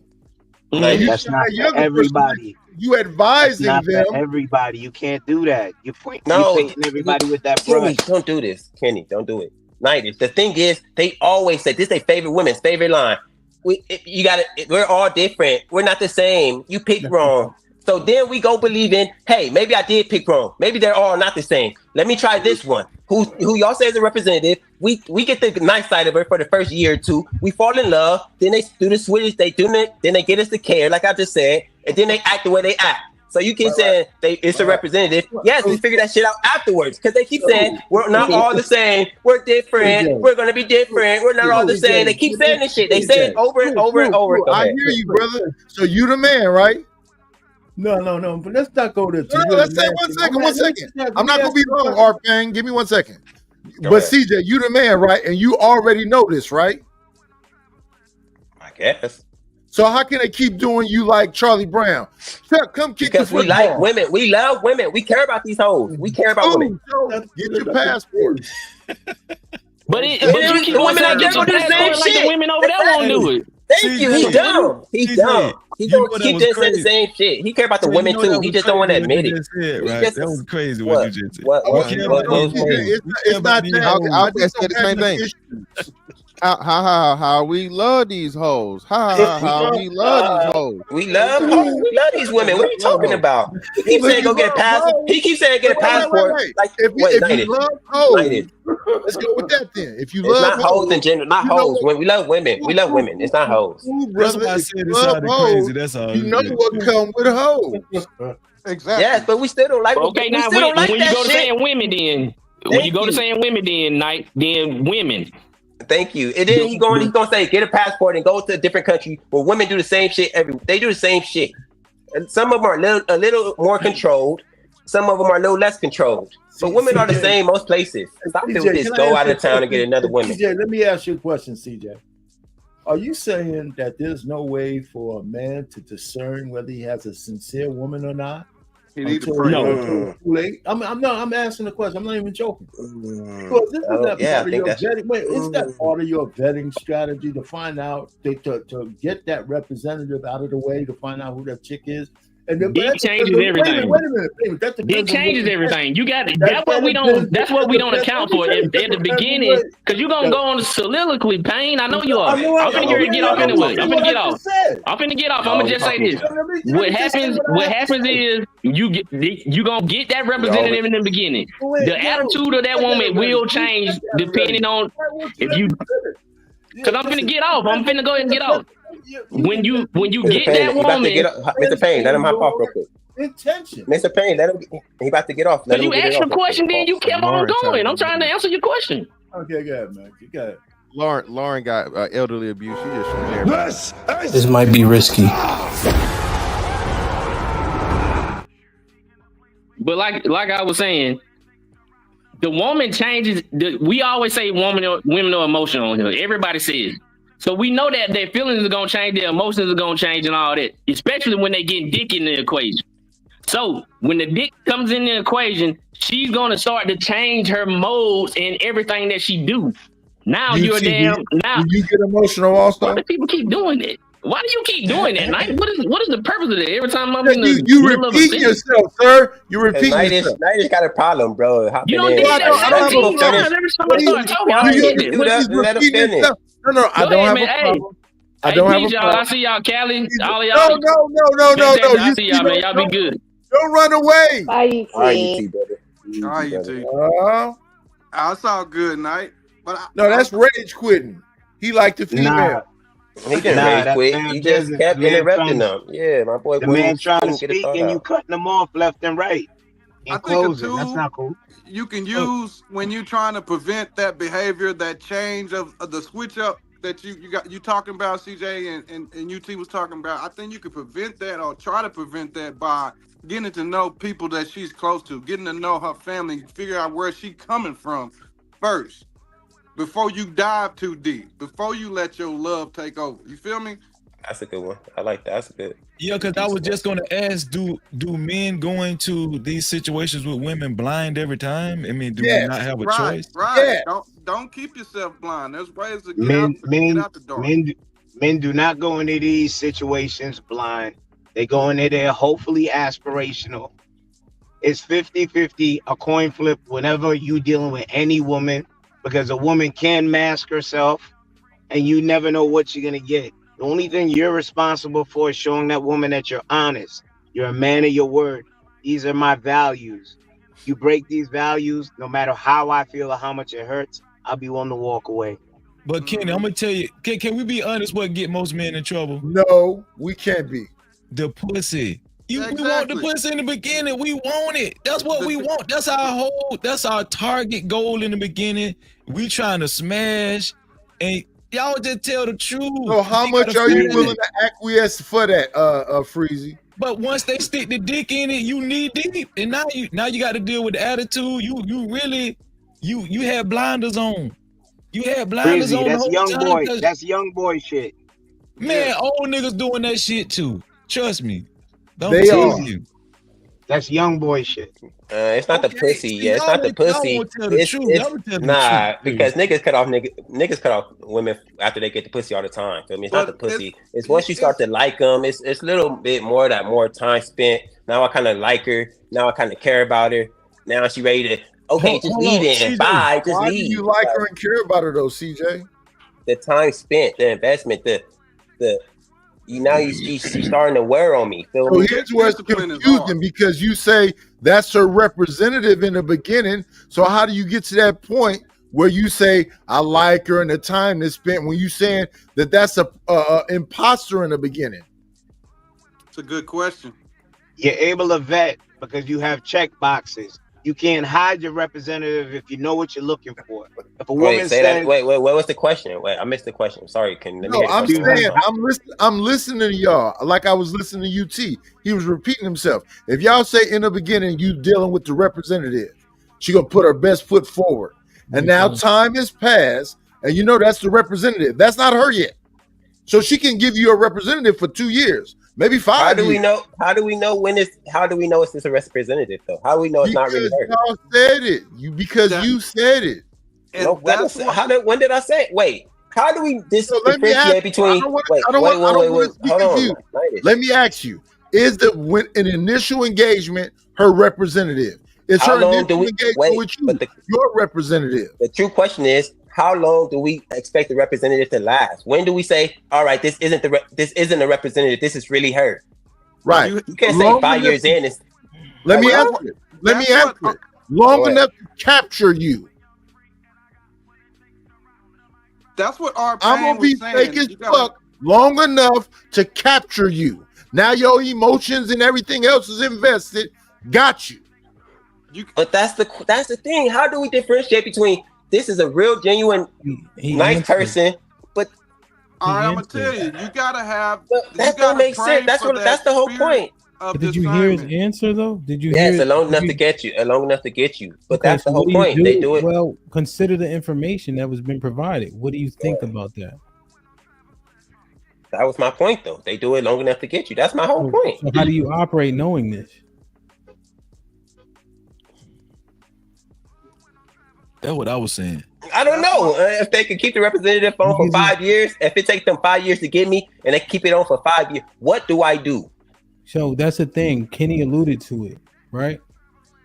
That's not for everybody.
You advising them.
For everybody. You can't do that. You're painting everybody with that brush.
Kenny, don't do this. Kenny, don't do it. Night. The thing is, they always say this is their favorite women's favorite line. We're all different. We're not the same. You picked wrong. So then we go believe in, hey, maybe I did pick wrong. Maybe they're all not the same. Let me try this one. Who y'all say is a representative. We get the nice side of her for the first year or two. We fall in love. Then they do the switch. Then they get us to care, like I just said. And then they act the way they act. So you keep saying it's a representative. Yes, we figure that shit out afterwards because they keep saying we're not all the same. We're different. We're gonna be different. We're not all the same. They keep saying this shit. They say it over and over and over.
I hear you, brother. So you the man, right?
No. But let's not go there.
Let's say 1 second. I'm not gonna be long, Arpang. Give me 1 second. But CJ, you the man, right? And you already know this, right?
I guess.
So how can they keep doing you like Charlie Brown? Chuck, come kick
because
the
we like women. We love women. We care about these hoes. We care about women.
Get your passport.
But you keep women out there do the same shit. Like the women over there won't do it.
Thank you. He's dumb. He's dumb. He keep just saying the same shit. He care about the women too. He just don't want to admit it.
Right? That was crazy what you just said.
It's not that. I said the same thing. How we love these hoes. How we love these hoes.
We love hoes. We love these women. What are you talking about? He keeps saying go get a passport. He keeps saying get a passport. Like
if you love hoes, let's go with that then. If you
it's
love
not hoes in general, not hoes. When we love women, we love women. It's not hoes.
That's why I said it sounded crazy. That's all.
You know what come with hoes.
Exactly.
Yes, but we still don't like.
Okay, now when you go to saying women, then when you go to saying women, then women.
Thank you. And then he's gonna say get a passport and go to a different country where women do the same shit they do the same shit. And some of them are a little more controlled. Some of them are a little less controlled. But women are the same most places. Stop doing this. Go out of town and get another woman.
CJ, let me ask you a question, CJ. Are you saying that there's no way for a man to discern whether he has a sincere woman or not? I'm asking the question. I'm not even joking. Because this is that part of your vetting strategy to find out to get that representative out of the way to find out who that chick is. And then
it changes everything.
Wait a minute.
It changes everything. You got it. That's what we don't account for at the beginning. Because you're gonna go on soliloquy, Payne. I know you are. I'm finna get off anyway. I'm finna get off. I'm gonna just say this. What happens is you gonna get that representative in the beginning. The attitude of that woman will change depending on if you. Because I'm finna get off. I'm finna go ahead and get off. When you get that woman,
Mr. Payne, let him hop off real quick.
Intention.
Mr. Payne, let him. He about to get off.
Let him you asked your question, then you kept on going. I'm trying to answer your question.
Okay, go ahead, man. You got it.
Lauren got elderly abuse. She just showing everybody.
This might be risky.
But like I was saying, the woman changes. We always say women are emotional on here. Everybody says. So we know that their feelings are gonna change, their emotions are gonna change, and all that. Especially when they get dick in the equation. So when the dick comes in the equation, she's gonna start to change her modes and everything that she do. Now you get
emotional also.
Why do people keep doing it? Why do you keep doing that? Like, what is the purpose of that? Every time I'm in the
you repeat yourself, sir. You repeat yourself.
Now you just got a problem, bro.
You don't think that 17 times every time I start talking, I don't get it.
Let him finish.
No, I don't have a problem. I don't have a problem.
I see y'all, Cali. All of y'all.
No.
I see y'all, man. Y'all be good.
Don't run away.
Bye, you
brother. It's all good, night. But
no, that's rage quitting. He liked the female.
He didn't rage quit. He just kept interrupting them. Yeah, my boy.
The man trying to speak and you cutting them off left and right.
I think that's not cool. You can use when you're trying to prevent that behavior, that change of the switch up that you talking about, CJ and UT was talking about. I think you could prevent that or try to prevent that by getting to know people that she's close to, getting to know her family, figure out where she's coming from first before you dive too deep, before you let your love take over. You feel me?
That's a good one. I like that. That's good.
Yeah, because I was just going to ask, do men go into these situations with women blind every time? I mean, do we not have a choice?
Right. Yeah. Don't keep yourself blind. There's ways to get out the door.
Men do not go into these situations blind. They go into there hopefully aspirational. It's 50-50, a coin flip whenever you dealing with any woman, because a woman can mask herself and you never know what you're going to get. The only thing you're responsible for is showing that woman that you're honest. You're a man of your word. These are my values. You break these values, no matter how I feel or how much it hurts, I'll be willing to walk away.
But Kenny, I'm gonna tell you, can we be honest? What get most men in trouble?
No, we can't be.
The pussy.
We want the pussy in the beginning. We want it. That's what we want. That's our target goal in the beginning. We trying to smash, and y'all just tell the truth.
So how much are you willing to acquiesce for that, Freezy?
But once they stick the dick in it, you knee deep, and now you got to deal with the attitude. You really had blinders on. You had blinders
Freezy,
on the
that's
whole
young
time.
boy. That's young boy shit.
Man, old niggas doing that shit too. Trust me.
They are.
That's young boy shit.
It's not the pussy. Yeah, it's not the pussy. Because niggas cut off women after they get the pussy all the time. I mean, it's not the pussy. It's once you start to like them. It's a little bit more time spent. Now I kind of like her. Now I kind of care about her. Now she ready to just leave it. Bye. Just
Why
leave.
do you like her and care about her though, CJ?
The time spent, the investment, she's starting to wear on me.
So here's where it's confusing because you say that's her representative in the beginning. So how do you get to that point where you say I like her and the time that's spent when you saying that that's a imposter in the beginning?
It's a good question.
You're able to vet because you have check boxes. You can't hide your representative if you know what you're looking for. If a woman says,
wait, what was the question? Wait, I missed the question. Sorry,
I'm saying I'm listening to y'all like I was listening to UT. He was repeating himself. If y'all say in the beginning you dealing with the representative, she gonna put her best foot forward. And now time has passed, and you know that's the representative. That's not her yet. So she can give you a representative for 2 years, maybe 5 years.
How do we know it's just a representative though? How do we know it's not really her?
Y'all said it. You said it.
No, when did I say it? Wait, how do we differentiate between? Wait, hold on.
Let me ask you: is an initial engagement her representative? Is her initial engagement with you your representative?
The true question is: how long do we expect the representative to last? When do we say, "All right, this isn't a representative. This is really her"?
Right.
You can't say 5 years in.
Let me answer it. Long enough to capture you.
That's what our
I'm gonna be fake as fuck long enough to capture you. Now your emotions and everything else is invested. Got you.
But that's the thing. How do we differentiate between this is a real, genuine, nice person? But
all right, I'm gonna tell you, you gotta have.
That don't make sense. That's the whole point.
But did you hear his answer though? Did you?
Yes, long enough to get you. But that's the whole point. They do it.
Well, consider the information that was been provided. What do you think about that?
That was my point, though. They do it long enough to get you. That's my whole point.
So how do you operate knowing this?
That's what I was saying.
I don't know if they can keep the representative on for 5 years. If it takes them 5 years to get me, and they keep it on for 5 years, what do I do?
So that's the thing. Kenny alluded to it, right?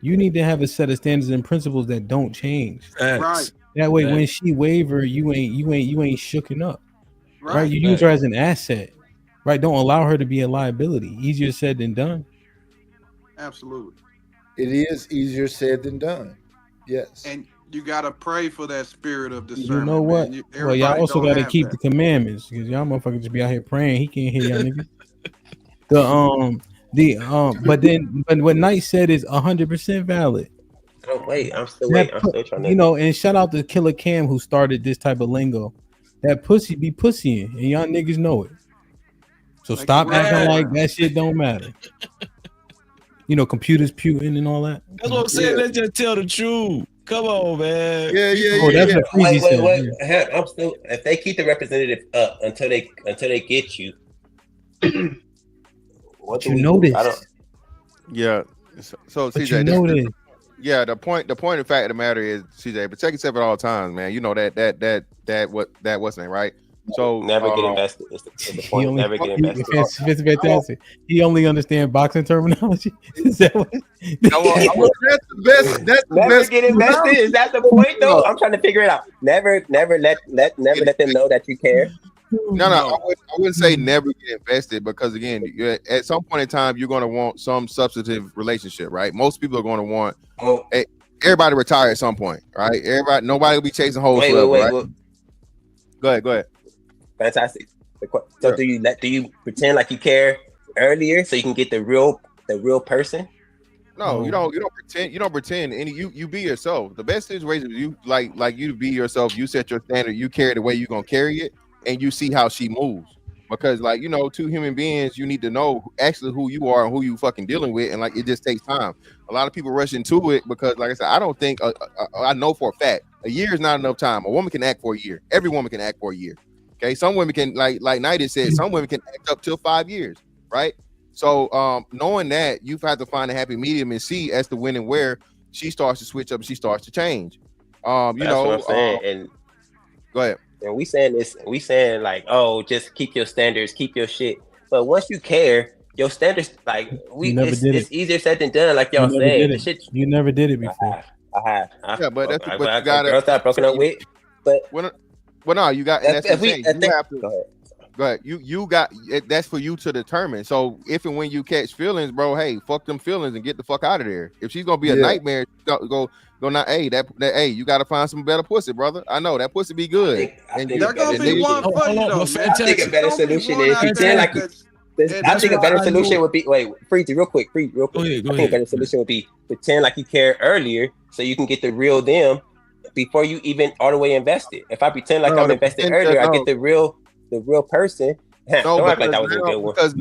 You need to have a set of standards and principles that don't change.
Right.
That way, when she waver, you ain't shooken up. Right? You use her as an asset. Right? Don't allow her to be a liability. Easier said than done.
Absolutely.
It is easier said than done. Yes.
And you gotta pray for that spirit of discernment.
You know what? Well, y'all also gotta keep
that.
the commandments because y'all motherfuckers just be out here praying. He can't hear y'all niggas. But what Knight said is 100% valid.
Oh wait, I'm still trying to.
You know, and shout out to Killer Cam who started this type of lingo. That pussy be pussying, and y'all niggas know it. So stop acting like that shit don't matter. You know, computers puting and all that.
That's what I'm saying. Let's just tell the truth. Come on, man.
That's what Freezy said.
Wait. I'm still. If they keep the representative up until they get you.
What you notice?
Yeah. So CJ, the point of fact of the matter is, CJ, protect yourself at all times, man. You know that wasn't right. So
never get invested. It's the point. Never get invested.
It's fantastic. He only understands boxing terminology. Is that what?
That's the best. That's the
never
best.
Get invested. Is that the point though? I'm trying to figure it out. Never let them know that you care.
No, I wouldn't say never get invested because again, at some point in time, you're going to want some substantive relationship, right? Most people are going to want everybody retire at some point, right? Nobody will be chasing hoes forever, right? Go ahead.
Fantastic. So do you pretend like you care earlier so you can get the real the real person?
No, you don't pretend. You don't pretend. And you be yourself. The best situation is you like you to be yourself. You set your standard. You carry the way you're gonna carry it, and you see how she moves. Because like two human beings, you need to know actually who you are and who you fucking dealing with, and like it just takes time. A lot of people rush into it because, like I said, I don't think I know for a fact a year is not enough time. A woman can act for a year. Every woman can act for a year. Okay, some women can like Nighty said, some women can act up till 5 years, right? So knowing that, you've had to find a happy medium and see as to when and where she starts to switch up and she starts to change.
That's what I'm saying. And
go ahead.
And we saying like, oh, just keep your standards, keep your shit. But once you care, your standards, like it's easier said than done. Like y'all said,
you never did it before.
I have.
Yeah, but that's what you got.
Girls that I've broken up with, but
well, no, you got. And that's the thing. You have to. Go ahead. You got. That's for you to determine. So if and when you catch feelings, bro, hey, fuck them feelings and get the fuck out of there. If she's gonna be a nightmare, go not. Hey, hey, you gotta find some better pussy, brother. I know that pussy be good.
There's gonna be one for you though, man.
I think a better solution is pretend like I think a better solution would be Freezy, real quick. Go ahead. I think a better solution would be pretend like you cared earlier, so you can get the real them before you even all the way invested. If I pretend like I'm invested earlier, I get the real person. Don't act like that was a good one.
Because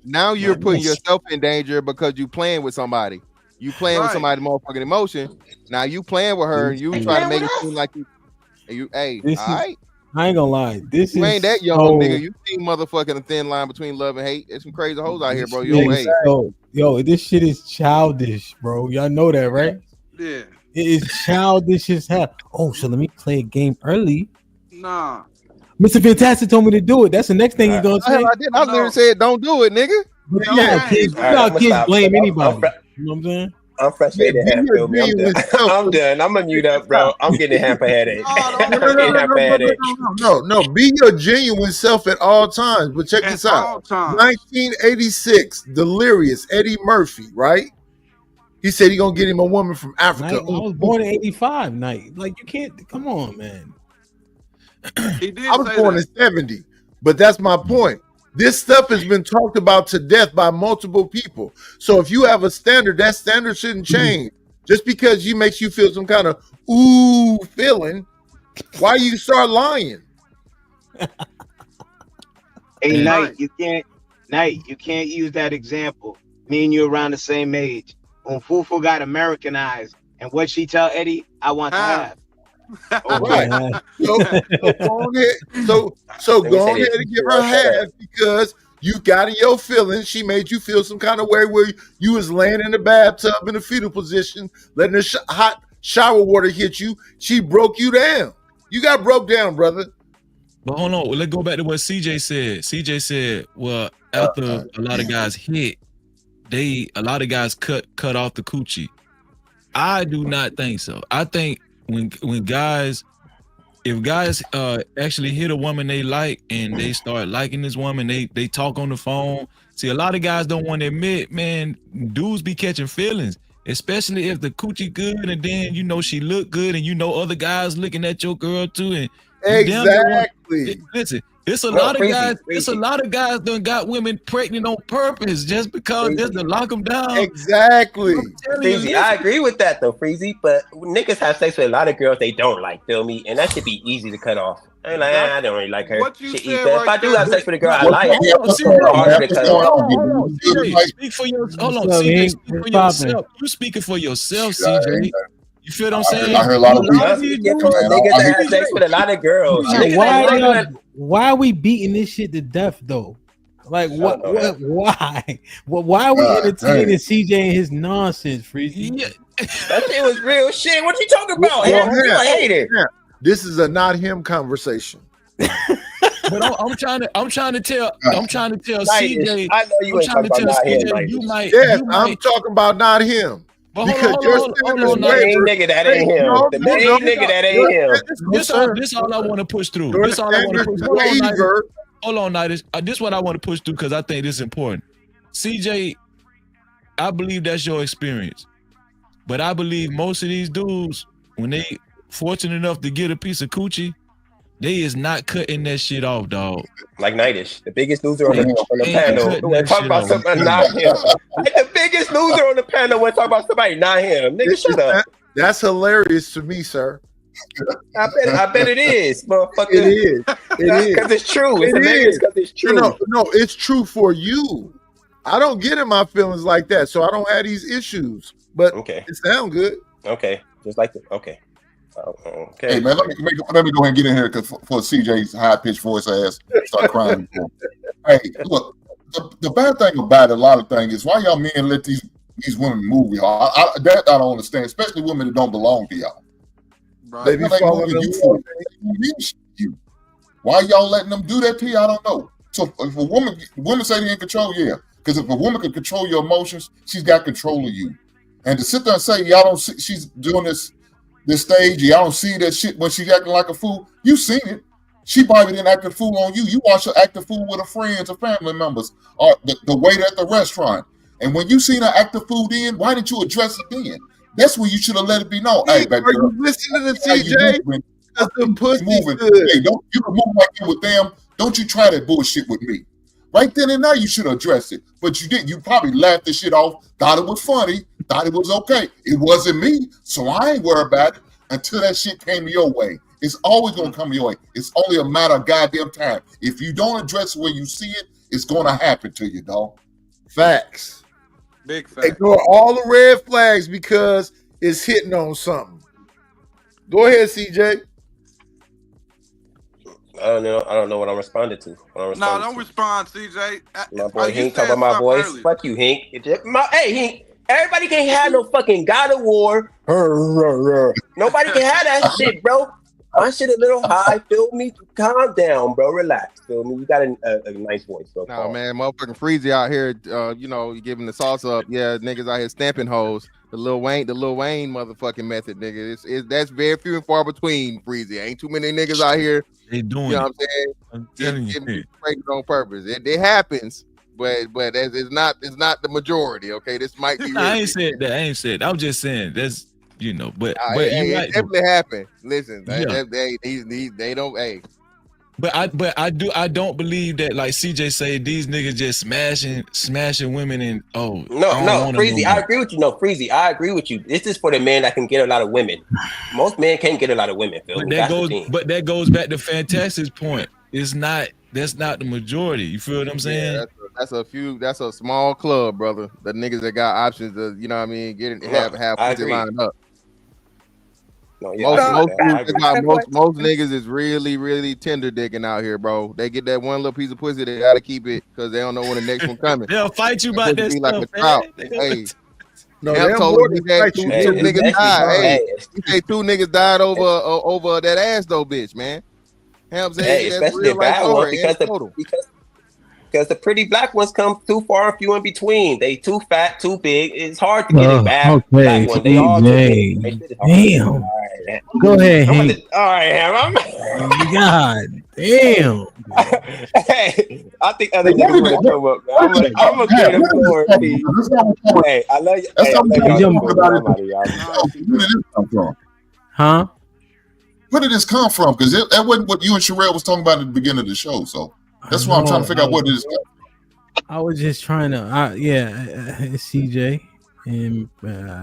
now you're putting yourself in danger because you playing with somebody. You playing with somebody's motherfucking emotion. Now you playing with her and you trying to make it seem like you hey, all right.
I ain't gonna lie. This
you ain't that young, nigga. You see motherfucking a thin line between love and hate. There's some crazy hoes out here, bro.
Yo, this shit is childish, bro. Y'all know that, right?
Yeah.
It is childish as hell. Oh, so let me play a game early.
Nah.
Mr. Fantastic told me to do it. That's the next thing he's gonna say.
I literally said, "Don't do it, nigga."
Kids blame anybody. You know what I'm saying?
I'm frustrated. I'm done. I'm gonna mute up, bro. I'm getting a hamper headache.
No. Be your genuine self at all times. But check this out. 1986, Delirious, Eddie Murphy, right? He said he gonna get him a woman from Africa.
I was born in 85, Night. Like you can't. Come on, man.
I was born in 70, but that's my point. This stuff has been talked about to death by multiple people. So if you have a standard, that standard shouldn't change. Just because he makes you feel some kind of ooh feeling, why you start lying?
Hey, Night, you can't use that example. Me and you around the same age. When Fufu got Americanized, and what she tell Eddie, I want to have.
Right. So go ahead and give her half because you got in your feelings. She made you feel some kind of way where you was laying in the bathtub in a fetal position, letting the hot shower water hit you. She broke you down. You got broke down, brother.
But hold on, let's go back to what CJ said. CJ said, well, after a lot of guys hit, a lot of guys cut off the coochie. I do not think so. I think when guys, if guys actually hit a woman they like and they start liking this woman, they talk on the phone. See, a lot of guys don't want to admit, man, dudes be catching feelings, especially if the coochie good and then she look good and other guys looking at your girl too. And
exactly.
Listen, it's a lot of guys. It's a lot of guys done got women pregnant on purpose just because just to lock them down.
Exactly.
Freezy, I agree with that though, Freezy. But niggas have sex with a lot of girls they don't like. Feel me? And that should be easy to cut off. I ain't like, I don't really like her. If I do have sex with a girl I like, harder to cut off.
Speak for your. Hold on, CJ. Speak for yourself. You speaking for yourself, CJ. You feel what I'm saying?
I heard a lot of
niggas that have sex with a lot of girls.
Why are we beating this shit to death though? Like what? Why? Why are we entertaining CJ and his nonsense, Freezy?
That shit was real shit. What you talking about? You a hater.
This is a not him conversation.
But I'm trying to tell CJ.
I know you ain't talking about not him.
You might.
I'm talking about not him.
But hold on,
the main nigga that ain't him. The main nigga that ain't him.
This all I want to push through. This all I want to push through. Hold on, Night. This what I want to push through because I think this is important. CJ, I believe that's your experience, but I believe most of these dudes, when they fortunate enough to get a piece of coochie, They is not cutting that shit off, dog.
Like Nightish, the biggest loser on the
Ain't
panel.
cutting
When
that
talk
shit
about
off.
somebody, not him. Like the biggest loser on the panel when talk about somebody, not him. Nigga, shut up.
That's hilarious to me, sir.
I bet it is, motherfucker.
It is. It is.
Because it's true. It's hilarious because it's true.
No, it's true for you. I don't get in my feelings like that, so I don't have these issues. But
okay,
it sounds good.
Okay, just like the okay. Okay.
Hey man, let me go ahead and get in here because for CJ's high pitched voice ass start crying. Hey, look, the bad thing about it, a lot of things is why y'all men let these women move y'all. That I don't understand, especially women that don't belong to y'all.
Right. They be following
you. Why y'all letting them do that to you? I don't know. So if a women say they in control, yeah. Because if a woman can control your emotions, she's got control of you. And to sit there and say y'all don't see she's doing this stage, y'all don't see that shit when she's acting like a fool. You seen it. She probably didn't act a fool on you. You watch her act a fool with her friends or family members or the waiter at the restaurant. And when you seen her act a fool then, why didn't you address it then? That's when you should have let it be known. Hey, baby girl,
you listening to CJ? Because the pussy
moving.
good.
Hey, don't you can move like you with them. Don't you try that bullshit with me. Right then and now, you should address it. But you didn't. You probably laughed the shit off, thought it was funny, thought it was okay. It wasn't me, so I ain't worried about it until that shit came your way. It's always going to come your way. It's only a matter of goddamn time. If you don't address it when you see it, it's going to happen to you, dog.
Facts.
Big facts.
Ignore all the red flags because it's hitting on something. Go ahead, CJ.
I don't know what I'm responding to.
No, don't respond, CJ.
My boy Hink talking about my voice. Earlier. Fuck you, Hink. Hey, Hink. Everybody can't have no fucking God of War. Nobody can have that shit, bro. My shit a little high. Feel me? Calm down, bro. Relax. Feel me? You got a nice voice, bro.
Nah, man, motherfucking Freezy out here. You giving the sauce up. Yeah, niggas out here stamping hoes. The Lil Wayne motherfucking method, nigga. That's very few and far between, Freezy. Ain't too many niggas out here.
They doing
you know
it.
What I'm saying?
I'm telling you,
breaking on purpose. It happens, but it's not the majority. Okay, this might be.
I ain't said that. I'm just saying that's but you're right.
It definitely happened. Listen,
Yeah.
they don't. Hey.
But I don't believe that, like CJ say, these niggas just smashing women and
no, Freezy, I agree with you. No, Freezy, I agree with you. This is for the man that can get a lot of women. Most men can't get a lot of women.
But that goes back to Fantastic's point. That's not the majority. You feel what I'm saying?
Yeah, that's a small club, brother. The niggas that got options to, you know what I mean, have pussy lined up.
No,
most niggas is really, really tender dicking out here, bro. They get that one little piece of pussy, they gotta keep it because they don't know when the next one coming.
They'll fight you about that stuff,
like hey, no, told me that two niggas died. Hey, you say two niggas died over that ass though, bitch, man.
Hey, especially the bad one because the pretty black ones come too far and few in between. They too fat, too big. It's hard to get a bad black one. They all too big.
Damn.
Right.
Go ahead, Hank.
All right,
God damn.
Hey, I think other niggas want to come up. I'm gonna get the floor. Hey, I love you.
Where did this come from?
Huh?
Where did this come from? Because that wasn't what you and Sherelle was talking about at the beginning of the show. So that's why I'm trying to figure out what it is.
I was just trying to, it's CJ, and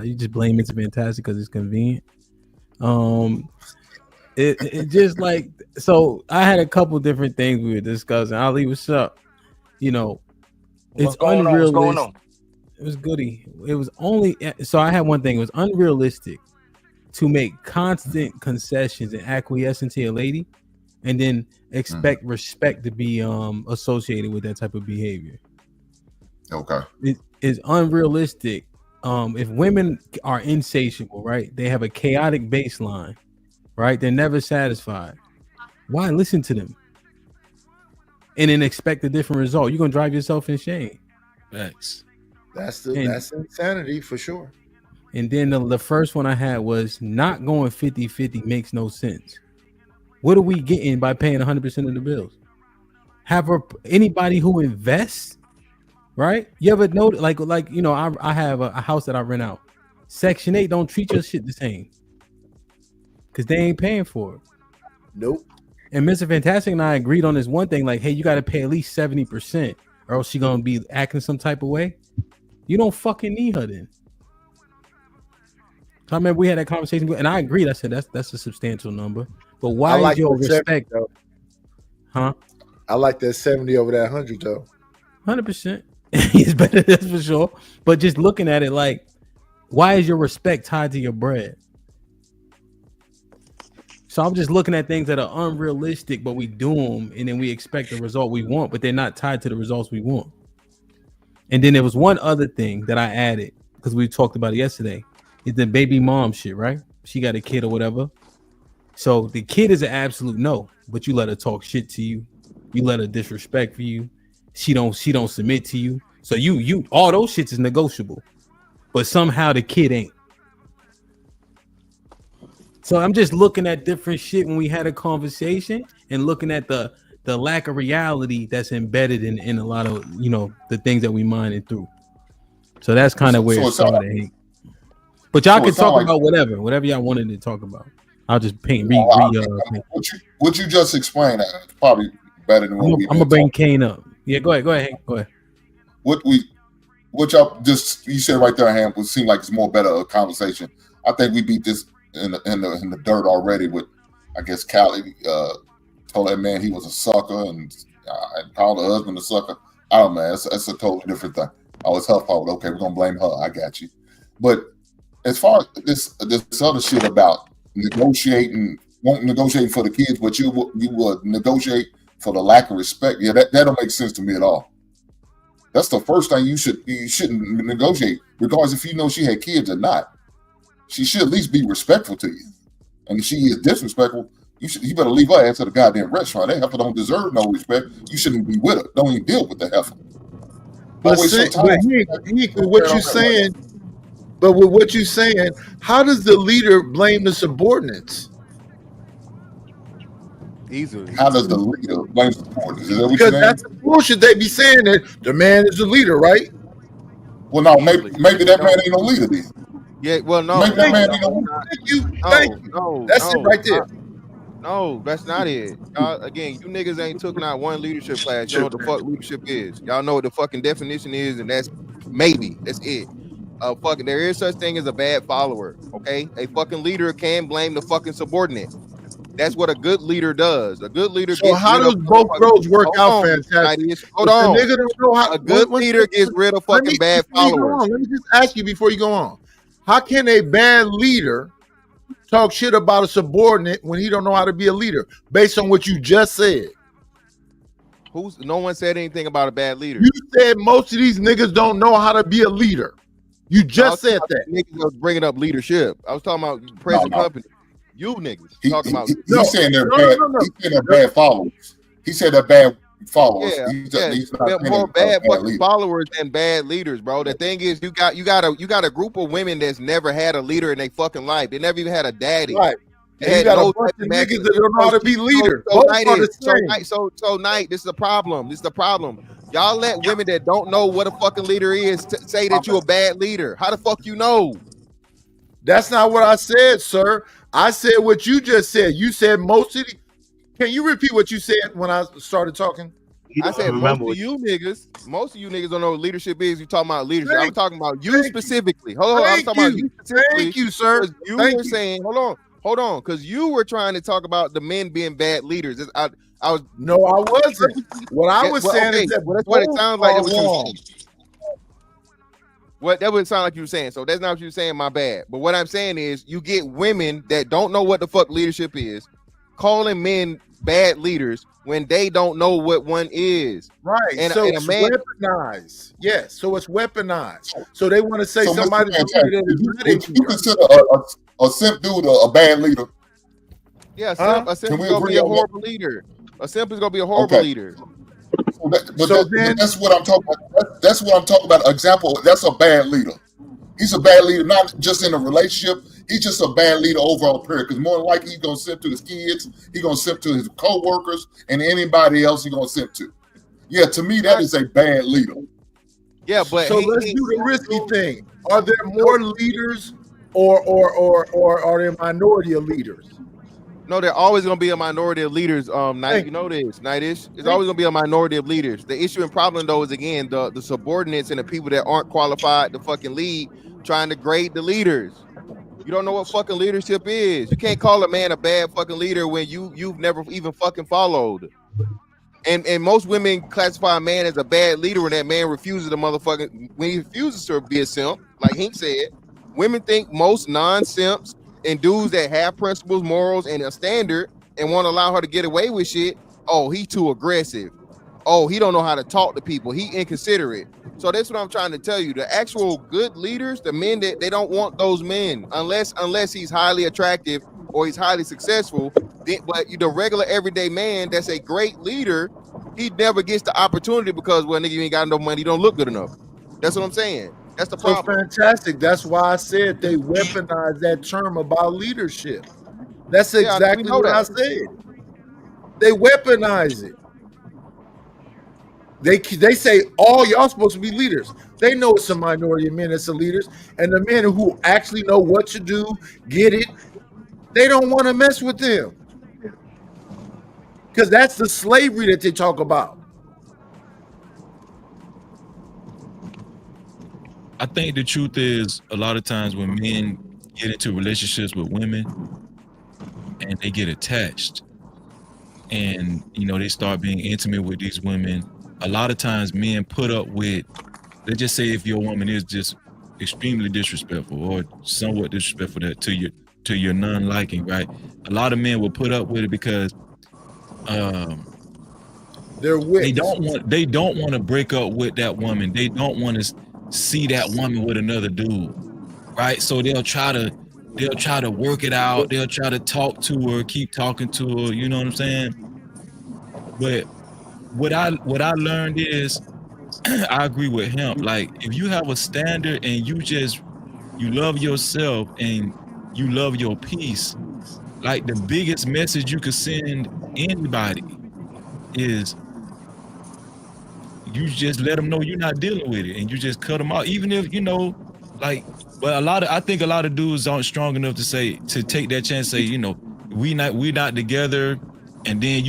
you just blame it to Fantastic because it's convenient. It just like, so I had a couple different things we were discussing. Ali, what's up? It's unrealistic.
What's going on?
It was goody. It was only, so I had one thing. It was unrealistic to make constant concessions and acquiescing to a lady and then expect respect to be associated with that type of behavior.
Okay.
It is unrealistic. If women are insatiable, right? They have a chaotic baseline, right? They're never satisfied. Why listen to them? And then expect a different result. You're gonna drive yourself in shame.
Thanks.
That's insanity for sure.
And then the first one I had was not going 50-50 makes no sense. What are we getting by paying 100% of the bills? Anybody who invests, right? You ever know, I have a house that I rent out. Section 8 don't treat your shit the same because they ain't paying for it.
Nope.
And Mr. Fantastic and I agreed on this one thing, like, hey, you got to pay at least 70%, or else she gonna be acting some type of way. You don't fucking need her then. I remember we had that conversation, and I agreed. I said that's a substantial number. But why
like
is your respect?
70,
huh?
I like that 70 over that 100 though.
100%. He's better, that's for sure. But just looking at it, like, why is your respect tied to your bread? So I'm just looking at things that are unrealistic, but we do them, and then we expect the result we want, but they're not tied to the results we want. And then there was one other thing that I added, because we talked about it yesterday, is the baby mom shit, right? She got a kid or whatever. So the kid is an absolute no, but you let her talk shit to you. You let her disrespect for you. She don't submit to you. So you all those shits is negotiable, but somehow the kid ain't. So I'm just looking at different shit when we had a conversation and looking at the lack of reality that's embedded in a lot of, the things that we minded through. So that's kind of where it started. But y'all can talk about whatever y'all wanted to talk about. I'll just
what you just explained is probably better than what
I'm gonna bring Kane up. Yeah, go ahead.
What y'all you said right there, Ham, would seem like it's more better a conversation. I think we beat this in the dirt already with, I guess, Callie told that man he was a sucker and called her husband a sucker. I don't know, man, that's a totally different thing. Oh, it's her fault. Okay, we're gonna blame her. I got you. But as far as this other shit about negotiating for the kids, but you would negotiate for the lack of respect. Yeah, that don't make sense to me at all. That's the first thing you shouldn't negotiate, regardless if you know she had kids or not. She should at least be respectful to you. And if she is disrespectful, you better leave her ass at the goddamn restaurant. That heifer don't deserve no respect. You shouldn't be with her. Don't even deal with the heifer.
But what you're saying, but with what you're saying, how does the leader blame the subordinates?
Easily.
How does the leader blame the subordinates? Is that what
because that's the bullshit they be saying, that the man is the leader, right?
Well, no, maybe that man ain't no leader then.
Yeah, well, no.
Maybe that man ain't no
Thank you.
No,
that's it right there.
No, that's not it. Again, you niggas ain't took not one leadership class. You know what the fuck leadership is. Y'all know what the fucking definition is, and that's it. There is such thing as a bad follower. Okay, a fucking leader can blame the fucking subordinate. That's what a good leader does. A good leader.
So how does both roles work out? Fantastic.
Hold on.
The nigga don't know how.
A good leader gets rid of fucking bad followers.
Let me just ask you before you go on. How can a bad leader talk shit about a subordinate when he don't know how to be a leader, based on what you just said?
No one said anything about a bad leader.
You said most of these niggas don't know how to be a leader. You just said that.
Niggas was bringing up leadership. I was talking about present company. You niggas talking about.
He's saying they're bad. He's saying they're bad followers. He said they're bad followers. He's not
more bad fucking followers than bad leaders, bro. The thing is, you got a group of women that's never had a leader in their fucking life. They never even had a daddy.
Right. And you got a bunch of niggas that don't know how to be leaders.
So Knight, this is the problem. Y'all let women that don't know what a fucking leader is say that you a bad leader. How the fuck you know?
That's not what I said, sir. I said what you just said. You said most of the. Can you repeat what you said when I started talking?
I said most of you niggas don't know what leadership is. You talking about leadership. I'm talking about you specifically. Hold on. I'm talking about you specifically.
Thank you, sir.
You were saying, hold on, because you were trying to talk about the men being bad leaders. I was
no, I wasn't. What I was saying is that
that's what it sounds like. That would sound like you were saying. So that's not what you were saying. My bad. But what I'm saying is, you get women that don't know what the fuck leadership is, calling men bad leaders when they don't know what one is.
Right. And it's weaponized. Yes. So it's weaponized. So they want to say somebody.
Would you consider a simp dude a bad leader?
Yeah, a simp is gonna be a horrible leader. A simp is gonna be a horrible leader.
That's what I'm talking about. That's what I'm talking about. Example, that's a bad leader. He's a bad leader, not just in a relationship. He's just a bad leader overall period. Because more than likely, he's gonna simp to his kids. He's gonna simp to his co-workers and anybody else he's gonna simp to. Yeah, to me, that is a bad leader.
Yeah, but
so let's do the risky thing. Are there more leaders, or are there minority of leaders?
No, they're always going to be a minority of leaders. Night, you know this, Nightish. It's always going to be a minority of leaders. The issue and problem though is again the subordinates and the people that aren't qualified to fucking lead, trying to grade the leaders. You don't know what fucking leadership is. You can't call a man a bad fucking leader when you've never even fucking followed. And most women classify a man as a bad leader when that man refuses to when he refuses to be a simp, like Hink said. Women think most non-simps and dudes that have principles, morals, and a standard and want to allow her to get away with shit. Oh, he too aggressive. Oh, he don't know how to talk to people. He inconsiderate. So that's what I'm trying to tell you. The actual good leaders, the men that they don't want those men unless he's highly attractive or he's highly successful. But the regular everyday man that's a great leader, he never gets the opportunity because, well, nigga, you ain't got no money, you don't look good enough. That's what I'm saying. That's the problem.
So fantastic. That's why I said they weaponize that term about leadership. That's exactly what I said. They weaponize it. They say, oh, y'all supposed to be leaders. They know it's a minority of men that's the leaders, and the men who actually know what to do, get it, they don't want to mess with them. Because that's the slavery that they talk about.
I think the truth is a lot of times when men get into relationships with women and they get attached and, you know, they start being intimate with these women, a lot of times men put up with, let's just say if your woman is just extremely disrespectful or somewhat disrespectful to your non-liking, right? A lot of men will put up with it because they don't want to break up with that woman. They don't want to see that woman with another dude, right? So they'll try to work it out. They'll try to talk to her, keep talking to her. You know what I'm saying? But what I learned is, I agree with him. Like, if you have a standard and you love yourself and you love your peace, like the biggest message you could send anybody is you just let them know you're not dealing with it and you just cut them out, even if, you know, like, but I think a lot of dudes aren't strong enough to take that chance, say, you know, we not together, and then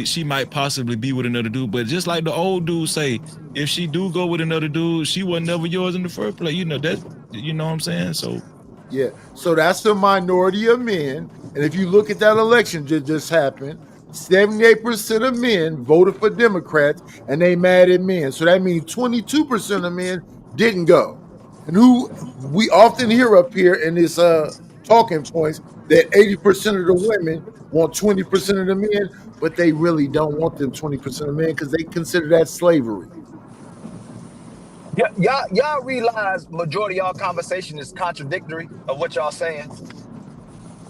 she might possibly be with another dude. But just like the old dudes say, if she do go with another dude, she was never yours in the first place. You know, that's, you know what I'm saying? So
yeah, so that's the minority of men. And if you look at that election that just happened, 78% of men voted for Democrats and they mad at men. So that means 22% of men didn't go. And who we often hear up here in this talking points that 80% of the women want 20% of the men, but they really don't want them 20% of men because they consider that slavery.
Y'all realize majority of y'all conversation is contradictory of what y'all saying?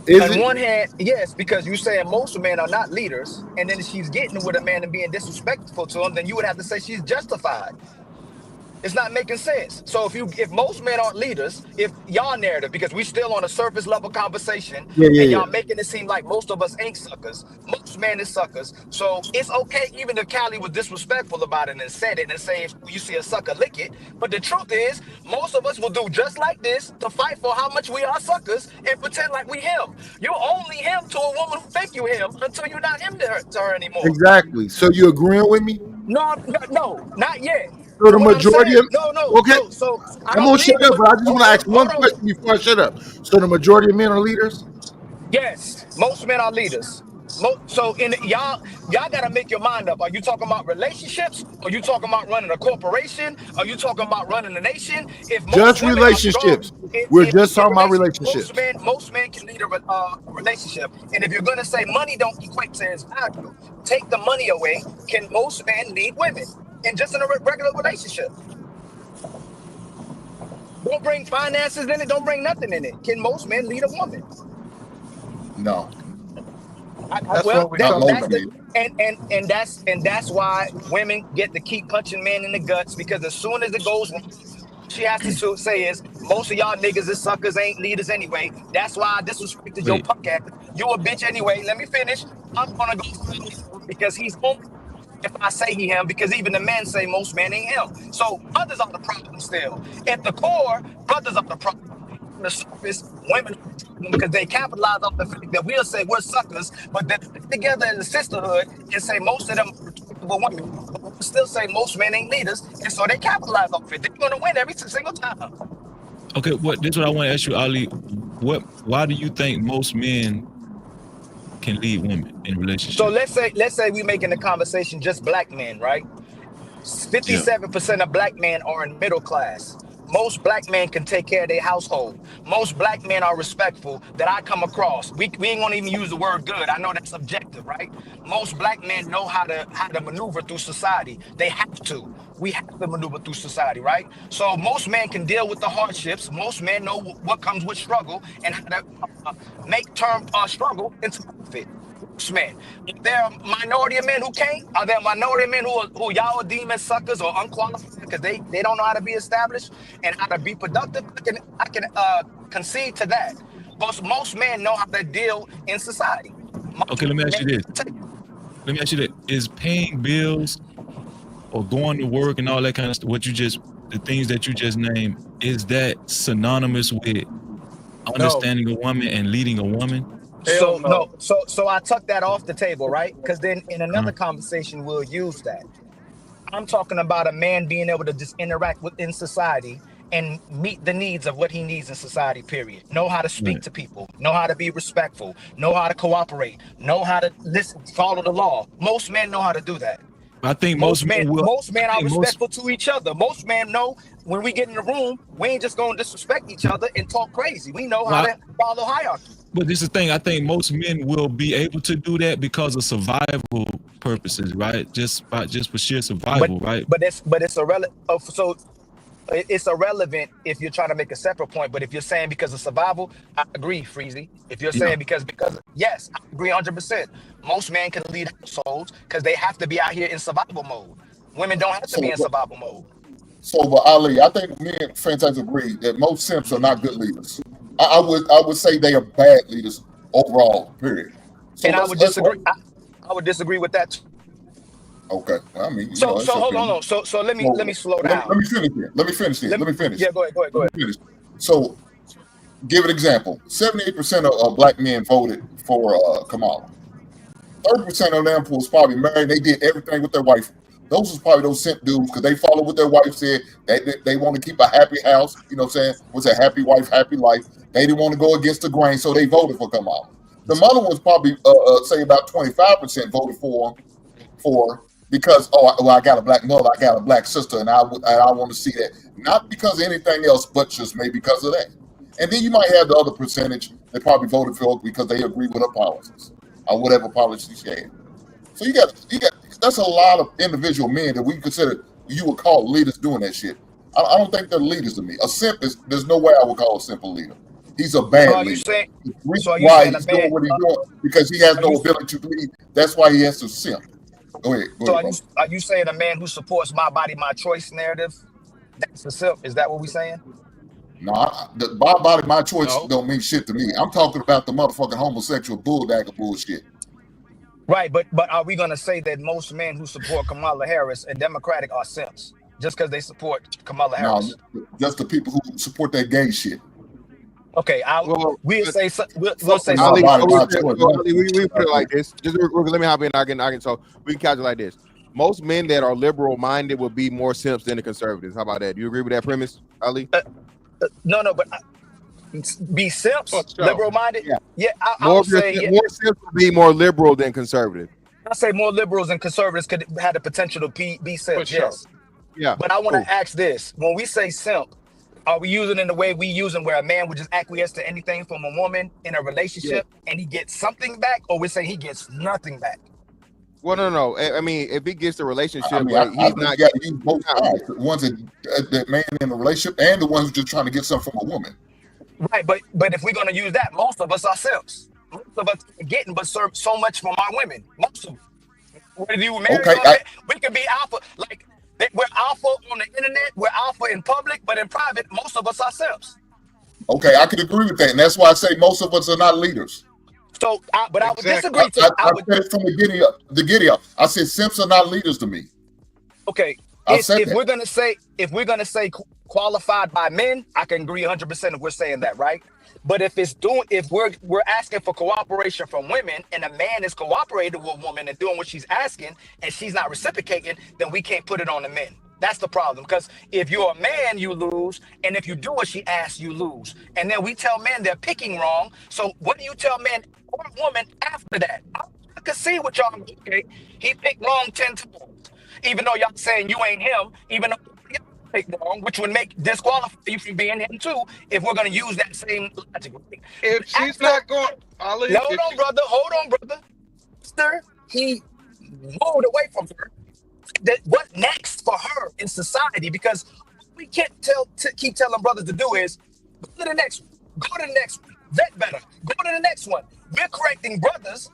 On one hand, yes, because you saying most men are not leaders, and then if she's getting with a man and being disrespectful to him, then you would have to say she's justified. It's not making sense. So if most men aren't leaders, if y'all narrative, because we still on a surface level conversation, and y'all making it seem like most of us ain't suckers. Most men is suckers. So it's okay even if Callie was disrespectful about it and said it and say if you see a sucker, lick it. But the truth is, most of us will do just like this to fight for how much we are suckers and pretend like we him. You're only him to a woman who think you him until you're not him to her anymore.
Exactly. So you agreeing with me?
No, not yet.
So the majority of okay.
So
I'm gonna shut up, but I just want to ask one question before I shut up. So the majority of men are leaders?
Yes, most men are leaders. So y'all gotta make your mind up. Are you talking about relationships? Are you talking about running a corporation? Are you talking about running a nation? If most
just relationships, we're just talking about relationships.
Most men can lead a relationship, and if you're gonna say money don't equate to its value, take the money away. Can most men lead women? And just in a regular relationship. Don't bring finances in it. Don't bring nothing in it. Can most men lead a woman?
No.
That's why women get to keep punching men in the guts, because as soon as it goes wrong, she has to say is most of y'all niggas is suckers, ain't leaders anyway. That's why I disrespected your punk ass. You a bitch anyway. Let me finish. I'm gonna go because he's home. If I say he him, because even the men say most men ain't him. So brothers are the problem still. At the core, brothers are the problem. the surface, women because they capitalize off the fact that we'll say we're suckers, but then together in the sisterhood and say most of them are respectable women. But we'll still say most men ain't leaders, and so they capitalize off it. They're gonna win every single time.
Okay, this is what I want to ask you, Ali. Why do you think most men can lead women in relationships?
So let's say we making the conversation just black men, right? 57% of black men are in middle class. Most black men can take care of their household. Most black men are respectful that I come across. We ain't gonna even use the word good. I know that's subjective, right? Most black men know how to maneuver through society. They have to. We have to maneuver through society, right? So most men can deal with the hardships. Most men know what comes with struggle and how to make term struggle into profit. Men. If there are minority of men who can't, are there minority of men who y'all deem as suckers or unqualified because they don't know how to be established and how to be productive? I can concede to that. But most men know how to deal in society.
Okay, let me ask you this. Let me ask you that. Is paying bills or going to work and all that kind of stuff, the things that you just named, is that synonymous with understanding a woman and leading a woman?
So I took that off the table, right? Because then in another conversation we'll use that. I'm talking about a man being able to just interact within society and meet the needs of what he needs in society, period. Know how to speak to people, know how to be respectful, know how to cooperate, know how to listen, follow the law. Most men know how to do that.
I think most men
are respectful to each other. Most men know when we get in the room, we ain't just gonna disrespect each other and talk crazy. We know how to follow hierarchy.
But this is the thing. I think most men will be able to do that because of survival purposes, right? Just for sheer survival, right?
But it's irrelevant. So it's irrelevant if you're trying to make a separate point. But if you're saying because of survival, I agree, Freezy. If you're saying because yes, I agree 100%. Most men can lead households because they have to be out here in survival mode. Women don't have to be in survival mode.
So, but Ali, I think me and Fantastic agree that most simps are not good leaders. I would say they are bad leaders overall. Period. So
and I would disagree. I would disagree with that too.
Okay. Well, I mean,
so hold on. So let me slow down.
Let me finish here. Let me finish.
Yeah, go ahead.
So, give an example. 78% of black men voted for Kamala. 30% of them was probably married. They did everything with their wife. Those was probably those simp dudes because they followed what their wife said. They want to keep a happy house. You know what I'm saying? Was a happy wife, happy life. They didn't want to go against the grain, so they voted for Kamala. The other ones probably say about 25% voted for because I got a black mother, I got a black sister, and I want to see that. Not because of anything else, but just maybe because of that. And then you might have the other percentage that probably voted for because they agree with her policies or whatever policies she had. So you got that's a lot of individual men that we consider you would call leaders doing that shit. I don't think they're leaders to me. A simp there's no way I would call a simp a leader. He's a bad leader. Why he's doing what he's doing because he has no ability to lead. That's why he has to simp. Go ahead.
Are you saying a man who supports my body, my choice narrative? That's a simp. Is that what we're saying?
No, the my body, my choice don't mean shit to me. I'm talking about the motherfucking homosexual bulldagger bullshit.
Right, but are we gonna say that most men who support Kamala Harris and Democratic are simps just because they support Kamala Harris?
No, just the people who support that gay shit.
Okay, we'll say
Ali, we put it like this. Just let me hop in. I can talk. We can catch it like this. Most men that are liberal minded will be more simps than the conservatives. How about that? Do you agree with that premise, Ali?
No, but be simps, liberal minded. Yeah,
more simps will be more liberal than conservative.
I say more liberals and conservatives could have the potential to be simps. Yes.
Yeah.
But I want to ask this: when we say simp, are we using in the way we use them, where a man would just acquiesce to anything from a woman in a relationship and he gets something back, or we're saying he gets nothing back?
Well, no. I mean, if he gets the relationship,
he's not got to use both sides. The ones that man in a relationship and the ones who's just trying to get something from a woman.
Right, but if we're gonna use that, most of us are simps. Most of us are getting but serve so much from our women. Most of them. Whether you marry we can be alpha. Like we're alpha on the internet, we're alpha in public, but in private, most of us are simps.
Okay, I can agree with that, and that's why I say most of us are not leaders.
So, but I would disagree.
I said it from the giddy up. I said simps are not leaders to me.
Okay, if we're gonna say qualified by men, I can agree 100% if we're saying that, right? But if we're asking for cooperation from women, and a man is cooperating with a woman and doing what she's asking, and she's not reciprocating, then we can't put it on the men. That's the problem. Because if you're a man, you lose, and if you do what she asks, you lose. And then we tell men they're picking wrong. So what do you tell men or woman after that? I can see what y'all. Okay, he picked wrong 10 times, even though y'all saying you ain't him. Even though y'all picked wrong, which would make disqualify you from being him too. If we're gonna use that same logic.
If she's not going, Ali,
hold on, brother. After he moved away from her, what next for her in society? Because we can't keep telling brothers to do is go to the next one, vet better, go to the next one. We're correcting brothers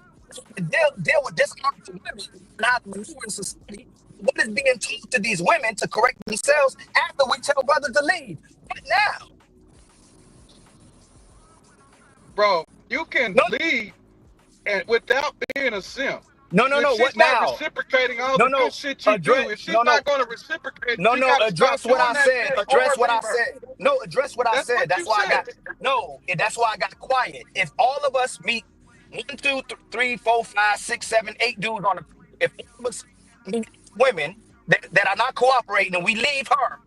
to deal with dishonorable women and how to maneuver in society. What is being told to these women to correct themselves after we tell brothers to leave? What now?
Bro, you can leave and without being a simp.
No. What now?
Reciprocating all the good shit you do. If she's not going to reciprocate,
address what I said. Address what I said. No, address what I said. That's why I got. No, that's why I got quiet. If all of us meet 1, 2, 3, 4, 5, 6, 7, 8 dudes on the, if all of us meet women that are not cooperating and we leave her,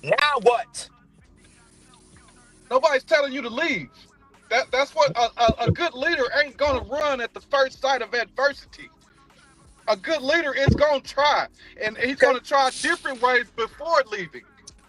now what?
Nobody's telling you to leave. That's what a good leader ain't gonna run at the first sight of adversity. A good leader is gonna try, and he's gonna try different ways before leaving.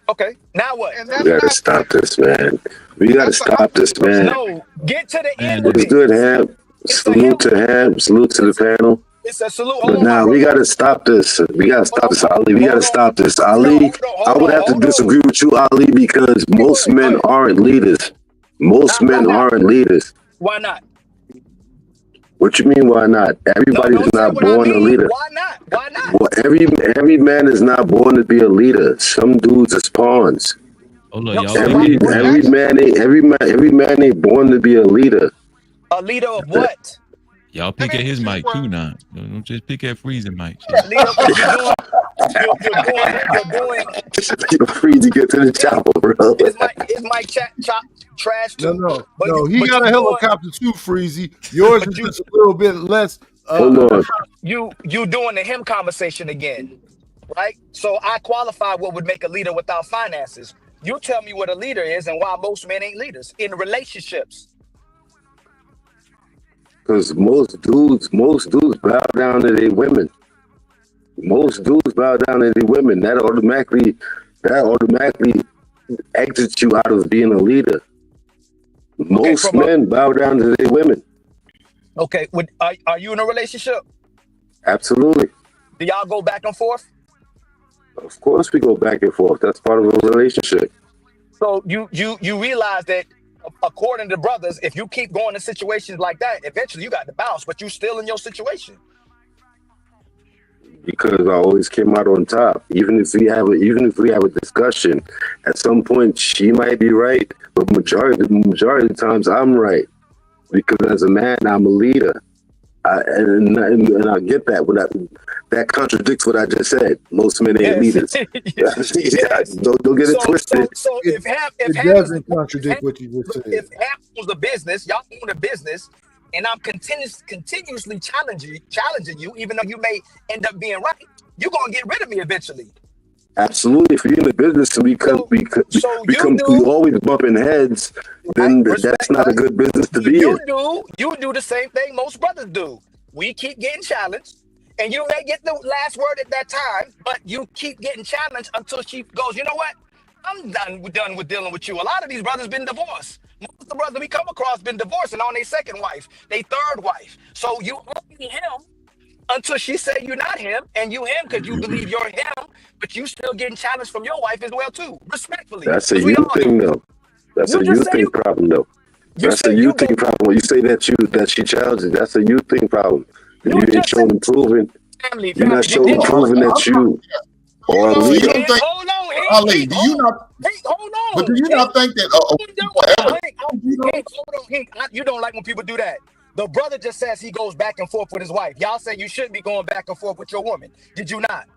Okay, now what?
And
We gotta stop this, man. We gotta stop this, man.
No, get to the end.
It's good, Ham. Salute to Ham. Salute to the panel.
It's a salute.
But now we gotta stop this. We gotta stop this, Ali. We gotta stop this, Ali. I would have to disagree with you, Ali, because most men aren't leaders. Most men aren't leaders.
Why not?
What you mean? Why not? Everybody's not born a leader.
Why not? Why not?
Well, every man is not born to be a leader. Some dudes are pawns.
Oh no, y'all.
Every man ain't born to be a leader.
A leader of what?
Y'all pick at his mic too now. Don't just pick at freezing mic.
You're doing.
Freezy, get to the chopper, bro.
Is my chat trash too?
No. He got a helicopter too, Freezy. Yours is just a little bit less.
Hold on.
You doing the him conversation again, right? So I qualify what would make a leader without finances. You tell me what a leader is and why most men ain't leaders in relationships.
Because most dudes bow down to their women. Most dudes bow down to their women. That automatically exits you out of being a leader. Most men bow down to their women.
Okay, are you in a relationship?
Absolutely.
Do y'all go back and forth?
Of course we go back and forth. That's part of a relationship.
So you realize that according to brothers, if you keep going in situations like that, eventually you got to bounce, but you still in your situation.
Because I always came out on top. Even if we have a discussion, at some point she might be right, but majority of the times I'm right. Because as a man, I'm a leader. And I get that. That contradicts what I just said. Most men ain't leaders. Don't get it twisted.
So if
it doesn't contradict what you just said.
If Ham owns the business, y'all own the business, and I'm continuously challenging you, even though you may end up being right, you're gonna get rid of me eventually.
Absolutely. If you're in the business and we always bumping heads, then that's not a good business to be in.
You do the same thing most brothers do. We keep getting challenged, and you may get the last word at that time, but you keep getting challenged until she goes, you know what? I'm done with dealing with you. A lot of these brothers been divorced. Most of the brothers we come across been divorced and on their second wife, their third wife. So you only him until she say you're not him, and you him because you believe you're him, but you still getting challenged from your wife as well too, respectfully.
That's a you thing though. That's a you thing problem though. That's a you thing problem. When you say that she challenges, that's a you thing problem. You ain't showing improving. You're not showing improving that you are a leader.
Hold on,
Ali, do you not?
Hold on.
But do you not think that?
You don't like when people do that. The brother just says he goes back and forth with his wife. Y'all say you shouldn't be going back and forth with your woman. Did you not?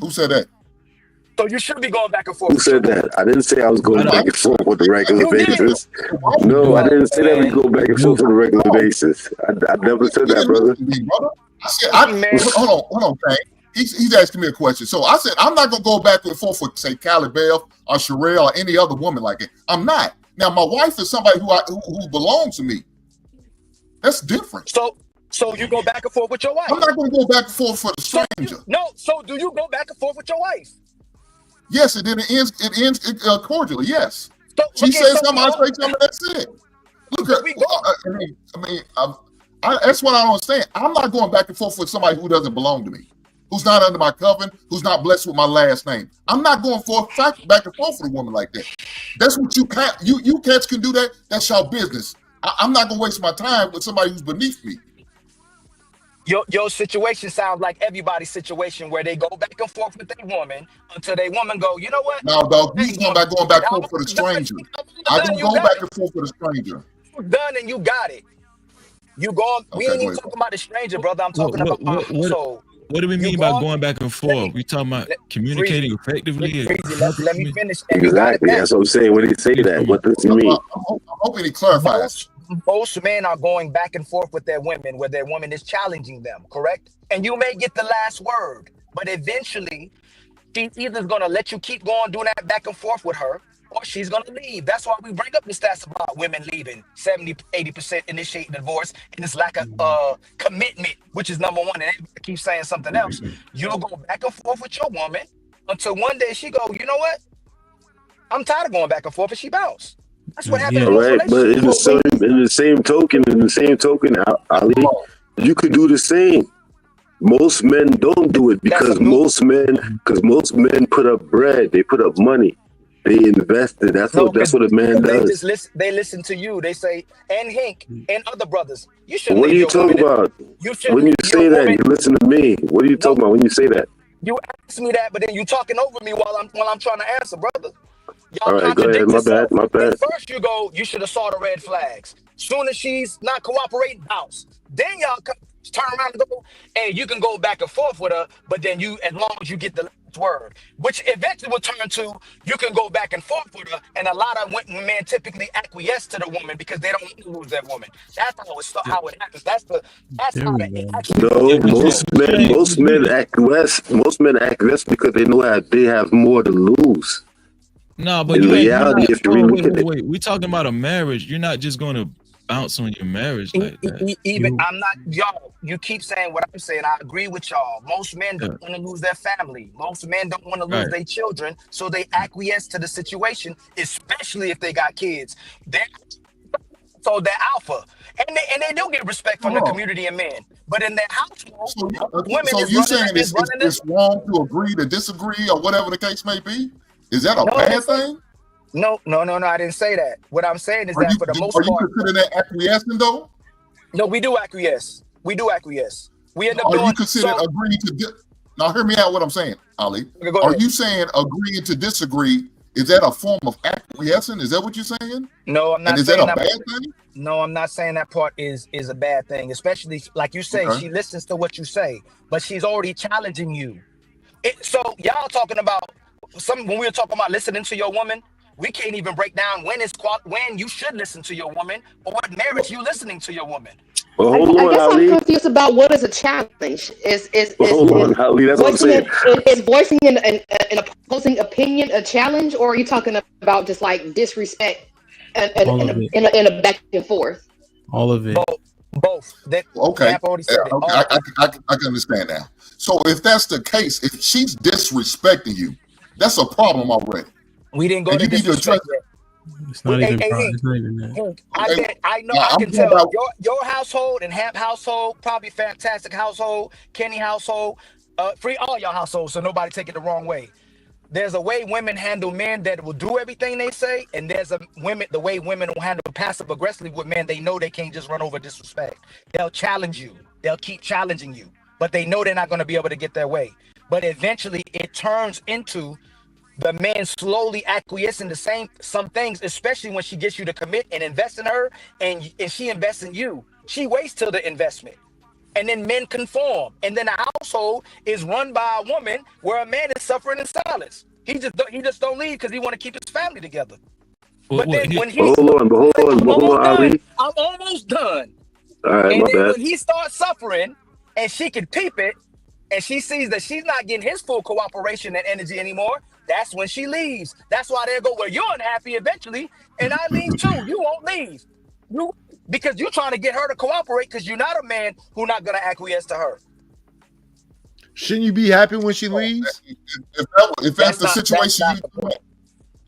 Who said that?
So you should be going back and forth.
Who said that? I didn't say I was going back and forth on a regular basis. No, I didn't say that we go back and forth on a regular basis. I never said that, brother.
I said, hold on, Kane. He's asking me a question. So I said, I'm not going to go back and forth with, say, Callie Bell or Sherelle or any other woman like it. I'm not. Now, my wife is somebody who belongs to me. That's different.
So you go back and forth with your wife?
I'm not going to go back and forth for the stranger.
So do you go back and forth with your wife?
Yes, and then it ends cordially. Yes. She says something, I say something. That's it. Look, that's what I don't understand. I'm not going back and forth with somebody who doesn't belong to me, who's not under my covenant, who's not blessed with my last name. I'm not going back and forth with a woman like that. That's what you can't. You cats can do that. That's your business. I'm not going to waste my time with somebody who's beneath me.
Your situation sounds like everybody's situation where they go back and forth with their woman until they woman go, you know what?
No, dog, you going back and forth for the stranger. I don't go back and forth for the stranger.
You're done and you got it. You going? We ain't even talking about the stranger, brother. I'm talking about
what do we mean by going back and forth? We talking about communicating effectively?
Let me finish.
Exactly. That's what I'm saying. When they say that, what does it mean?
I'm hoping he clarifies.
Most men are going back and forth with their women where their woman is challenging them, correct? And you may get the last word, but eventually she's either going to let you keep going doing that back and forth with her, or she's going to leave. That's why we bring up the stats about women leaving. 70-80% initiate divorce, and it's lack of commitment, which is number one. And everybody keeps saying something else. You'll go back and forth with your woman until one day she go, you know what? I'm tired of going back and forth, and she bounce. That's what happened.
Right, but in the same token, Ali, you could do the same. Most men don't do it because most men put up bread, they put up money, they invested. That's what a man does.
They listen to you. They say, and Hink and other brothers. You should.
What are you talking about? When you say that, you listen to me. What are you talking about when you say that?
You ask me that, but then you talking over me while I'm trying to answer, brother.
All right, go ahead. My bad.
First you go, you should have saw the red flags. Soon as she's not cooperating, bounce. Then y'all turn around and go, hey, you can go back and forth with her, but then as long as you get the last word, which eventually will turn to, you can go back and forth with her, and a lot of men typically acquiesce to the woman because they don't want to lose that woman. That's how it happens. That's how it actually.
No, most men acquiesce because they know that they have more to lose.
No, but in reality, if you wait, we're talking about a marriage. You're not just going to bounce on your marriage like that.
I'm not, y'all. You keep saying what I'm saying. I agree with y'all. Most men don't want to lose their family. Most men don't want to lose their children, so they acquiesce to the situation, especially if they got kids. So they're alpha, and they do get respect from the community and men. But in their household, women.
So you saying it's wrong to agree to disagree or whatever the case may be? Is that a bad thing?
No, I didn't say that. What I'm saying is that for the most part.
Are you considering that acquiescing though?
No, we do acquiesce. We end up
doing. Are you considering agreeing to? Now hear me out. What I'm saying, Ali. Are you saying agreeing to disagree? Is that a form of acquiescing? Is that what you're saying?
No, I'm not.
And is that a bad thing?
No, I'm not saying that part is a bad thing. Especially like you say, she listens to what you say, but she's already challenging you. So y'all talking about. When we were talking about listening to your woman, we can't even break down when you should listen to your woman or what marriage you listening to your woman.
Well, hold on,
I guess
Ali.
I'm confused about what is a challenge.
Hold on, Ali. That's what I'm saying.
Is voicing an opposing opinion a challenge, or are you talking about just like disrespect and in a back and forth?
All of it.
Both.
Okay. I can understand that. So if that's the case, if she's disrespecting you, that's a problem already.
We didn't go to disrespect yet.
It's not even that.
I can tell your household and Hamp household, probably Fantastic household, Kenny household, free all your households, so nobody take it the wrong way. There's a way women handle men that will do everything they say, and there's the way women will handle passive aggressively with men. They know they can't just run over disrespect. They'll challenge you. They'll keep challenging you, but they know they're not going to be able to get their way. But eventually, it turns into the man slowly acquiescing to some things, especially when she gets you to commit and invest in her, and she invests in you. She waits till the investment. and then men conform, and then the household is run by a woman where a man is suffering in silence. He just don't leave because he want to keep his family together. But then when he
hold on, Ali.
I'm almost done.
All right,
And
my
then
bad.
when he starts suffering, and she can peep it, and she sees that she's not getting his full cooperation and energy anymore, that's when she leaves. That's why they go, well, you're unhappy eventually, and I leave too. You won't leave. Because you're trying to get her to cooperate because you're not a man who's not going to acquiesce to her.
Shouldn't you be happy when she leaves?
If that's the situation you throw out,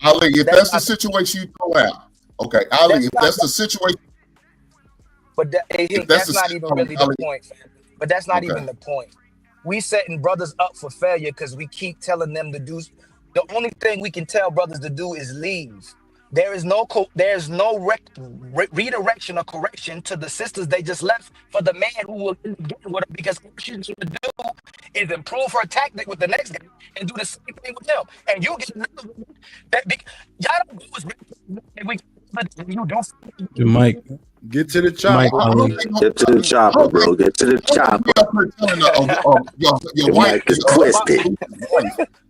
Ali, if that's the situation you throw out, okay, Ali, if that's the situation.
But that's not even really the point. But that's not even the point. We setting brothers up for failure because we keep telling them to do. The only thing we can tell brothers to do is leave. There's no redirection or correction to the sisters they just left for the man who will get with her, because what she's going to do is improve her tactic with the next guy and do the same thing with him. And you get that y'all don't do as you do.
Mike,
get to the chopper.
Get to the chopper, bro. Get to the chopper.
Your
wife is twisted.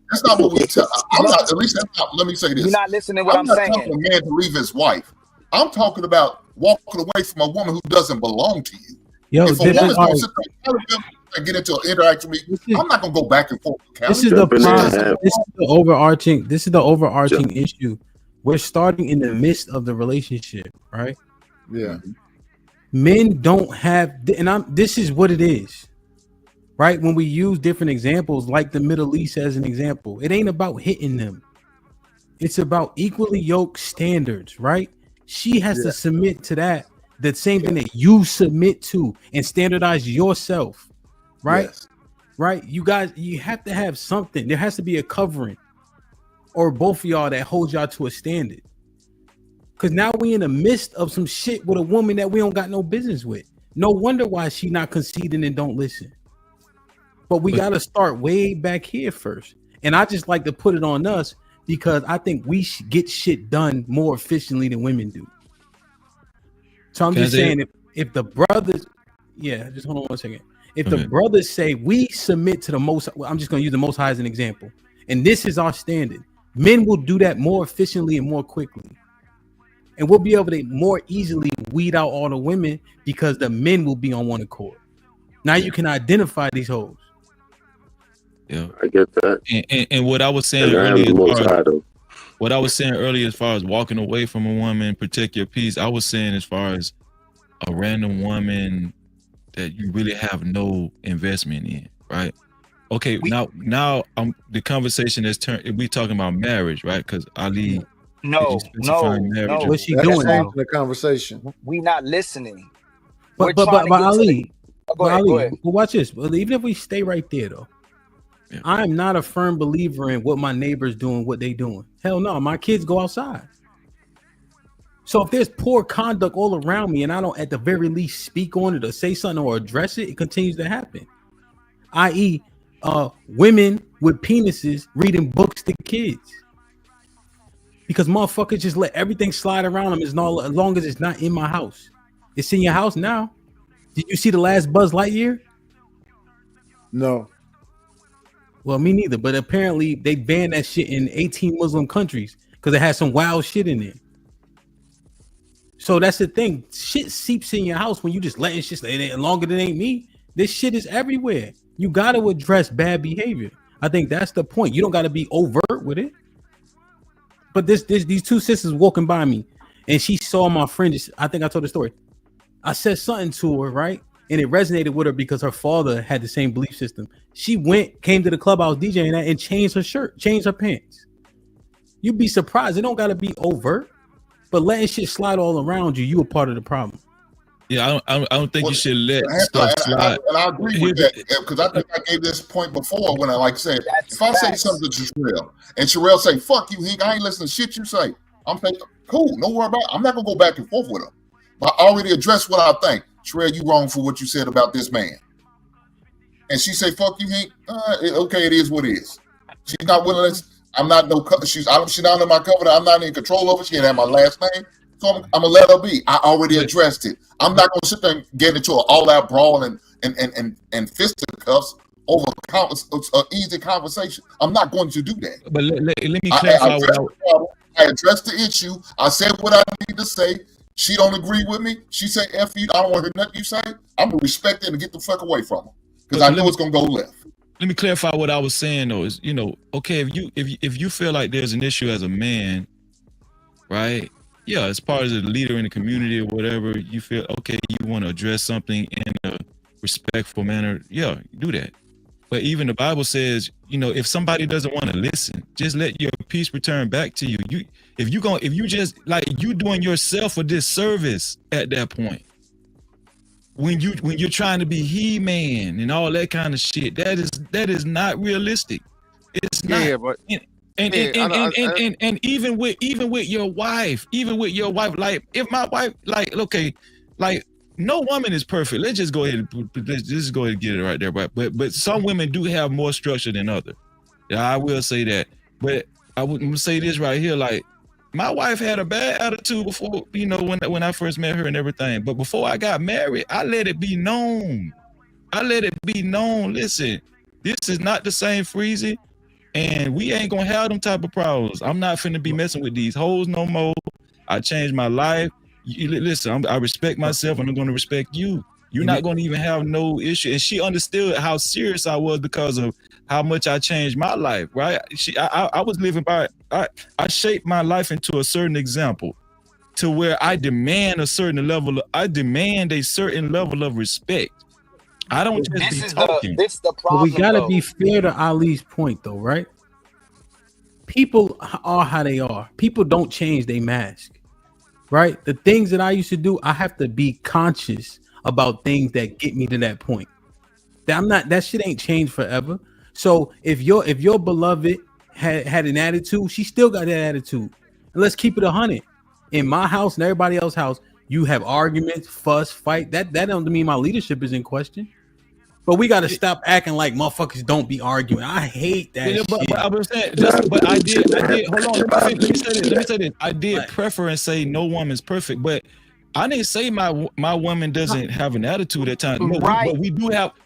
That's not what we tell. I'm not. At least that's not. Let me say this.
You're not listening to what I'm saying.
I'm not telling a man to leave his wife. I'm talking about walking away from a woman who doesn't belong to you.
Yo,
if a woman's going to sit there and get into an interaction with me, I'm not going to go back and forth.
This is the problem. This is the overarching issue. We're starting in the midst of the relationship, right?
Yeah.
Men don't have, this is what it is, right? When we use different examples, like the Middle East as an example, it ain't about hitting them. It's about equally yoked standards, right? She has to submit to that, the same thing that you submit to, and standardize yourself, right?
Yes.
Right? You guys, you have to have something. There has to be a covering, or both of y'all, that holds y'all to a standard. Because now we in the midst of some shit with a woman that we don't got no business with. No wonder why she not conceding and don't listen. But we got to start way back here first. And I just like to put it on us because I think we get shit done more efficiently than women do. So I'm just saying, if the brothers, just hold on 1 second. If the brothers say we submit to the most, I'm just going to use the Most High as an example, and this is our standard, men will do that more efficiently and more quickly. And we'll be able to more easily weed out all the women because the men will be on one accord. Now you can identify these hoes.
Yeah,
I get that.
And what I was saying earlier, as far as walking away from a woman, protect your peace, I was saying as far as a random woman that you really have no investment in, right? Okay, now the conversation has turned. We talking about marriage, right? Because Ali.
No.
What's she doing?
The conversation.
We not listening.
But Ali, watch this. Well, even if we stay right there, though, I am not a firm believer in what my neighbors doing, what they doing. Hell no, my kids go outside. So if there's poor conduct all around me, and I don't at the very least speak on it or say something or address it, it continues to happen. I.e., women with penises reading books to kids. Because motherfuckers just let everything slide around them as long as it's not in my house. It's in your house now. Did you see the last Buzz Lightyear?
No.
Well, me neither. But apparently they banned that shit in 18 Muslim countries because it had some wild shit in there. So that's the thing. Shit seeps in your house when you just letting shit stay there. Longer than ain't me. This shit is everywhere. You got to address bad behavior. I think that's the point. You don't got to be overt with it. But these two sisters walking by me, and she saw my friend. I think I told the story. I said something to her, right? And it resonated with her because her father had the same belief system. She came to the club I was DJing at and changed her shirt, changed her pants. You'd be surprised. It don't got to be overt, but letting shit slide all around you, you a part of the problem.
Yeah, I don't think you should let stuff slide.
And I agree with that because I think I gave this point before when I said, if I say something to Sherelle and Sherelle say, "Fuck you, Hink, I ain't listening to shit you say," I'm saying, cool, no worry about it. I'm not gonna go back and forth with her. But I already addressed what I think. Sherelle, you wrong for what you said about this man. And she say, "Fuck you, Hink." Okay, it is what it is. She's not willing. I'm not she's not in my covenant. I'm not in control of it. She didn't have my last name. So I'm gonna let her be. I already addressed it. I'm not gonna sit there and get into an all-out brawl and and fisticuffs over easy conversation. I'm not going to do that.
But let me clarify
I addressed the issue. I said what I need to say. She don't agree with me. She say F you. I don't want to hear nothing you say. I'm gonna respect it and get the fuck away from her because I know it's gonna go left.
Let me clarify what I was saying though. Is okay if you feel like there's an issue as a man, right? Yeah, as part of the leader in the community or whatever, you feel okay. You want to address something in a respectful manner. Yeah, do that. But even the Bible says, if somebody doesn't want to listen, just let your peace return back to you. If you just like you doing yourself a disservice at that point. When you're trying to be he-man and all that kind of shit, that is not realistic. It's not. Yeah, but and even with your wife, like if my wife, like no woman is perfect. Let's just go ahead and get it right there. But some women do have more structure than others. Yeah, I will say that. But I would say this right here, like my wife had a bad attitude before, when I first met her and everything. But before I got married, I let it be known. Listen, this is not the same Freezy, and we ain't gonna have them type of problems. I'm not finna be messing with these hoes no more. I changed my life. Listen, I respect myself, and I'm gonna respect you. You're not gonna even have no issue. And she understood how serious I was because of how much I changed my life, right? I was living by, I shaped my life into a certain example to where I demand a certain level of respect. I don't just be talking.
This the problem. But we gotta be fair to Ali's point though, right? People are how they are. People don't change their mask, right? The things that I used to do, I have to be conscious about things that get me to that point. That shit ain't changed forever. So if your beloved had an attitude, she still got that attitude. And let's keep it 100. In my house and everybody else's house, you have arguments, fuss, fight. That don't mean my leadership is in question. But we got to stop acting like motherfuckers don't be arguing. I hate that shit.
But I was saying, I did. Hold on, let me say this. I did prefer and say no woman's perfect, but I didn't say my woman doesn't have an attitude at times. Right.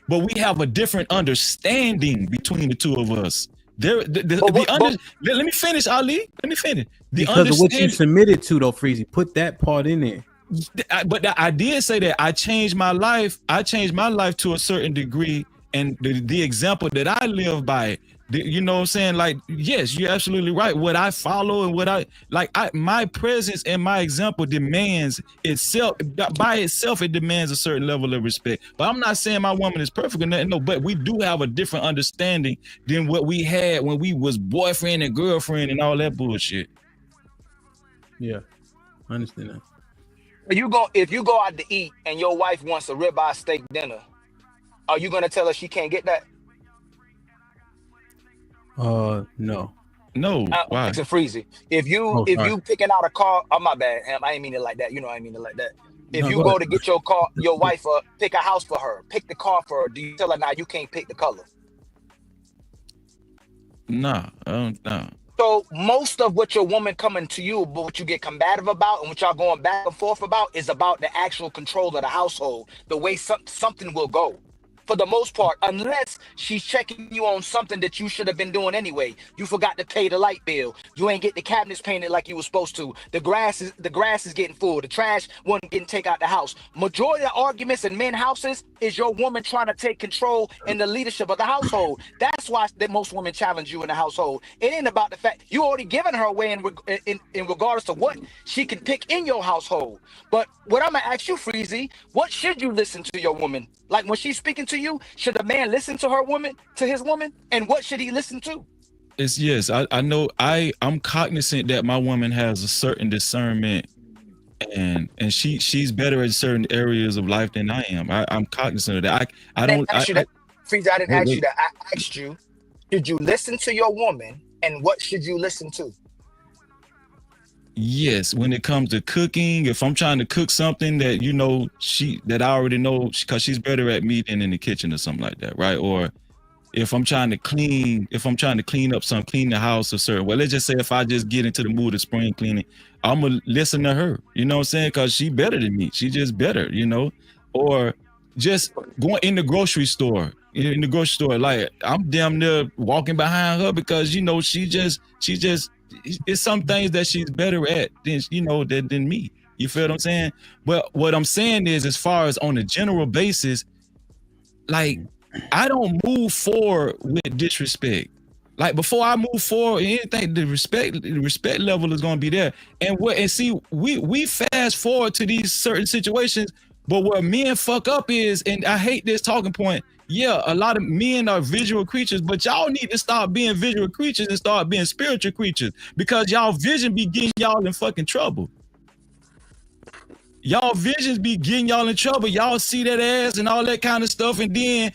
But we have a different understanding between the two of us. Let me finish, Ali. Let me finish.
Because of what you submitted to, though, Freezy. Put that part in there.
But I did say that I changed my life. I changed my life to a certain degree, and the example that I live by. You know what I'm saying? Like, yes, you're absolutely right. What I follow and what my presence and my example demands itself by itself. It demands a certain level of respect. But I'm not saying my woman is perfect or nothing. No, but we do have a different understanding than what we had when we was boyfriend and girlfriend and all that bullshit.
Yeah, I understand that.
If you go out to eat and your wife wants a ribeye steak dinner, are you gonna tell her she can't get that?
No.
Why?
It's a Freezy. If you picking out a car, oh my bad, I ain't mean it like that. I ain't mean it like that. If you go to get your wife pick a house for her, pick the car for her, do you tell her now you can't pick the color?
Nah.
So most of what your woman coming to you, but what you get combative about and what y'all going back and forth about is about the actual control of the household, the way something will go. For the most part, unless she's checking you on something that you should have been doing anyway. You forgot to pay the light bill. You ain't get the cabinets painted like you were supposed to. The grass is getting full. The trash wasn't getting take out the house. Majority of arguments in men houses is your woman trying to take control in the leadership of the household. That's why most women challenge you in the household. It ain't about the fact you already given her away in regardless to what she can pick in your household. But what I'm gonna ask you, Freezy, what should you listen to your woman? Like when she's speaking to you, should a man listen to his woman? And what should he listen to?
Yes, I know I'm cognizant that my woman has a certain discernment and she's better at certain areas of life than I am. I'm cognizant of that. I didn't ask you that.
I asked you, should you listen to your woman and what should you listen to?
Yes, when it comes to cooking, if I'm trying to cook something that that I already know because she's better at me than in the kitchen or something like that, right? Or if I'm trying to clean up something, clean the house or certain. Well, let's just say if I just get into the mood of spring cleaning, I'm gonna listen to her. You know what I'm saying? Because she better than me. She just better, Or just going in the grocery store. In the grocery store, like I'm damn near walking behind her because she just it's some things that she's better at than me. You feel what I'm saying? But what I'm saying is, as far as on a general basis, like I don't move forward with disrespect. Like before I move forward, anything, the respect level is gonna be there. And see, we fast forward to these certain situations, but where men fuck up is, and I hate this talking point. Yeah, a lot of men are visual creatures, but y'all need to stop being visual creatures and start being spiritual creatures, because y'all vision be getting y'all in fucking trouble. Y'all visions be getting y'all in trouble. Y'all see that ass and all that kind of stuff, and then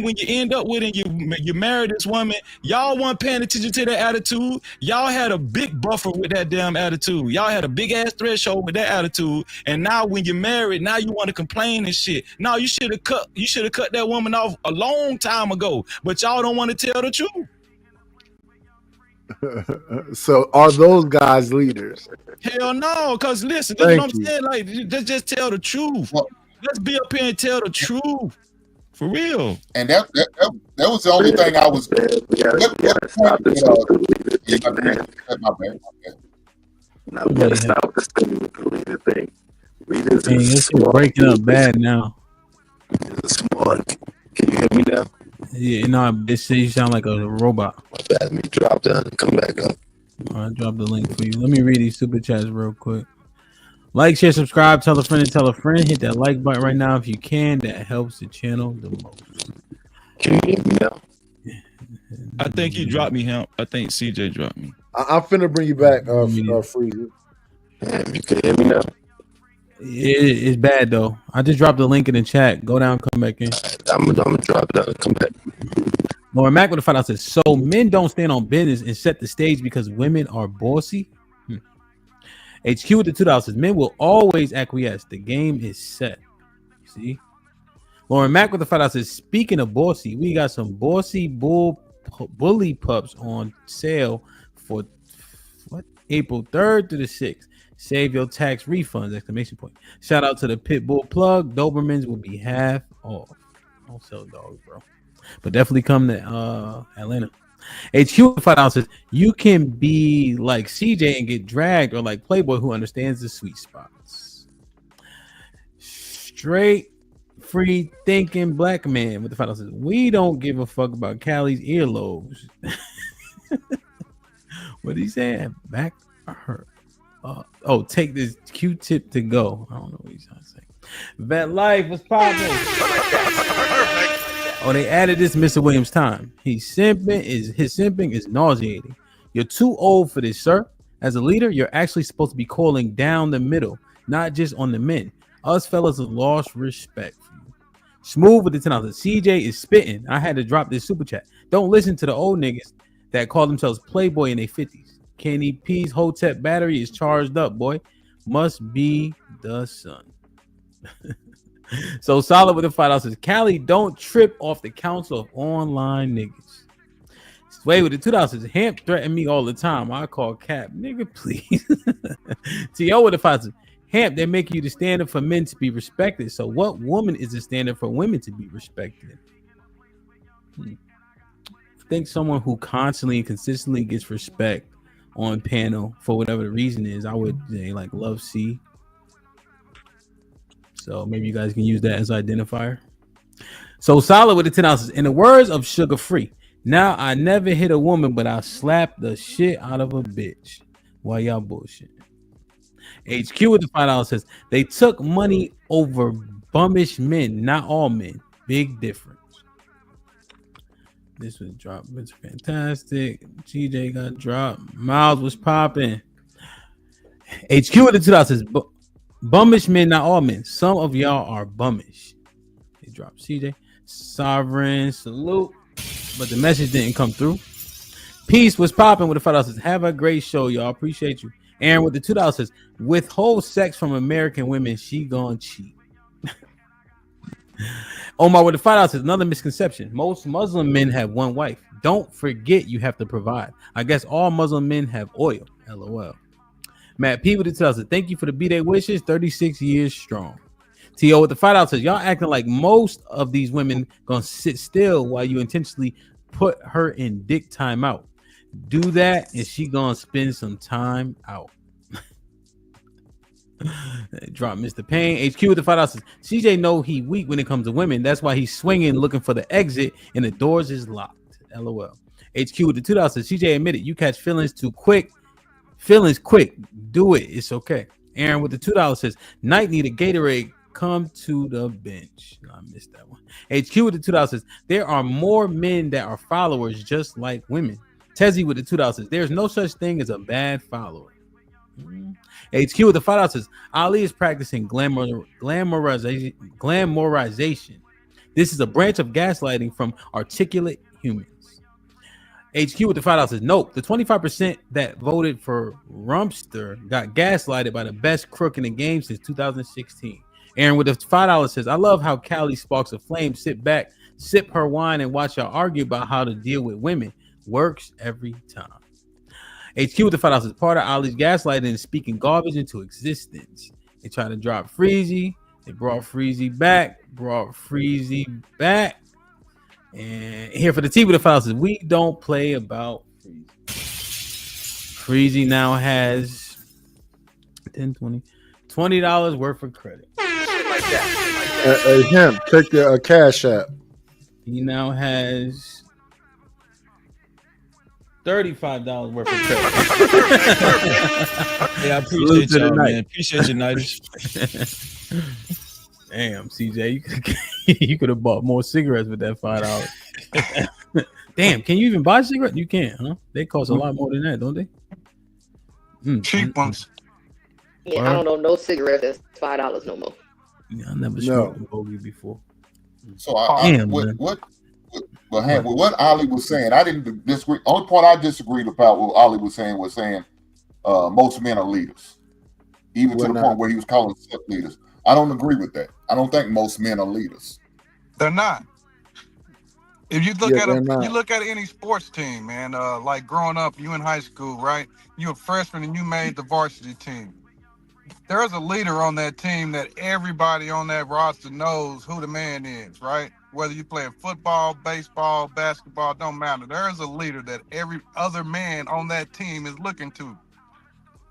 when you end up with it, you marry this woman, y'all weren't paying attention to that attitude. Y'all had a big buffer with that damn attitude. Y'all had a big ass threshold with that attitude, and now when you're married, now you want to complain and shit. No, you should have cut that woman off a long time ago, but y'all don't want to tell the truth.
So are those guys leaders?
Hell no, because listen, this is what I'm saying. Like, just tell the truth. Let's be up here and tell the truth. For real.
And that was the only thing I was.
Now we gotta stop this thing with the leader thing. Leaders
Dang, this is breaking up bad now.
Can you hear me now?
Yeah, no, you sound like a robot.
My bad. Let me drop down and come back up.
All right, drop the link for you. Let me read these super chats real quick. Like, share, subscribe, tell a friend and tell a friend. Hit that like button right now if you can. That helps the channel the most.
Can you hear me now?
I think he dropped me, Hemp. I think CJ dropped me.
I'm finna bring you back, Freezy.
You can hear me now?
It's bad though. I just dropped the link in the chat. Go down, come back in.
I'm gonna drop it out and come back.
Lauren Mack with the $5 says, so men don't stand on business and set the stage because women are bossy. HQ with the $2 says, men will always acquiesce. The game is set. See? Lauren Mack with the $5 says, speaking of bossy, we got some bossy bully pups on sale for April 3rd through the 6th. Save your tax refunds! Exclamation point. Shout out to the Pitbull plug. Dobermans will be half off. Don't sell dogs, bro. But definitely come to Atlanta. HQ $5 says, you can be like CJ and get dragged, or like Playboy who understands the sweet spots. Straight free thinking black man with the $5 says, we don't give a fuck about Callie's earlobes. What did he say? Back her. Take this Q-tip to go. I don't know what he's trying to say. Vet Life was popping. They added this Mr. Williams time. His simping is nauseating. You're too old for this, sir. As a leader, you're actually supposed to be calling down the middle, not just on the men. Us fellas have lost respect for you. Smooth with the $10. CJ is spitting. I had to drop this super chat. Don't listen to the old niggas that call themselves Playboy in their 50s. Kenny P's Hotep battery is charged up, boy. Must be the sun. So solid with the $5 says, Callie, don't trip off the council of online niggas. Sway with the $2 says, Hamp threaten me all the time. I call Cap. Nigga, please. T.O. with the $5 says, Hamp, they're making you the standard for men to be respected. So what woman is the standard for women to be respected? I think someone who constantly and consistently gets respect on panel for whatever the reason is, I would say like Love C. So maybe you guys can use that as an identifier. So solid with the $10. In the words of Sugar Free, now I never hit a woman, but I slap the shit out of a bitch. Why y'all bullshit? HQ with the $5 says, they took money over bummish men, not all men. Big difference. This was dropped. It's fantastic. TJ got dropped. Miles was popping. HQ with the $2 says, bummish men, not all men. Some of y'all are bummish. They dropped CJ. Sovereign, salute. But the message didn't come through. Peace was popping with the $5 says, have a great show, y'all. Appreciate you. Aaron with the $2 says, withhold sex from American women, she gon' cheat. Omar with the $5 says, another misconception. Most Muslim men have one wife. Don't forget you have to provide. I guess all Muslim men have oil. LOL. Matt P with the $2 says, thank you for the B-Day wishes. 36 years strong. T.O. with the $5 says, y'all acting like most of these women gonna sit still while you intentionally put her in dick time out. Do that and she gonna spend some time out. Drop Mr. Payne. HQ with the $5 says, CJ know he weak when it comes to women. That's why he's swinging, looking for the exit, and the doors is locked. LOL. HQ with the $2 says, CJ admitted you catch feelings too quick. Feelings quick. Do it. It's okay. Aaron with the $2 says, Knight need a Gatorade. Come to the bench. I missed that one. HQ with the $2 says, there are more men that are followers just like women. Tezzy with the $2 says, there's no such thing as a bad follower. HQ with the $5 says, Ali is practicing glamorization. This is a branch of gaslighting from articulate humans. HQ with the $5 says, nope, the 25% that voted for Rumpster got gaslighted by the best crook in the game since 2016. Aaron with the $5 says, I love how Callie sparks a flame, sit back, sip her wine, and watch y'all argue about how to deal with women. Works every time. HQ with the $5 says, part of Ali's gaslighting is speaking garbage into existence. They tried to drop Freezy. They brought Freezy back. And here for the T with the $5 says, we don't play about Freezy. Now has $20 worth of credit.
Him, take the Cash App.
He now has $35 worth of credit.
Yeah, I appreciate y'all, man. Appreciate you, Nighters.
Damn, CJ, you could have bought more cigarettes with that $5. Damn, can you even buy cigarettes? You can't, huh? They cost a lot more than that, don't they?
Cheap ones.
Yeah, I don't know no cigarettes that's $5 no more.
Yeah, I never smoked a bogey before.
So what Ali was saying, I didn't disagree. Only part I disagreed about what Ali was saying most men are leaders, even to the point where he was calling them leaders. I don't agree with that. I don't think most men are leaders.
They're not. If you look you look at any sports team, man. Like growing up, you in high school, right? You a freshman and you made the varsity team. There's a leader on that team that everybody on that roster knows who the man is, right? Whether you play football, baseball, basketball, don't matter. There is a leader that every other man on that team is looking to.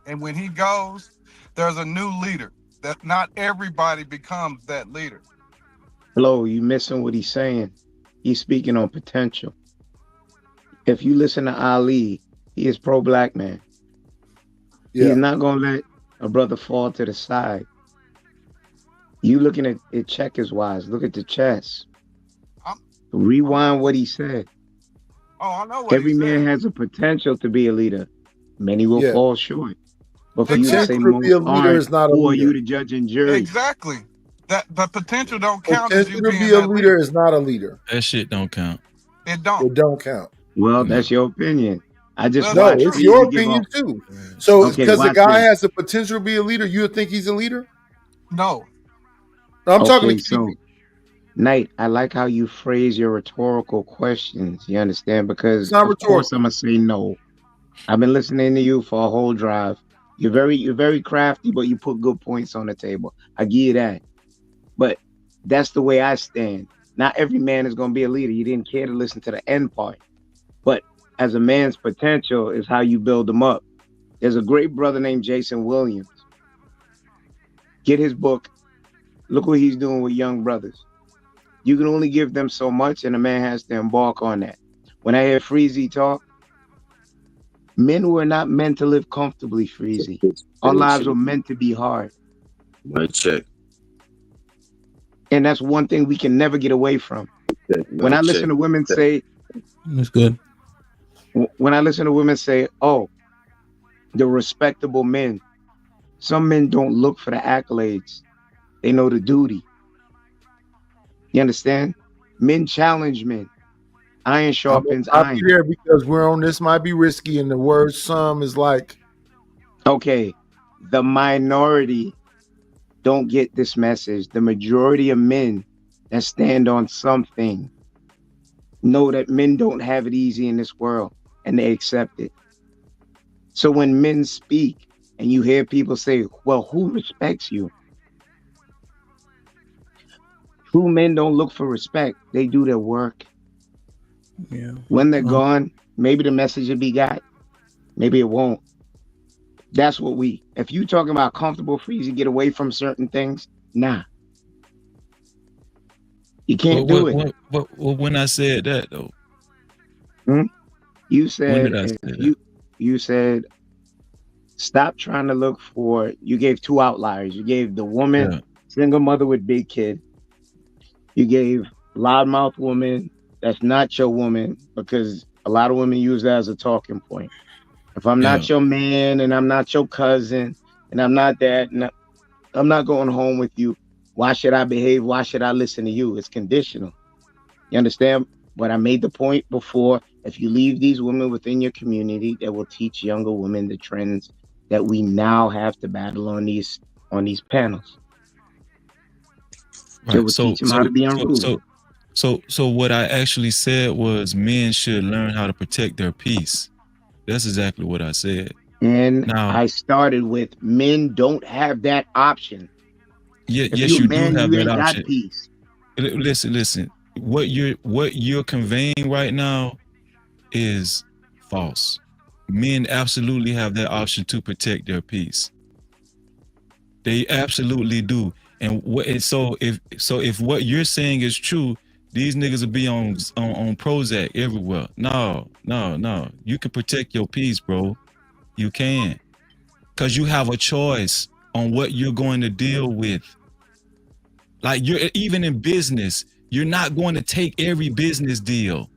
And when he goes, there's a new leader that not everybody becomes that leader.
Hello, you missing what he's saying. He's speaking on potential. If you listen to Ali, he is pro-black man. Yeah. He's not going to let a brother fall to the side. You looking at it checkers wise. Look at the chess. Rewind what he said.
Oh, I know what
every man has a potential to be a leader. Many will fall short. But for you to say most aren't, who are you to judge and jury?
Exactly. That potential don't count.
Potential to be a leader is not a leader.
That shit don't count.
It don't.
It don't count.
Well, that's your opinion. I just
no, it's your opinion too. So because the guy has the potential to be a leader, you would think he's a leader?
No.
I'm talking
to Knight, I like how you phrase your rhetorical questions. You understand? Because of course I'm gonna say no. I've been listening to you for a whole drive. You're very crafty, but you put good points on the table. I give you that. But that's the way I stand. Not every man is gonna be a leader. You didn't care to listen to the end part. But as a man's potential is how you build them up. There's a great brother named Jason Williams. Get his book. Look what he's doing with young brothers. You can only give them so much, and a man has to embark on that. When I hear Freezy talk, men were not meant to live comfortably, Freezy. Our lives were meant to be hard.
Right check.
And that's one thing we can never get away from. When I listen to women say,
that's good.
When I listen to women say, oh, the respectable men, some men don't look for the accolades. They know the duty. You understand? Men challenge men. Iron sharpens iron.
I'll be there because we're on This Might Be Risky, and the word some is like.
Okay, the minority don't get this message. The majority of men that stand on something know that men don't have it easy in this world, and they accept it. So when men speak and you hear people say, well, who respects you? True men don't look for respect. They do their work.
Yeah.
When they're gone, maybe the message will be got. Maybe it won't. That's what if you talking about comfortable, free to get away from certain things, nah. You can't do it.
Well, when I said that though,
you said
when did I say that?
You said stop trying to look for. You gave two outliers. You gave the woman, single mother with big kid. You gave loudmouth woman that's not your woman, because a lot of women use that as a talking point. If I'm not your man and I'm not your cousin and I'm not that, and I'm not going home with you, why should I behave? Why should I listen to you? It's conditional. You understand? But I made the point before, if you leave these women within your community, that will teach younger women the trends that we now have to battle on these panels.
Right.
It will teach them how to be unruly.
So what I actually said was men should learn how to protect their peace. That's exactly what I said.
And I started with men don't have that option.
Yeah, yes, you do have that option.
Peace.
Listen. What you're conveying right now is false. Men absolutely have that option to protect their peace. They absolutely do. And if what you're saying is true, these niggas will be on Prozac everywhere. No. You can protect your peace, bro. You can. Because you have a choice on what you're going to deal with. Like, you're even in business, you're not going to take every business deal.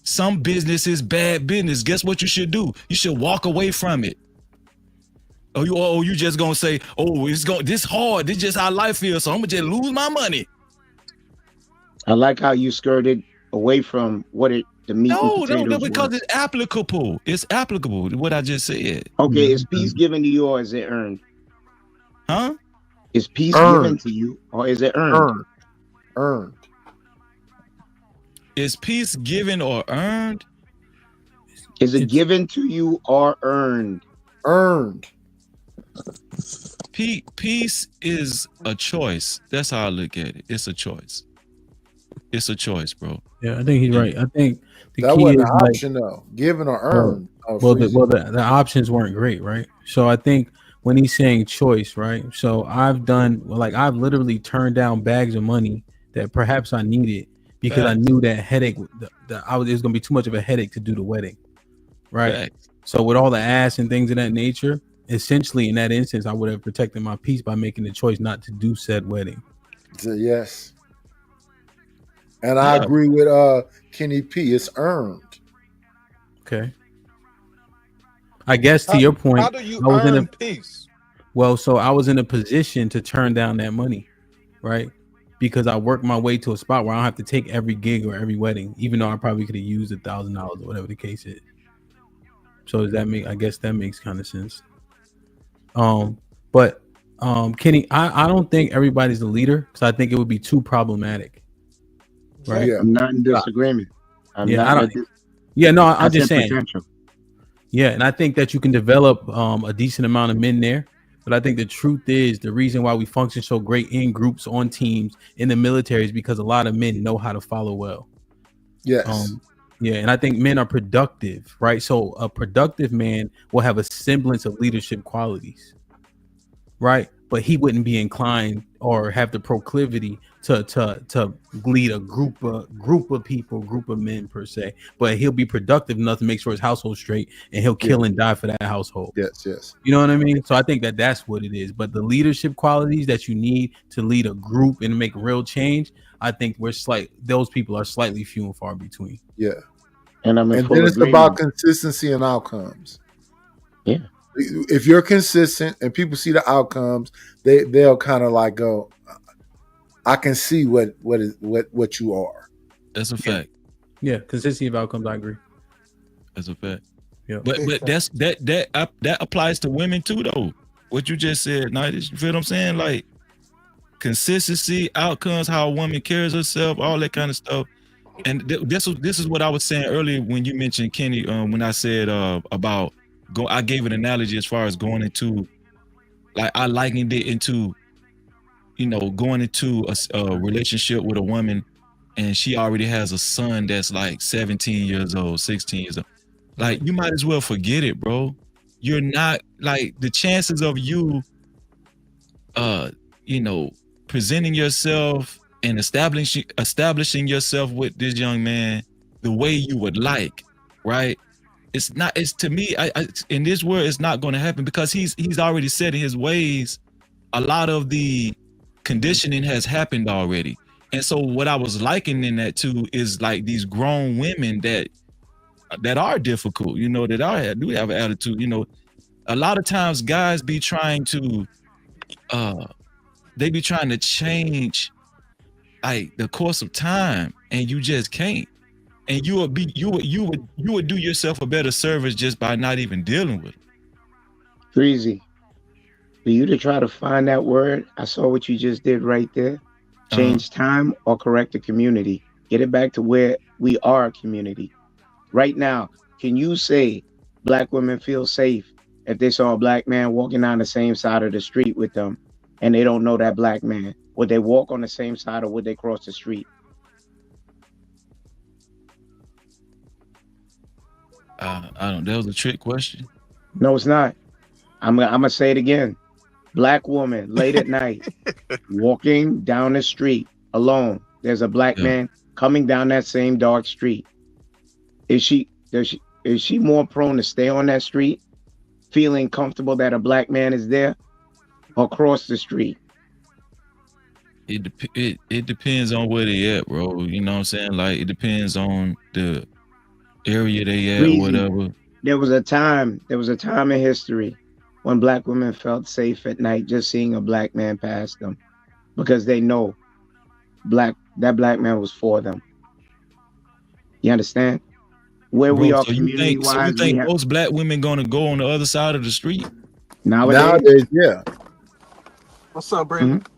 Some business is bad business. Guess what you should do? You should walk away from it. Oh, you just gonna say, oh, this hard. This just how life feels, so I'm gonna just lose my money.
I like how you skirted away from the meat and potatoes.
No, because it's applicable. It's applicable to what I just said.
Okay, is peace given to you or is it earned?
Huh?
Is peace given to you or is it earned?
Earned.
Is peace given or earned?
Is it given to you or earned?
Earned.
Peace is a choice. That's how I look at it. It's a choice. It's a choice, bro.
Yeah, I think he's right. I think
that wasn't an option though. Given or earned.
The options weren't great, right? So I think when he's saying choice, right? So I've literally turned down bags of money that perhaps I needed because I knew that headache. It was gonna be too much of a headache to do the wedding, right? So with all the ass and things of that nature, essentially in that instance, I would have protected my peace by making the choice not to do said wedding.
Yes. And I agree with Kenny P. It's earned.
Okay. I guess to your point,
how do you earn peace?
Well, so I was in a position to turn down that money, right? Because I worked my way to a spot where I don't have to take every gig or every wedding, even though I probably could have used $1,000 or whatever the case is. So does that make? I guess that makes kind of sense. But Kenny, I don't think everybody's a leader because I think it would be too problematic. Right?
Yeah, I'm not in disagreement.
I'm just saying. Potential. Yeah, and I think that you can develop a decent amount of men there. But I think the truth is the reason why we function so great in groups, on teams, in the military is because a lot of men know how to follow well.
Yes.
Yeah, and I think men are productive, right? So a productive man will have a semblance of leadership qualities, right? But he wouldn't be inclined or have the proclivity to lead a group of people, group of men per se. But he'll be productive enough to make sure his household's straight, and he'll kill and die for that household.
Yes.
You know what I mean? So I think that that's what it is. But the leadership qualities that you need to lead a group and make real change, I think those people are slightly few and far between.
Yeah.
And then
it's about consistency and outcomes.
Yeah.
If you're consistent and people see the outcomes, they'll kind of like go, I can see what you are.
That's a fact.
Yeah, consistency of outcomes, I agree.
That's a fact.
Yeah.
But that applies to women too, though. What you just said, Night, you feel what I'm saying? Like consistency, outcomes, how a woman carries herself, all that kind of stuff. And this is what I was saying earlier when you mentioned Kenny. When I said about I gave an analogy as far as going into, like, I likened it into going into a relationship with a woman and she already has a son that's like 17 years old, 16 years old, like you might as well forget it, bro. You're not like the chances of you, presenting yourself and establishing yourself with this young man the way you would like, right? It's to me, I in this world, it's not going to happen because he's already set in his ways. A lot of the conditioning has happened already. And so what I was likening that to is like these grown women that are difficult, that do have an attitude. A lot of times guys be trying to change like the course of time, and you just can't. And you would do yourself a better service just by not even dealing with it.
Breezy, for you to try to find that word, I saw what you just did right there. Change time or correct the community. Get it back to where we are a community. Right now, can you say black women feel safe if they saw a black man walking down the same side of the street with them and they don't know that black man? Would they walk on the same side or would they cross the street?
I don't. That was a trick question.
No, it's not. I'm gonna say it again. Black woman late at night walking down the street alone. There's a black man coming down that same dark street. Is she more prone to stay on that street, feeling comfortable that a black man is there, or cross the street?
It depends on where they at, bro. You know what I'm saying? Like it depends on the area they at,
Breezy,
whatever.
There was a time in history when black women felt safe at night just seeing a black man pass them because they know that black man was for them. You understand? Where we are community wise.
So you think most black women gonna go on the other side of the street?
Nowadays, yeah.
What's up, Brandon?
Mm-hmm.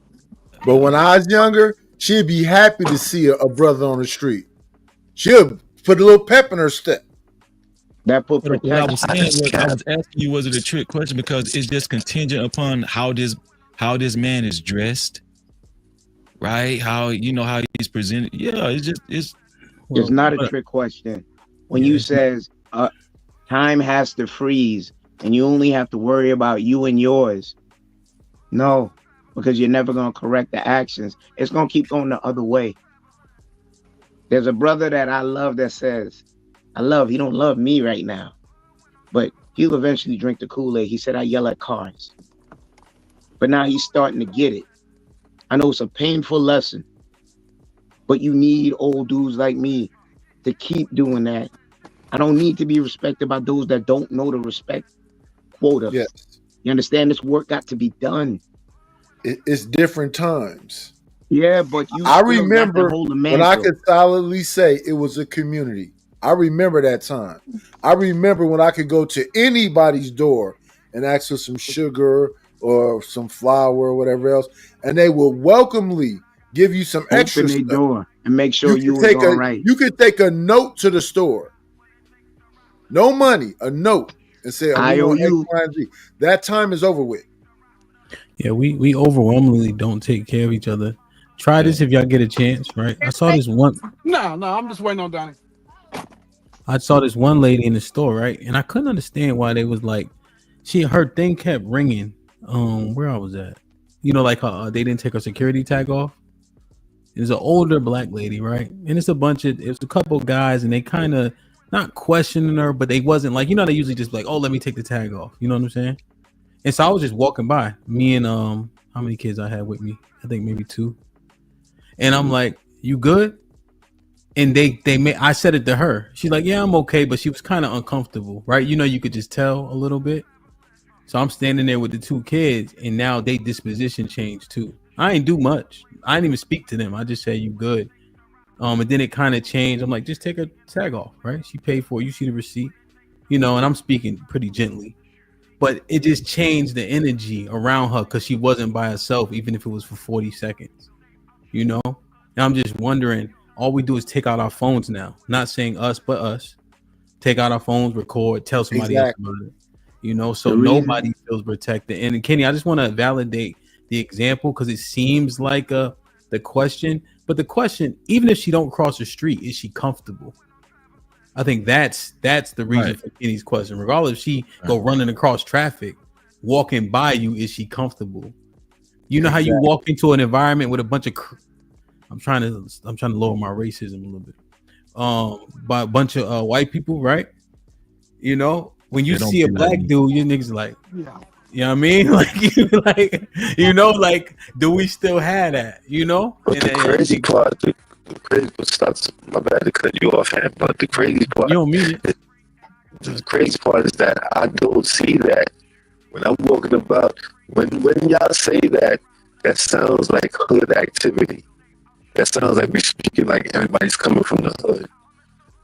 But when I was younger, she'd be happy to see a brother on the street. She'll put a little pep in her step.
That put
protection. What I was saying was, I was asking you, was it a trick question? Because it's just contingent upon how this man is dressed, right? How he's presented. Yeah, it's
not a trick question. When you says time has to freeze and you only have to worry about you and yours. No, because you're never gonna correct the actions. It's gonna keep going the other way. There's a brother that I love that says, he don't love me right now, but he'll eventually drink the Kool-Aid. He said, I yell at cars. But now he's starting to get it. I know it's a painful lesson, but you need old dudes like me to keep doing that. I don't need to be respected by those that don't know the respect quota.
Yes.
You understand? This work got to be done.
It's different times.
Yeah, but
I remember when I could solidly say it was a community. I remember that time. I remember when I could go to anybody's door and ask for some sugar or some flour or whatever else, and they will welcomely give you some extra stuff.
Door and make sure you was all right.
You could take a note to the store. No money, a note, and say, I owe you. X, Y, and Z. That time is over with.
Yeah, we overwhelmingly don't take care of each other. Try this if y'all get a chance, right? I saw this one.
No, I'm just waiting on Donnie.
I saw this one lady in the store, right? And I couldn't understand why they was like, her thing kept ringing. Where I was at, they didn't take her security tag off. It was an older black lady, right? And it was a couple guys, and they kind of not questioning her, but they wasn't like, they usually just like, oh, let me take the tag off. You know what I'm saying? And so I was just walking by, me and how many kids I had with me? I think maybe 2. And I'm like, you good? And I said it to her. She's like, yeah, I'm okay. But she was kind of uncomfortable, right? You could just tell a little bit. So I'm standing there with the 2 kids, and now they disposition changed too. I ain't do much. I didn't even speak to them. I just said, you good? And then it kind of changed. I'm like, just take a tag off, right? She paid for it. You see the receipt, and I'm speaking pretty gently. But it just changed the energy around her because she wasn't by herself, even if it was for 40 seconds, And I'm just wondering, all we do is take out our phones now. Not saying us, but us. Take out our phones, record, tell somebody else about it. So nobody feels protected. And Kenny, I just want to validate the example because it seems like the question. But the question, even if she don't cross the street, is she comfortable? I think that's the reason for Kenny's question. Regardless if she go running across traffic, walking by you, is she comfortable? You know how you walk into an environment with a bunch of I'm trying to lower my racism a little bit. By a bunch of white people, right? You know, when you see a black dude, you niggas like, you know what I mean? Like, you know, like, do we still have that? You know?
But the crazy part, my bad to cut you off, but the crazy part,
you don't mean it.
The crazy part is that I don't see that when I'm walking about. When y'all say that, that sounds like hood activity. That sounds like we're speaking like everybody's coming from the hood.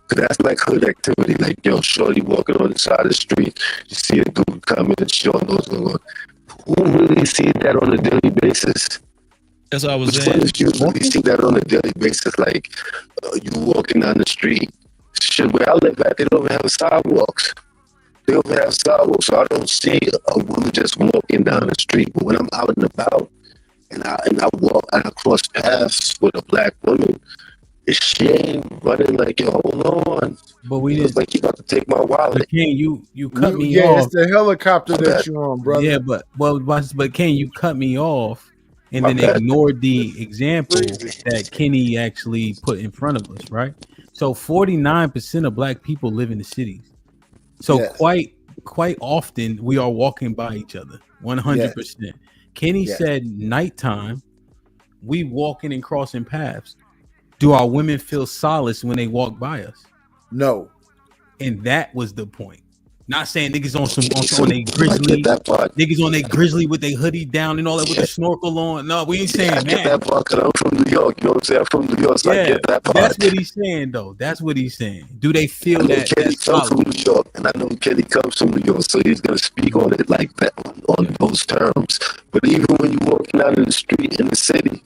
Cause that's like hood activity. Like, yo, shorty walking on the side of the street, you see a dude coming and she don't know what's going on. Who really see that on a daily basis?
That's what I was saying.
You really see that on a daily basis. Like, you walking down the street. Shit, where I live at, they don't even have sidewalks. They don't even have sidewalks, so I don't see a woman just walking down the street. But when I'm out and about, and I walk and I cross paths with a black woman, if she ain't running like, yo, hold on.
But we
didn't like you about to take my wallet.
Ken, you cut me
yeah,
off.
it's the helicopter that you're on, brother.
Yeah, but Ken, you cut me off and then ignored the example that Kenny actually put in front of us, right? So 49% of black people live in the cities. So quite often we are walking by each other. 100%. Yes. Kenny said nighttime, we walking and crossing paths. Do our women feel solace when they walk by us?
No.
And that was the point. Not saying niggas on they grizzly, niggas on they grizzly with their hoodie down and all that with the snorkel on. No, we ain't saying
I
that.
Get that part because I'm from New York. You know what I'm saying? I'm from New York, so I get that part.
That's what he's saying, though. That's what he's saying. Do they feel that?
Kenny comes from New York, and I know Kenny comes from New York, so he's gonna speak on it like that, on those terms. But even when you're walking out in the street in the city,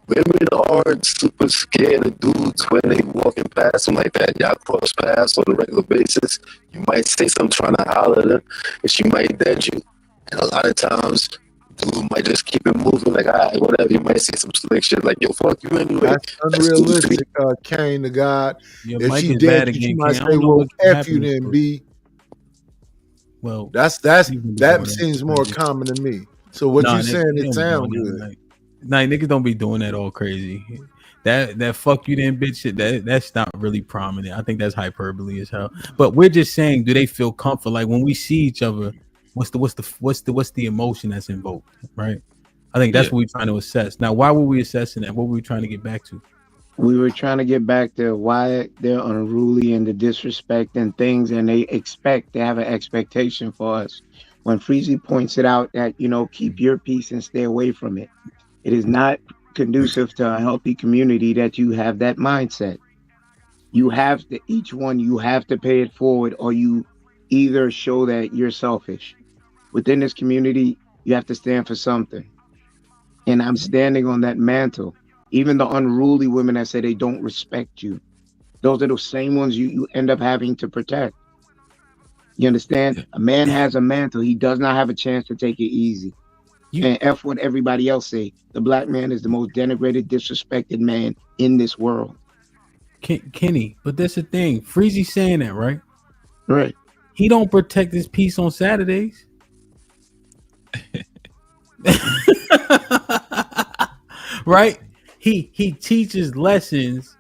women aren't super scared of dudes when they walking past them like that. Y'all cross paths on a regular basis. You might say something trying to holler at her, and she might dead you. And a lot of times, dude might just keep it moving, like, all right, whatever. You might say some slick shit like, yo, fuck you anyway.
That's unrealistic, Kane to God.
Your
if she dead, she might say, well, F you then, B.
Well,
that seems more common to me. So what you saying, it sounds good.
Like niggas don't be doing that all crazy. That fuck you then bitch shit, that's not really prominent. I think that's hyperbole as hell. But we're just saying, do they feel comfort? Like when we see each other, what's the emotion that's invoked, right? I think that's what we're trying to assess. Now, why were we assessing that? What were we trying to get back to?
We were trying to get back to why they're unruly and the disrespect and things, and they have an expectation for us. When Freezy points it out that, keep your peace and stay away from it. It is not conducive to a healthy community that you have that mindset. You have to pay it forward, or you either show that you're selfish. Within this community, you have to stand for something. And I'm standing on that mantle. Even the unruly women that say they don't respect you, those are the same ones you end up having to protect. You understand? A man has a mantle. He does not have a chance to take it easy. And F what everybody else say. The black man is the most denigrated, disrespected man in this world.
Kenny, but that's the thing. Freezy's saying that, right?
Right.
He don't protect his peace on Saturdays. Right? He teaches lessons,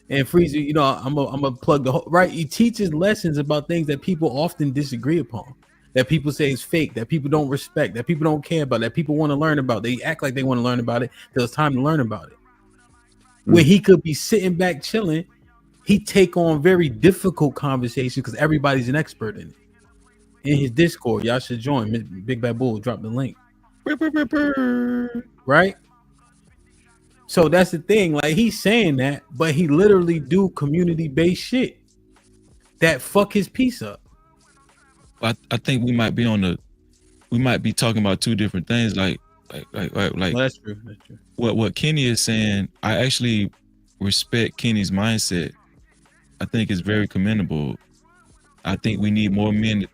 and Freezy, I'm gonna plug the whole right. He teaches lessons about things that people often disagree upon. That people say is fake, that people don't respect, that people don't care about, that people want to learn about. They act like they want to learn about it till it's time to learn about it. When he could be sitting back chilling, he take on very difficult conversations because everybody's an expert in it. In his Discord, y'all should join. Big Bad Bull, drop the link. Right? So that's the thing. Like, he's saying that, but he literally do community-based shit that fuck his peace up.
I think we might be talking about two different things. Like
well, that's true.
What Kenny is saying, I actually respect Kenny's mindset. I think it's very commendable. I think we need more men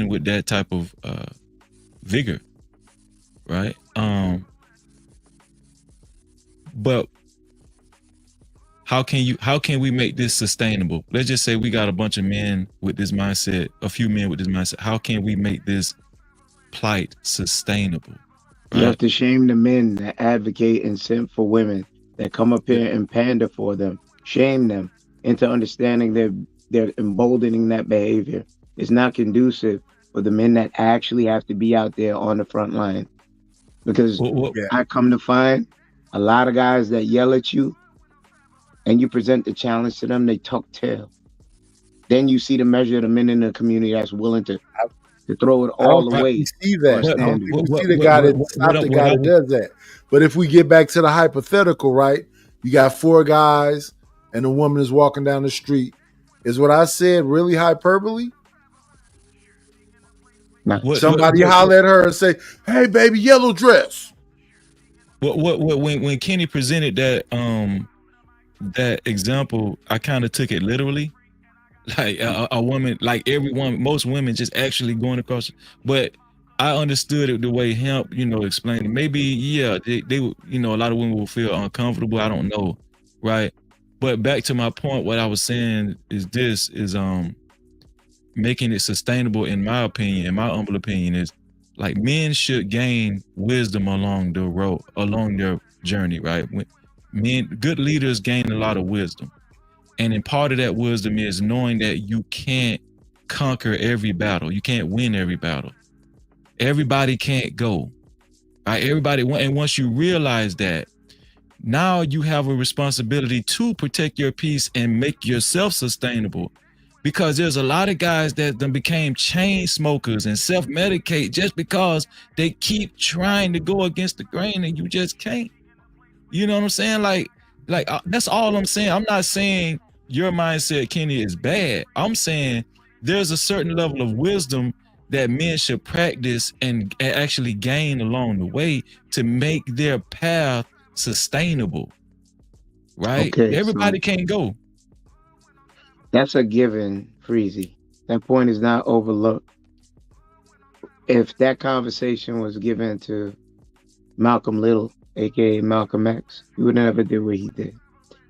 with that type of vigor, right? But how can we make this sustainable? Let's just say we got a bunch of men with this mindset, a few men with this mindset. How can we make this plight sustainable?
You have to shame the men that advocate and simp for women, that come up here and pander for them. Shame them into understanding they're emboldening that behavior. It's not conducive for the men that actually have to be out there on the front line. Because I come to find a lot of guys that yell at you and you present the challenge to them, they tuck tail. Then you see the measure of the men in the community that's willing to throw it all away.
We see that. We see the guy that does that. But if we get back to the hypothetical, right? You got 4 guys and a woman is walking down the street. Is what I said really hyperbole? Somebody holler at her and say, "Hey, baby, yellow dress."
When Kenny presented that example, I kind of took it literally. Like a woman, like most women just actually going across, but I understood it the way him, explained it. Maybe, they a lot of women will feel uncomfortable. I don't know. Right. But back to my point, what I was saying is making it sustainable, in my opinion, in my humble opinion, is like men should gain wisdom along the road, along their journey, right? Good leaders gain a lot of wisdom. And in part of that wisdom is knowing that you can't conquer every battle. You can't win every battle. Everybody can't go. Right? And once you realize that, now you have a responsibility to protect your peace and make yourself sustainable. Because there's a lot of guys that became chain smokers and self-medicate just because they keep trying to go against the grain and you just can't. You know what I'm saying? Like that's all I'm saying. I'm not saying your mindset, Kenny, is bad. I'm saying there's a certain level of wisdom that men should practice and actually gain along the way to make their path sustainable. Right?
Okay,
everybody can't go.
That's a given, Freezy. That point is not overlooked. If that conversation was given to Malcolm Little, aka Malcolm X, he would never do what he did.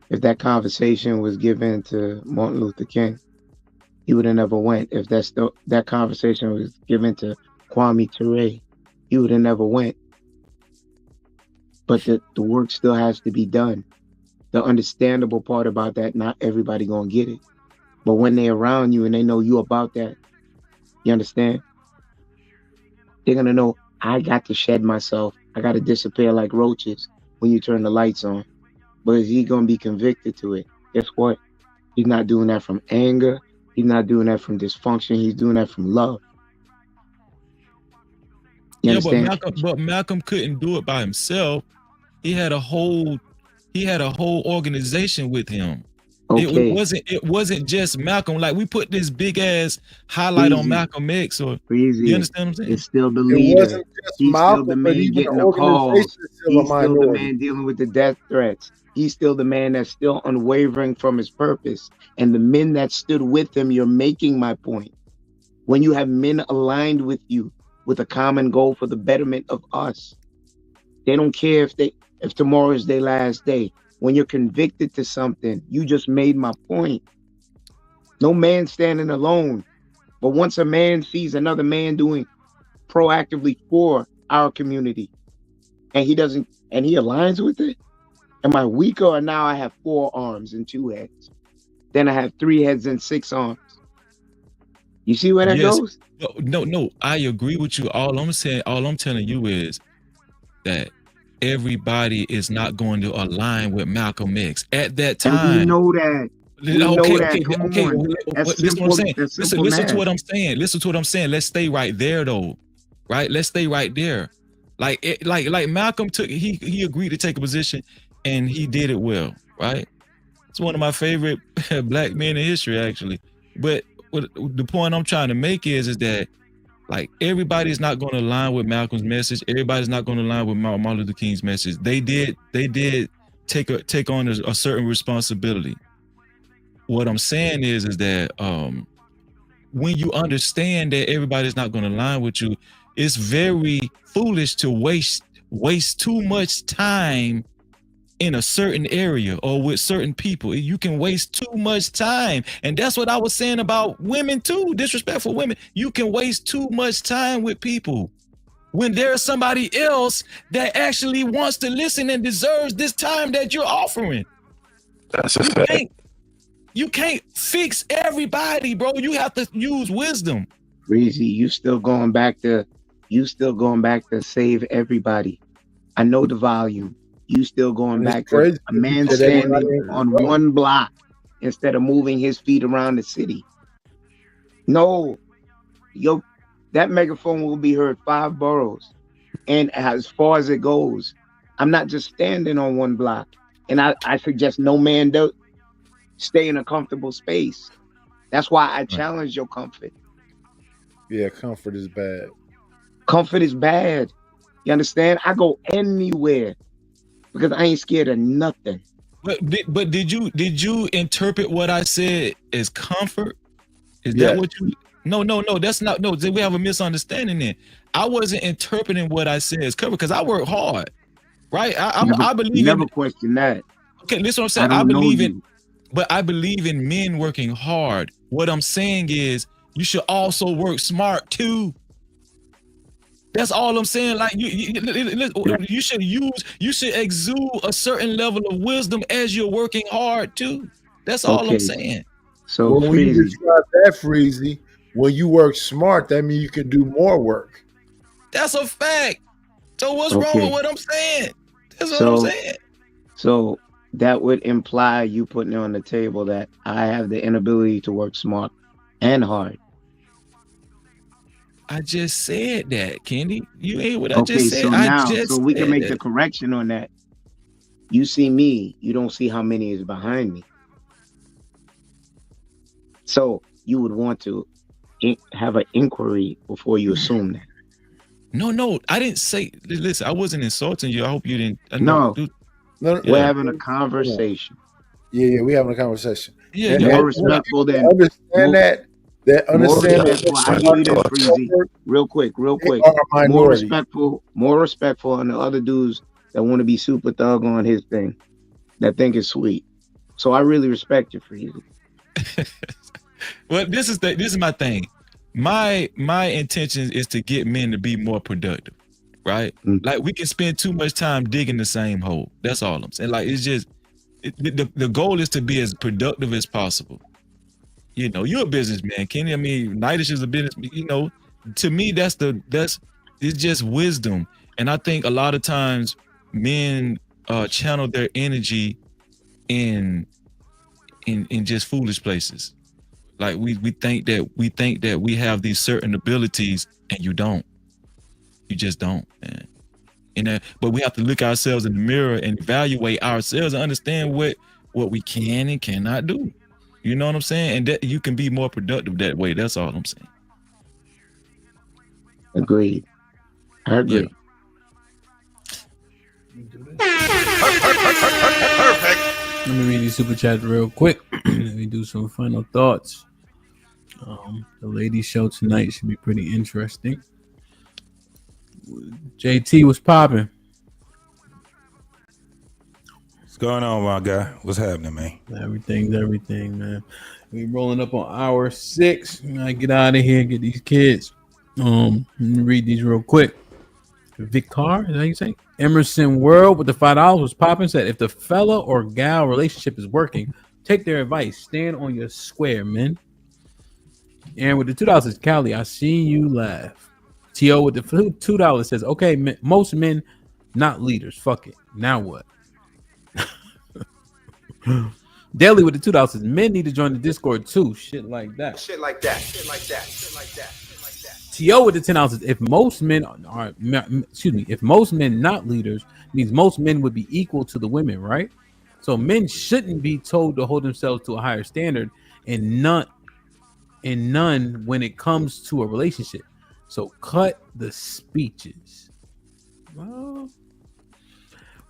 If that conversation was given to Martin Luther King, he would have never went. If that conversation was given to Kwame Ture, he would have never went. But the work still has to be done. The understandable part about that, not everybody gonna get it. But when they're around you and they know you about that, you understand? They're gonna know, I got to shed myself. I got to disappear like roaches when you turn the lights on. But is he going to be convicted to it? Guess what? He's not doing that from anger. He's not doing that from dysfunction. He's doing that from love. You understand?
But Malcolm couldn't do it by himself. He had a whole organization with him.
Okay.
It wasn't just Malcolm. Like we put this big ass highlight on Malcolm X, or you understand what I'm saying?
It's still the leader. He's still the man getting the calls. He's still the man dealing with the death threats. He's still the man that's still unwavering from his purpose. And the men that stood with him, you're making my point. When you have men aligned with you with a common goal for the betterment of us, they don't care if tomorrow is their last day. When you're convicted to something, you just made my point. No man standing alone. But once a man sees another man doing proactively for our community, and he aligns with it, am I weaker, or now I have 4 arms and 2 heads? Then I have 3 heads and 6 arms. You see where that goes?
No, I agree with you. All I'm telling you is that everybody is not going to align with Malcolm X at that time.
And we know that.
Listen to what I'm saying. Listen to what I'm saying. Listen to what I'm saying. Let's stay right there, though. Right? Let's stay right there. Like Malcolm he agreed to take a position, and he did it well. Right? It's one of my favorite black men in history, actually. But the point I'm trying to make is that like everybody's not going to align with Malcolm's message. Everybody's not going to align with Martin Luther King's message. They did take on a certain responsibility. What I'm saying is that when you understand that everybody's not going to align with you, it's very foolish to waste waste too much time in a certain area or with certain people. You can waste too much time. And that's what I was saying about women too, disrespectful women. You can waste too much time with people when there's somebody else that actually wants to listen and deserves this time that you're offering.
That's a fact.
You can't fix everybody, bro. You have to use wisdom.
Breezy, you still going back to save everybody. I know the volume. You still going back to a man standing on one block instead of moving his feet around the city. No, that megaphone will be heard 5 boroughs, and as far as it goes, I'm not just standing on one block. And I suggest no man do stay in a comfortable space. That's why I challenge your comfort.
Yeah, comfort is bad.
Comfort is bad. You understand? I go anywhere because I ain't scared of nothing.
But did you interpret what I said as comfort? Is that what you? No. That's not. No, we have a misunderstanding there. I wasn't interpreting what I said as comfort because I work hard, right? I believe.
Never question that.
Okay, listen. What I'm saying. I believe in, but I believe in men working hard. What I'm saying is, you should also work smart too. That's all I'm saying. Like you should exude a certain level of wisdom as you're working hard too. That's all I'm saying.
So
when you describe that, Freezy, when you work smart, that means you can do more work.
That's a fact. So what's wrong with what I'm saying? That's what I'm saying.
So that would imply you putting on the table that I have the inability to work smart and hard.
I just said that, Kenny. You ain't what I just said.
So we can make the correction on that. You see me, you don't see how many is behind me. So you would want to have an inquiry before you assume that.
No, I didn't say. Listen, I wasn't insulting you. I hope you didn't.
No, we're having a conversation.
Yeah, we're having a conversation.
Yeah,
more respectful than
understand that.
Real quick. More respectful on the other dudes that want to be super thug on his thing, that think it's sweet. So I really respect you, Freezy.
Well, this is my thing. My intention is to get men to be more productive, right? Like we can spend too much time digging the same hole. That's all I'm saying. Like it's just the goal is to be as productive as possible. You know, you're a businessman, Kenny. I mean, Nightish is a business. You know, to me, it's just wisdom. And I think a lot of times men channel their energy in just foolish places. Like we think that we have these certain abilities, and you don't. You just don't, man. And but we have to look ourselves in the mirror and evaluate ourselves and understand what we can and cannot do. You know what I'm saying? And that you can be more productive that way. That's all I'm saying.
Agreed. I agree.
Perfect. Let me read these super chats real quick. Let me do some final thoughts. The ladies' show tonight should be pretty interesting. JT, what's popping?
What's going on, my guy? What's happening, man?
Everything's everything, man. We rolling up on hour 6. I get out of here, get these kids. Let me read these real quick. Vicar, is that how you say? Emerson World with the $5 was popping. Said if the fella or gal relationship is working, take their advice. Stand on your square, man. And with the $2 Cali, I see you laugh. T.O. with the $2 says, okay, most men not leaders. Fuck it. Now what? Daily with the $2 says, men need to join the Discord too. Shit like that. T.O. with the $10 says, if most men if most men not leaders, means most men would be equal to the women, right? So men shouldn't be told to hold themselves to a higher standard and none when it comes to a relationship. So cut the speeches. Well,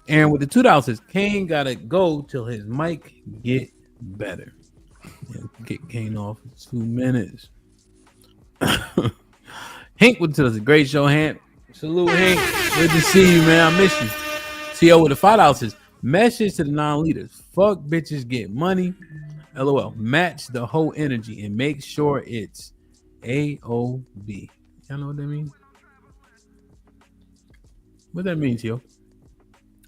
and with the $2 says, Kane gotta go till his mic get better. Yeah, get Kane off in 2 minutes. Hank with the $2 great show, Hank. Salute, Hank. Good to see you, man. I miss you. CO with the $5 says, message to the non-leaders. Fuck bitches, get money. LOL. Match the whole energy and make sure it's AOB. Y'all know what that means? What that means, yo?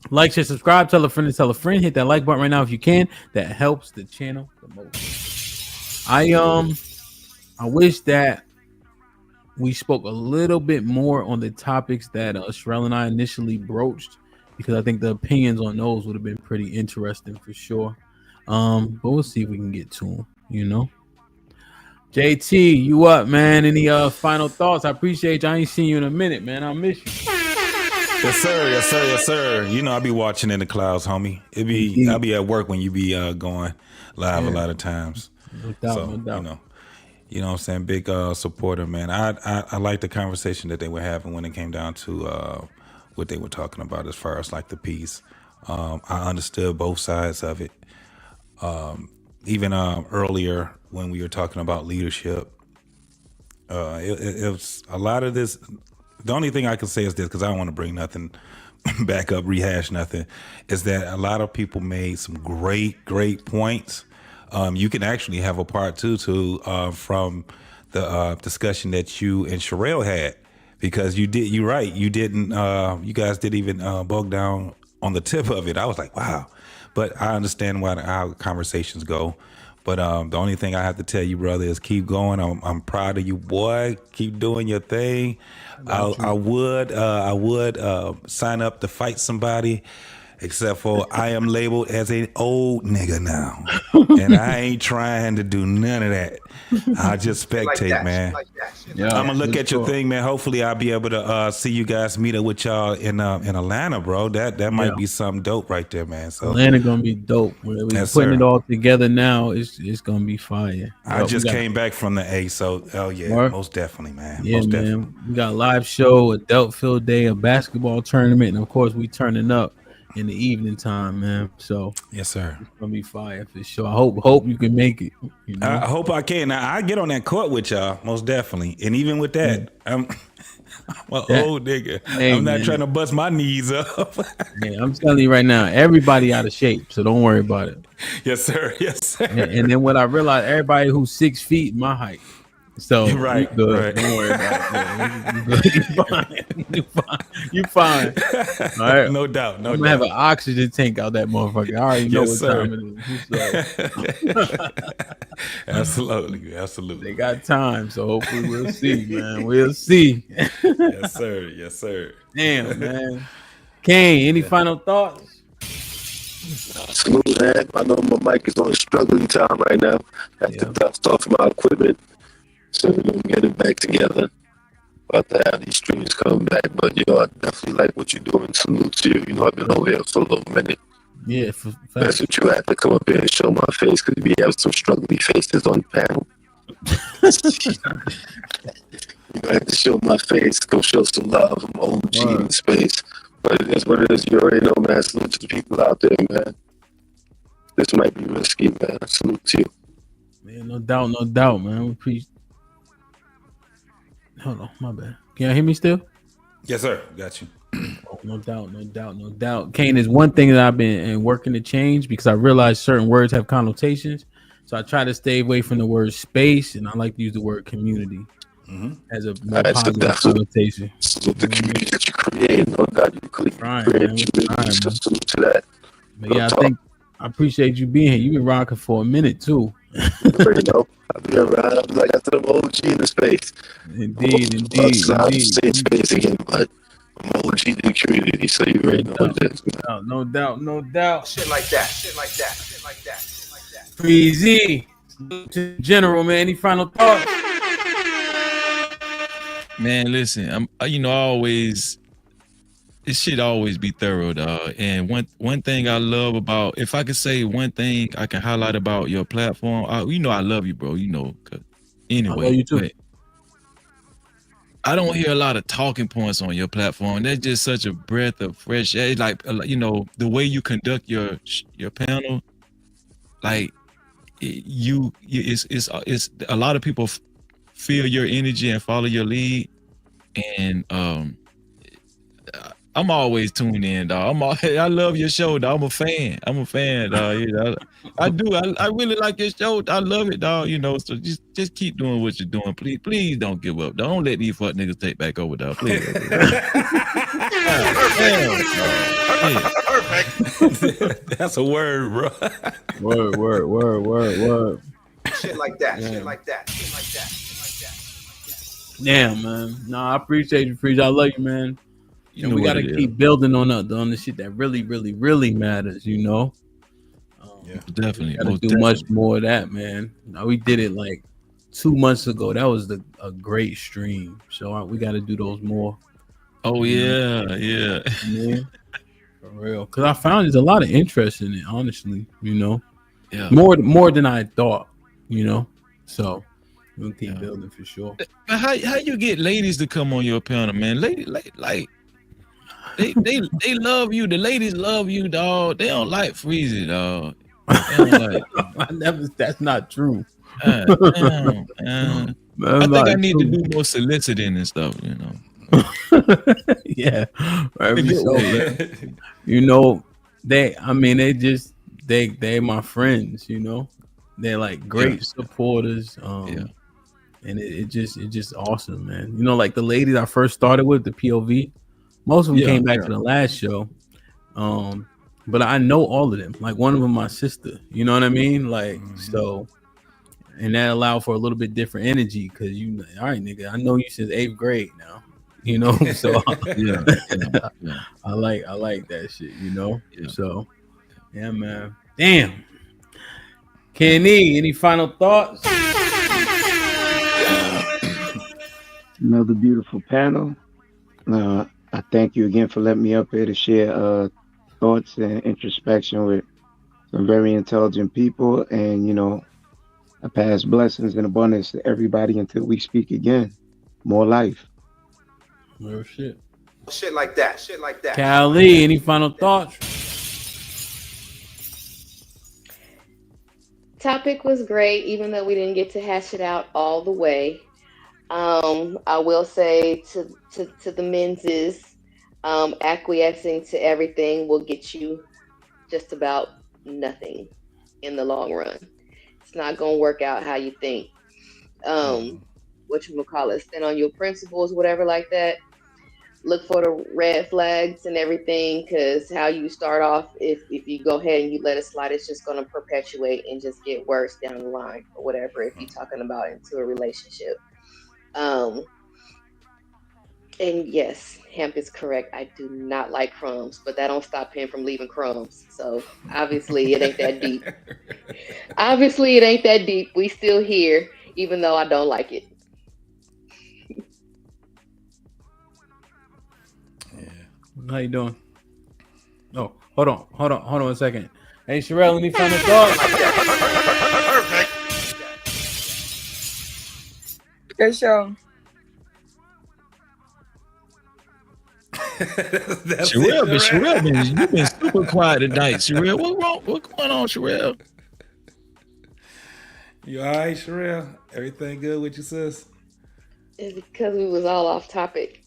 Like, share, subscribe, tell a friend to tell a friend. Hit that like button right now if you can. That helps the channel the most. I wish that we spoke a little bit more on the topics that Sherelle and I initially broached, because I think the opinions on those would have been pretty interesting for sure. But we'll see if we can get to them, you know. JT, you up, man? Any final thoughts? I appreciate you. I ain't seen you in a minute, man. I miss you.
Yes, sir. Yes, sir. Yes, sir. You know, I be watching in the clouds, homie. I'll be at work when you be going live a lot of times.
No doubt, no doubt.
You know what I'm saying? Big supporter, man. I like the conversation that they were having when it came down to what they were talking about as far as like the peace. I understood both sides of it. Even earlier when we were talking about leadership, it was a lot of this. The only thing I can say is this, because I don't want to bring nothing back up, rehash nothing, is that a lot of people made some great points. You can actually have a part two from the discussion that you and Sherelle had, because you're right. You guys didn't even bog down on the tip of it. I was like, wow. But I understand how conversations go. But the only thing I have to tell you, brother, is keep going. I'm proud of you, boy. Keep doing your thing. I would sign up to fight somebody, except for I am labeled as an old nigga now, and I ain't trying to do none of that. I just spectate, man.
Yeah,
I'm gonna look at your thing, man. Hopefully, I'll be able to see you guys, meet up with y'all in Atlanta, bro. That might be something dope right there, man. So
Atlanta gonna be dope. We're putting it all together now. It's gonna be fire.
I just came back from the A, so most definitely, man.
Yeah,
most
man.
definitely.
We got a live show, adult field day, a basketball tournament, and of course we turning up in the evening time, man. So
yes, sir.
It's gonna be fire for sure. I hope you can make it. You know?
I hope I can. Now, I get on that court with y'all, most definitely. And even with that, I'm an old nigga. I'm not trying to bust my knees up.
Yeah, I'm telling you right now, everybody out of shape, so don't worry about it.
Yes, sir. Yes, sir.
And then what I realized, everybody who's 6 feet my height. So
you're right.
Good.
Right.
Don't worry about it. You fine. All right.
No doubt.
I'm gonna have an oxygen tank out that motherfucker. I already know what time it is. So.
Absolutely.
They got time, so hopefully we'll see, man. We'll see.
Yes, sir. Yes, sir.
Damn, man. Kane, any final thoughts?
Salute, man. I know my mic is on struggling time right now. I have to dust off my equipment. So we're gonna get it back together. About to have these streams come back. But I definitely like what you're doing. Salute to you. I've been over here for a little minute.
Yeah,
that's what you have to come up here and show my face, because we have some struggling faces on the panel. I have to show my face, go show some love. I'm OG in the space. But it is what it is. You already know, man. Salute to the people out there, man. This might be risky, man. Salute to you.
Man, no doubt, man. We appreciate. Hold on, my bad. Can y'all hear me still?
Yes, sir. Got you.
No doubt. Kane, is one thing that I've been working to change, because I realize certain words have connotations. So I try to stay away from the word space, and I like to use the word community as a more positive connotation.
The community that you create, no doubt you create to that.
But yeah, I appreciate you being here. You've been rocking for a minute too.
I'll be around. Like I said, I'm OG in the space.
Indeed.
Same space again, but I'm OG in the community, so you already know what it is.
No doubt.
Shit like that.
Freezy. General, man. Any final thoughts?
Man, listen, this shit always be thorough, dog. And one thing I love about, if I could say one thing I can highlight about your platform, I love you, bro. Anyway,
I love you too.
I don't hear a lot of talking points on your platform. That's just such a breath of fresh air. Like, the way you conduct your panel, like it's a lot of people feel your energy and follow your lead. And I'm always tuned in, dog. I love your show, dog. I'm a fan, dog. You know, I do. I really like your show. I love it, dog. You know, so just keep doing what you're doing. Please don't give up. Don't let these fuck niggas take back over, dog. Please.
Perfect. That's a word, bro.
Word.
Shit like that.
Yeah.
Shit like that.
Damn, man. No, I appreciate you, Freeze. I love you, man. And we gotta keep building on the shit that really, really, really matters, you know.
Yeah, definitely.
Gotta do much more of that, man. Now we did it like 2 months ago. That was a great stream. So we got to do those more.
Oh yeah.
Man, for real. Because I found there's a lot of interest in it, honestly. You know,
yeah,
more than I thought. You know, so we'll keep building for sure.
How you get ladies to come on your panel, man? They love you. The ladies love you, dog. They don't like Freezy, dog.
That's not true.
I think I need to do more soliciting and stuff, you know.
Yeah. You know, they my friends, you know. They're like great supporters. And it just awesome, man. You know, like the ladies I first started with, the POV, most of them came back to the last show. But I know all of them. Like one of them, my sister. You know what I mean? Like so, and that allowed for a little bit different energy because all right, nigga, I know you since 8th grade now. You know, so I like that shit. You know, so yeah, man. Damn. Kenny, any final thoughts?
Another beautiful panel. I thank you again for letting me up here to share thoughts and introspection with some very intelligent people, and you know, I pass blessings and abundance to everybody until we speak again. More life.
Real shit.
Shit like that.
Callie, any final thoughts?
Topic was great, even though we didn't get to hash it out all the way. I will say to the men's acquiescing to everything will get you just about nothing in the long run. It's not gonna work out how you think. Whatchamacallit, stand on your principles, whatever like that. Look for the red flags and everything, because how you start off, if you go ahead and you let it slide, it's just gonna perpetuate and just get worse down the line or whatever if you're talking about into a relationship. And yes, Hemp is correct. I do not like crumbs, but that don't stop him from leaving crumbs. So obviously it ain't that deep. We still here, even though I don't like it.
How you doing? Oh, hold on a second. Hey, Sherelle, any final thoughts?
Good show.
Sherelle, you've been super quiet tonight. Sherelle, what's wrong? What's going on, Sherelle?
You all right, Sherelle? Everything good with you, sis?
It's because we was all off topic.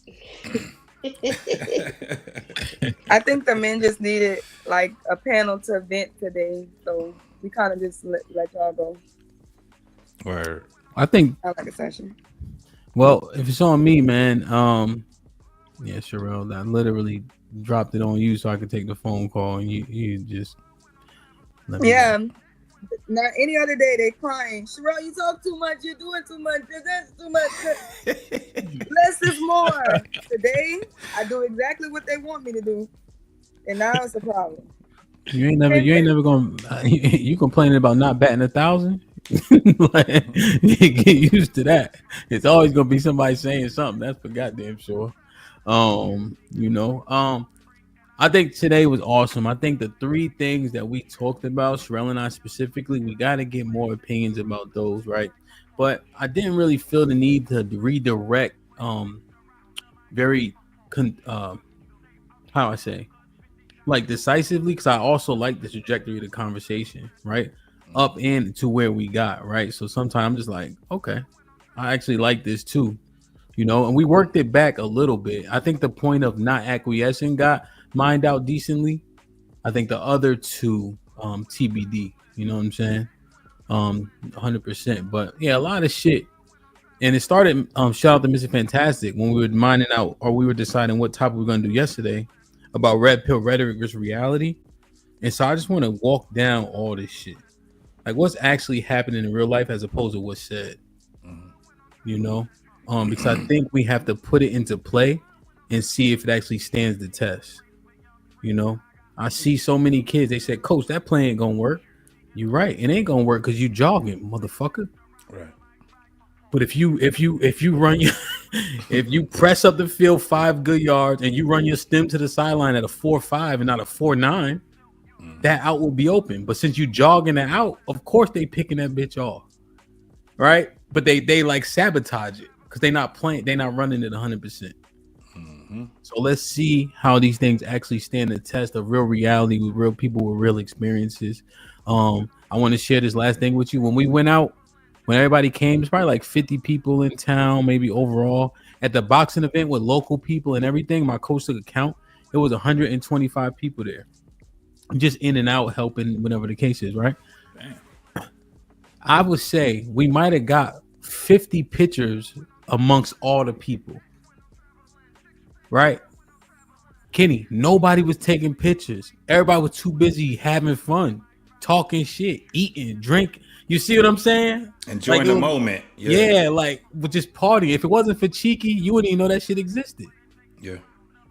I think the men just needed like a panel to vent today, so we kind of just let y'all go.
Word.
I think
I like a session.
Well, if it's on me, man, yeah, Sherelle, I literally dropped it on you so I could take the phone call, and you just let me know.
Not any other day they crying. Sherelle, you talk too much. You're doing too much. That's too much. Less is more. Today, I do exactly what they want me to do, and now it's a problem.
You ain't never gonna. You complaining about not batting 1,000? Like, get used to that. It's always gonna be somebody saying something. That's for goddamn sure. I think today was awesome. I think the 3 things that we talked about, Sherelle and I specifically, we got to get more opinions about those, right? But I didn't really feel the need to redirect decisively, because I also like the trajectory of the conversation, right? Up and to where we got, right? So sometimes I'm just like, okay, I actually like this too. you know, and we worked it back a little bit. I think the point of not acquiescing got mined out decently. I think the other two, TBD, you know what I'm saying? 100%. But yeah, a lot of shit. And it started, shout out to Mr. Fantastic when we were mining out, or we were deciding what topic we were going to do yesterday about red pill rhetoric versus reality. And so I just want to walk down all this shit. Like what's actually happening in real life as opposed to what's said, you know? Because I think we have to put it into play and see if it actually stands the test. You know, I see so many kids, they said, Coach, that play ain't gonna work. You're right, it ain't gonna work because you jogging, motherfucker.
Right.
But if you run your if you press up the field 5 good yards and you run your stem to the sideline at a 4.5 and not a 4.9, that out will be open. But since you jogging it out, of course they picking that bitch off. Right? But they like sabotage it because they not running it 100%. So let's see how these things actually stand the test of real reality with real people with real experiences. I want to share this last thing with you. When we went out, when everybody came, it's probably like 50 people in town, maybe overall. At the boxing event with local people and everything, my coach took a count. It was 125 people there. Just in and out helping, whatever the case is, right? Damn. I would say we might have got 50 pictures amongst all the people. Right? Kenny, nobody was taking pictures. Everybody was too busy having fun, talking shit, eating, drink. You see what I'm saying?
Enjoying
like,
the moment.
Yeah, like with just partying. If it wasn't for Cheeky, you wouldn't even know that shit existed.
Yeah.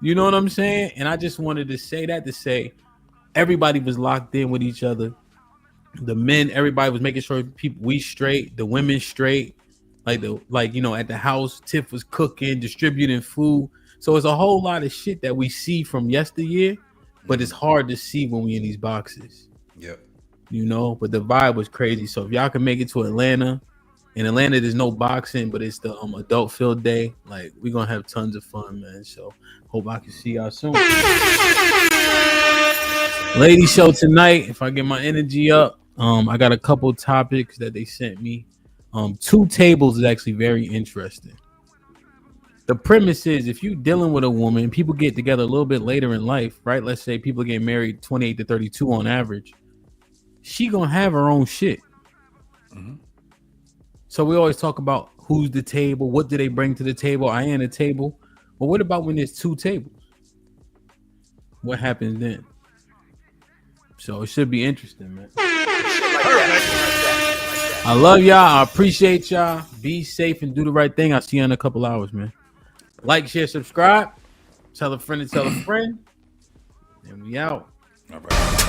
You know what I'm saying? And I just wanted to say that to say everybody was locked in with each other. The men, everybody was making sure we straight, the women straight. At the house, Tiff was cooking, distributing food. So it's a whole lot of shit that we see from yesteryear, but it's hard to see when we in these boxes.
Yep.
You know, but the vibe was crazy. So if y'all can make it to Atlanta, in Atlanta there's no boxing, but it's the adult field day. Like we're gonna have tons of fun, man. So hope I can see y'all soon. Lady show tonight. If I get my energy up, I got a couple topics that they sent me. 2 tables is actually very interesting. The premise is if you're dealing with a woman, people get together a little bit later in life, right? Let's say people get married 28 to 32 on average. She gonna have her own shit. So we always talk about who's the table, what do they bring to the table? I am the table. But what about when there's 2 tables? What happens then? So it should be interesting, man. I love y'all. I appreciate y'all. Be safe and do the right thing. I'll see you in a couple hours, man. Like, share, subscribe. Tell a friend to tell a friend. And we out.
All right.